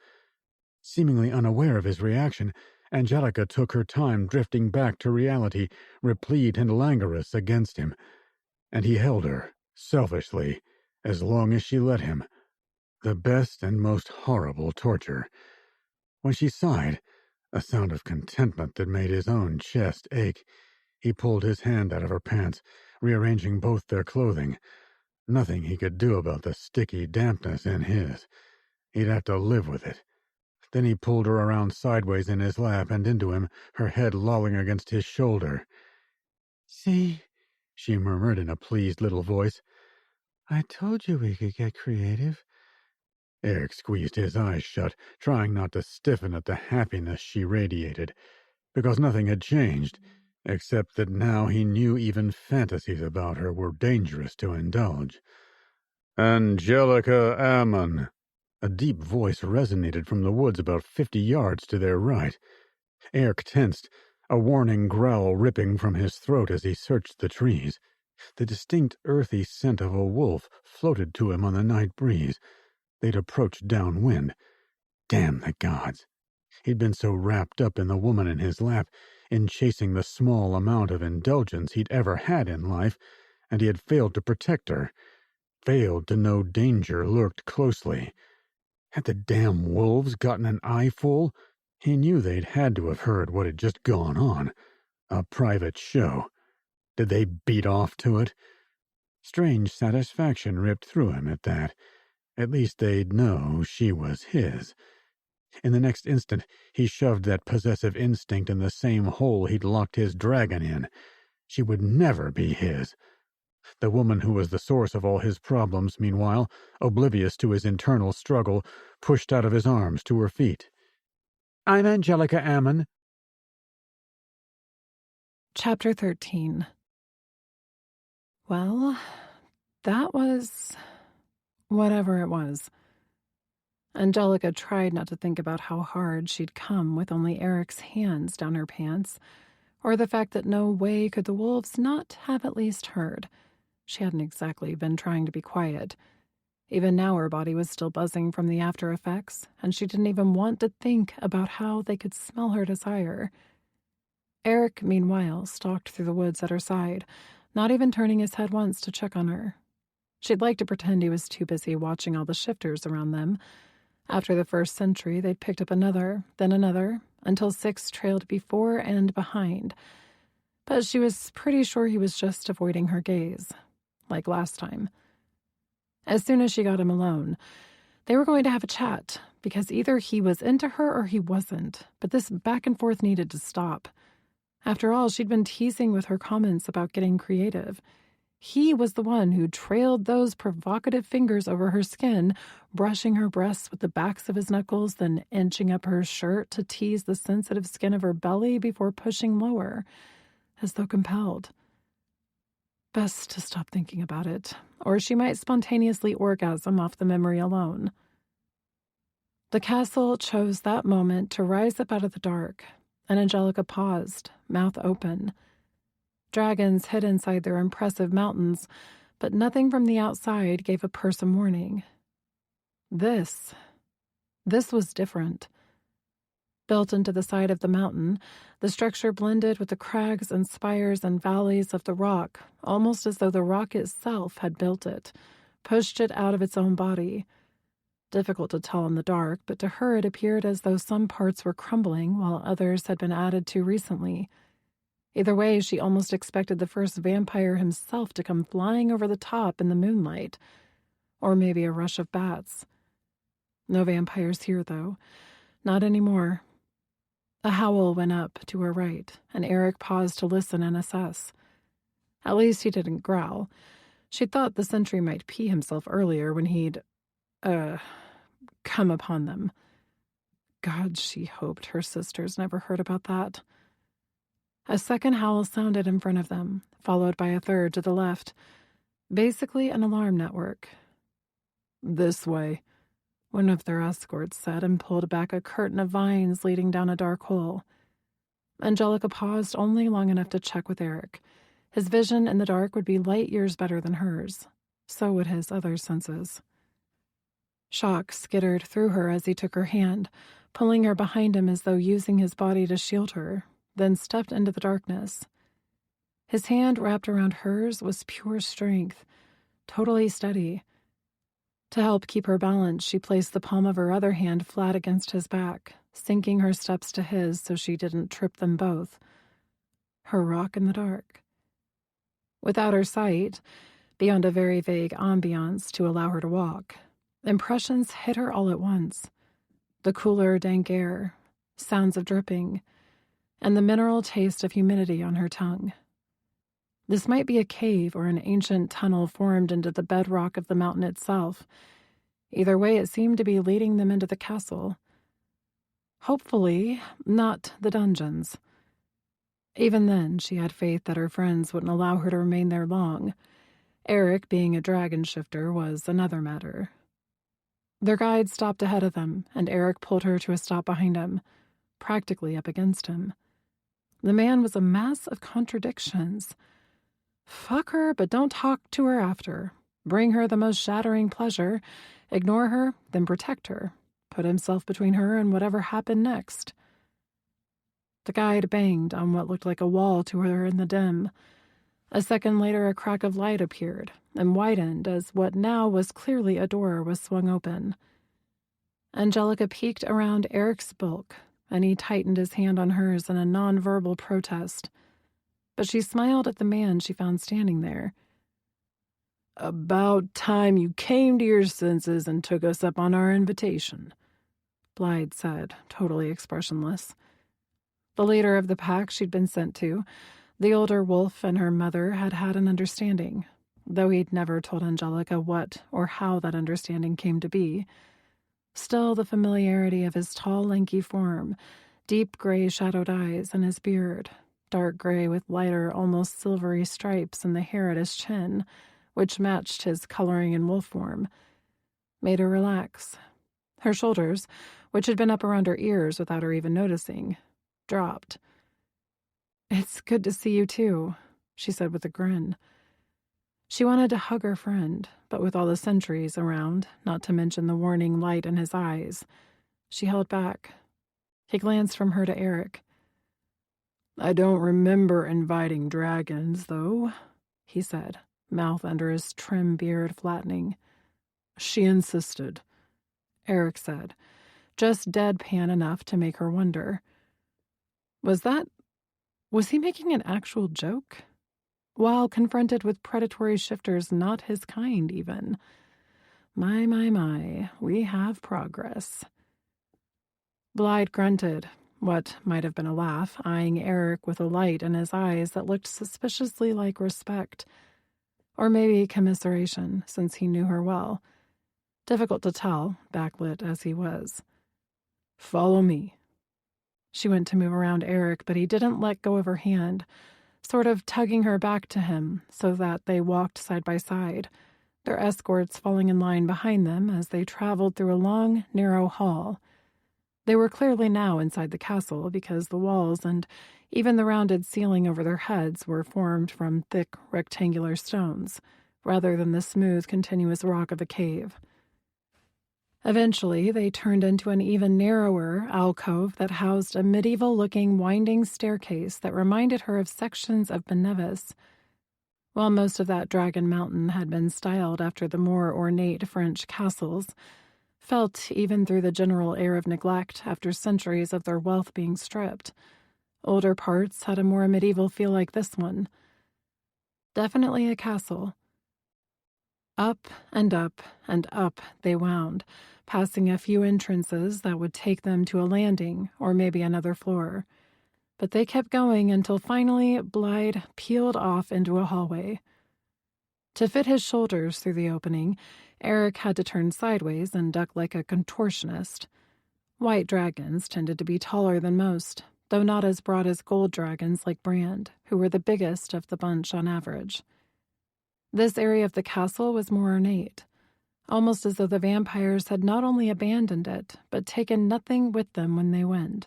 C: Seemingly unaware of his reaction, Angelica took her time drifting back to reality, replete and languorous against him, and he held her, selfishly, as long as she let him. The best and most horrible torture. When she sighed, a sound of contentment that made his own chest ache, he pulled his hand out of her pants, rearranging both their clothing. Nothing he could do about the sticky dampness in his. He'd have to live with it. Then he pulled her around sideways in his lap and into him, her head lolling against his shoulder.
F: See,
C: she murmured in a pleased little voice.
F: I told you we could get creative.
C: Eric squeezed his eyes shut, trying not to stiffen at the happiness she radiated, because nothing had changed, except that now he knew even fantasies about her were dangerous to indulge. Angelica Ammon. A deep voice resonated from the woods about 50 yards to their right. Eric tensed, a warning growl ripping from his throat as he searched the trees. The distinct earthy scent of a wolf floated to him on the night breeze. They'd approached downwind. Damn the gods. He'd been so wrapped up in the woman in his lap, in chasing the small amount of indulgence he'd ever had in life, and he had failed to protect her, failed to know danger lurked closely. Had the damn wolves gotten an eyeful? He knew they'd had to have heard what had just gone on. A private show. Did they beat off to it? Strange satisfaction ripped through him at that. At least they'd know she was his. In the next instant, he shoved that possessive instinct in the same hole he'd locked his dragon in. She would never be his. The woman who was the source of all his problems, meanwhile, oblivious to his internal struggle, pushed out of his arms to her feet.
F: I'm Angelica Ammon.
A: Chapter 13. Well, that was whatever it was. Angelica tried not to think about how hard she'd come with only Eric's hands down her pants, or the fact that no way could the wolves not have at least heard. She hadn't exactly been trying to be quiet. Even now her body was still buzzing from the after effects, and she didn't even want to think about how they could smell her desire. Eric, meanwhile, stalked through the woods at her side, not even turning his head once to check on her. She'd like to pretend he was too busy watching all the shifters around them. After the first sentry, they'd picked up another, then another, until 6 trailed before and behind. but she was pretty sure he was just avoiding her gaze, like last time. As soon as she got him alone, they were going to have a chat, because either he was into her or he wasn't, but this back and forth needed to stop. After all, she'd been teasing with her comments about getting creative. He was the one who trailed those provocative fingers over her skin, brushing her breasts with the backs of his knuckles, then inching up her shirt to tease the sensitive skin of her belly before pushing lower, as though compelled. Best to stop thinking about it, or she might spontaneously orgasm off the memory alone. The castle chose that moment to rise up out of the dark, and Angelica paused, mouth open. Dragons hid inside their impressive mountains, but nothing from the outside gave a person warning. This was different. Built into the side of the mountain, the structure blended with the crags and spires and valleys of the rock, almost as though the rock itself had built it, pushed it out of its own body. Difficult to tell in the dark, but to her it appeared as though some parts were crumbling while others had been added to recently. Either way, she almost expected the first vampire himself to come flying over the top in the moonlight, or maybe a rush of bats. No vampires here, though. Not anymore. A howl went up to her right, and Eric paused to listen and assess. At least he didn't growl. She'd thought the sentry might pee himself earlier when he'd, come upon them. God, she hoped her sisters never heard about that. A second howl sounded in front of them, followed by a third to the left. Basically an alarm network. "This way," one of their escorts said, and pulled back a curtain of vines leading down a dark hole. Angelica paused only long enough to check with Eric. His vision in the dark would be light years better than hers. So would his other senses. Shock skittered through her as he took her hand, pulling her behind him as though using his body to shield her, then stepped into the darkness. His hand wrapped around hers was pure strength, totally steady. To help keep her balance, she placed the palm of her other hand flat against his back, syncing her steps to his so she didn't trip them both. Her rock in the dark. Without her sight, beyond a very vague ambiance to allow her to walk, impressions hit her all at once. The cooler, dank air, sounds of dripping, and the mineral taste of humidity on her tongue. This might be a cave or an ancient tunnel formed into the bedrock of the mountain itself. Either way, it seemed to be leading them into the castle. Hopefully, not the dungeons. Even then, she had faith that her friends wouldn't allow her to remain there long. Eric, being a dragon shifter, was another matter. Their guide stopped ahead of them, and Eric pulled her to a stop behind him, practically up against him. The man was a mass of contradictions. Fuck her, but don't talk to her after. Bring her the most shattering pleasure. Ignore her, then protect her. Put himself between her and whatever happened next. The guide banged on what looked like a wall to her in the dim. A second later, a crack of light appeared and widened as what now was clearly a door was swung open. Angelica peeked around Eric's bulk, and he tightened his hand on hers in a nonverbal protest. But she smiled at the man she found standing there.
B: "About time you came to your senses and took us up on our invitation," Blythe said, totally expressionless.
A: The leader of the pack she'd been sent to, the older wolf, and her mother had had an understanding, though he'd never told Angelica what or how that understanding came to be. Still, the familiarity of his tall, lanky form, deep gray shadowed eyes, and his beard, dark gray with lighter, almost silvery stripes in the hair at his chin, which matched his coloring in wolf form, made her relax. Her shoulders, which had been up around her ears without her even noticing, dropped. "It's good to see you, too," she said with a grin. She wanted to hug her friend, but with all the sentries around, not to mention the warning light in his eyes, she held back. He glanced from her to Eric.
B: "I don't remember inviting dragons, though," he said, mouth under his trim beard flattening. "She insisted,"
A: Eric said, just deadpan enough to make her wonder. Was that Was he making an actual joke? While confronted with predatory shifters not his kind, even. My, we have progress. Blythe grunted, what might have been a laugh, eyeing Eric with a light in his eyes that looked suspiciously like respect. Or maybe commiseration, since he knew her well. Difficult to tell, backlit as he was.
B: Follow me.
A: She went to move around Eric, but he didn't let go of her hand, sort of tugging her back to him so that they walked side by side, their escorts falling in line behind them as they traveled through a long, narrow hall. They were clearly now inside the castle because the walls and even the rounded ceiling over their heads were formed from thick, rectangular stones, rather than the smooth, continuous rock of a cave. Eventually, they turned into an even narrower alcove that housed a medieval-looking winding staircase that reminded her of sections of Benevis. While most of that Dragon Mountain had been styled after the more ornate French castles, felt even through the general air of neglect after centuries of their wealth being stripped, older parts had a more medieval feel like this one. Definitely a castle. Up and up and up they wound, passing a few entrances that would take them to a landing or maybe another floor. But they kept going until finally Blythe peeled off into a hallway. To fit his shoulders through the opening, Eric had to turn sideways and duck like a contortionist. White dragons tended to be taller than most, though not as broad as gold dragons like Brand, who were the biggest of the bunch on average. This area of the castle was more ornate, almost as though the vampires had not only abandoned it, but taken nothing with them when they went.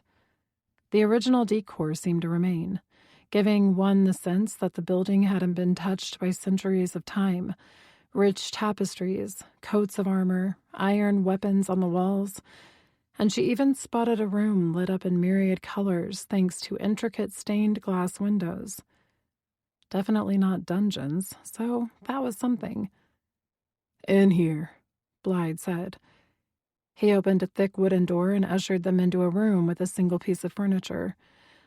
A: The original decor seemed to remain, giving one the sense that the building hadn't been touched by centuries of time. Rich tapestries, coats of armor, iron weapons on the walls, and she even spotted a room lit up in myriad colors thanks to intricate stained glass windows. Definitely not dungeons, so that was something.
B: In here,
A: Blythe said. He opened a thick wooden door and ushered them into a room with a single piece of furniture,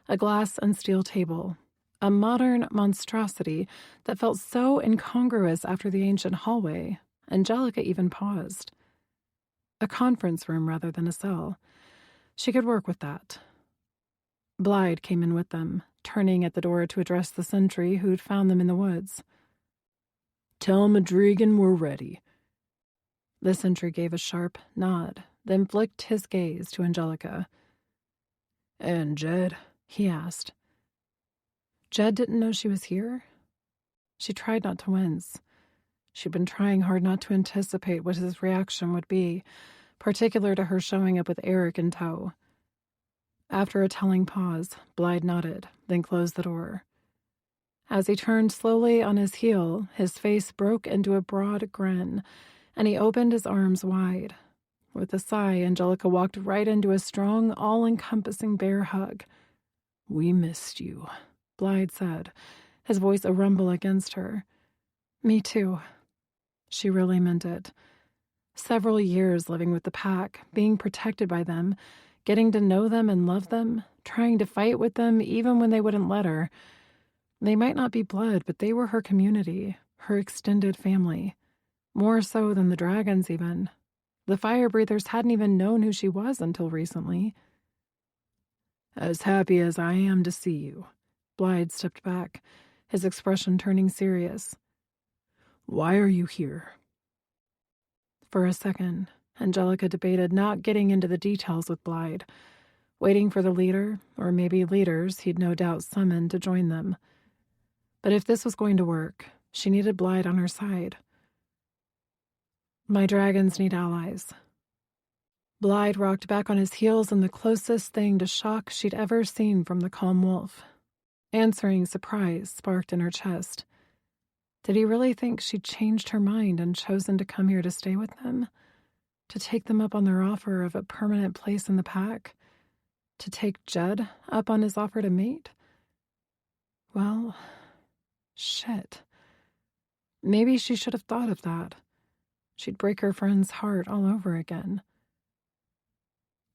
A: a glass and steel table, a modern monstrosity that felt so incongruous after the ancient hallway. Angelica even paused. A conference room rather than a cell. She could work with that. Blythe came in with them, turning at the door to address the sentry who'd found them in the woods.
B: Tell Madrigan we're ready.
A: The sentry gave a sharp nod, then flicked his gaze to Angelica.
B: And Jed?
A: He asked. Jed didn't know she was here? She tried not to wince. She'd been trying hard not to anticipate what his reaction would be, particular to her showing up with Eric in tow. After a telling pause, Blythe nodded, then closed the door. As he turned slowly on his heel, his face broke into a broad grin, and he opened his arms wide. With a sigh, Angelica walked right into a strong, all-encompassing bear hug.
B: We missed you,
A: Blythe said, his voice a rumble against her. Me too. She really meant it. Several years living with the pack, being protected by them, getting to know them and love them, trying to fight with them even when they wouldn't let her. They might not be blood, but they were her community, her extended family. More so than the dragons even. The fire breathers hadn't even known who she was until recently.
B: As happy as I am to see you.
A: Blythe stepped back, his expression turning serious.
B: Why are you here?
A: For a second, Angelica debated not getting into the details with Blythe, waiting for the leader, or maybe leaders he'd no doubt summoned to join them. But if this was going to work, she needed Blythe on her side. My dragons need allies. Blythe rocked back on his heels in the closest thing to shock she'd ever seen from the calm wolf. Answering surprise sparked in her chest. Did he really think she'd changed her mind and chosen to come here to stay with them? To take them up on their offer of a permanent place in the pack? To take Jed up on his offer to mate? Well, shit. Maybe she should have thought of that. She'd break her friend's heart all over again.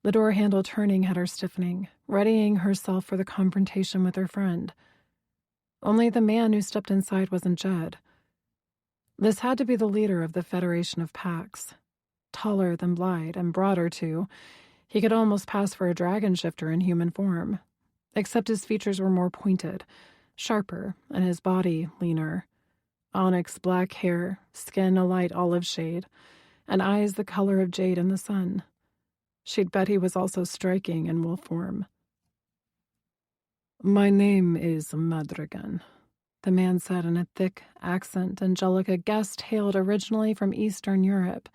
A: The door handle turning had her stiffening, readying herself for the confrontation with her friend. Only the man who stepped inside wasn't Jed. This had to be the leader of the Federation of Packs. Taller than Blythe, and broader too. He could almost pass for a dragon shifter in human form, except his features were more pointed, sharper, and his body leaner. Onyx black hair, skin a light olive shade, and eyes the color of jade in the sun. She'd bet he was also striking in wolf form.
B: "My name is Madrigan," the man said in a thick accent Angelica guessed hailed originally from Eastern Europe,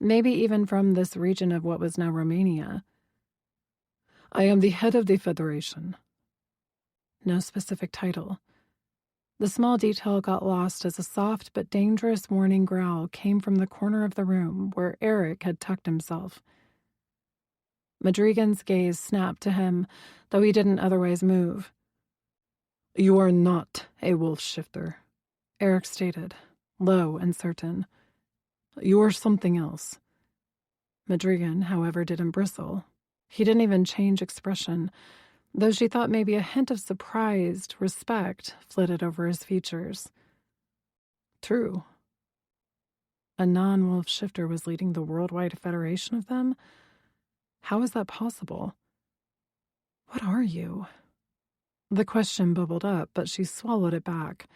B: maybe even from this region of what was now Romania.
A: "I am the head of the Federation."
B: No specific title. The small detail got lost as a soft but dangerous warning growl came from the corner of the room where Eric had tucked himself. Madrigan's gaze snapped to him, though he didn't otherwise move.
A: "You are not a wolf shifter,"
B: Eric stated, low and certain.
A: "You are something else."
B: Madrigan, however, didn't bristle. He didn't even change expression, though she thought maybe a hint of surprised respect flitted over his features.
A: True.
B: A non-wolf shifter was leading the worldwide federation of them? How is that possible? What are you? The question bubbled up, but she swallowed it back.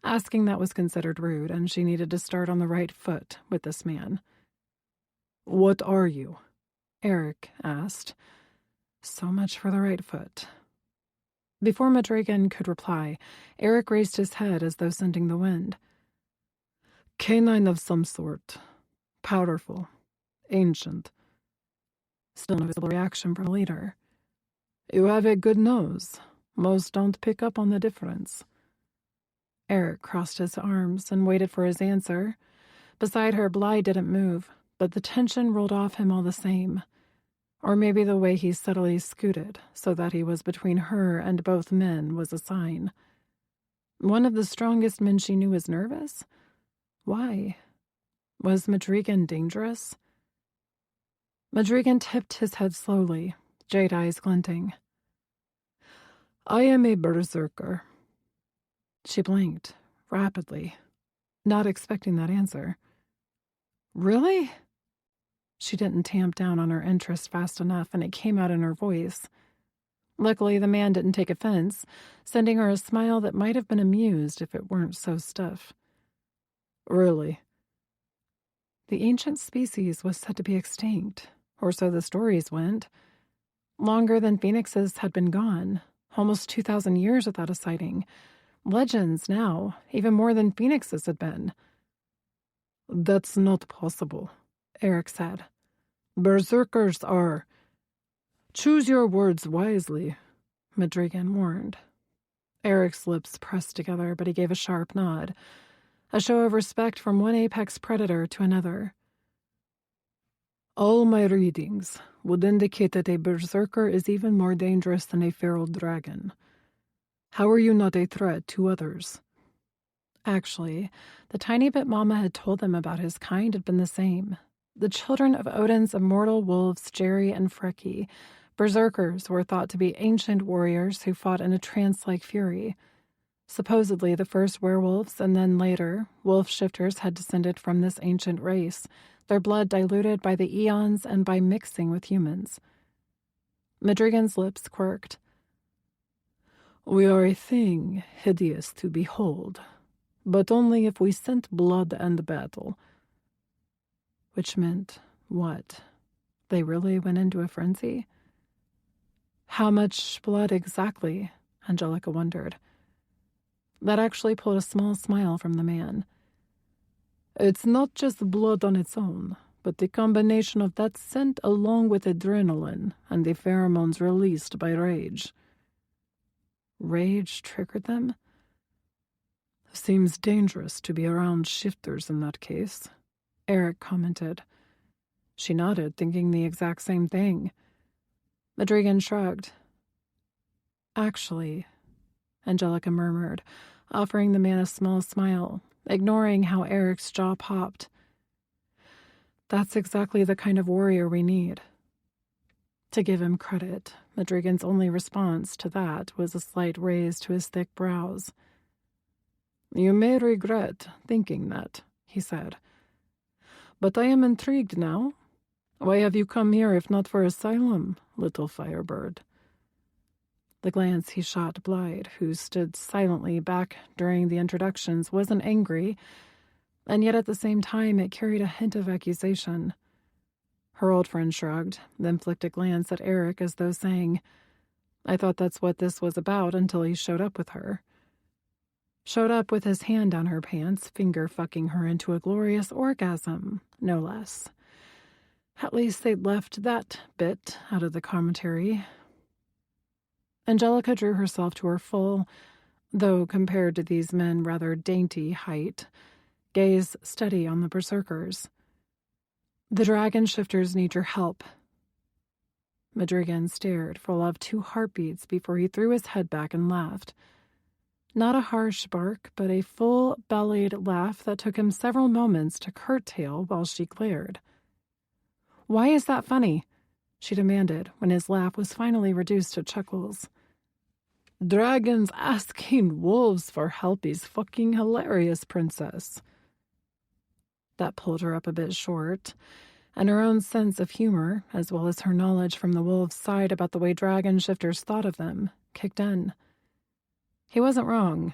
B: Asking that was considered rude, and she needed to start on the right foot with this man.
A: "What are you?"
B: Eric asked. So much for the right foot. Before Madrigan could reply, Eric raised his head as though scenting the wind.
A: "Canine of some sort. Powerful. Ancient."
B: Still no visible reaction from the leader.
A: "You have a good nose. Most don't pick up on the difference."
B: Eric crossed his arms and waited for his answer. Beside her, Blythe didn't move, but the tension rolled off him all the same. Or maybe the way he subtly scooted so that he was between her and both men was a sign. One of the strongest men she knew was nervous? Why? Was Madrigan dangerous? Madrigan tipped his head slowly, jade eyes glinting.
A: "I am a berserker."
B: She blinked, rapidly, not expecting that answer. Really? She didn't tamp down on her interest fast enough, and it came out in her voice. Luckily, the man didn't take offense, sending her a smile that might have been amused if it weren't so stiff.
A: "Really?"
B: The ancient species was said to be extinct, or so the stories went. Longer than phoenixes had been gone, almost 2,000 years without a sighting. Legends now, even more than phoenixes had been.
A: "That's not possible,"
B: Eric said.
A: "Berserkers are—" "Choose your words wisely,"
B: Madrigan warned. Eric's lips pressed together, but he gave a sharp nod, a show of respect from one apex predator to another.
A: "All my readings would indicate that a berserker is even more dangerous than a feral dragon. How are you not a threat to others?"
B: Actually, the tiny bit Mama had told them about his kind had been the same. The children of Odin's immortal wolves, Jerry and Freki, berserkers were thought to be ancient warriors who fought in a trance-like fury. Supposedly, the first werewolves and then later, wolf shifters had descended from this ancient race, their blood diluted by the eons and by mixing with humans. Madrigan's lips quirked.
A: "We are a thing hideous to behold, but only if we scent blood and battle."
B: Which meant what? They really went into a frenzy? How much blood exactly? Angelica wondered. That actually pulled a small smile from the man.
A: "It's not just blood on its own, but the combination of that scent along with adrenaline and the pheromones released by rage."
B: Rage triggered them?
A: "Seems dangerous to be around shifters in that case,"
B: Eric commented. She nodded, thinking the exact same thing. Madrigan shrugged. "Actually," Angelica murmured, offering the man a small smile, ignoring how Eric's jaw popped. "That's exactly the kind of warrior we need.
A: To give him credit, Madrigan's only response to that was a slight raise to his thick brows.
B: You may regret thinking that, he said. But I am intrigued now. Why have you come here if not for asylum, little firebird?
A: The glance he shot Blyde, who stood silently back during the introductions, wasn't angry, and yet at the same time it carried a hint of accusation. Her old friend shrugged, then flicked a glance at Eric as though saying, I thought that's what this was about until he showed up with her. Showed up with his hand down her pants, finger-fucking her into a glorious orgasm, no less. At least they'd left that bit out of the commentary. Angelica drew herself to her full, though compared to these men rather dainty height, gaze steady on the berserkers. The dragon shifters need your help. Madrigan stared, full of 2 heartbeats before he threw his head back and laughed. Not a harsh bark, but a full-bellied laugh that took him several moments to curtail while she glared. Why is that funny? She demanded, when his laugh was finally reduced to chuckles.
B: Dragons asking wolves for help is fucking hilarious, princess.
A: That pulled her up a bit short, and her own sense of humor, as well as her knowledge from the wolves' side about the way dragon shifters thought of them, kicked in. He wasn't wrong.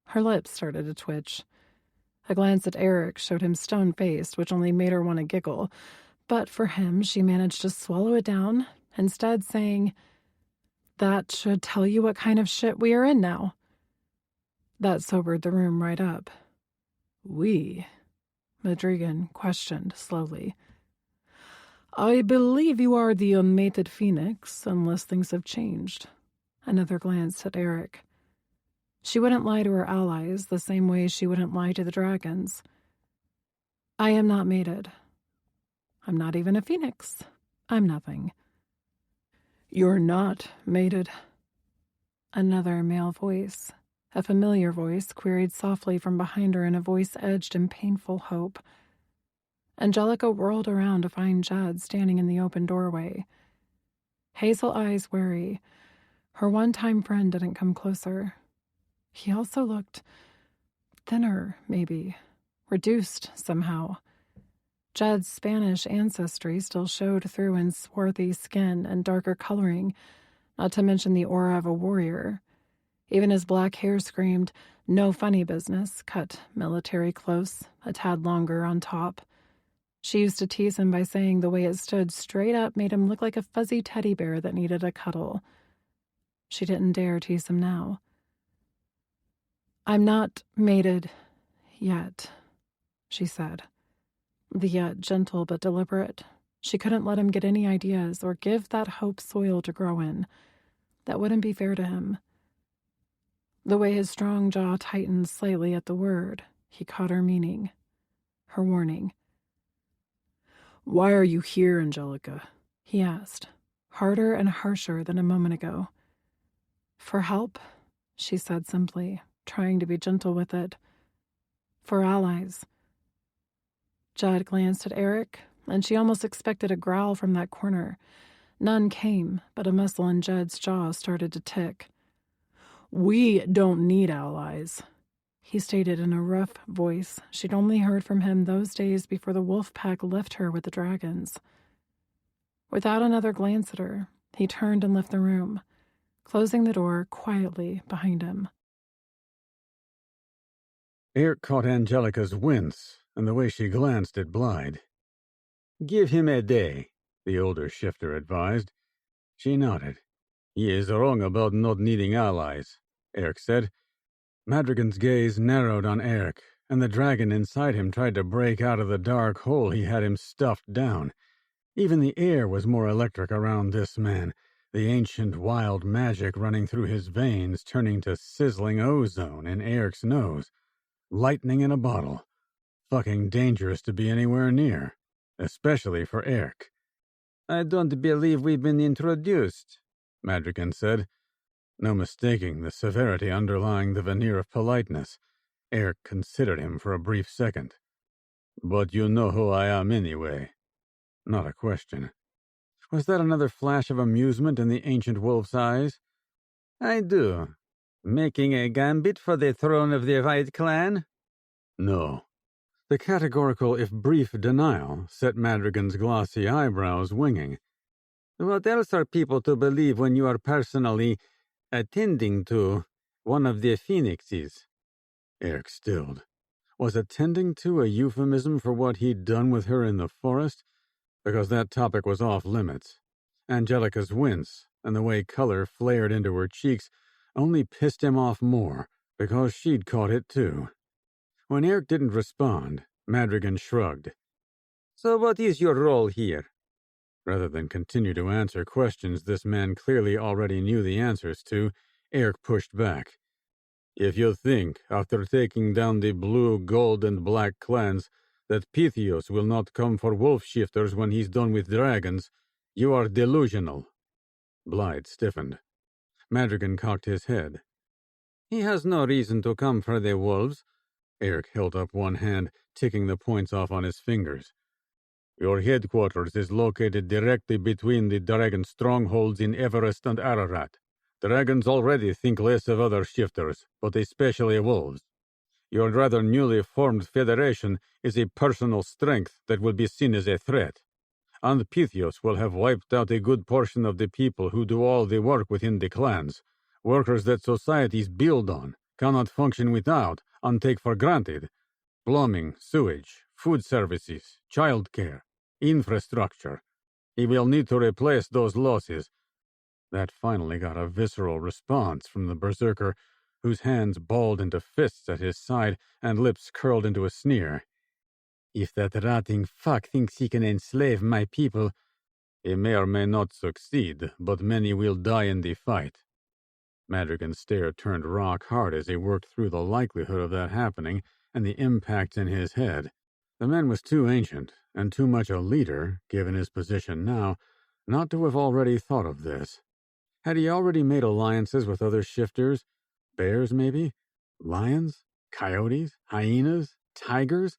A: Her lips started to twitch. A glance at Eric showed him stone-faced, which only made her want to giggle, but for him she managed to swallow it down, instead saying, That should tell you what kind of shit we are in now. That sobered the room right up.
B: We?
A: Madrigan questioned slowly.
B: I believe you are the unmated phoenix, unless things have changed.
A: Another glance at Eric. She wouldn't lie to her allies the same way she wouldn't lie to the dragons. I am not mated. I'm not even a phoenix. I'm nothing.
B: You're not mated.
A: Another male voice. A familiar voice queried softly from behind her in a voice edged in painful hope. Angelica whirled around to find Jed standing in the open doorway. Hazel eyes wary. Her one-time friend didn't come closer. He also looked thinner, maybe. Reduced, somehow. Jed's Spanish ancestry still showed through in swarthy skin and darker coloring, not to mention the aura of a warrior. Even his black hair screamed, no funny business, cut military close, a tad longer on top. She used to tease him by saying the way it stood straight up made him look like a fuzzy teddy bear that needed a cuddle. She didn't dare tease him now. I'm not mated yet, she said. The yet gentle but deliberate. She couldn't let him get any ideas or give that hope soil to grow in. That wouldn't be fair to him. The way his strong jaw tightened slightly at the word, he caught her meaning. Her warning.
B: Why are you here, Angelica?
A: He asked, harder and harsher than a moment ago. For help, she said simply, trying to be gentle with it. For allies. Jed glanced at Eric, and she almost expected a growl from that corner. None came, but a muscle in Jed's jaw started to tick.
B: We don't need allies,
A: he stated in a rough voice she'd only heard from him those days before the wolf pack left her with the dragons. Without another glance at her, he turned and left the room, closing the door quietly behind him.
C: Eric caught Angelica's wince and the way she glanced at Blyde. Give him a day, the older shifter advised. She nodded. He is wrong about not needing allies, Eric said. Madrigan's gaze narrowed on Eric, and the dragon inside him tried to break out of the dark hole he had him stuffed down. Even the air was more electric around this man, the ancient wild magic running through his veins turning to sizzling ozone in Eric's nose. Lightning in a bottle. Fucking dangerous to be anywhere near, especially for Eric. I don't believe we've been introduced, Madrigan said. No mistaking the severity underlying the veneer of politeness. Eric considered him for a brief second. But you know who I am anyway. Not a question. Was that another flash of amusement in the ancient wolf's eyes?
D: I do. Making a gambit for the throne of the White Clan?
C: No. The categorical, if brief, denial set Madrigan's glossy eyebrows winging.
D: What else are people to believe when you are personally attending to one of the phoenixes?
C: Eric stilled. Was attending to a euphemism for what he'd done with her in the forest? Because that topic was off limits. Angelica's wince, and the way color flared into her cheeks, only pissed him off more, because she'd caught it too. When Eric didn't respond, Madrigan shrugged.
D: So what is your role here?
C: Rather than continue to answer questions this man clearly already knew the answers to, Eric pushed back. If you think, after taking down the blue, gold, and black clans, that Pythios will not come for wolf shifters when he's done with dragons, you are delusional. Blythe stiffened. Madrigan cocked his head.
D: He has no reason to come for the wolves.
C: Eric held up one hand, ticking the points off on his fingers.
D: Your headquarters is located directly between the dragon strongholds in Everest and Ararat. Dragons already think less of other shifters, but especially wolves. Your rather newly formed federation is a personal strength that will be seen as a threat. And Pythios will have wiped out a good portion of the people who do all the work within the clans, workers that societies build on, cannot function without, and take for granted. Plumbing, sewage, food services, childcare, infrastructure. He will need to replace those losses.
C: That finally got a visceral response from the berserker, whose hands balled into fists at his side and lips curled into a sneer.
D: If that rotting fuck thinks he can enslave my people, he may or may not succeed, but many will die in the fight.
C: Madrigan's stare turned rock hard as he worked through the likelihood of that happening and the impacts in his head. The man was too ancient, and too much a leader, given his position now, not to have already thought of this. Had he already made alliances with other shifters? Bears, maybe? Lions? Coyotes? Hyenas? Tigers?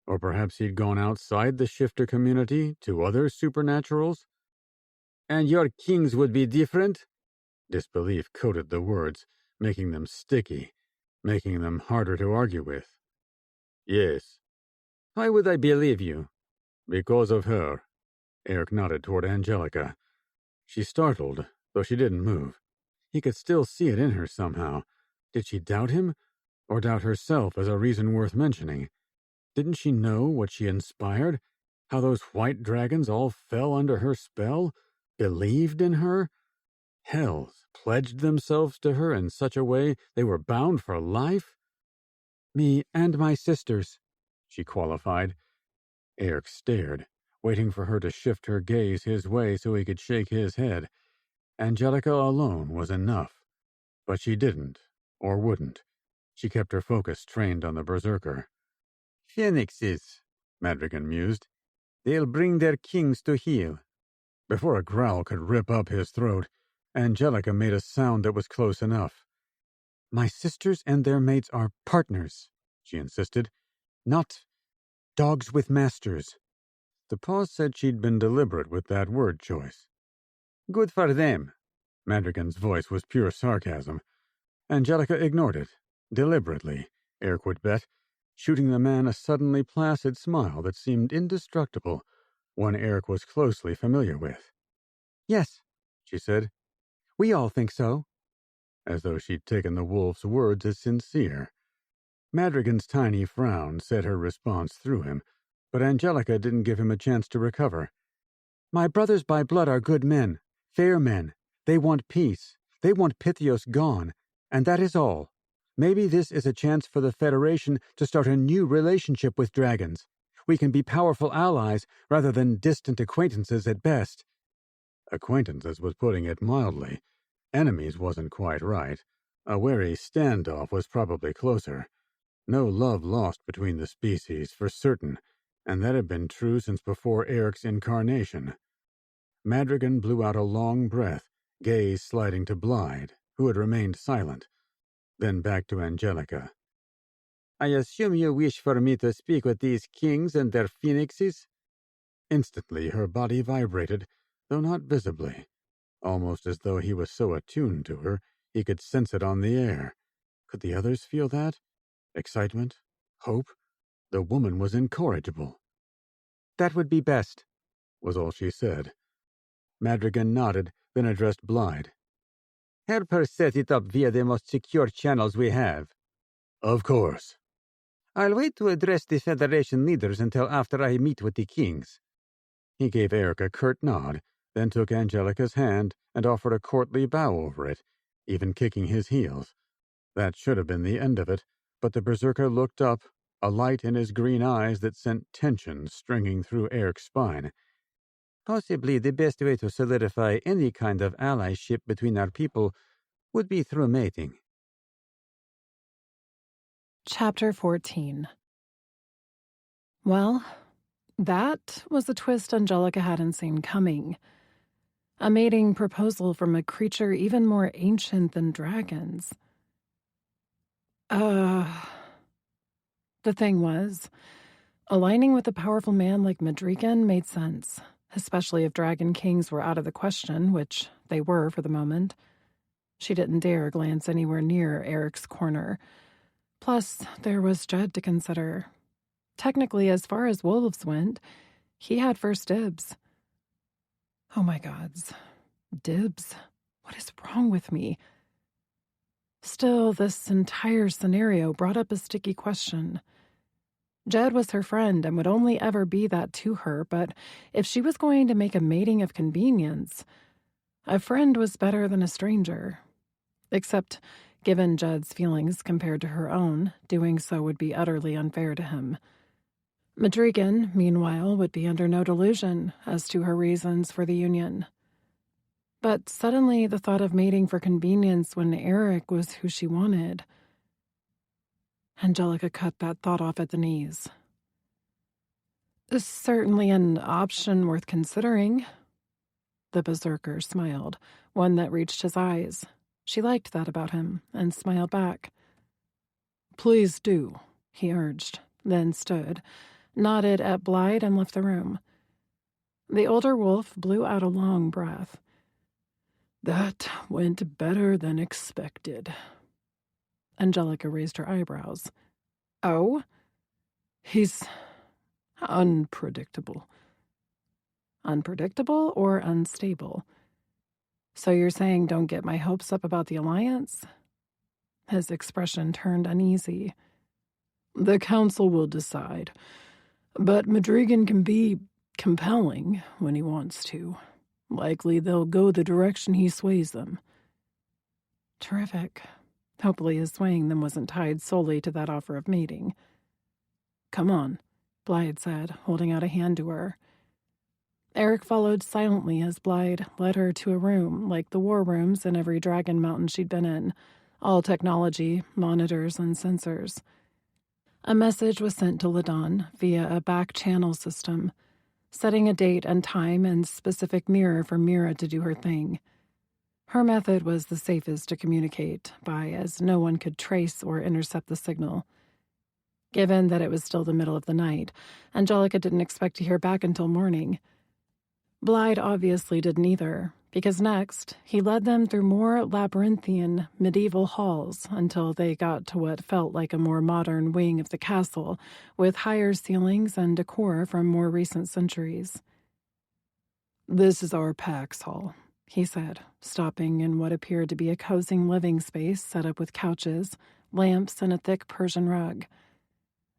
C: Or perhaps he'd gone outside the shifter community to other supernaturals?
D: And your kings would be different?
C: Disbelief coated the words, making them sticky, making them harder to argue with.
D: Yes. Why would I believe you?
C: Because of her. Eric nodded toward Angelica. She startled, though she didn't move. He could still see it in her somehow. Did she doubt him? Or doubt herself as a reason worth mentioning? Didn't she know what she inspired? How those white dragons all fell under her spell? Believed in her? Hells, pledged themselves to her in such a way they were bound for life?
B: Me and my sisters,
C: she qualified. Eric stared, waiting for her to shift her gaze his way so he could shake his head. Angelica alone was enough. But she didn't, or wouldn't. She kept her focus trained on the berserker.
D: Phoenixes, Madrigan mused. They'll bring their kings to heel.
C: Before a growl could rip up his throat, Angelica made a sound that was close enough.
B: My sisters and their mates are partners, she insisted, not dogs with masters.
C: The pause said she'd been deliberate with that word choice.
D: Good for them.
C: Madrigan's voice was pure sarcasm. Angelica ignored it, deliberately, Eric would bet, shooting the man a suddenly placid smile that seemed indestructible, one Eric was closely familiar with.
B: Yes,
C: she said.
B: We all think so.
C: As though she'd taken the wolf's words as sincere. Madrigan's tiny frown said her response through him, but Angelica didn't give him a chance to recover.
B: My brothers by blood are good men, fair men. They want peace. They want Pythios gone, and that is all. Maybe this is a chance for the Federation to start a new relationship with dragons. We can be powerful allies rather than distant acquaintances at best.
C: Acquaintances was putting it mildly. Enemies wasn't quite right. A wary standoff was probably closer. No love lost between the species, for certain, and that had been true since before Eric's incarnation. Madrigan blew out a long breath, gaze sliding to Blythe, who had remained silent. Then back to Angelica.
D: I assume you wish for me to speak with these kings and their phoenixes?
C: Instantly her body vibrated, though not visibly, almost as though he was so attuned to her he could sense it on the air. Could the others feel that? Excitement? Hope? The woman was incorrigible.
F: "That would be best,"
C: was all she said. Madrigan nodded, then addressed Blythe.
F: "Help her set it up via the most secure channels we have."
C: Of course.
F: "I'll wait to address the Federation leaders until after I meet with the kings."
C: He gave Eric a curt nod, then took Angelica's hand and offered a courtly bow over it, even kicking his heels. That should have been the end of it, but the berserker looked up, a light in his green eyes that sent tension stringing through Eric's spine.
F: "Possibly the best way to solidify any kind of allyship between our people would be through mating."
A: Chapter 14. Well, that was a twist Angelica hadn't seen coming. A mating proposal from a creature even more ancient than dragons. The thing was, aligning with a powerful man like Madrigan made sense, especially if dragon kings were out of the question, which they were for the moment. She didn't dare glance anywhere near Eric's corner. Plus, there was Jed to consider. Technically, as far as wolves went, he had first dibs. Oh my gods. Dibs? What is wrong with me? Still, this entire scenario brought up a sticky question. Jed was her friend and would only ever be that to her, but if she was going to make a mating of convenience, a friend was better than a stranger. Except, given Jed's feelings compared to her own, doing so would be utterly unfair to him. Madrigan, meanwhile, would be under no delusion as to her reasons for the union. But suddenly the thought of mating for convenience when Eric was who she wanted. Angelica cut that thought off at the knees. "It's certainly an option worth considering." The berserker smiled, one that reached his eyes. She liked that about him, and smiled back.
B: "Please do,"
A: he urged, then stood, nodded at Blythe, and left the room. The older wolf blew out a long breath.
B: "That went better than expected."
A: Angelica raised her eyebrows. "Oh?"
B: "He's unpredictable."
A: Unpredictable or unstable? So you're saying don't get my hopes up about the alliance? His expression turned uneasy.
B: "The council will decide. But Madrigan can be compelling when he wants to. Likely they'll go the direction he sways them."
A: Terrific. Hopefully his swaying them wasn't tied solely to that offer of mating. "Come on," Blythe said, holding out a hand to her. Eric followed silently as Blythe led her to a room like the war rooms in every dragon mountain she'd been in, all technology, monitors, and sensors. A message was sent to Ladon via a back channel system, setting a date and time and specific mirror for Mira to do her thing. Her method was the safest to communicate by, as no one could trace or intercept the signal. Given that it was still the middle of the night, Angelica didn't expect to hear back until morning. Blythe obviously didn't either, because next, he led them through more labyrinthian, medieval halls until they got to what felt like a more modern wing of the castle, with higher ceilings and decor from more recent centuries.
B: "This is our Pax Hall,"
A: he said, stopping in what appeared to be a cozy living space set up with couches, lamps, and a thick Persian rug.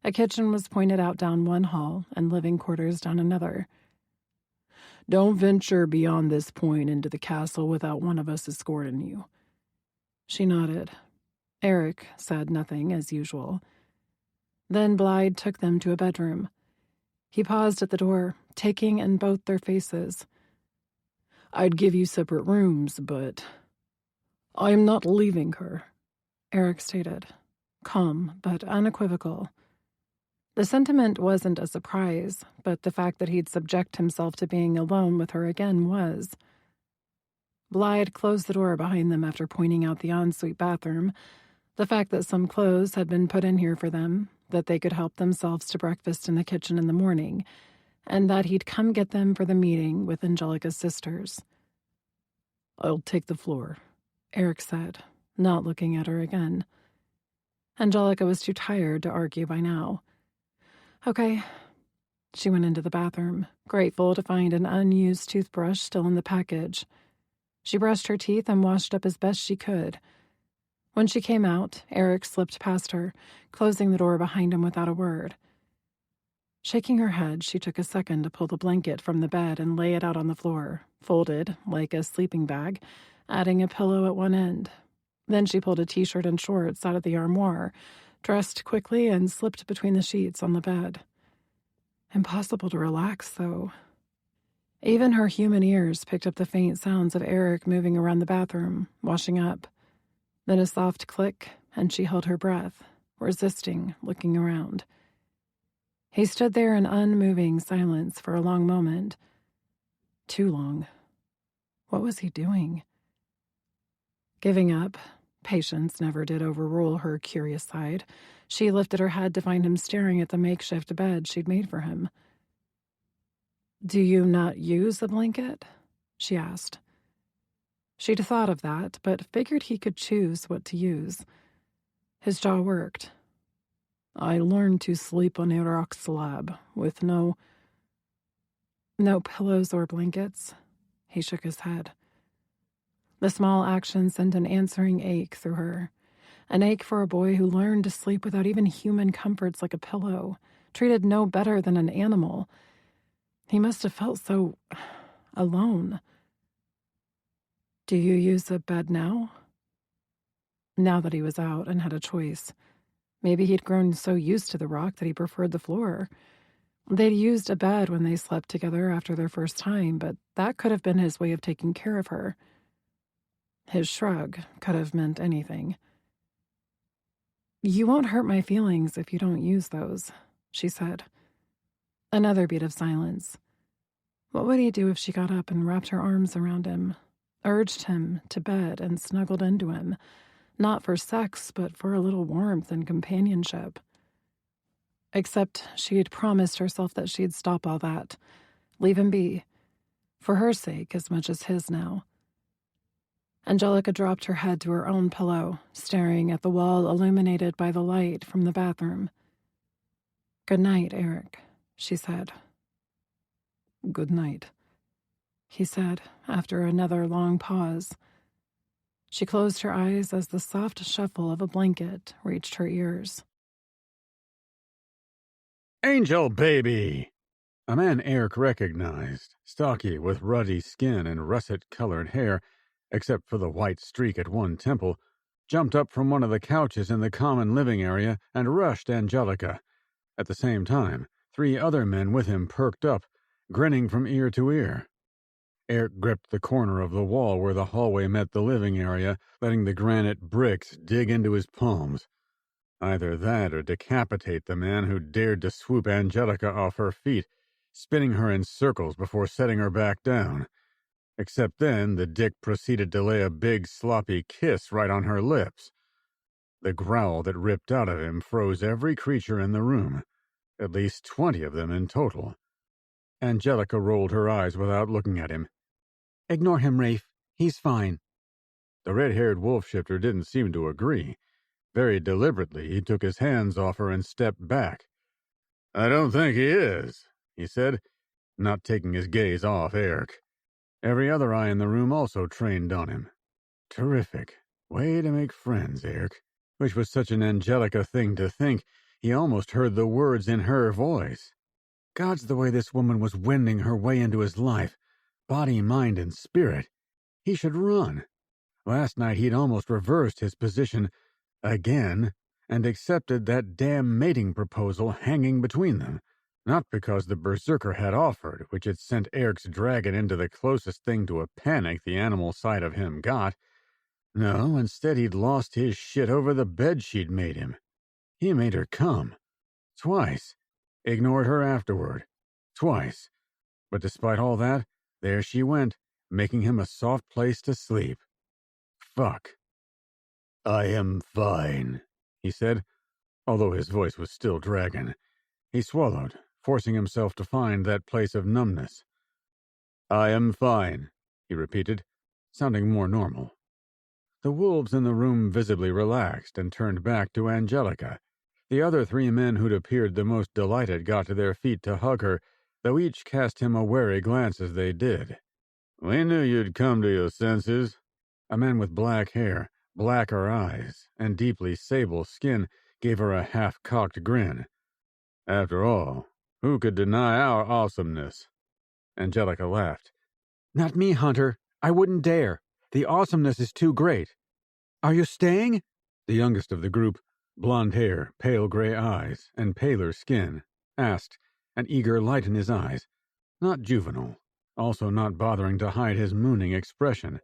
A: A kitchen was pointed out down one hall and living quarters down another.
B: "Don't venture beyond this point into the castle without one of us escorting you."
A: She nodded. Eric said nothing, as usual. Then Blythe took them to a bedroom. He paused at the door, taking in both their faces.
B: "I'd give you separate rooms, but I'm not leaving her,"
A: Eric stated, calm but unequivocal. The sentiment wasn't a surprise, but the fact that he'd subject himself to being alone with her again was. Blythe closed the door behind them after pointing out the ensuite bathroom, the fact that some clothes had been put in here for them, that they could help themselves to breakfast in the kitchen in the morning, and that he'd come get them for the meeting with Angelica's sisters.
B: "I'll take the floor,"
A: Eric said, not looking at her again. Angelica was too tired to argue by now. Okay. She went into the bathroom, grateful to find an unused toothbrush still in the package. She brushed her teeth and washed up as best she could. When she came out, Eric slipped past her, closing the door behind him without a word. Shaking her head, she took a second to pull the blanket from the bed and lay it out on the floor, folded like a sleeping bag, adding a pillow at one end. Then she pulled a t-shirt and shorts out of the armoire, dressed quickly, and slipped between the sheets on the bed. Impossible to relax, though. Even her human ears picked up the faint sounds of Eric moving around the bathroom, washing up. Then a soft click, and she held her breath, resisting, looking around. He stood there in unmoving silence for a long moment. Too long. What was he doing? Giving up, patience never did overrule her curious side. She lifted her head to find him staring at the makeshift bed she'd made for him. "Do you not use a blanket?" she asked. She'd thought of that, but figured he could choose what to use. His jaw worked.
B: "I learned to sleep on a rock slab with
A: No pillows or blankets. He shook his head. The small action sent an answering ache through her. An ache for a boy who learned to sleep without even human comforts like a pillow, treated no better than an animal. He must have felt so alone. "Do you use a bed now?" Now that he was out and had a choice. Maybe he'd grown so used to the rock that he preferred the floor. They'd used a bed when they slept together after their first time, but that could have been his way of taking care of her. His shrug could have meant anything. "You won't hurt my feelings if you don't use those," she said. Another beat of silence. What would he do if she got up and wrapped her arms around him, urged him to bed and snuggled into him, not for sex, but for a little warmth and companionship? Except she had promised herself that she'd stop all that, leave him be, for her sake as much as his now. Angelica dropped her head to her own pillow, staring at the wall illuminated by the light from the bathroom. "Good night, Eric," she said.
B: "Good night,"
A: he said, after another long pause. She closed her eyes as the soft shuffle of a blanket reached her ears.
C: Angel baby! A man Eric recognized, stocky with ruddy skin and russet-colored hair, except for the white streak at one temple, jumped up from one of the couches in the common living area and rushed Angelica. At the same time, 3 other men with him perked up, grinning from ear to ear. Eric gripped the corner of the wall where the hallway met the living area, letting the granite bricks dig into his palms. Either that or decapitate the man who dared to swoop Angelica off her feet, spinning her in circles before setting her back down. Except then, the dick proceeded to lay a big, sloppy kiss right on her lips. The growl that ripped out of him froze every creature in the room, at least 20 of them in total. Angelica rolled her eyes without looking at him.
F: "Ignore him, Rafe. He's fine."
C: The red-haired wolf-shifter didn't seem to agree. Very deliberately, he took his hands off her and stepped back. "I don't think he is," he said, not taking his gaze off Eric. Every other eye in the room also trained on him. Terrific. Way to make friends, Eric. Which was such an Angelica thing to think, he almost heard the words in her voice. God's the way this woman was wending her way into his life. Body, mind, and spirit. He should run. Last night he'd almost reversed his position again and accepted that damn mating proposal hanging between them. Not because the berserker had offered, which had sent Eric's dragon into the closest thing to a panic the animal side of him got. No, instead he'd lost his shit over the bed she'd made him. He made her come. Twice. Ignored her afterward. Twice. But despite all that, there she went, making him a soft place to sleep. Fuck. "I am fine," he said, although his voice was still dragging. He swallowed, forcing himself to find that place of numbness. "I am fine," he repeated, sounding more normal. The wolves in the room visibly relaxed and turned back to Angelica. The other three men who'd appeared the most delighted got to their feet to hug her, though each cast him a wary glance as they did. "We knew you'd come to your senses." A man with black hair, blacker eyes, and deeply sable skin gave her a half-cocked grin. "After all, who could deny our awesomeness?" Angelica laughed.
F: "Not me, Hunter. I wouldn't dare. The awesomeness is too great. Are you staying?"
C: The youngest of the group, blonde hair, pale gray eyes, and paler skin, asked, an eager light in his eyes. Not juvenile, also not bothering to hide his mooning expression.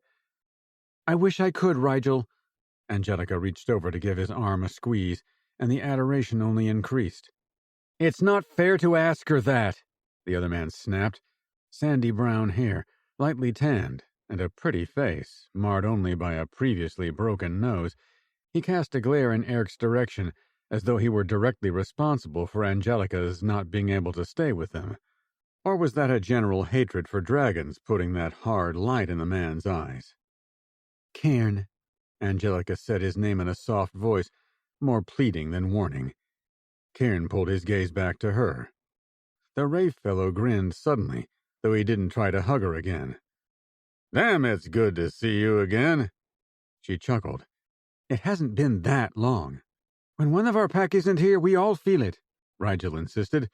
F: "I wish I could, Rigel."
C: Angelica reached over to give his arm a squeeze, and the adoration only increased. "It's not fair to ask her that," the other man snapped. Sandy brown hair, lightly tanned, and a pretty face, marred only by a previously broken nose. He cast a glare in Eric's direction, as though he were directly responsible for Angelica's not being able to stay with them. Or was that a general hatred for dragons putting that hard light in the man's eyes?
F: "Cairn."
C: Angelica said his name in a soft voice, more pleading than warning. Cairn pulled his gaze back to her. The Wraith fellow grinned suddenly, though he didn't try to hug her again. "Damn, it's good to see you again." She chuckled.
F: "It hasn't been that long. When one of our pack isn't here, we all feel it,"
C: Rigel insisted.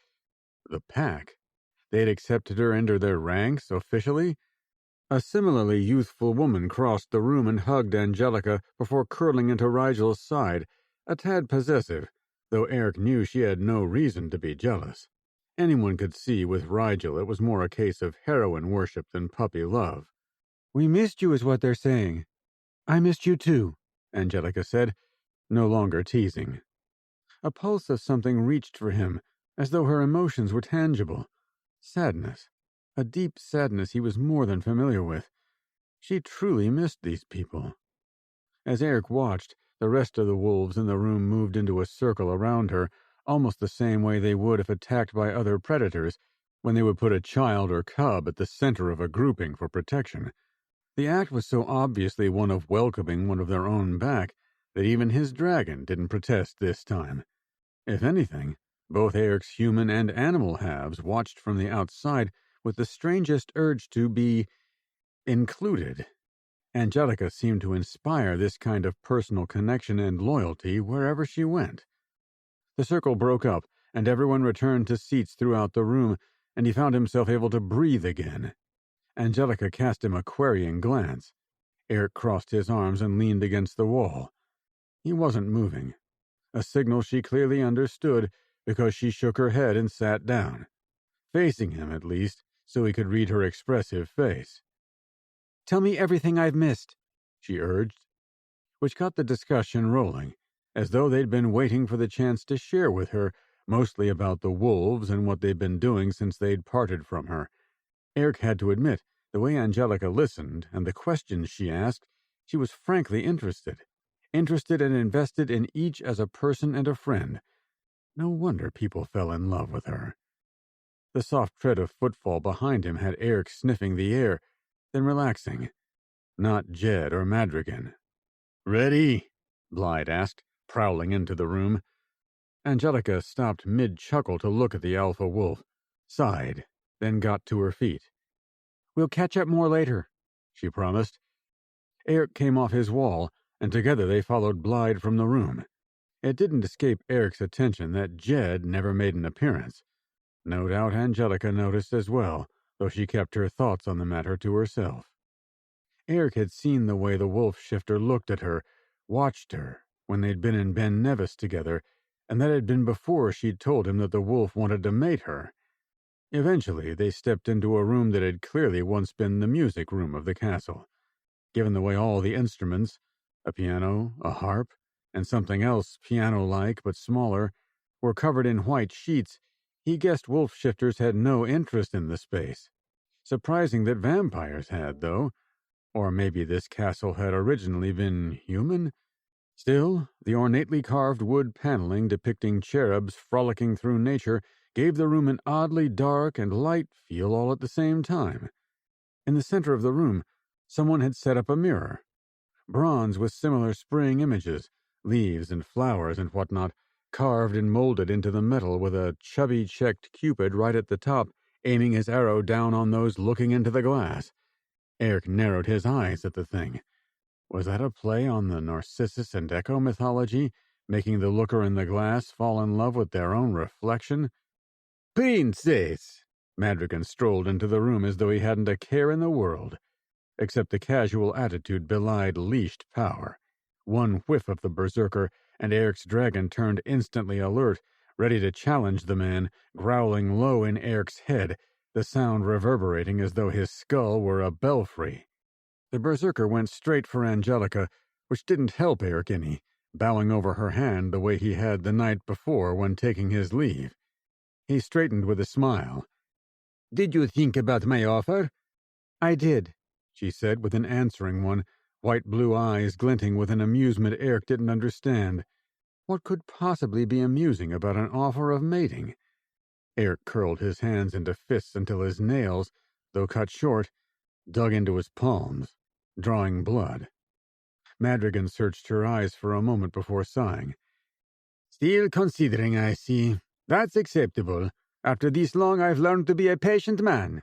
C: The pack? They'd accepted her into their ranks, officially? A similarly youthful woman crossed the room and hugged Angelica before curling into Rigel's side, a tad possessive, though Eric knew she had no reason to be jealous. Anyone could see with Rigel it was more a case of heroine worship than puppy love.
F: "We missed you is what they're saying. I missed you too,"
C: Angelica said, no longer teasing. A pulse of something reached for him, as though her emotions were tangible. Sadness. A deep sadness he was more than familiar with. She truly missed these people. As Eric watched, the rest of the wolves in the room moved into a circle around her, almost the same way they would if attacked by other predators, when they would put a child or cub at the center of a grouping for protection. The act was so obviously one of welcoming one of their own back that even his dragon didn't protest this time. If anything, both Eric's human and animal halves watched from the outside with the strangest urge to be included. Angelica seemed to inspire this kind of personal connection and loyalty wherever she went. The circle broke up, and everyone returned to seats throughout the room, and he found himself able to breathe again. Angelica cast him a querying glance. Eric crossed his arms and leaned against the wall. He wasn't moving, a signal she clearly understood because she shook her head and sat down, facing him at least, so he could read her expressive face.
F: "Tell me everything I've missed,"
C: she urged, which got the discussion rolling, as though they'd been waiting for the chance to share with her, mostly about the wolves and what they'd been doing since they'd parted from her. Eric had to admit, the way Angelica listened and the questions she asked, she was frankly interested and invested in each as a person and a friend. No wonder people fell in love with her. The soft tread of footfall behind him had Eric sniffing the air, then relaxing. Not Jed or Madrigan. "Ready?" Blythe asked, prowling into the room. Angelica stopped mid-chuckle to look at the alpha wolf, sighed, then got to her feet.
F: "We'll catch up more later,"
C: she promised. Eric came off his wall, and together they followed Blythe from the room. It didn't escape Eric's attention that Jed never made an appearance. No doubt Angelica noticed as well, though she kept her thoughts on the matter to herself. Eric had seen the way the wolf shifter looked at her, watched her, when they'd been in Ben Nevis together, and that had been before she'd told him that the wolf wanted to mate her. Eventually, they stepped into a room that had clearly once been the music room of the castle. Given the way all the instruments, a piano, a harp, and something else piano-like but smaller, were covered in white sheets, he guessed wolf shifters had no interest in the space. Surprising that vampires had, though. Or maybe this castle had originally been human? Still, the ornately carved wood paneling depicting cherubs frolicking through nature gave the room an oddly dark and light feel all at the same time. In the center of the room, someone had set up a mirror. Bronze with similar spring images, leaves and flowers and whatnot, carved and molded into the metal with a chubby checked Cupid right at the top, aiming his arrow down on those looking into the glass. Eric narrowed his eyes at the thing. Was that a play on the Narcissus and Echo mythology, making the looker in the glass fall in love with their own reflection? "Princess!" Madrigan strolled into the room as though he hadn't a care in the world. Except the casual attitude belied leashed power. One whiff of the berserker, and Eric's dragon turned instantly alert, ready to challenge the man, growling low in Eric's head, the sound reverberating as though his skull were a belfry. The berserker went straight for Angelica, which didn't help Eric any, bowing over her hand the way he had the night before when taking his leave. He straightened with a smile. "Did you think about my offer?" "I did," she said with an answering one, white blue eyes glinting with an amusement Eric didn't understand. What could possibly be amusing about an offer of mating? Eric curled his hands into fists until his nails, though cut short, dug into his palms, drawing blood. Madrigan searched her eyes for a moment before sighing. "Still considering, I see. That's acceptable. After this long, I've learned to be a patient man."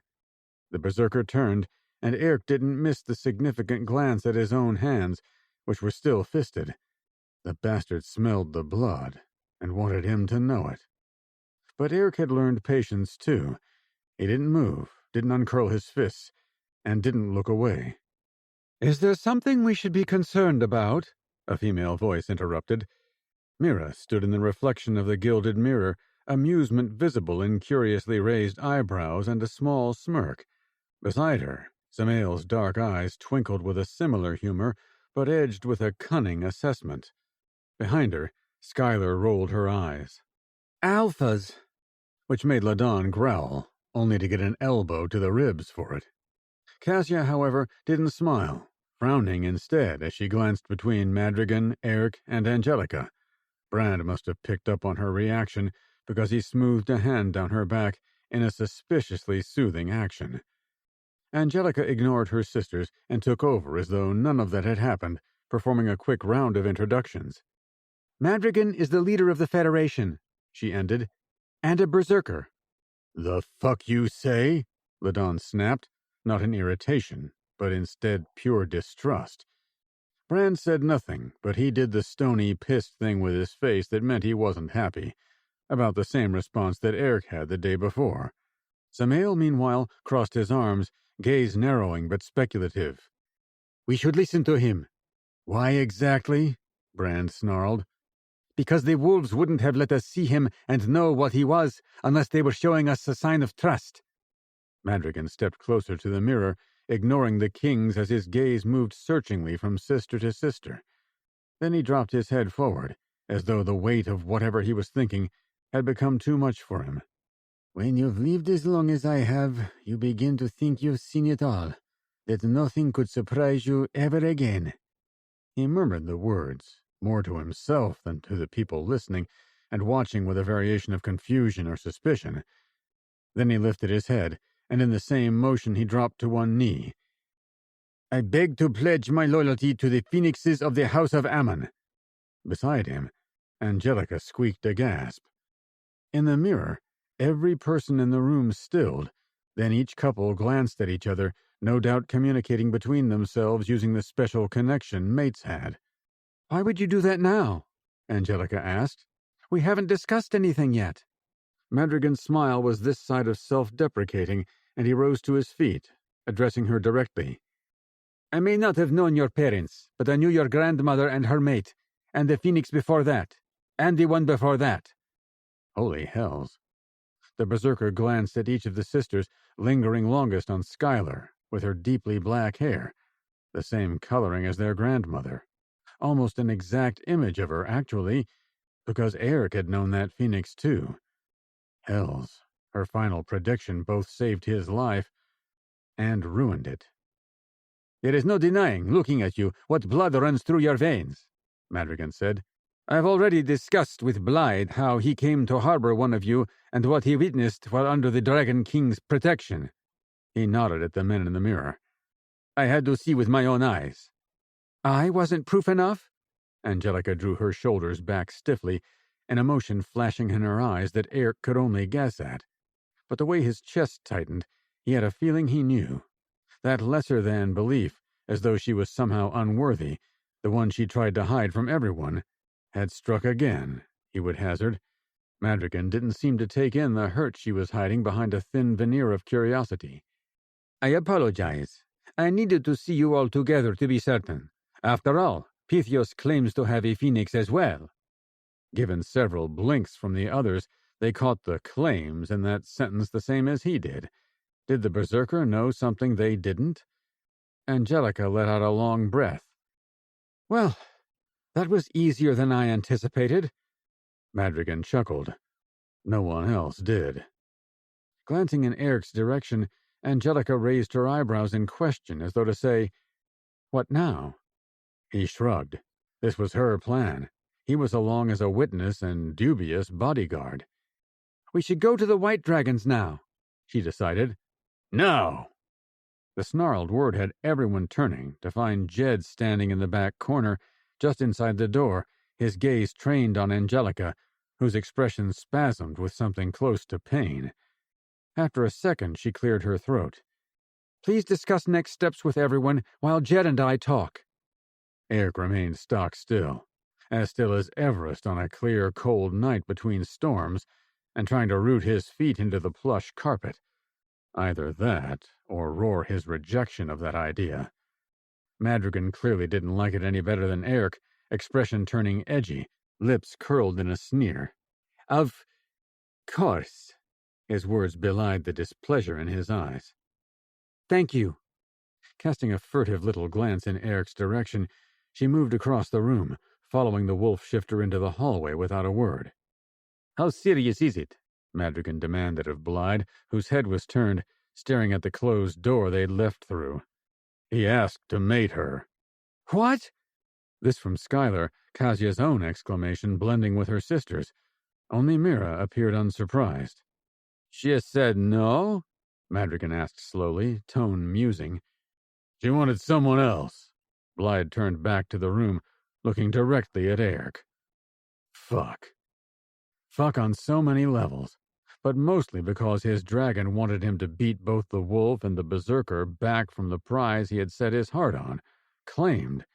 C: The berserker turned, and Eric didn't miss the significant glance at his own hands, which were still fisted. The bastard smelled the blood, and wanted him to know it. But Eric had learned patience, too. He didn't move, didn't uncurl his fists, and didn't look away. "Is there something we should be concerned about?" a female voice interrupted. Mira stood in the reflection of the gilded mirror, amusement visible in curiously raised eyebrows and a small smirk. Beside her, Samael's dark eyes twinkled with a similar humor, but edged with a cunning assessment. Behind her, Skylar rolled her eyes. "Alphas!" Which made Ladon growl, only to get an elbow to the ribs for it. Cassia, however, didn't smile, frowning instead as she glanced between Madrigan, Eric, and Angelica. Brand must have picked up on her reaction, because he smoothed a hand down her back in a suspiciously soothing action. Angelica ignored her sisters and took over as though none of that had happened, performing a quick round of introductions. "Madrigan is the leader of the Federation," she ended, "and a berserker." "The fuck you say?" Ladon snapped, not in irritation, but instead pure distrust. Brand said nothing, but he did the stony, pissed thing with his face that meant he wasn't happy, about the same response that Eric had the day before. Samael, meanwhile, crossed his arms, gaze narrowing but speculative. "We should listen to him." "Why exactly?" Brand snarled. "Because the wolves wouldn't have let us see him and know what he was unless they were showing us a sign of trust." Madrigan stepped closer to the mirror, ignoring the kings as his gaze moved searchingly from sister to sister. Then he dropped his head forward, as though the weight of whatever he was thinking had become too much for him. "When you've lived as long as I have, you begin to think you've seen it all, that nothing could surprise you ever again." He murmured the words, more to himself than to the people listening and watching with a variation of confusion or suspicion. Then he lifted his head, and in the same motion he dropped to one knee. "I beg to pledge my loyalty to the phoenixes of the House of Ammon." Beside him, Angelica squeaked a gasp. In the mirror, every person in the room stilled, then each couple glanced at each other, no doubt communicating between themselves using the special connection mates had. "Why would you do that now?" Angelica asked. "We haven't discussed anything yet." Madrigan's smile was this side of self-deprecating, and he rose to his feet, addressing her directly. "I may not have known your parents, but I knew your grandmother and her mate, and the phoenix before that, and the one before that." Holy hells. The berserker glanced at each of the sisters, lingering longest on Skylar, with her deeply black hair, the same coloring as their grandmother. Almost an exact image of her, actually, because Eric had known that phoenix too. Hells, her final prediction both saved his life and ruined it. "There is no denying, looking at you, what blood runs through your veins," Madrigan said.
E: I've already discussed with Blythe how he came to harbor one of you and what he witnessed while under the Dragon King's protection. He nodded at the men in the mirror. I had to see with my own eyes. I wasn't proof enough? Angelica drew her shoulders back stiffly, an emotion flashing in her eyes that Eric could only guess at. But the way his chest tightened, he had a feeling he knew. That lesser-than belief, as though she was somehow unworthy, the one she tried to hide from everyone, had struck again, he would hazard. Madrigan didn't seem to take in the hurt she was hiding behind a thin veneer of curiosity. I apologize. I needed to see you all together to be certain. After all, Pythios claims to have a phoenix as well. Given several blinks from the others, they caught the claims in that sentence the same as he did. Did the berserker know something they didn't? Angelica let out a long breath. Well, that was easier than I anticipated. Madrigan chuckled. No one else did. Glancing in Eric's direction, Angelica raised her eyebrows in question as though to say, What now? He shrugged. This was her plan. He was along as a witness and dubious bodyguard. We should go to the White Dragons now, she decided. No! The snarled word had everyone turning to find Jed standing in the back corner, just inside the door, his gaze trained on Angelica, whose expression spasmed with something close to pain. After a second, she cleared her throat. Please discuss next steps with everyone while Jed and I talk. Eric remained stock still as Everest on a clear, cold night between storms, and trying to root his feet into the plush carpet. Either that, or roar his rejection of that idea. Madrigan clearly didn't like it any better than Eric, expression turning edgy, lips curled in a sneer. Of course. His words belied the displeasure in his eyes. Thank you. Casting a furtive little glance in Eric's direction, she moved across the room, following the wolf shifter into the hallway without a word. How serious is it? Madrigan demanded of Blythe, whose head was turned, staring at the closed door they'd left through. He asked to mate her. What? This from Skylar, Kasia's own exclamation blending with her sister's. Only Mira appeared unsurprised. She said no? Madrigan asked slowly, tone musing. She wanted someone else. Blythe turned back to the room, looking directly at Eric. Fuck. Fuck on so many levels, but mostly because his dragon wanted him to beat both the wolf and the berserker back from the prize he had set his heart on, claimed,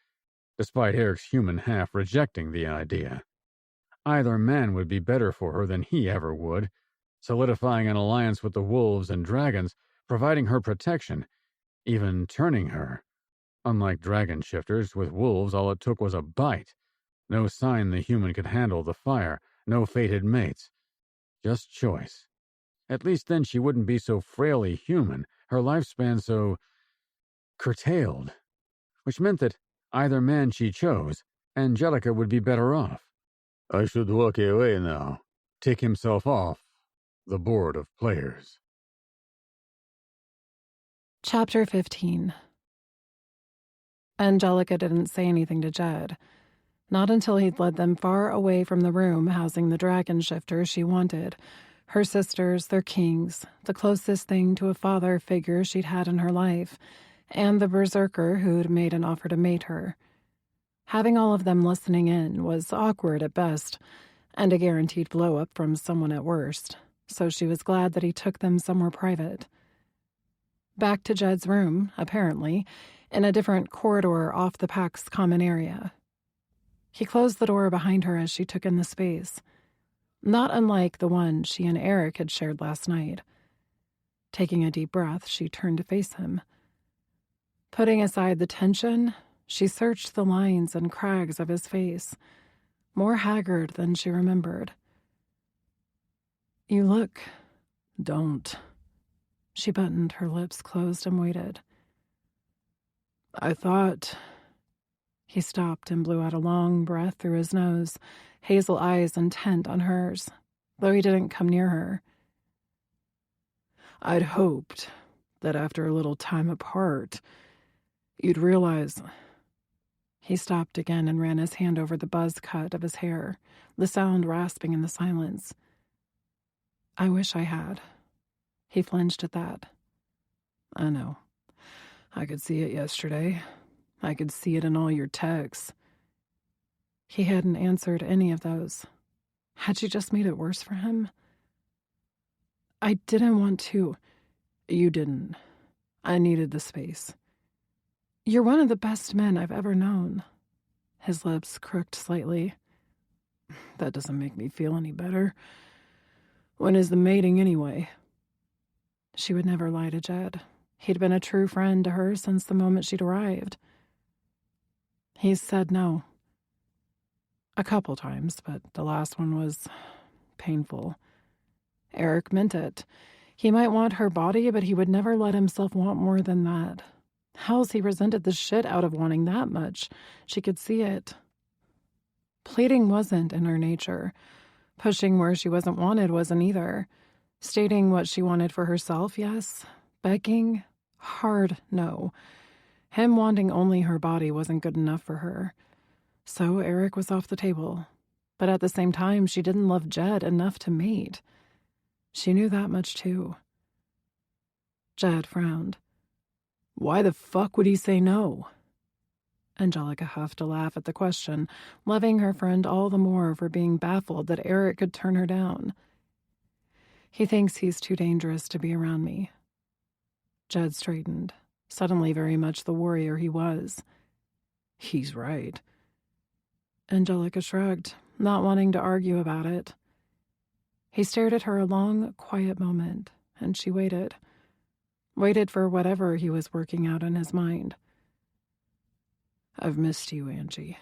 E: despite Eric's human half rejecting the idea. Either man would be better for her than he ever would, solidifying an alliance with the wolves and dragons, providing her protection, even turning her. Unlike dragon shifters, with wolves all it took was a bite. No sign the human could handle the fire, no fated mates. Just choice. At least then she wouldn't be so frailly human, her lifespan so curtailed. Which meant that, either man she chose, Angelica would be better off. I should walk away now. Take himself off the board of players.
A: Chapter 15. Angelica didn't say anything to Jed. Not until he'd led them far away from the room housing the dragon shifter she wanted. Her sisters, their kings, the closest thing to a father figure she'd had in her life, and the berserker who'd made an offer to mate her. Having all of them listening in was awkward at best, and a guaranteed blow-up from someone at worst, so she was glad that he took them somewhere private. Back to Jed's room, apparently, in a different corridor off the pack's common area. He closed the door behind her as she took in the space, not unlike the one she and Eric had shared last night. Taking a deep breath, she turned to face him. Putting aside the tension, she searched the lines and crags of his face, more haggard than she remembered. You look... Don't. She buttoned her lips closed and waited. I thought... He stopped and blew out a long breath through his nose, hazel eyes intent on hers, though he didn't come near her. I'd hoped that after a little time apart, you'd realize... He stopped again and ran his hand over the buzz cut of his hair, the sound rasping in the silence. I wish I had. He flinched at that. I know. I could see it yesterday. I could see it in all your texts. He hadn't answered any of those. Had she just made it worse for him? I didn't want to. You didn't. I needed the space. You're one of the best men I've ever known. His lips crooked slightly. That doesn't make me feel any better. When is the mating anyway? She would never lie to Jed. He'd been a true friend to her since the moment she'd arrived. He said no. A couple times, but the last one was painful. Eric meant it. He might want her body, but he would never let himself want more than that. Hell's he resented the shit out of wanting that much. She could see it. Pleading wasn't in her nature. Pushing where she wasn't wanted wasn't either. Stating what she wanted for herself, yes. Begging, hard no. Him wanting only her body wasn't good enough for her. So Eric was off the table. But at the same time, she didn't love Jed enough to mate. She knew that much too. Jed frowned. Why the fuck would he say no? Angelica huffed a laugh at the question, loving her friend all the more for being baffled that Eric could turn her down. He thinks he's too dangerous to be around me. Jed straightened, suddenly very much the warrior he was. He's right. Angelica shrugged, not wanting to argue about it. He stared at her a long, quiet moment, and she waited. Waited for whatever he was working out in his mind. I've missed you, Angie.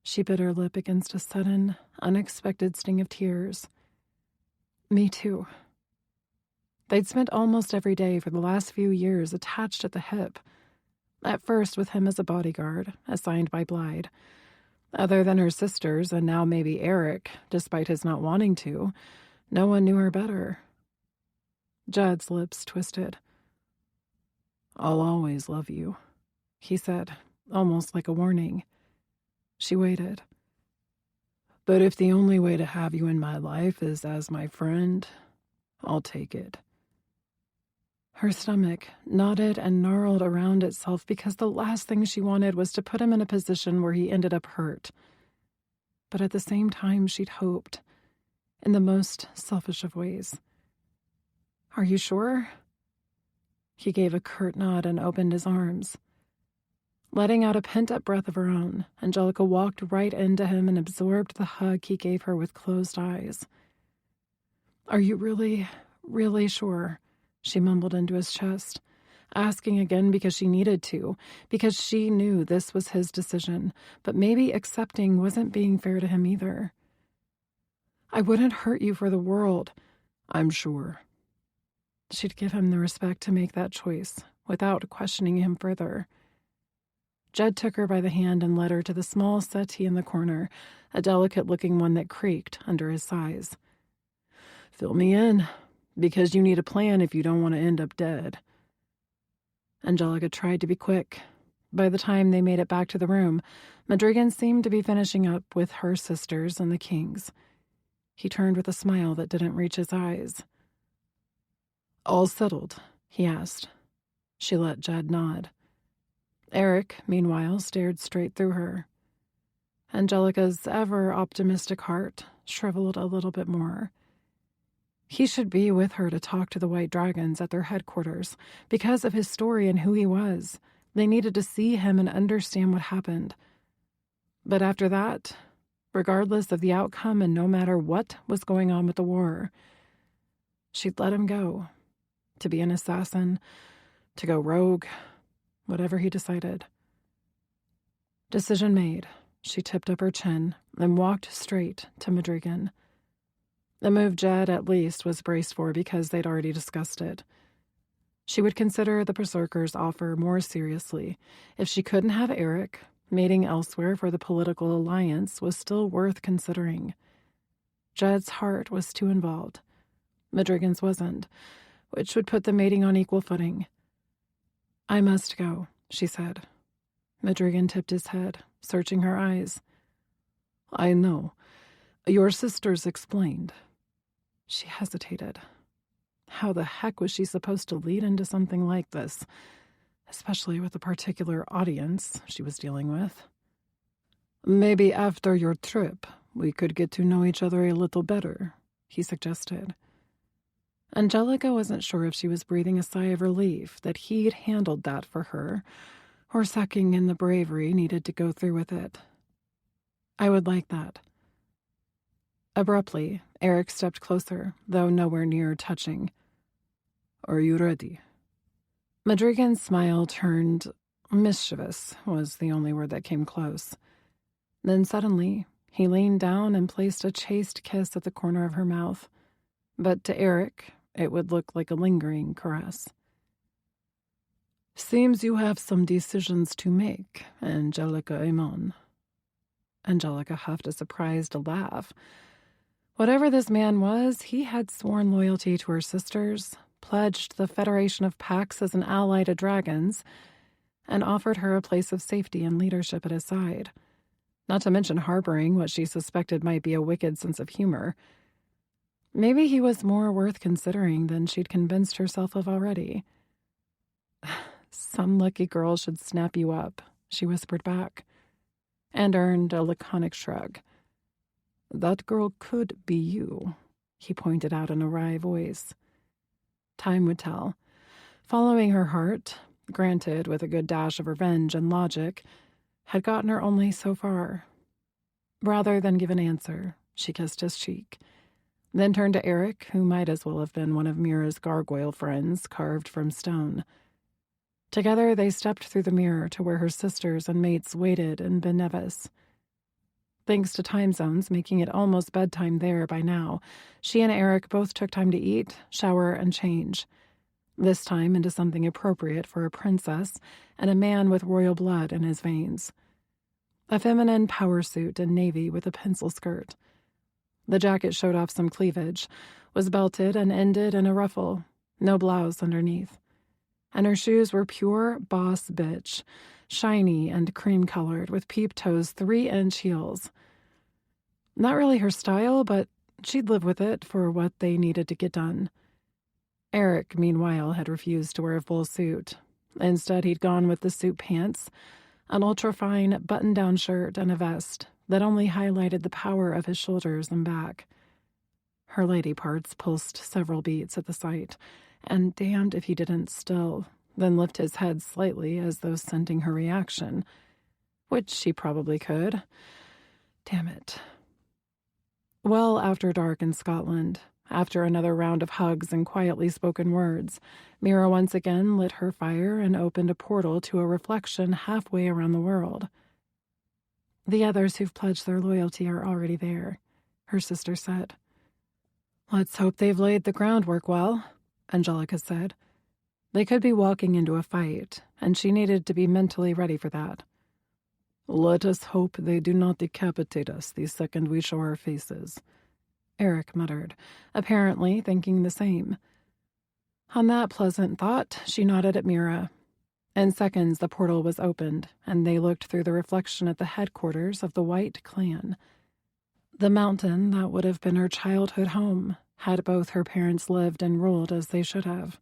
A: She bit her lip against a sudden, unexpected sting of tears. Me too. They'd spent almost every day for the last few years attached at the hip. At first with him as a bodyguard, assigned by Blythe. Other than her sisters, and now maybe Eric, despite his not wanting to, no one knew her better. Jed's lips twisted. I'll always love you, he said, almost like a warning. She waited. But if the only way to have you in my life is as my friend, I'll take it. Her stomach knotted and gnarled around itself because the last thing she wanted was to put him in a position where he ended up hurt. But at the same time, she'd hoped, in the most selfish of ways. Are you sure? He gave a curt nod and opened his arms. Letting out a pent-up breath of her own, Angelica walked right into him and absorbed the hug he gave her with closed eyes. Are you really, really sure? She mumbled into his chest, asking again because she needed to, because she knew this was his decision, but maybe accepting wasn't being fair to him either. I wouldn't hurt you for the world, I'm sure. She'd give him the respect to make that choice, without questioning him further. Jed took her by the hand and led her to the small settee in the corner, a delicate-looking one that creaked under his size. Fill me in, because you need a plan if you don't want to end up dead. Angelica tried to be quick. By the time they made it back to the room, Madrigan seemed to be finishing up with her sisters and the Kings. He turned with a smile that didn't reach his eyes. All settled? He asked. She let Jed nod. Eric, meanwhile, stared straight through her. Angelica's ever-optimistic heart shriveled a little bit more. He should be with her to talk to the White Dragons at their headquarters. Because of his story and who he was, they needed to see him and understand what happened. But after that, regardless of the outcome and no matter what was going on with the war, she'd let him go. To be an assassin, to go rogue, whatever he decided. Decision made. She tipped up her chin and walked straight to Madrigan. The move Jed, at least, was braced for because they'd already discussed it. She would consider the Berserker's offer more seriously. If she couldn't have Eric, mating elsewhere for the political alliance was still worth considering. Jed's heart was too involved. Madrigan's wasn't, which would put the mating on equal footing. I must go, she said. Madrigan tipped his head, searching her eyes.
B: I know. Your sisters explained.
A: She hesitated. How the heck was she supposed to lead into something like this, especially with the particular audience she was dealing with?
B: Maybe after your trip, we could get to know each other a little better, he suggested.
A: Angelica wasn't sure if she was breathing a sigh of relief that he'd handled that for her, or sucking in the bravery needed to go through with it. I would like that. Abruptly, Eric stepped closer, though nowhere near touching.
B: Are you ready?
A: Madrigan's smile turned mischievous, was the only word that came close. Then suddenly, he leaned down and placed a chaste kiss at the corner of her mouth. But to Eric, it would look like a lingering caress.
B: Seems you have some decisions to make, Angelica Amon.
A: Angelica huffed a surprised laugh. Whatever this man was, he had sworn loyalty to her sisters, pledged the Federation of Pax as an ally to dragons, and offered her a place of safety and leadership at his side, not to mention harboring what she suspected might be a wicked sense of humor. Maybe he was more worth considering than she'd convinced herself of already. Some lucky girl should snap you up, she whispered back, and earned a laconic shrug.
B: That girl could be you, he pointed out in a wry voice.
A: Time would tell. Following her heart, granted with a good dash of revenge and logic, had gotten her only so far. Rather than give an answer, she kissed his cheek, then turned to Eric, who might as well have been one of Mira's gargoyle friends carved from stone. Together they stepped through the mirror to where her sisters and mates waited in Ben Nevis. Thanks to time zones making it almost bedtime there by now, she and Eric both took time to eat, shower, and change. This time into something appropriate for a princess and a man with royal blood in his veins. A feminine power suit in navy with a pencil skirt. The jacket showed off some cleavage, was belted and ended in a ruffle, no blouse underneath. And her shoes were pure boss bitch, shiny and cream-colored with peep toes 3-inch heels. Not really her style, but she'd live with it for what they needed to get done. Eric, meanwhile, had refused to wear a full suit. Instead, he'd gone with the suit pants, an ultra-fine button-down shirt, and a vest that only highlighted the power of his shoulders and back. Her lady parts pulsed several beats at the sight, and damned if he didn't still, then lift his head slightly as though scenting her reaction, which she probably could. Damn it. Well after dark in Scotland, after another round of hugs and quietly spoken words, Mira once again lit her fire and opened a portal to a reflection halfway around the world. The others who've pledged their loyalty are already there, her sister said. Let's hope they've laid the groundwork well, Angelica said. They could be walking into a fight, and she needed to be mentally ready for that.
B: Let us hope they do not decapitate us the second we show our faces,
A: Eric muttered, apparently thinking the same. On that pleasant thought, she nodded at Mira. In seconds, the portal was opened, and they looked through the reflection at the headquarters of the White Clan. The mountain that would have been her childhood home, had both her parents lived and ruled as they should have.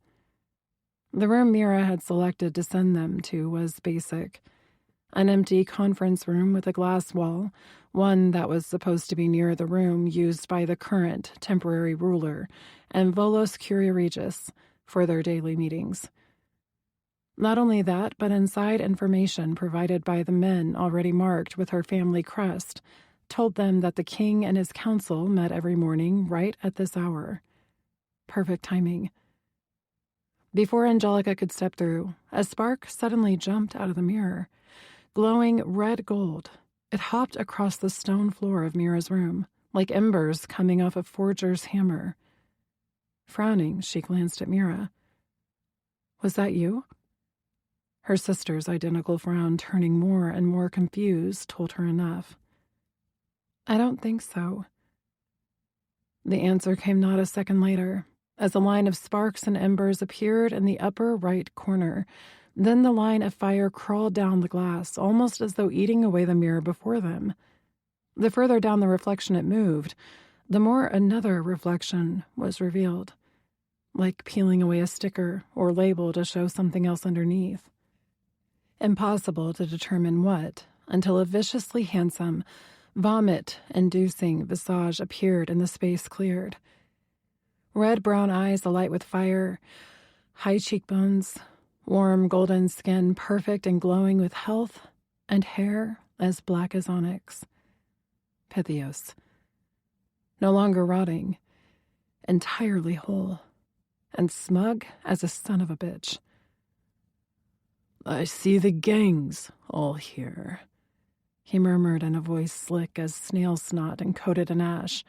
A: The room Mira had selected to send them to was basic. An empty conference room with a glass wall, one that was supposed to be near the room used by the current temporary ruler and Volos Curia Regis for their daily meetings. Not only that, but inside information provided by the men already marked with her family crest told them that the king and his council met every morning right at this hour. Perfect timing. Before Angelica could step through, a spark suddenly jumped out of the mirror. Glowing red gold, it hopped across the stone floor of Mira's room, like embers coming off a forger's hammer. Frowning, she glanced at Mira. Was that you? Her sister's identical frown, turning more and more confused, told her enough. I don't think so. The answer came not a second later, as a line of sparks and embers appeared in the upper right corner, Then the line of fire crawled down the glass, almost as though eating away the mirror before them. The further down the reflection it moved, the more another reflection was revealed, like peeling away a sticker or label to show something else underneath. Impossible to determine what, until a viciously handsome, vomit-inducing visage appeared and the space cleared. Red-brown eyes alight with fire, high cheekbones, warm golden skin perfect and glowing with health, and hair as black as onyx. Pythios. No longer rotting, entirely whole, and smug as a son of a bitch.
B: "I see the gang's all here,"
A: he murmured in a voice slick as snail snot and coated in ash.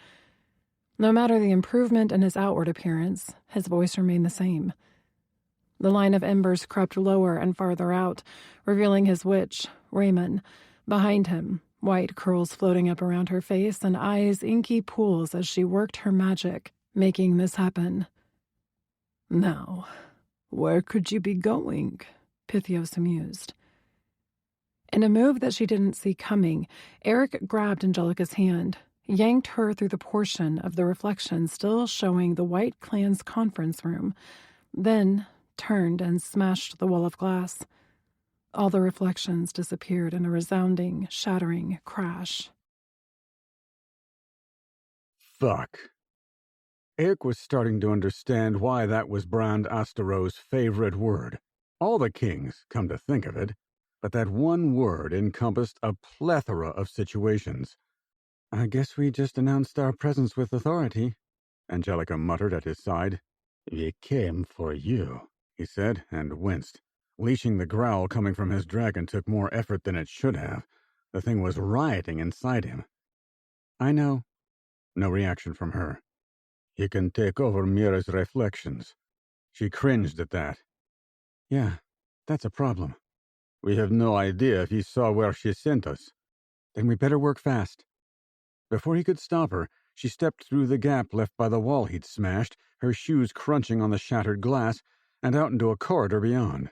A: No matter the improvement in his outward appearance, his voice remained the same. The line of embers crept lower and farther out, revealing his witch, Raymond, behind him, white curls floating up around her face and eyes inky pools as she worked her magic, making this happen.
B: "Now, where could you be going?"
A: Pythios amused. In a move that she didn't see coming, Eric grabbed Angelica's hand, yanked her through the portion of the reflection still showing the White Clan's conference room, then turned and smashed the wall of glass. All the reflections disappeared in a resounding, shattering crash.
C: Fuck. Eric was starting to understand why that was Brand Astaro's favorite word. All the kings, come to think of it, but that one word encompassed a plethora of situations. "I guess we just announced our presence with authority," Angelica muttered at his side. "We came for you," he said, and winced. Leashing the growl coming from his dragon took more effort than it should have. The thing was rioting inside him. "I know." No reaction from her. "He can take over Mira's reflections." She cringed at that. "Yeah, that's a problem." "We have no idea if he saw where she sent us." "Then we better work fast." Before he could stop her, she stepped through the gap left by the wall he'd smashed, her shoes crunching on the shattered glass, and out into a corridor beyond.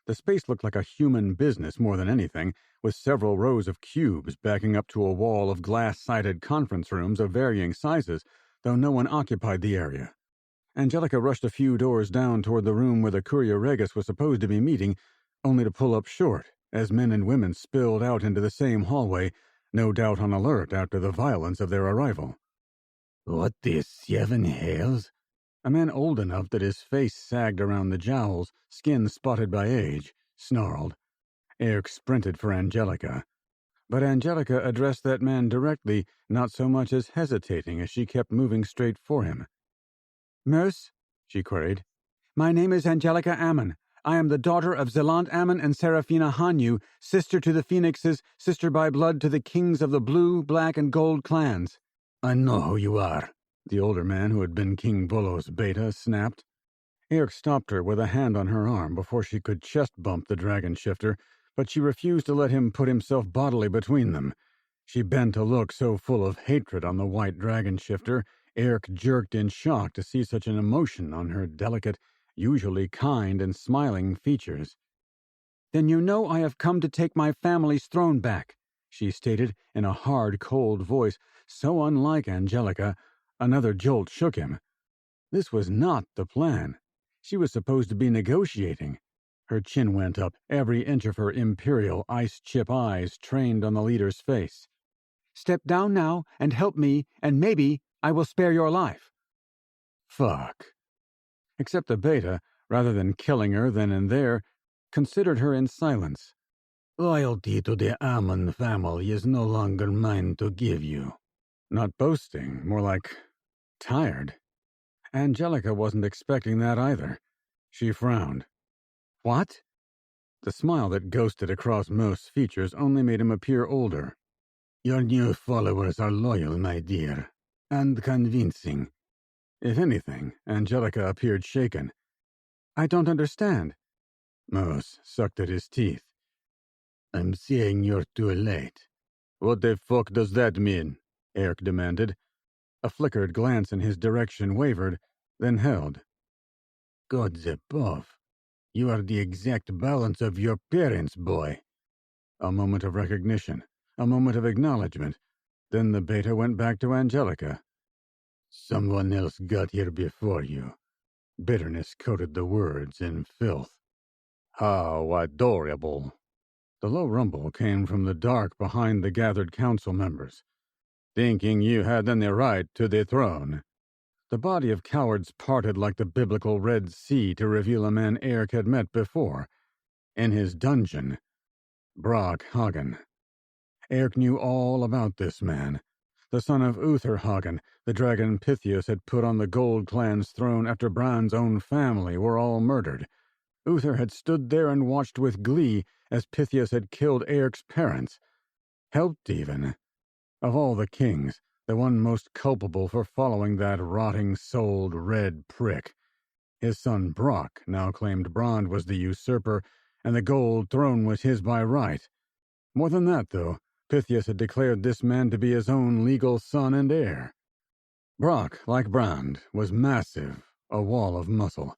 C: The space looked like a human business more than anything, with several rows of cubes backing up to a wall of glass-sided conference rooms of varying sizes, though no one occupied the area. Angelica rushed a few doors down toward the room where the Curia Regis was supposed to be meeting, only to pull up short, as men and women spilled out into the same hallway, no doubt on alert after the violence of their arrival. "What the 7 hells?" A man old enough that his face sagged around the jowls, skin spotted by age, snarled. Eric sprinted for Angelica. But Angelica addressed that man directly, not so much as hesitating as she kept moving straight for him.
F: "Merce?"
C: she queried.
F: "My name is Angelica Ammon. I am the daughter of Zelant Ammon and Seraphina Hanyu, sister to the Phoenixes, sister by blood to the kings of the Blue, Black, and Gold clans."
C: "I know who you are," the older man who had been King Bolo's beta snapped. Eric stopped her with a hand on her arm before she could chest bump the dragon shifter, but she refused to let him put himself bodily between them. She bent a look so full of hatred on the white dragon shifter, Eric jerked in shock to see such an emotion on her delicate, usually kind and smiling features.
F: "Then you know I have come to take my family's throne back," she stated in a hard, cold voice, so unlike Angelica, another jolt shook him. This was not the plan. She was supposed to be negotiating. Her chin went up, every inch of her imperial ice-chip eyes trained on the leader's face. "Step down now and help me, and maybe I will spare your life."
C: Fuck. Except the beta, rather than killing her then and there, considered her in silence. "Loyalty to the Ammon family is no longer mine to give you." Not boasting, more like tired. Angelica wasn't expecting that either. She frowned.
F: "What?"
C: The smile that ghosted across Mo's features only made him appear older. "Your new followers are loyal, my dear, and convincing." If anything, Angelica appeared shaken.
F: "I don't understand."
C: Mos sucked at his teeth. "I'm saying you're too late." "What the fuck does that mean?" Eric demanded. A flickered glance in his direction wavered, then held. "Gods above.
D: You are the exact balance of your parents, boy.
C: A moment of recognition, a moment of acknowledgement. Then the beta went back to Angelica.
D: Someone else got here before you.
C: Bitterness coated the words in filth.
D: How adorable.
C: The low rumble came from the dark behind the gathered council members.
D: Thinking you had any right to the throne.
C: The body of cowards parted like the biblical Red Sea to reveal a man Eric had met before. In his dungeon. Brock Hagen. Eric knew all about this man. The son of Uther Hagen, the dragon Pythias had put on the Gold Clan's throne after Bran's own family were all murdered. Uther had stood there and watched with glee as Pythias had killed Eric's parents. Helped even. Of all the kings, the one most culpable for following that rotting-souled red prick. His son Brock now claimed Brand was the usurper, and the gold throne was his by right. More than that, though, Pythias had declared this man to be his own legal son and heir. Brock, like Brand, was massive, a wall of muscle.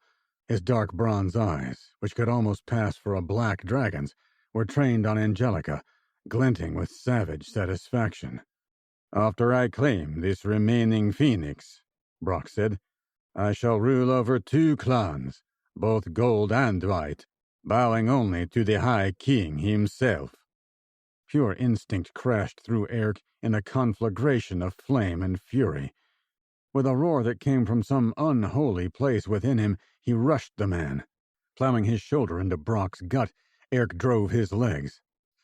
C: His dark bronze eyes, which could almost pass for a black dragon's, were trained on Angelica, glinting with savage satisfaction.
D: After I claim this remaining phoenix, Brock said, I shall rule over 2 clans, both gold and white, bowing only to the High King himself.
C: Pure instinct crashed through Eric in a conflagration of flame and fury. With a roar that came from some unholy place within him, he rushed the man. Plowing his shoulder into Brock's gut, Eric drove his legs.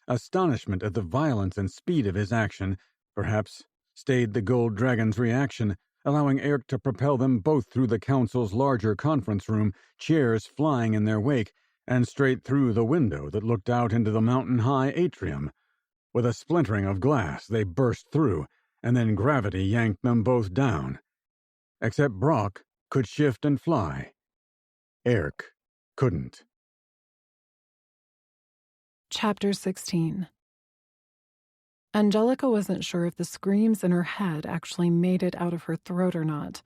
C: Astonishment at the violence and speed of his action, perhaps, stayed the gold dragon's reaction, allowing Eric to propel them both through the council's larger conference room, chairs flying in their wake, and straight through the window that looked out into the mountain-high atrium. With a splintering of glass, they burst through, and then gravity yanked them both down. Except Brock could shift and fly. Eric couldn't.
A: Chapter 16. Angelica wasn't sure if the screams in her head actually made it out of her throat or not.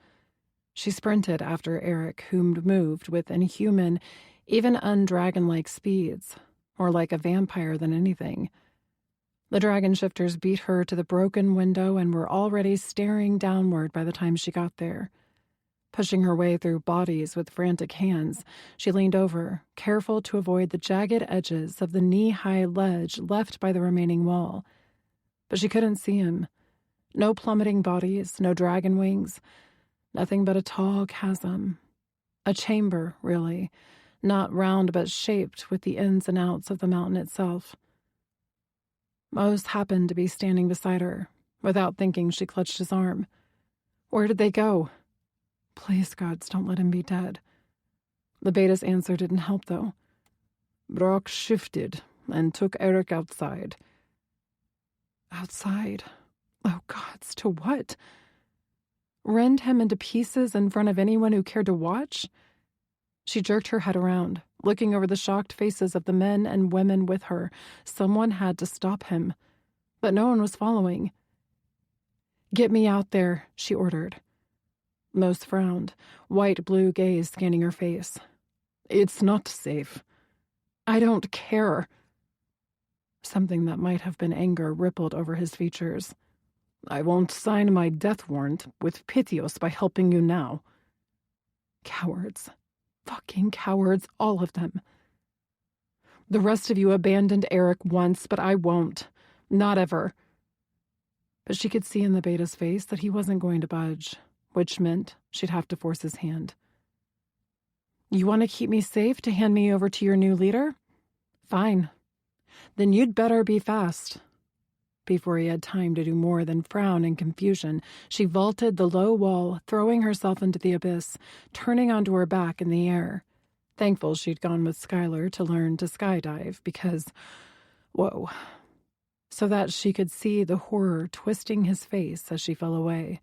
A: She sprinted after Eric, who moved with inhuman, even undragon-like speeds, more like a vampire than anything. The dragon shifters beat her to the broken window and were already staring downward by the time she got there. Pushing her way through bodies with frantic hands, she leaned over, careful to avoid the jagged edges of the knee-high ledge left by the remaining wall. But she couldn't see him. No plummeting bodies, no dragon wings, nothing but a tall chasm. A chamber, really, not round but shaped with the ins and outs of the mountain itself. Mose happened to be standing beside her. Without thinking, she clutched his arm. Where did they go? Please, gods, don't let him be dead. The beta's answer didn't help, though.
B: Brock shifted and took Eric outside.
A: Outside? Oh, gods, to what? Rend him into pieces in front of anyone who cared to watch? She jerked her head around, looking over the shocked faces of the men and women with her. Someone had to stop him, but no one was following. Get me out there, she ordered. Mose frowned, white-blue gaze scanning her face.
B: It's not safe.
A: I don't care. Something that might have been anger rippled over his features.
B: I won't sign my death warrant with Pythias by helping you now.
A: Cowards. Fucking cowards, all of them. The rest of you abandoned Eric once, but I won't. Not ever. But she could see in the beta's face that he wasn't going to budge, which meant she'd have to force his hand. You want to keep me safe to hand me over to your new leader? Fine. Then you'd better be fast. Before he had time to do more than frown in confusion, she vaulted the low wall, throwing herself into the abyss, turning onto her back in the air. Thankful she'd gone with Skylar to learn to skydive because, whoa, so that she could see the horror twisting his face as she fell away.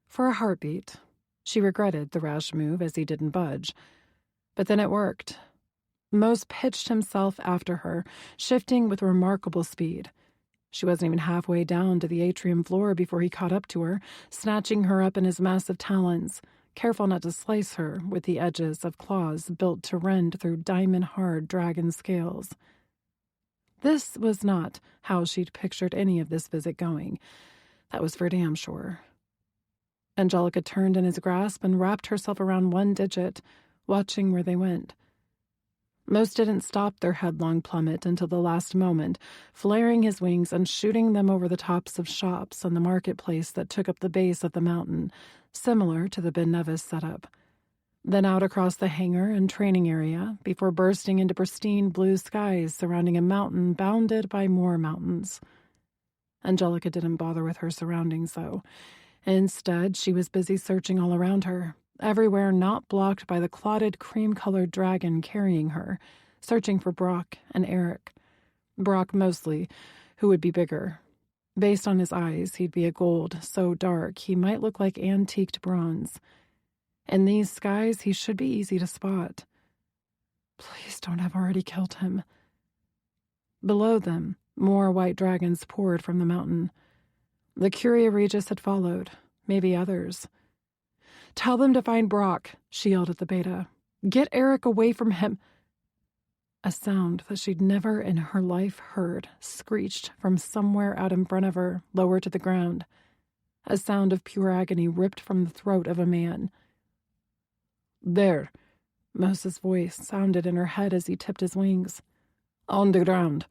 A: For a heartbeat, she regretted the rash move as he didn't budge. But then it worked. Mose pitched himself after her, shifting with remarkable speed. She wasn't even halfway down to the atrium floor before he caught up to her, snatching her up in his massive talons, careful not to slice her with the edges of claws built to rend through diamond-hard dragon scales. This was not how she'd pictured any of this visit going. That was for damn sure. Angelica turned in his grasp and wrapped herself around one digit, watching where they went. Most didn't stop their headlong plummet until the last moment, flaring his wings and shooting them over the tops of shops and the marketplace that took up the base of the mountain, similar to the Ben Nevis setup. Then out across the hangar and training area, before bursting into pristine blue skies surrounding a mountain bounded by more mountains. Angelica didn't bother with her surroundings, though. Instead, she was busy searching all around her, everywhere not blocked by the clotted cream-colored dragon carrying her, searching for Brock and Eric. Brock mostly, who would be bigger. Based on his eyes, he'd be a gold so dark he might look like antiqued bronze. In these skies, he should be easy to spot. Please don't have already killed him. Below them, more white dragons poured from the mountain. The Curia Regis had followed, maybe others. "Tell them to find Brock," she yelled at the beta. "Get Eric away from him." A sound that she'd never in her life heard screeched from somewhere out in front of her, lower to the ground. A sound of pure agony ripped from the throat of a man. "There," Moses' voice sounded in her head as he tipped his wings. "On the ground."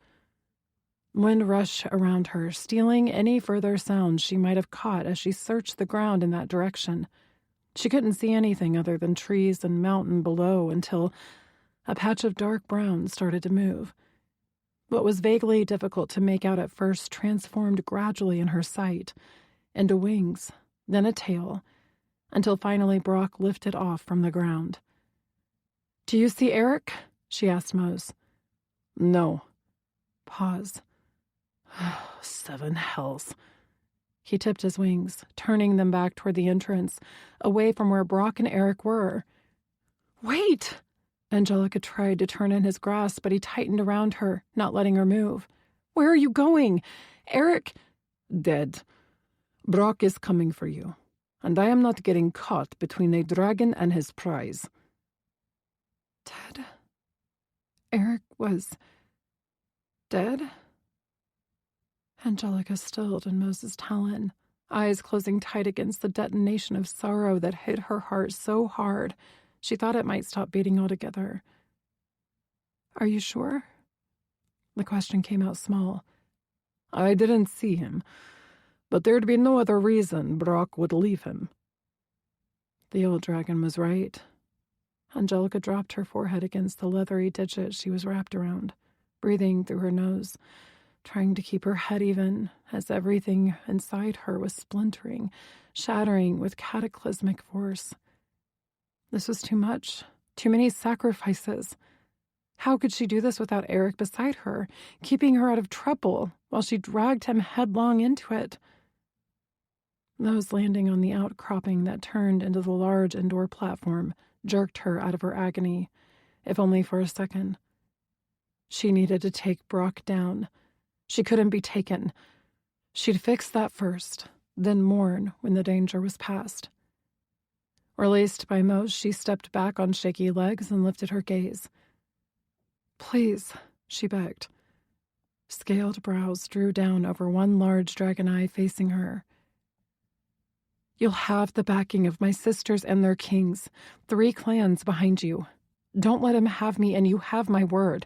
A: Wind rushed around her, stealing any further sounds she might have caught as she searched the ground in that direction. She couldn't see anything other than trees and mountain below until a patch of dark brown started to move. What was vaguely difficult to make out at first transformed gradually in her sight into wings, then a tail, until finally Brock lifted off from the ground. "Do you see Eric?" she asked Mose. "No." Pause. 7 hells. He tipped his wings, turning them back toward the entrance, away from where Brock and Eric were. "Wait!" Angelica tried to turn in his grasp, but he tightened around her, not letting her move. "Where are you going? Eric—"
B: "Dead. Brock is coming for you, and I am not getting caught between a dragon and his prize."
A: Dead? Eric was dead? Angelica stilled in Moses' talon, eyes closing tight against the detonation of sorrow that hit her heart so hard she thought it might stop beating altogether. "Are you sure?" The question came out small.
B: "I didn't see him, but there'd be no other reason Brock would leave him."
A: The old dragon was right. Angelica dropped her forehead against the leathery digit she was wrapped around, breathing through her nose, trying to keep her head even as everything inside her was splintering, shattering with cataclysmic force. This was too much, too many sacrifices. How could she do this without Eric beside her, keeping her out of trouble while she dragged him headlong into it? Those landing on the outcropping that turned into the large indoor platform jerked her out of her agony, if only for a second. She needed to take Brock down. She couldn't be taken. She'd fix that first, then mourn when the danger was past. Released by Mose, she stepped back on shaky legs and lifted her gaze. "Please," she begged. Scaled brows drew down over one large dragon eye facing her. "You'll have the backing of my sisters and their kings, 3 clans behind you. Don't let him have me, and you have my word."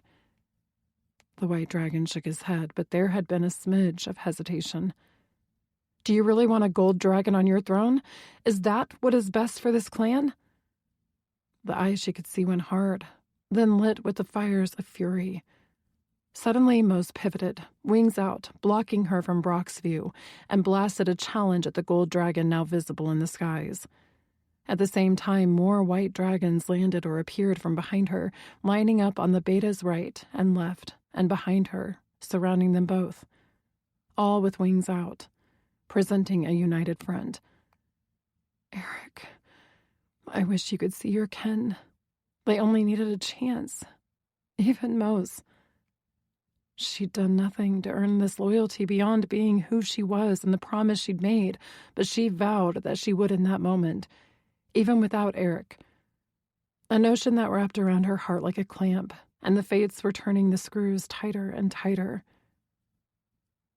A: The white dragon shook his head, but there had been a smidge of hesitation. "Do you really want a gold dragon on your throne? Is that what is best for this clan?" The eyes she could see went hard, then lit with the fires of fury. Suddenly, Mose pivoted, wings out, blocking her from Brock's view, and blasted a challenge at the gold dragon now visible in the skies. At the same time, more white dragons landed or appeared from behind her, lining up on the beta's right and left, and behind her, surrounding them both. All with wings out, presenting a united front. "Eric, I wish you could see your kin. They only needed a chance. Even Mose. She'd done nothing to earn this loyalty beyond being who she was and the promise she'd made, but she vowed that she would in that moment. even without Eric. A notion that wrapped around her heart like a clamp, and the fates were turning the screws tighter and tighter.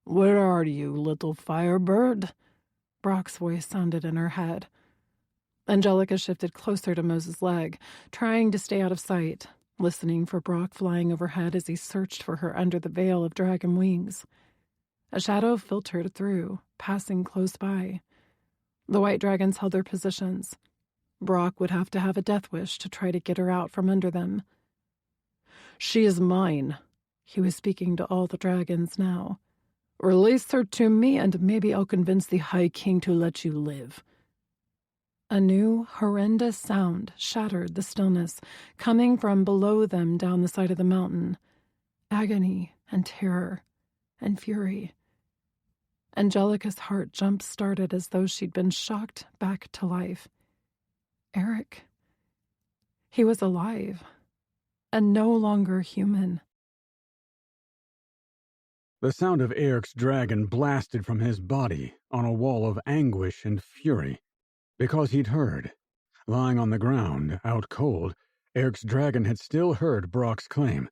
B: "Where are you, little firebird?"
A: Brock's voice sounded in her head. Angelica shifted closer to Moses' leg, trying to stay out of sight, listening for Brock flying overhead as he searched for her under the veil of dragon wings. A shadow filtered through, passing close by. The white dragons held their positions. Brock would have to have a death wish to try to get her out from under them.
B: "She is mine."
A: He was speaking to all the dragons now.
B: "Release her to me, and maybe I'll convince the High King to let you live."
A: A new, horrendous sound shattered the stillness, coming from below them down the side of the mountain. Agony and terror and fury. Angelica's heart jump-started as though she'd been shocked back to life. Eric. He was alive, and no longer human.
C: The sound of Eric's dragon blasted from his body on a wall of anguish and fury. Because he'd heard. Lying on the ground, out cold, Eric's dragon had still heard Brock's claim.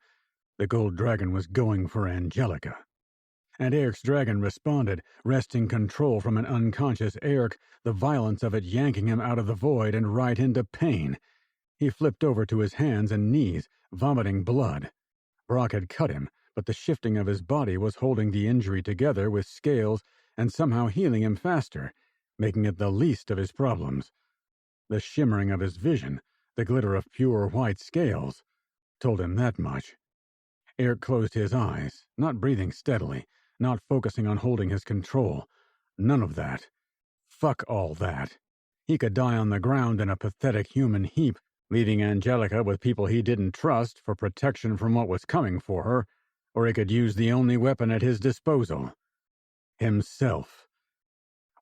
C: The gold dragon was going for Angelica. And Eric's dragon responded, wresting control from an unconscious Eric, the violence of it yanking him out of the void and right into pain. He flipped over to his hands and knees, vomiting blood. Brock had cut him, but the shifting of his body was holding the injury together with scales and somehow healing him faster, making it the least of his problems. The shimmering of his vision, the glitter of pure white scales, told him that much. Eric closed his eyes, not breathing steadily, not focusing on holding his control. None of that. Fuck all that. He could die on the ground in a pathetic human heap, leaving Angelica with people he didn't trust for protection from what was coming for her, or he could use the only weapon at his disposal. Himself.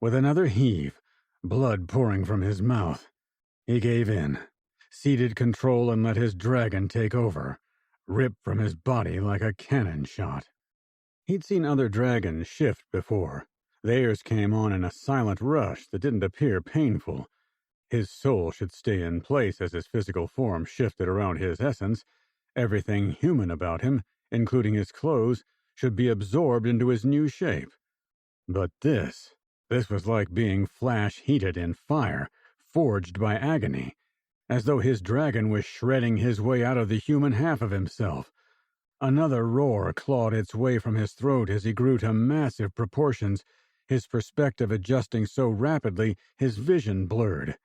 C: With another heave, blood pouring from his mouth, he gave in, ceded control and let his dragon take over, rip from his body like a cannon shot. He'd seen other dragons shift before. Theirs came on in a silent rush that didn't appear painful. His soul should stay in place as his physical form shifted around his essence. Everything human about him, including his clothes, should be absorbed into his new shape. But this was like being flash-heated in fire, forged by agony, as though his dragon was shredding his way out of the human half of himself. Another roar clawed its way from his throat as he grew to massive proportions, his perspective adjusting so rapidly his vision blurred.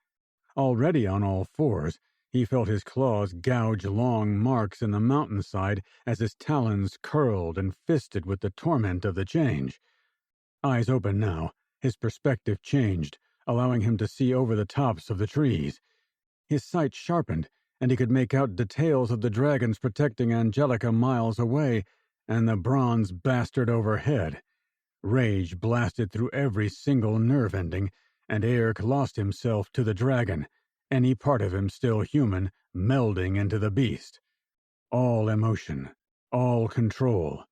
C: Already on all fours, he felt his claws gouge long marks in the mountainside as his talons curled and fisted with the torment of the change. Eyes open now, his perspective changed, allowing him to see over the tops of the trees. His sight sharpened, and he could make out details of the dragons protecting Angelica miles away, and the bronze bastard overhead. Rage blasted through every single nerve ending, and Eric lost himself to the dragon, any part of him still human, melding into the beast. All emotion, all control.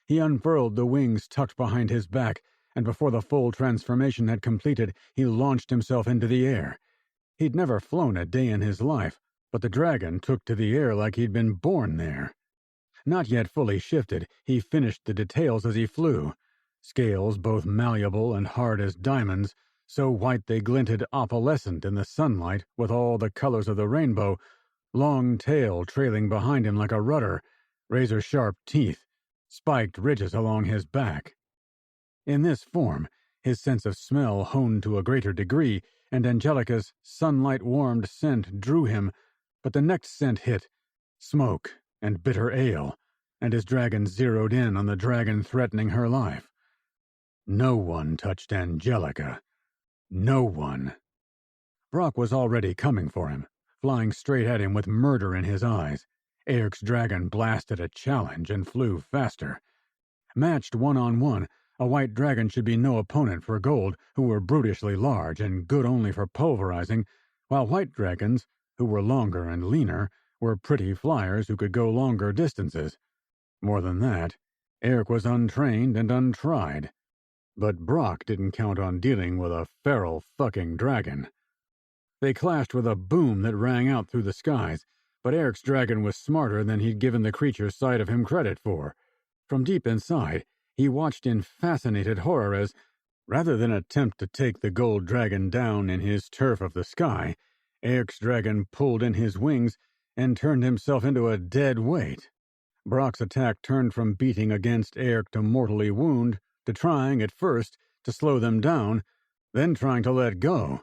C: He unfurled the wings tucked behind his back, and before the full transformation had completed, he launched himself into the air. He'd never flown a day in his life, but the dragon took to the air like he'd been born there. Not yet fully shifted, he finished the details as he flew. Scales both malleable and hard as diamonds, so white they glinted opalescent in the sunlight with all the colors of the rainbow, long tail trailing behind him like a rudder, razor-sharp teeth, spiked ridges along his back. In this form, his sense of smell honed to a greater degree, and Angelica's sunlight-warmed scent drew him, but the next scent hit, smoke and bitter ale, and his dragon zeroed in on the dragon threatening her life. No one touched Angelica. No one. Brock was already coming for him, flying straight at him with murder in his eyes. Eric's dragon blasted a challenge and flew faster. Matched one-on-one, a white dragon should be no opponent for gold, who were brutishly large and good only for pulverizing, while white dragons, who were longer and leaner, were pretty flyers who could go longer distances. More than that, Eric was untrained and untried. But Brock didn't count on dealing with a feral fucking dragon. They clashed with a boom that rang out through the skies, but Eric's dragon was smarter than he'd given the creature's sight of him credit for. From deep inside, he watched in fascinated horror as, rather than attempt to take the gold dragon down in his turf of the sky, Eric's dragon pulled in his wings and turned himself into a dead weight. Brock's attack turned from beating against Eric to mortally wound, to trying, at first, to slow them down, then trying to let go.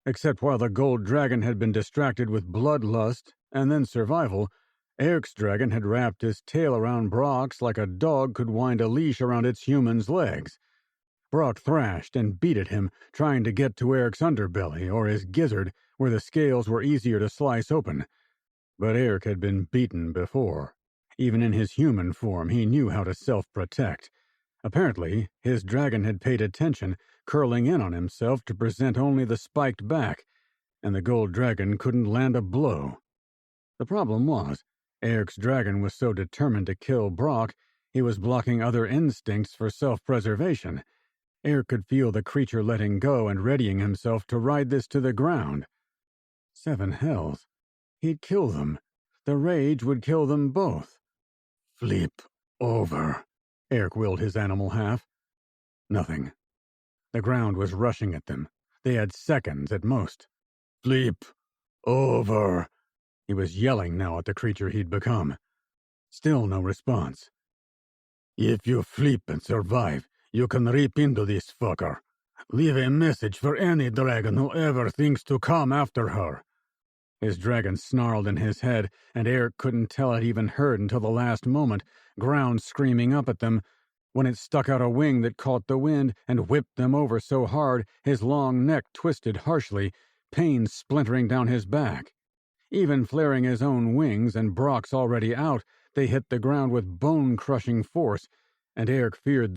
C: Except while the gold dragon had been distracted with bloodlust and then survival, Eric's dragon had wrapped his tail around Brock's like a dog could wind a leash around its human's legs. Brock thrashed and beat at him, trying to get to Eric's underbelly or his gizzard, where the scales were easier to slice open. But Eric had been beaten before. Even in his human form, he knew how to self-protect. Apparently, his dragon had paid attention, curling in on himself to present only the spiked back, and the gold dragon couldn't land a blow. The problem was, Eric's dragon was so determined to kill Brock, he was blocking other instincts for self-preservation. Eric could feel the creature letting go and readying himself to ride this to the ground. 7 hells. He'd kill them. The rage would kill them both. Flip over, Eric willed his animal half. Nothing. The ground was rushing at them. They had seconds at most. Flip over. He was yelling now at the creature he'd become. Still no response. If you flip and survive, you can rip into this fucker. Leave a message for any dragon who ever thinks to come after her. His dragon snarled in his head, and Eric couldn't tell it even heard until the last moment, ground screaming up at them, when it stuck out a wing that caught the wind and whipped them over so hard his long neck twisted harshly, pain splintering down his back. Even flaring his own wings and Brock's already out, they hit the ground with bone-crushing force, and Eric feared